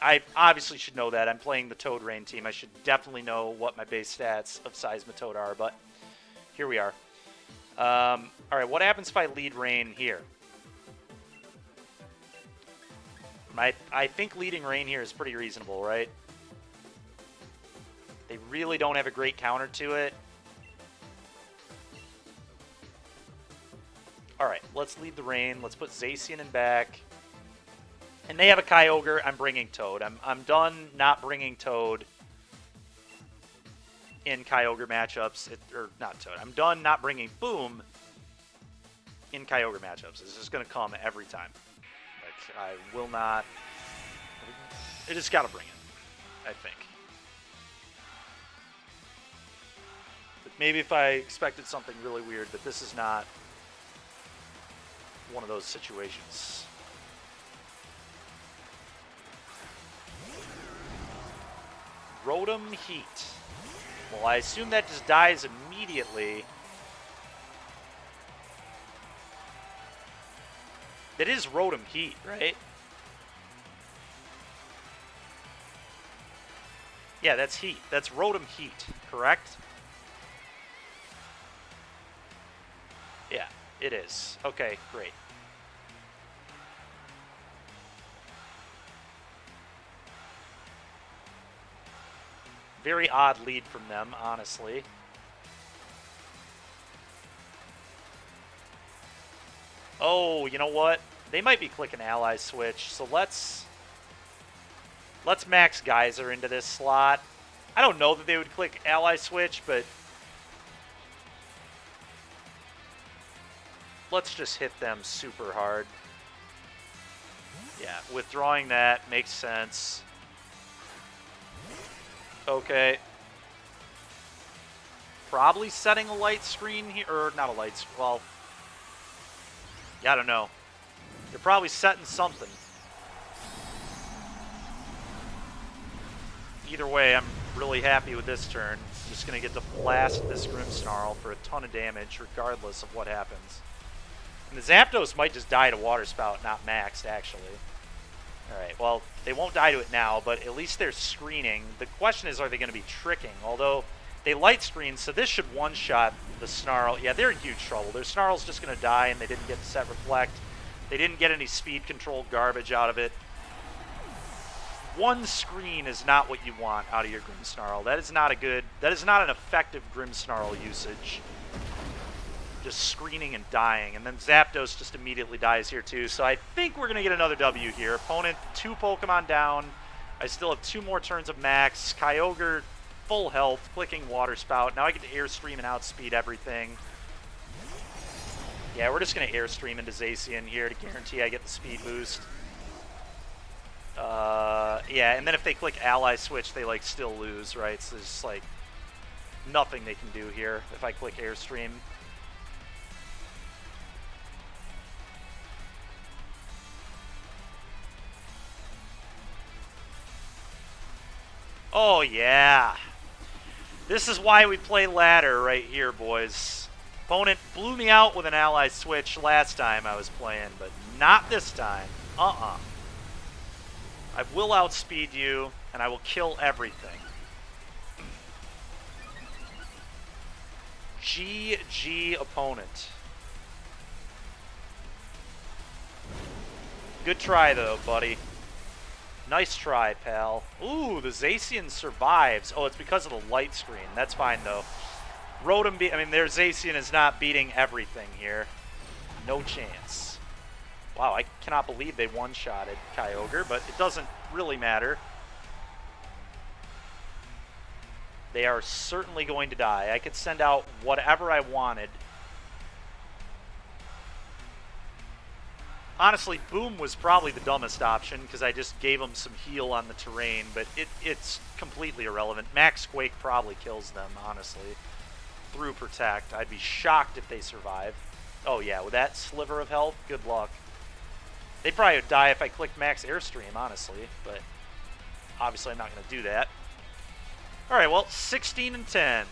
I obviously should know that. I'm playing the Toad Rain team. I should definitely know what my base stats of Seismitoad are, but here we are. All right, what happens if I lead Rain here? I think leading Rain here is pretty reasonable, right? They really don't have a great counter to it. All right, let's lead the Rain. Let's put Zacian in back. And they have a Kyogre. I'm bringing Toad. I'm done not bringing Toad in Kyogre matchups. Or not Toad. I'm done not bringing Boom in Kyogre matchups. It's just going to come every time. Like, I will not... I just got to bring it, I think. But maybe if I expected something really weird, but this is not one of those situations. Rotom Heat. Well, I assume that just dies immediately. It is Rotom Heat, right? Yeah, that's Heat. That's Rotom Heat, correct? Yeah, it is. Okay, great. Very odd lead from them, honestly. Oh, you know what? They might be clicking Ally Switch, so let's max Geyser into this slot. I don't know that they would click Ally Switch, but let's just hit them super hard. Yeah, withdrawing that makes sense. Okay. Probably setting a light screen here, or not a light screen, well, yeah, I don't know. They're probably setting something. Either way, I'm really happy with this turn. I'm just going to get to blast this Grimmsnarl for a ton of damage, regardless of what happens. And the Zapdos might just die to Water Spout, not maxed, actually. Alright, well, they won't die to it now, but at least they're screening. The question is, are they going to be tricking? Although, they light screen, so this should one-shot the Snarl. Yeah, they're in huge trouble. Their Snarl's just going to die, and they didn't get to set Reflect. They didn't get any speed control garbage out of it. One screen is not what you want out of your Grimmsnarl. That is not an effective Grimmsnarl usage. just screening and dying. And then Zapdos just immediately dies here too. So I think we're going to get another W here. Opponent 2 Pokemon down. I still have 2 more turns of max. Kyogre, full health, clicking Water Spout. Now I get to Airstream and outspeed everything. Yeah, we're just going to Airstream into Zacian here to guarantee I get the speed boost. Yeah, and then if they click Ally Switch, they, like, still lose, right? So there's just, like, nothing they can do here if I click Airstream. Oh, yeah. This is why we play ladder right here, boys. Opponent blew me out with an Ally Switch last time I was playing, but not this time. I will outspeed you, and I will kill everything. GG, opponent. Good try, though, buddy. Nice try, pal. Ooh, the Zacian survives. Oh, it's because of the light screen. That's fine, though. Rotom their Zacian is not beating everything here. No chance. Wow, I cannot believe they one-shotted Kyogre, but it doesn't really matter. They are certainly going to die. I could send out whatever I wanted. Honestly, Boom was probably the dumbest option because I just gave them some heal on the terrain, but it's completely irrelevant. Max Quake probably kills them, honestly, through Protect. I'd be shocked if they survive. Oh yeah, with that sliver of health, good luck. They'd probably die if I clicked Max Airstream, honestly, but obviously I'm not going to do that. Alright, well, 16 and 10.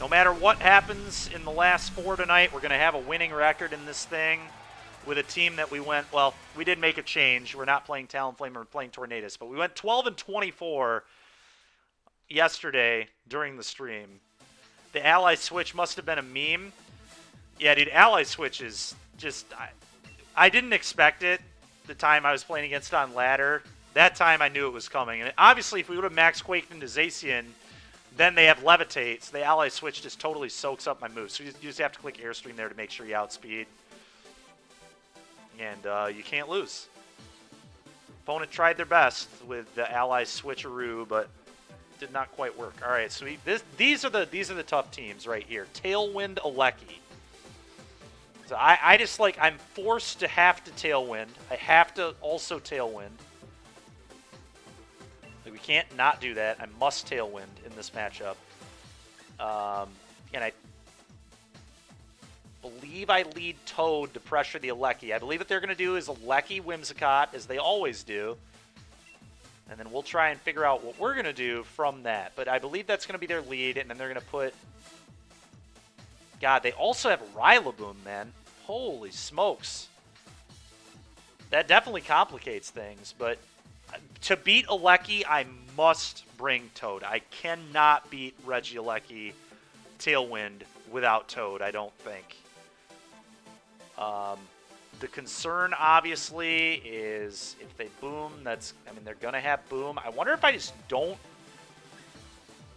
No matter what happens in the last 4 tonight, we're going to have a winning record in this thing with a team that we went, well, we did make a change. We're not playing Talonflame, we're playing Tornadus, but we went 12 and 24 yesterday during the stream. The Ally Switch must have been a meme. Yeah, dude, Ally Switch is just... I didn't expect it the time I was playing against on ladder. That time I knew it was coming. And obviously, if we would have Max Quaked into Zacian, then they have Levitate. So the Ally Switch just totally soaks up my moves. So you just have to click Airstream there to make sure you outspeed. And you can't lose. Opponent tried their best with the Ally Switcheroo, but did not quite work. All right, so these are the tough teams right here. Tailwind, Alecki. So I just, like, I'm forced to have to Tailwind. I have to also Tailwind. Like, we can't not do that. I must Tailwind in this matchup. And I believe I lead Toad to pressure the Alecki. I believe what they're going to do is Alecki Whimsicott, as they always do. And then we'll try and figure out what we're going to do from that. But I believe that's going to be their lead, and then they're going to put... God, they also have Rillaboom, man. Holy smokes. That definitely complicates things, but to beat Alecki, I must bring Toad. I cannot beat Regieleki Tailwind without Toad, I don't think. The concern, obviously, is if they boom, that's... I mean, they're going to have boom. I wonder if I just don't...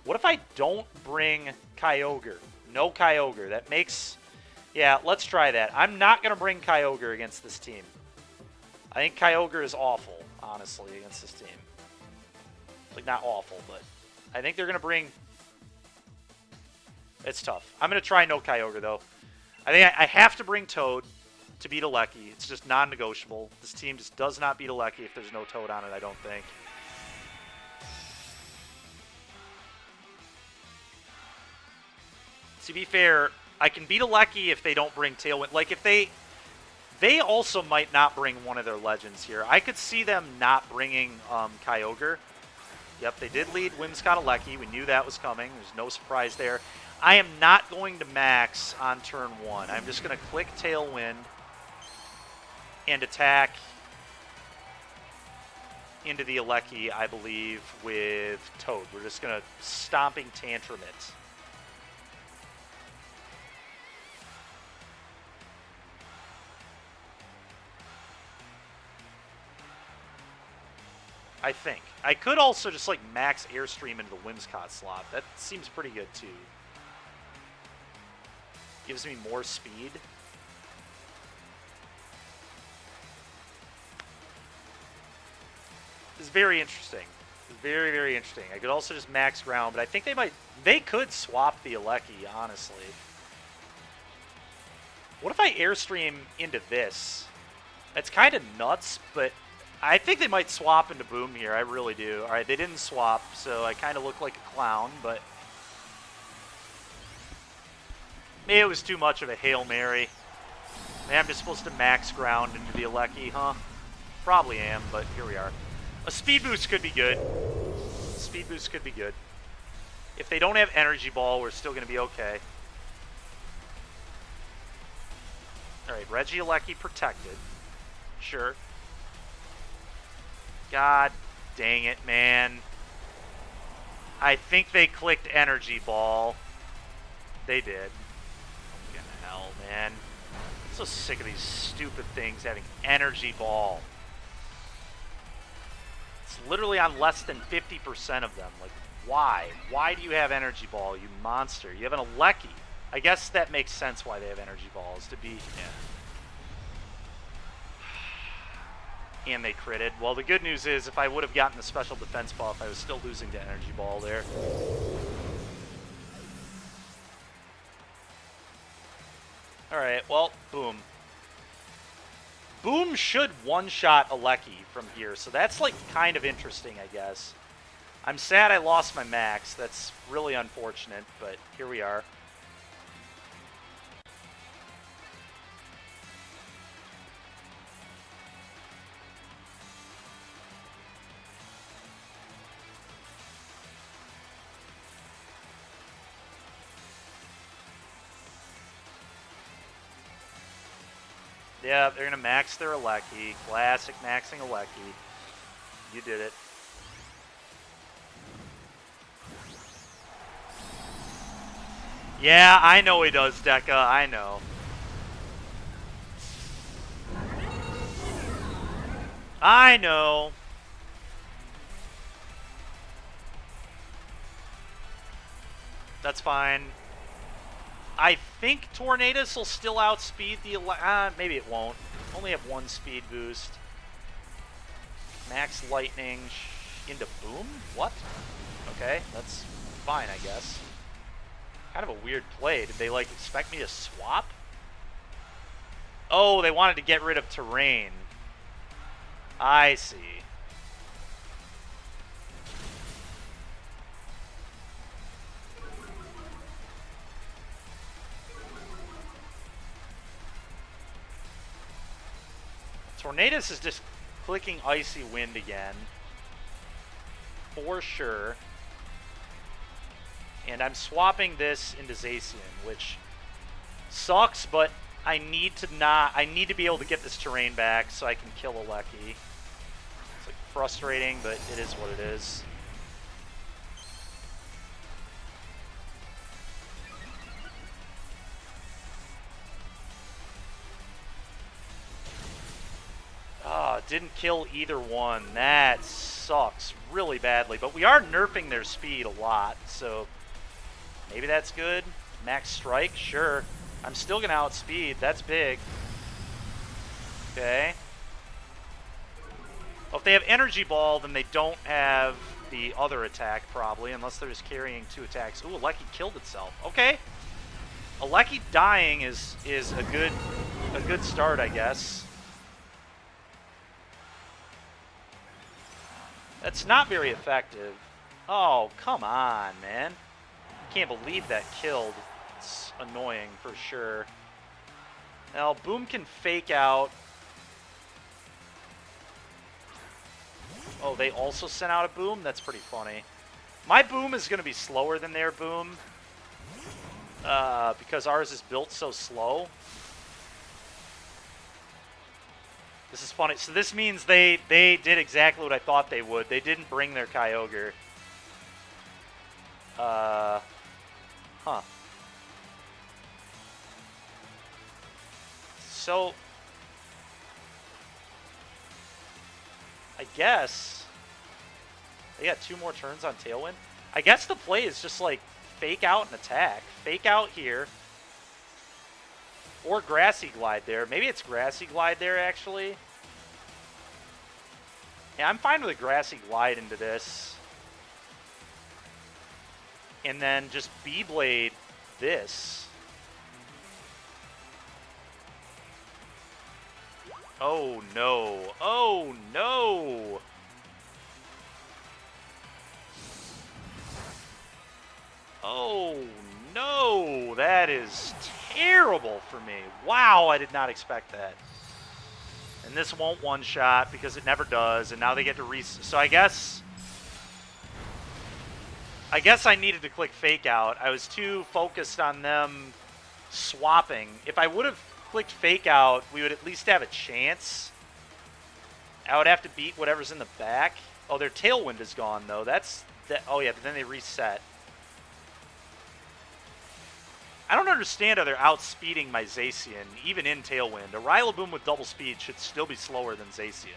What if I don't bring Kyogre? No Kyogre. That makes... Yeah, let's try that. I'm not going to bring Kyogre against this team. I think Kyogre is awful, honestly, against this team. Like, not awful, but I think they're going to bring... It's tough. I'm going to try no Kyogre, though. I think I have to bring Toad to beat Alecki. It's just non-negotiable. This team just does not beat Alecki if there's no Toad on it, I don't think. To be fair, I can beat Alecki if they don't bring Tailwind. Like, if they also might not bring one of their legends here. I could see them not bringing Kyogre. Yep, they did lead Whimsicott Alecki. We knew that was coming. There's no surprise there. I am not going to max on turn 1. I'm just going to click Tailwind and attack into the Alecki, I believe, with Toad. We're just going to Stomping Tantrum it. I think. I could also just, like, max Airstream into the Whimsicott slot. That seems pretty good, too. Gives me more speed. This is very interesting. Very, very interesting. I could also just max ground, but I think they could swap the Alecki, honestly. What if I Airstream into this? That's kind of nuts, but I think they might swap into Boom here. I really do. All right, they didn't swap, so I kind of look like a clown, but maybe it was too much of a Hail Mary. Maybe I'm just supposed to max ground into the Alecki, huh? Probably am, but here we are. A Speed Boost could be good. Speed Boost could be good. If they don't have Energy Ball, we're still going to be okay. Alright, Regieleki protected. Sure. God dang it, man. I think they clicked Energy Ball. They did. Fucking hell, man. I'm so sick of these stupid things having Energy Ball. It's literally on less than 50% of them. Like, why? Why do you have Energy Ball, you monster? You have an Alecki. I guess that makes sense why they have Energy Balls, to be... Yeah. And they critted. Well, the good news is, if I would have gotten the special defense buff, I was still losing to Energy Ball there. Alright, well, Boom. Boom should one-shot Alecki from here, so that's, like, kind of interesting, I guess. I'm sad I lost my max. That's really unfortunate, but here we are. Yeah, they're going to max their Alecki. Classic maxing Alecki. You did it. Yeah, I know he does, Deca. I know. I know. That's fine. I think Tornadus will still outspeed the... maybe it won't. Only have one speed boost. Max Lightning into Boom? What? Okay, that's fine, I guess. Kind of a weird play. Did they, like, expect me to swap? Oh, they wanted to get rid of terrain. I see. Tornadus is just clicking Icy Wind again. For sure. And I'm swapping this into Zacian, which sucks, but I need to be able to get this terrain back so I can kill Alecki. It's like frustrating, but it is what it is. Didn't kill either one. That sucks really badly. But we are nerfing their speed a lot, so maybe that's good. Max Strike, sure. I'm still going to outspeed. That's big. Okay. Well, if they have Energy Ball, then they don't have the other attack, probably, unless they're just carrying 2 attacks. Ooh, Alecki killed itself. Okay. Alecki dying is a good start, I guess. That's not very effective. Oh, come on, man. Can't believe that killed. It's annoying for sure. Now, Boom can fake out. Oh, they also sent out a Boom? That's pretty funny. My Boom is going to be slower than their Boom. Because ours is built so slow. This is funny. So this means they did exactly what I thought they would. They didn't bring their Kyogre. Huh. So, I guess they got 2 more turns on Tailwind. I guess the play is just like fake out and attack. Fake out here. Or Grassy Glide there. Maybe it's Grassy Glide there, actually. Yeah, I'm fine with a Grassy Glide into this. And then just Beyblade this. Oh, no. Oh, no. Oh, no. That is terrible for me. Wow, I did not expect that. And this won't one-shot because it never does, and now they get to so I guess I needed to click Fake Out. I was too focused on them swapping. If I would have clicked Fake Out, we would at least have a chance. I would have to beat whatever's in the back. Oh, their Tailwind is gone, though. Oh, yeah, but then they reset. I don't understand how they're outspeeding my Zacian, even in Tailwind. A Rillaboom with double speed should still be slower than Zacian.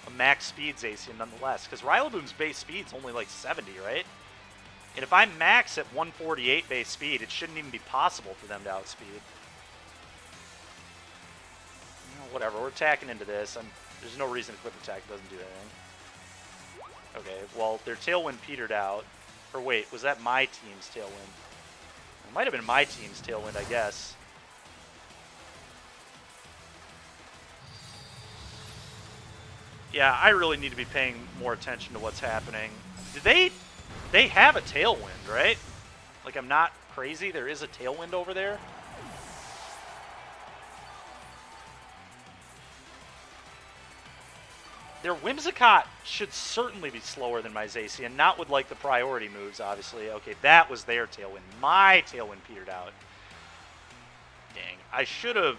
A max speed Zacian, nonetheless. Because Rillaboom's base speed's only like 70, right? And if I'm max at 148 base speed, it shouldn't even be possible for them to outspeed. Whatever, we're attacking into this. There's no reason to quick attack, it doesn't do anything. Okay, well, their Tailwind petered out. Or wait, was that my team's Tailwind? It might have been my team's Tailwind, I guess. Yeah, I really need to be paying more attention to what's happening. They have a Tailwind, right? Like, I'm not crazy. There is a Tailwind over there. Their Whimsicott should certainly be slower than my Zacian, not with, like, the priority moves, obviously. Okay, that was their Tailwind. My Tailwind petered out. Dang. I should have...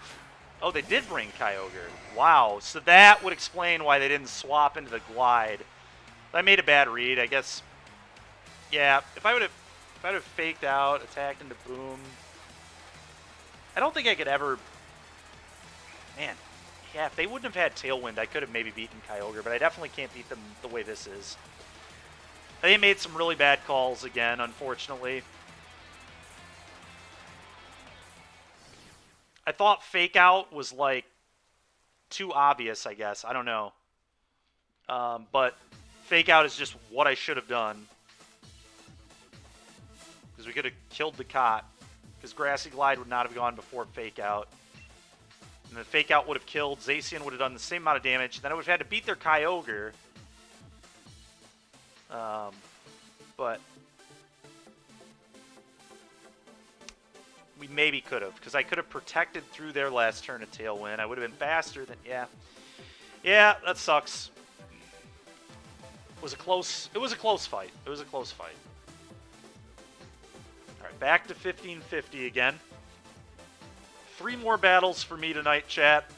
Oh, they did bring Kyogre. Wow. So that would explain why they didn't swap into the Glide. I made a bad read, I guess. Yeah, if I would have faked out, attacked into Boom... I don't think I could ever... Man... Yeah, if they wouldn't have had Tailwind, I could have maybe beaten Kyogre, but I definitely can't beat them the way this is. They made some really bad calls again, unfortunately. I thought Fake Out was, like, too obvious, I guess. I don't know. But Fake Out is just what I should have done. Because we could have killed the Cot. Because Grassy Glide would not have gone before Fake Out. And the Fake Out would have killed. Zacian would have done the same amount of damage. Then I would have had to beat their Kyogre. But we maybe could have. Because I could have protected through their last turn of Tailwind. I would have been faster than... Yeah. Yeah, that sucks. It was a close fight. It was a close fight. Alright, back to 1550 again. 3 more battles for me tonight, chat.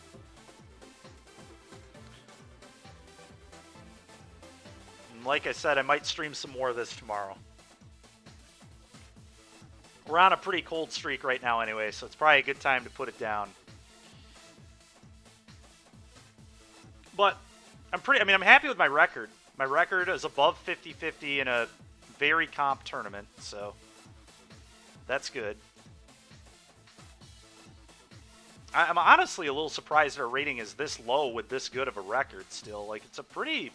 And like I said, I might stream some more of this tomorrow. We're on a pretty cold streak right now anyway, so it's probably a good time to put it down. But I'm happy with my record. My record is above 50-50 in a very comp tournament, so that's good. I'm honestly a little surprised our rating is this low with this good of a record still. Like, it's a pretty...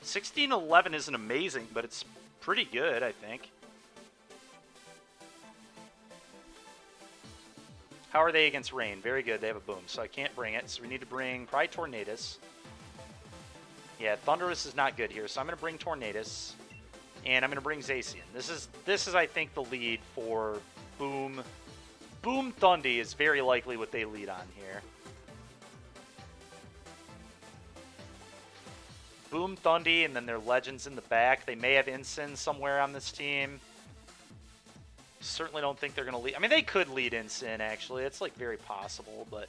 16-11 isn't amazing, but it's pretty good, I think. How are they against rain? Very good. They have a Boom, so I can't bring it. So we need to bring probably Tornadus. Yeah, Thundurus is not good here, so I'm going to bring Tornadus. And I'm going to bring Zacian. This is, I think, the lead for Boom... Boom Thundy is very likely what they lead on here. Boom Thundy, and then their Legends in the back. They may have Incin somewhere on this team. Certainly don't think they're going to lead. I mean, they could lead Incin, actually. It's, like, very possible, but...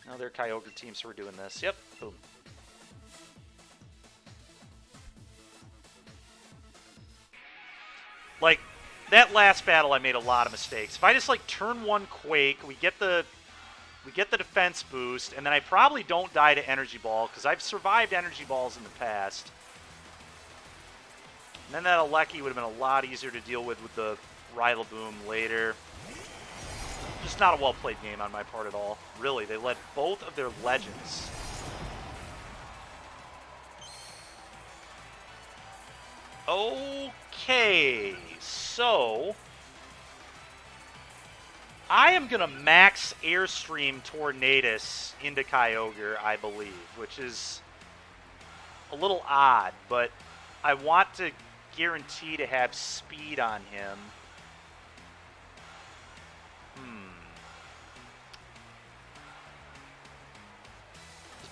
No, they're Kyogre team, so we're doing this. Yep, boom. Like... That last battle, I made a lot of mistakes. If I just, like, turn 1 Quake, we get the defense boost, and then I probably don't die to Energy Ball, because I've survived Energy Balls in the past. And then that Alecki would have been a lot easier to deal with the Rillaboom later. Just not a well-played game on my part at all. Really, they led both of their legends. Okay, so I am going to max Airstream Tornadus into Kyogre, I believe, which is a little odd, but I want to guarantee to have speed on him.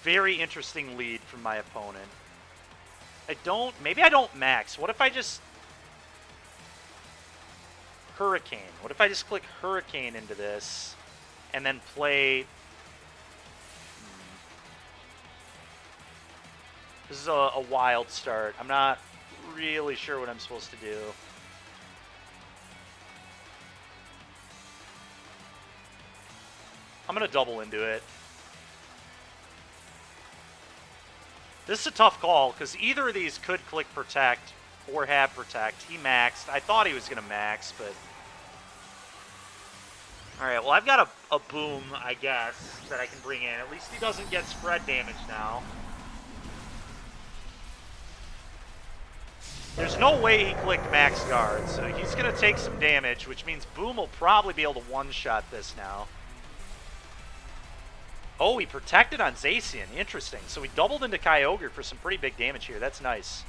Very interesting lead from my opponent. Maybe I don't max. What if I just Hurricane? What if I just click Hurricane into this and then play... This is a wild start. I'm not really sure what I'm supposed to do. I'm going to double into it. This is a tough call, because either of these could click Protect or have Protect. He maxed. I thought he was going to max, but... Alright, well, I've got a Boom, I guess, that I can bring in. At least he doesn't get spread damage now. There's no way he clicked Max Guard, so he's going to take some damage, which means Boom will probably be able to one-shot this now. Oh, he protected on Zacian. Interesting. So he doubled into Kyogre for some pretty big damage here. That's nice.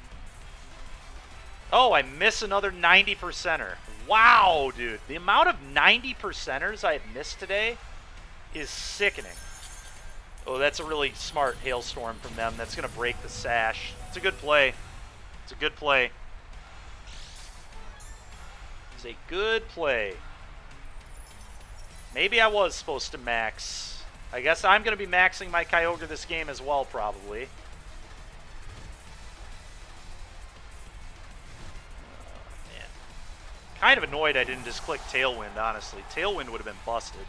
Oh, I miss another 90%er. Wow, dude. The amount of 90%ers I have missed today is sickening. Oh, that's a really smart Hailstorm from them. That's going to break the sash. It's a good play. It's a good play. It's a good play. Maybe I was supposed to max. I guess I'm going to be maxing my Kyogre this game as well, probably. Man. Kind of annoyed I didn't just click Tailwind, honestly. Tailwind would have been busted.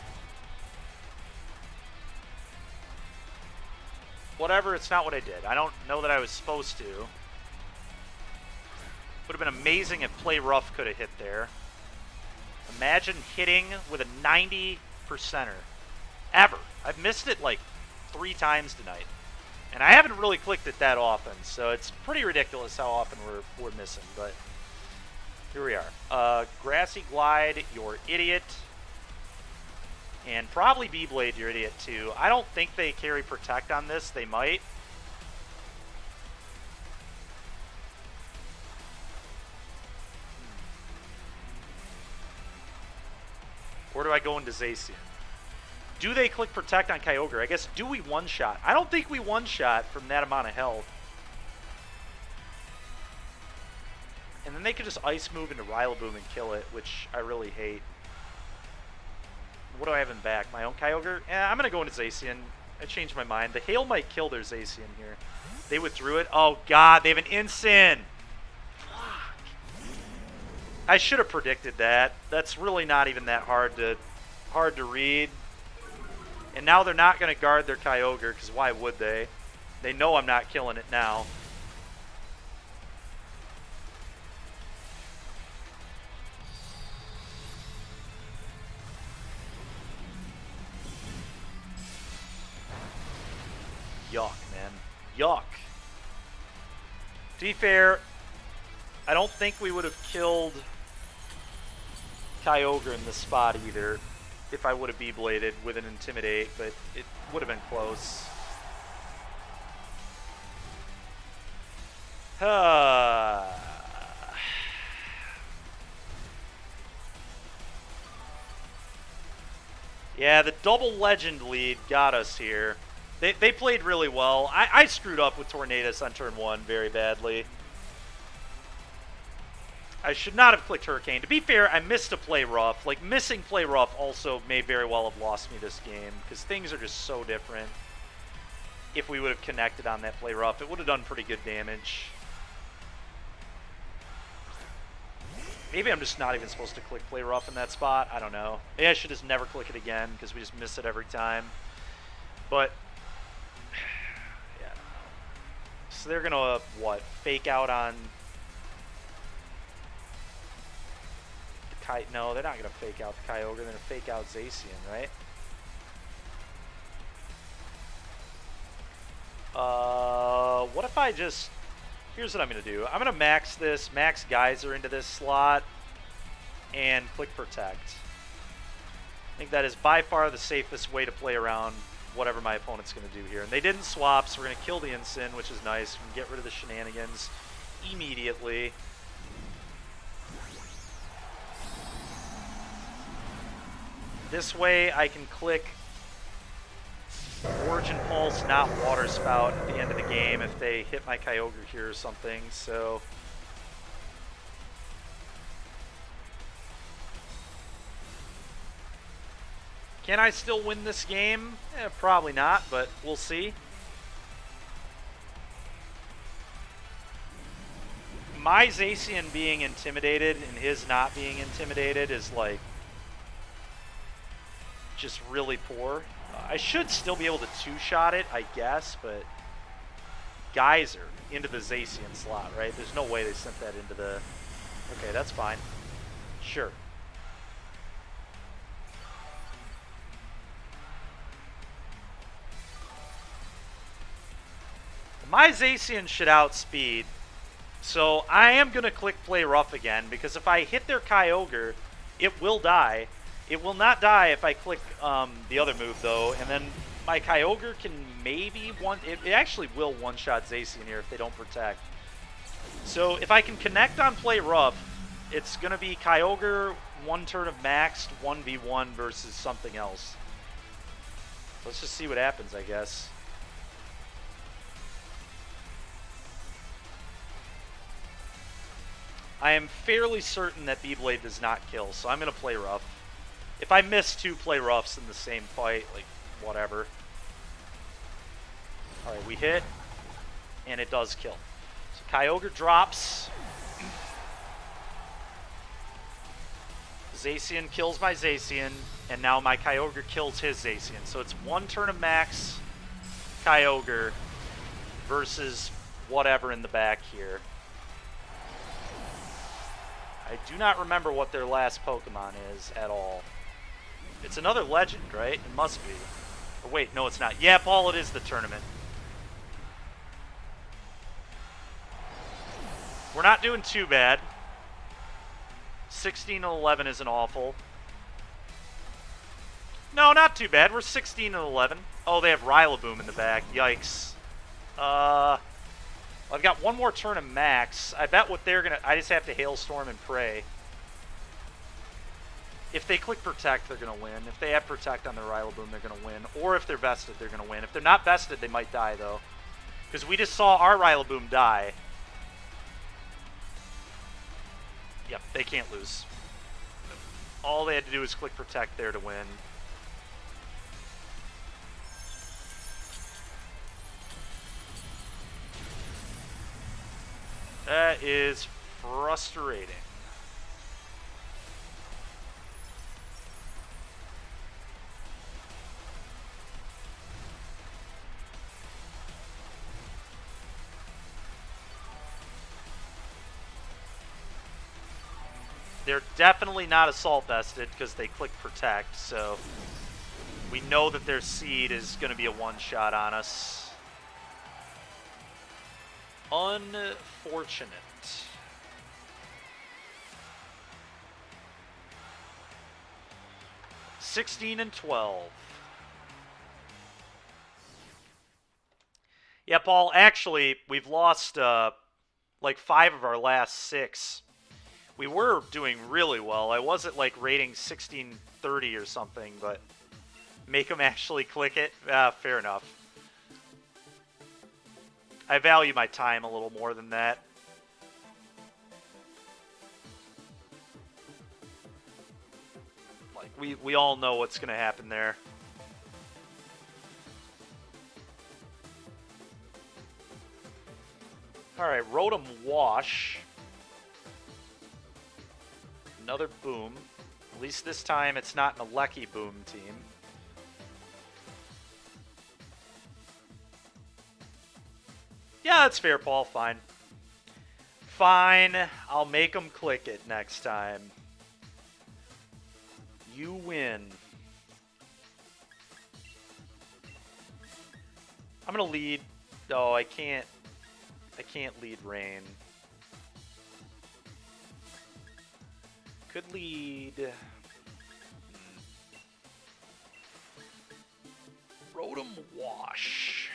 Whatever, it's not what I did. I don't know that I was supposed to. Would have been amazing if Play Rough could have hit there. Imagine hitting with a 90%er. Ever. I've missed it like 3 times tonight. And I haven't really clicked it that often, so it's pretty ridiculous how often we're missing, but here we are. Grassy Glide, you're idiot. And probably Beyblade, you're idiot too. I don't think they carry Protect on this. They might. Or do I go into Zacian? Do they click Protect on Kyogre? I guess, do we one-shot? I don't think we one-shot from that amount of health. And then they could just Ice Move into Rillaboom and kill it, which I really hate. What do I have in back? My own Kyogre? I'm going to go into Zacian. I changed my mind. The Hail might kill their Zacian here. They withdrew it. Oh, God. They have an Incin. Fuck. I should have predicted that. That's really not even that hard to read. And now they're not going to guard their Kyogre, because why would they? They know I'm not killing it now. Yuck, man. Yuck. To be fair, I don't think we would have killed Kyogre in this spot either if I would have Beybladed with an Intimidate, but it would have been close. Yeah, the double legend lead got us here. They played really well. I screwed up with Tornadus on turn 1 very badly. I should not have clicked Hurricane. To be fair, I missed a Play Rough. Like, missing Play Rough also may very well have lost me this game, because things are just so different. If we would have connected on that Play Rough, it would have done pretty good damage. Maybe I'm just not even supposed to click Play Rough in that spot. I don't know. Maybe I should just never click it again, because we just miss it every time. But, yeah. So they're going to, what, fake out on No, they're not going to fake out the Kyogre. They're going to fake out Zacian, right? What if I just... Here's what I'm going to do. I'm going to max this, max Geyser into this slot, and click Protect. I think that is by far the safest way to play around whatever my opponent's going to do here. And they didn't swap, so we're going to kill the Incin, which is nice. We can get rid of the shenanigans immediately. This way I can click Origin Pulse, not Water Spout at the end of the game if they hit my Kyogre here or something. So can I still win this game? Probably not, but we'll see. My Zacian being intimidated and his not being intimidated is like just really poor. I should still be able to two-shot it, I guess, but Geyser into the Zacian slot, right? There's no way they sent that into the... Okay, that's fine. Sure. My Zacian should outspeed, so I am going to click Play Rough again, because if I hit their Kyogre, it will die. It will not die if I click the other move, though, and then my Kyogre can maybe it actually will one-shot Zacian here if they don't protect. So if I can connect on Play Rough, it's going to be Kyogre, one turn of maxed, 1v1 versus something else. Let's just see what happens, I guess. I am fairly certain that Beyblade does not kill, so I'm going to Play Rough. If I miss two Play Roughs in the same fight, like, whatever. Alright, we hit, and it does kill. So Kyogre drops. Zacian kills my Zacian, and now my Kyogre kills his Zacian. So it's one turn of max Kyogre versus whatever in the back here. I do not remember what their last Pokemon is at all. It's another legend, right? It must be. Or wait, no it's not. Yeah, Paul, it is the tournament. We're not doing too bad. 16-11 isn't awful. No, not too bad. We're 16-11. Oh, they have Rillaboom in the back. Yikes. I've got one more turn of max. I bet what they're going to... I just have to Hailstorm and pray. If they click Protect, they're going to win. If they have Protect on their Rillaboom, they're going to win. Or if they're vested, they're going to win. If they're not vested, they might die, though. Because we just saw our Rillaboom die. Yep, they can't lose. All they had to do was click Protect there to win. That is frustrating. They're definitely not Assault vested because they click Protect, so we know that their seed is going to be a one-shot on us. Unfortunate. $16-12. Yeah, Paul, actually, we've lost like 5 of our last 6. We were doing really well. I was at like rating 1630 or something, but make them actually click it? Fair enough. I value my time a little more than that. Like, we all know what's going to happen there. Alright, Rotom Wash. Another Boom. At least this time it's not an Alecki Boom team. Yeah, that's fair, Paul. Fine. Fine. I'll make them click it next time. You win. I'm gonna lead. Oh, I can't lead rain. Could lead. Rotom Wash.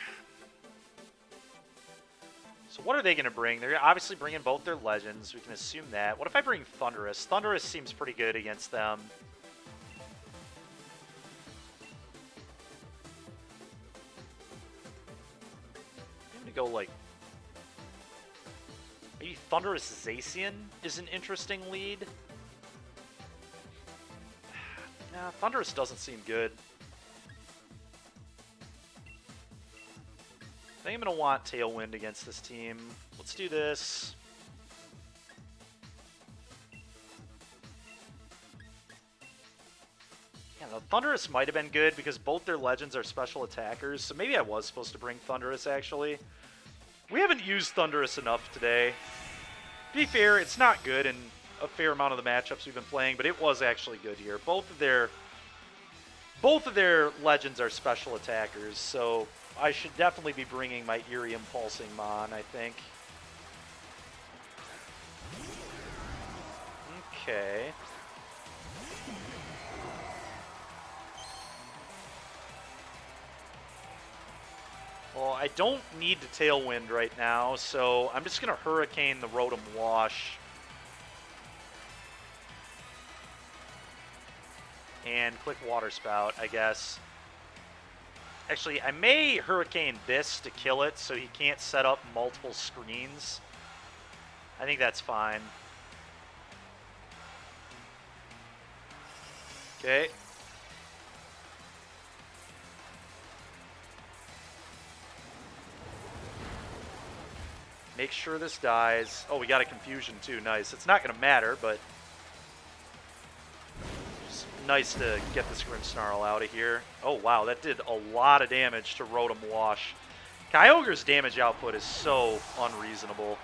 So what are they going to bring? They're obviously bringing both their legends. We can assume that. What if I bring Thundurus? Thundurus seems pretty good against them. I'm going to go like... Maybe Thundurus Zacian is an interesting lead. Nah, Thundurus doesn't seem good. I think I'm going to want Tailwind against this team. Let's do this. Yeah, the Thundurus might have been good because both their legends are special attackers, so maybe I was supposed to bring Thundurus, actually. We haven't used Thundurus enough today. To be fair, it's not good in a fair amount of the matchups we've been playing, but it was actually good here. Both of their legends are special attackers, so I should definitely be bringing my Irium Pulsing Mon, I think. Okay. Well, I don't need to Tailwind right now, so I'm just going to Hurricane the Rotom Wash. And click Water Spout, I guess. Actually, I may Hurricane this to kill it so he can't set up multiple screens. I think that's fine. Okay. Make sure this dies. Oh, we got a Confusion too. Nice. It's not going to matter, but it's nice to get this Grimmsnarl out of here. Oh, wow. That did a lot of damage to Rotom Wash. Kyogre's damage output is so unreasonable.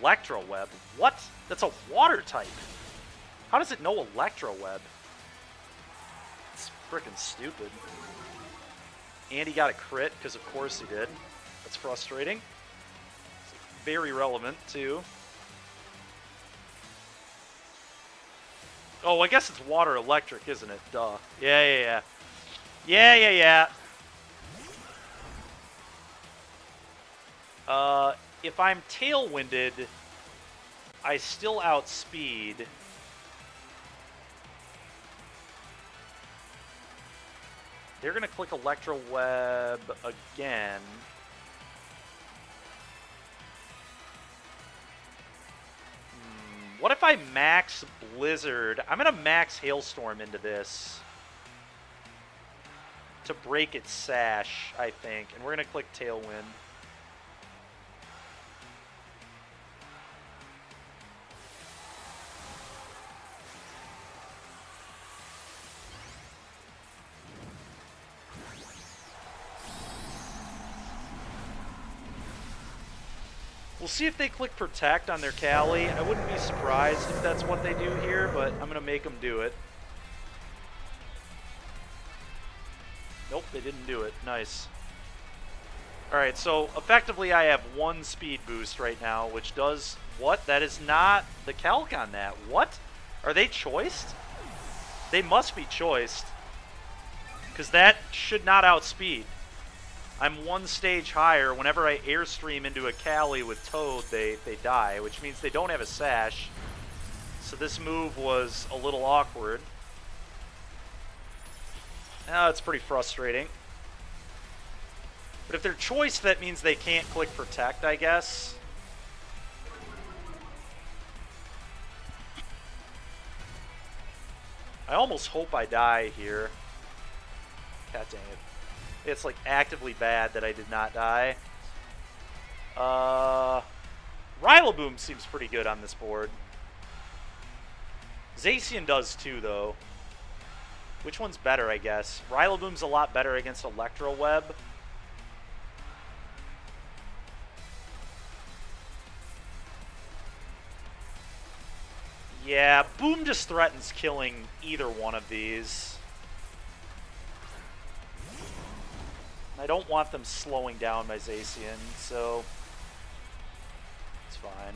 Electro Web? What? That's a water type. How does it know Electro Web? It's freaking stupid. And he got a crit, because of course he did. That's frustrating. Very relevant, too. Oh, I guess it's water electric, isn't it? Duh. Yeah. If I'm Tailwinded, I still outspeed. They're going to click Electro Web again. What if I max Blizzard? I'm going to max Hailstorm into this to break its sash, I think. And we're going to click Tailwind. We'll see if they click Protect on their Cali. I wouldn't be surprised if that's what they do here, but I'm going to make them do it. Nope, they didn't do it. Nice. Alright, so effectively I have one speed boost right now, which does... What? That is not the calc on that. What? Are they choiced? They must be choiced. Because that should not outspeed. I'm one stage higher. Whenever I airstream into a Cali with Toad, they die, which means they don't have a sash. So this move was a little awkward. Now it's pretty frustrating. But if they're choiced, that means they can't click Protect, I guess. I almost hope I die here. God dang it. It's like actively bad that I did not die. Rillaboom seems pretty good on this board. Zacian does too, though. Which one's better, I guess? Rillaboom's a lot better against Electro Web. Yeah, Boom just threatens killing either one of these. I don't want them slowing down my Zacian, so it's fine.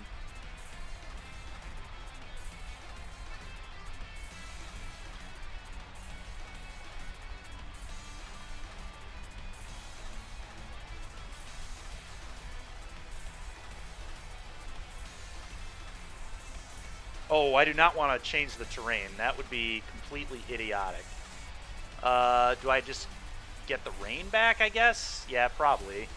Oh, I do not want to change the terrain. That would be completely idiotic. Do I just get the rain back, I guess? Yeah, probably.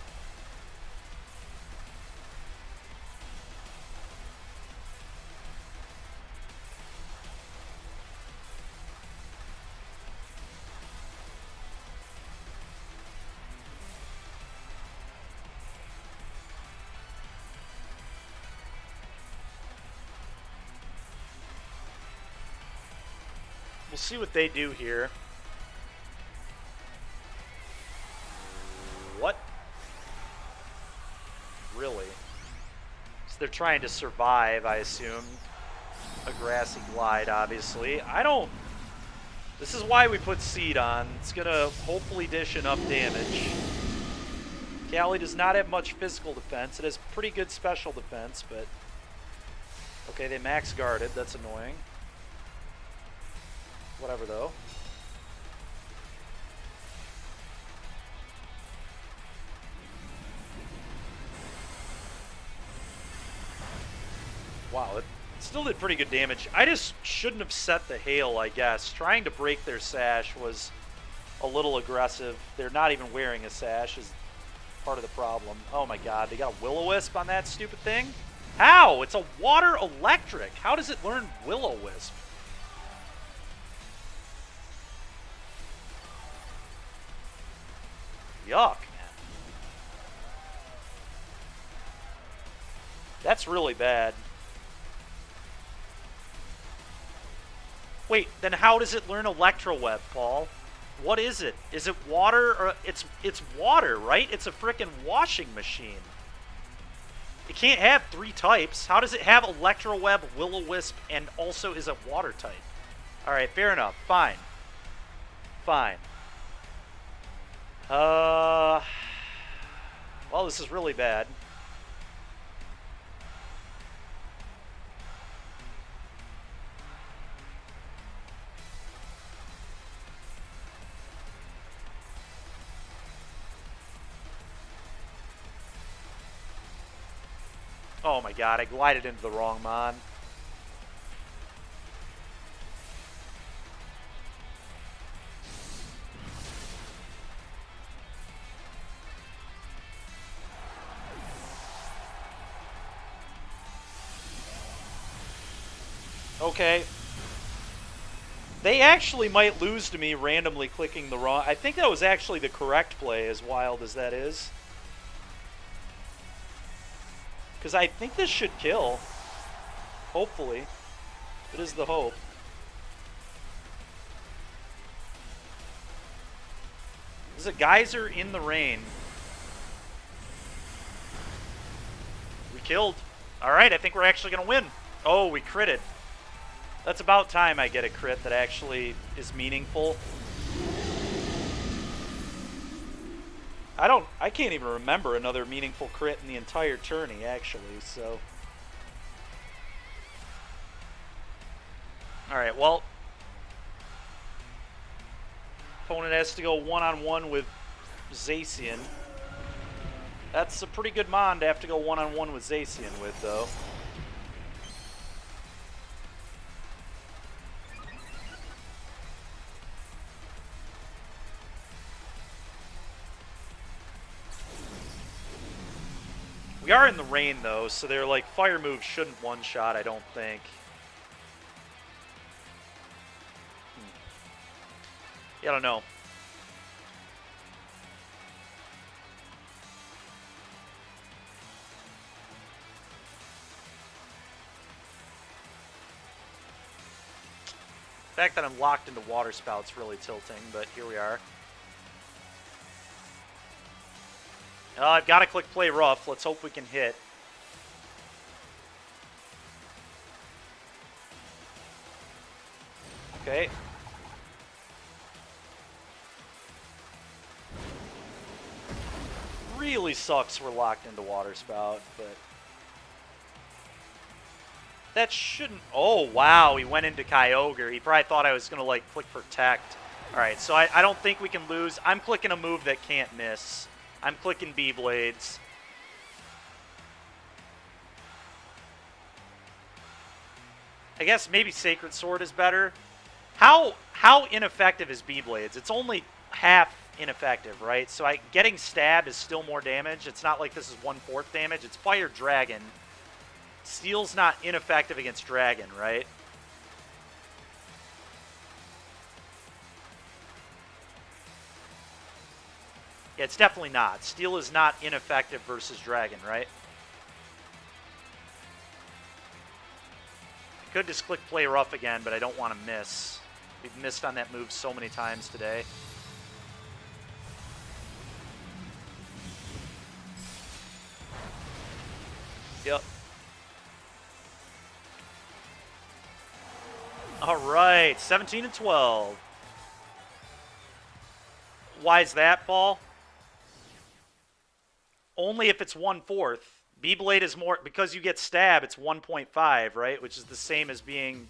We'll see what they do here. What? Really? So they're trying to survive, I assume. A grassy glide, obviously. I don't... This is why we put Seed on. It's going to hopefully dish enough damage. Callie does not have much physical defense. It has pretty good special defense, but... Okay, they max guarded. That's annoying. Whatever, though. Wow, it still did pretty good damage. I just shouldn't have set the hail, I guess. Trying to break their sash was a little aggressive. They're not even wearing a sash is part of the problem. Oh my god, they got a Will-O-Wisp on that stupid thing? How? It's a water electric. How does it learn Will-O-Wisp? Yuck, man. That's really bad. Wait, then how does it learn Electro Web, Paul? What is it? Is it water? Or it's water, right? It's a frickin' washing machine. It can't have 3 types. How does it have Electro Web, Will-O-Wisp, and also is a water type? Alright, fair enough. Fine. Fine. Well, this is really bad. Oh my god, I glided into the wrong mon. Okay. They actually might lose to me randomly clicking the wrong... I think that was actually the correct play, as wild as that is. Because I think this should kill. Hopefully. It is the hope. There's a geyser in the rain. We killed. Alright, I think we're actually going to win. Oh, we critted. That's about time I get a crit that actually is meaningful. I can't even remember another meaningful crit in the entire tourney, actually, so. Alright, well. Opponent has to go one-on-one with Zacian. That's a pretty good mon to have to go one-on-one with Zacian with, though. We are in the rain, though, so their like fire moves shouldn't one-shot, I don't think. Yeah, I don't know. The fact that I'm locked into water spout's really tilting, but here we are. I've got to click play rough. Let's hope we can hit. Okay. Really sucks we're locked into Water Spout, but that shouldn't... Oh, wow, he went into Kyogre. He probably thought I was going to, like, click Protect. All right, so I don't think we can lose. I'm clicking a move that can't miss. I'm clicking B-Blades. I guess maybe Sacred Sword is better. How ineffective is B-Blades? It's only half ineffective, right? So getting stabbed is still more damage. It's not like this is 1/4 damage. It's Fire Dragon. Steel's not ineffective against Dragon, right? Yeah, it's definitely not. Steel is not ineffective versus Dragon, right? I could just click Play Rough again, but I don't want to miss. We've missed on that move so many times today. Yep. All right, 17 and 12. Why is that, Paul? Only if it's 1/4. B-Blade is more, because you get stab, it's 1.5, right? Which is the same as being...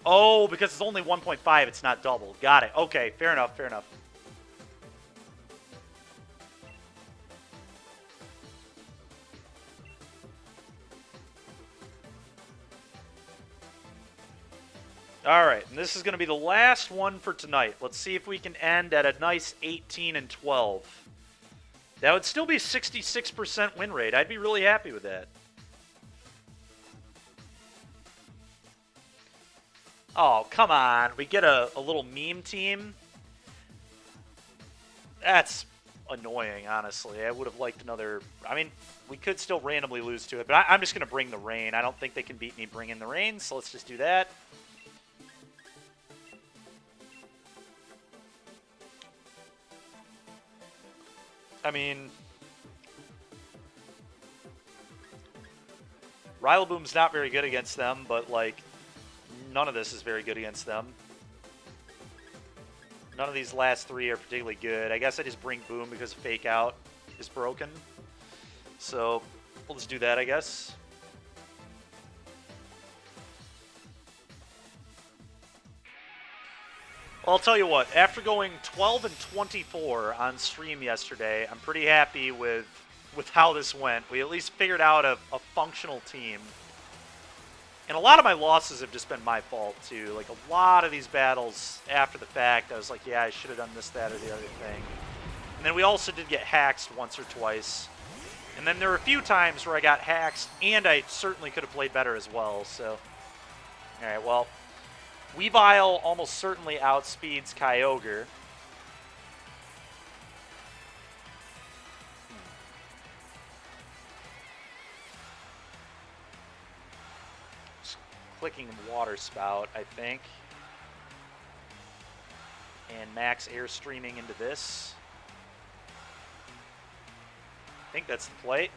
Oh, because it's only 1.5, it's not double. Got it. Okay, fair enough, fair enough. All right, and this is going to be the last one for tonight. Let's see if we can end at a nice 18 and 12. That would still be 66% win rate. I'd be really happy with that. Oh, come on. We get a little meme team. That's annoying, honestly. I would have liked another... I mean, we could still randomly lose to it, but I'm just going to bring the rain. I don't think they can beat me bringing the rain, so let's just do that. I mean, Rillaboom's not very good against them, but, like, none of this is very good against them. None of these last three are particularly good. I guess I just bring Boom because Fake Out is broken. So, we'll just do that, I guess. Well, I'll tell you what, after going 12 and 24 on stream yesterday, I'm pretty happy with how this went. We at least figured out a functional team. And a lot of my losses have just been my fault, too. Like, a lot of these battles after the fact, I was like, yeah, I should have done this, that, or the other thing. And then we also did get haxed once or twice. And then there were a few times where I got haxed, and I certainly could have played better as well, so... Alright, well... Weavile almost certainly outspeeds Kyogre. Just clicking Water Spout, I think. And max Airstreaming into this. I think that's the play.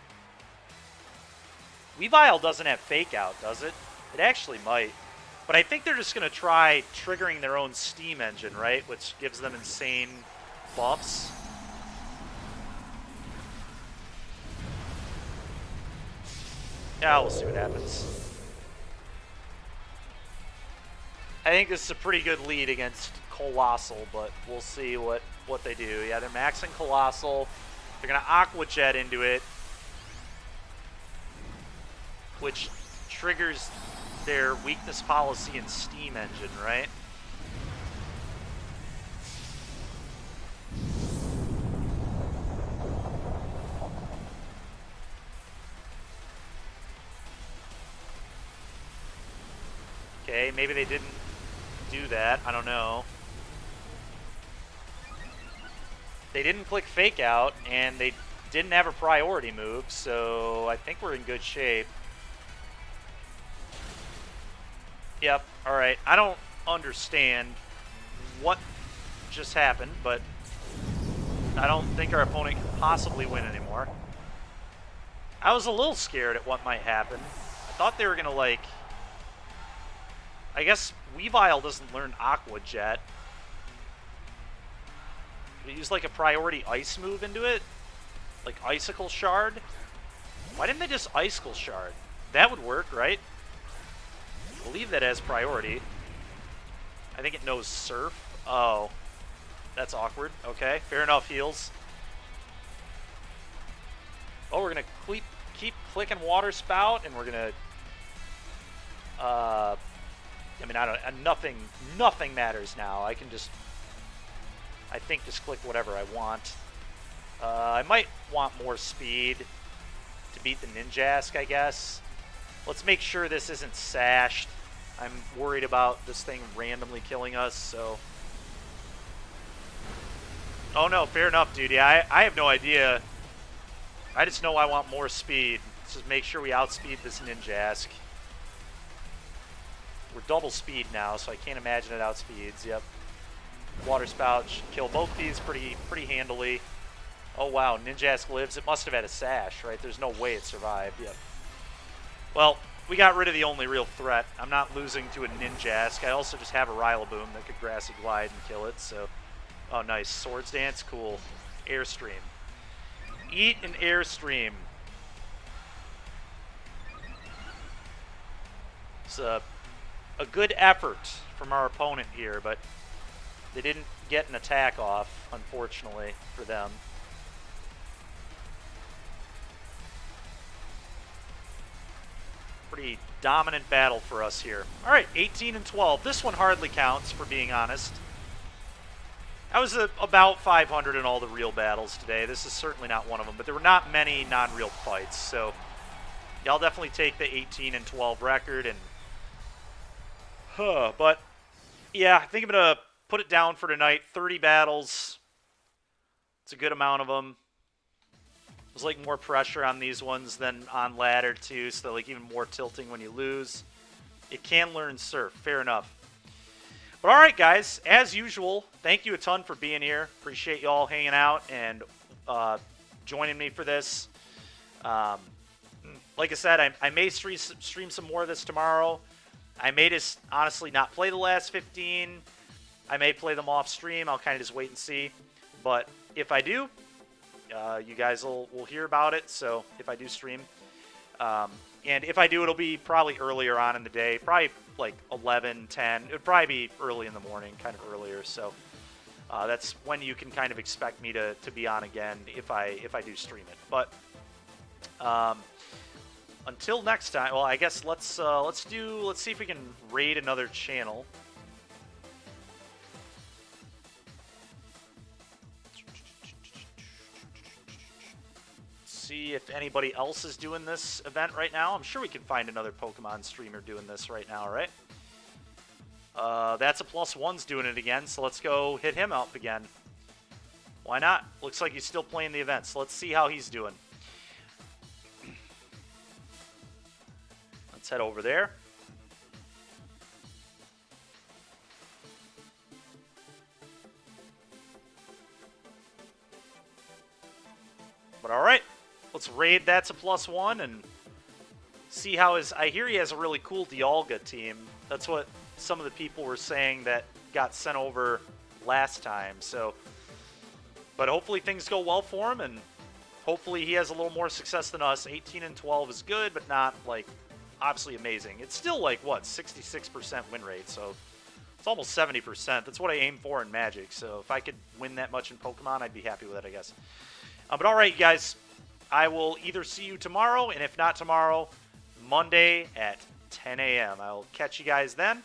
Weavile doesn't have Fake Out, does it? It actually might. But I think they're just going to try triggering their own Steam engine, right? Which gives them insane buffs. Yeah, we'll see what happens. I think this is a pretty good lead against Colossal, but we'll see what they do. Yeah, they're maxing Colossal. They're going to Aqua Jet into it, which triggers their weakness policy and Steam engine, right? Okay, maybe they didn't do that. I don't know. They didn't click Fake Out, and they didn't have a priority move, so I think we're in good shape. Yep, alright. I don't understand what just happened, but I don't think our opponent can possibly win anymore. I was a little scared at what might happen. I thought they were going to, like... I guess Weavile doesn't learn Aqua Jet. Did he use, like, a priority Ice move into it? Like Icicle Shard? Why didn't they just Icicle Shard? That would work, right? I believe that has priority. I think it knows Surf. Oh. That's awkward. Okay, fair enough, heals. Oh, we're going to keep clicking Water Spout, and we're going to... I mean, I don't... Nothing matters now. I can just... I think just click whatever I want. I might want more speed to beat the Ninjask, I guess. Let's make sure this isn't sashed. I'm worried about this thing randomly killing us, so... Oh no, fair enough, dude. Yeah, I have no idea. I just know I want more speed. Let's just make sure we outspeed this Ninjask. We're double speed now, so I can't imagine it outspeeds. Yep. Water Spout should kill both these pretty handily. Oh wow, Ninjask lives. It must have had a sash, right? There's no way it survived. Yep. Well, we got rid of the only real threat. I'm not losing to a Ninjask. I also just have a Rillaboom that could Grassy Glide and kill it, so... Oh, nice. Swords Dance, cool. Airstream. Eat an Airstream. It's a good effort from our opponent here, but they didn't get an attack off, unfortunately, for them. Pretty dominant battle for us here. All right, 18 and 12. This one hardly counts, for being honest. I was about 500 in all the real battles today. This is certainly not one of them, but there were not many non-real fights. So, yeah, I'll definitely take the 18 and 12 record. And, but, yeah, I think I'm going to put it down for tonight. 30 battles. It's a good amount of them. There's, like, more pressure on these ones than on ladder, too. So, like, even more tilting when you lose. It can learn Surf. Fair enough. But all right, guys, as usual, thank you a ton for being here. Appreciate you all hanging out and joining me for this. Like I said, I may stream some more of this tomorrow. I may just honestly not play the last 15. I may play them off stream. I'll kind of just wait and see. But if I do, you guys will hear about it. So if I do stream. And if I do, it'll be probably earlier on in the day. Probably like 11, 10. It would probably be early in the morning, kind of earlier. So that's when you can kind of expect me to be on again if I do stream it. But until next time, well, I guess let's see if we can raid another channel. See if anybody else is doing this event right now. I'm sure we can find another Pokemon streamer doing this right now, right? That's a +1's doing it again, so let's go hit him up again. Why not? Looks like he's still playing the event, so let's see how he's doing. Let's head over there. But all right. Let's raid That's a +1 and see how his... I hear he has a really cool Dialga team. That's what some of the people were saying that got sent over last time. So, but hopefully things go well for him, and hopefully he has a little more success than us. 18 and 12 is good, but not, like, obviously amazing. It's still, like, what, 66% win rate, so it's almost 70%. That's what I aim for in Magic, so if I could win that much in Pokemon, I'd be happy with it, I guess. But all right, you guys. I will either see you tomorrow, and if not tomorrow, Monday at 10 a.m. I'll catch you guys then.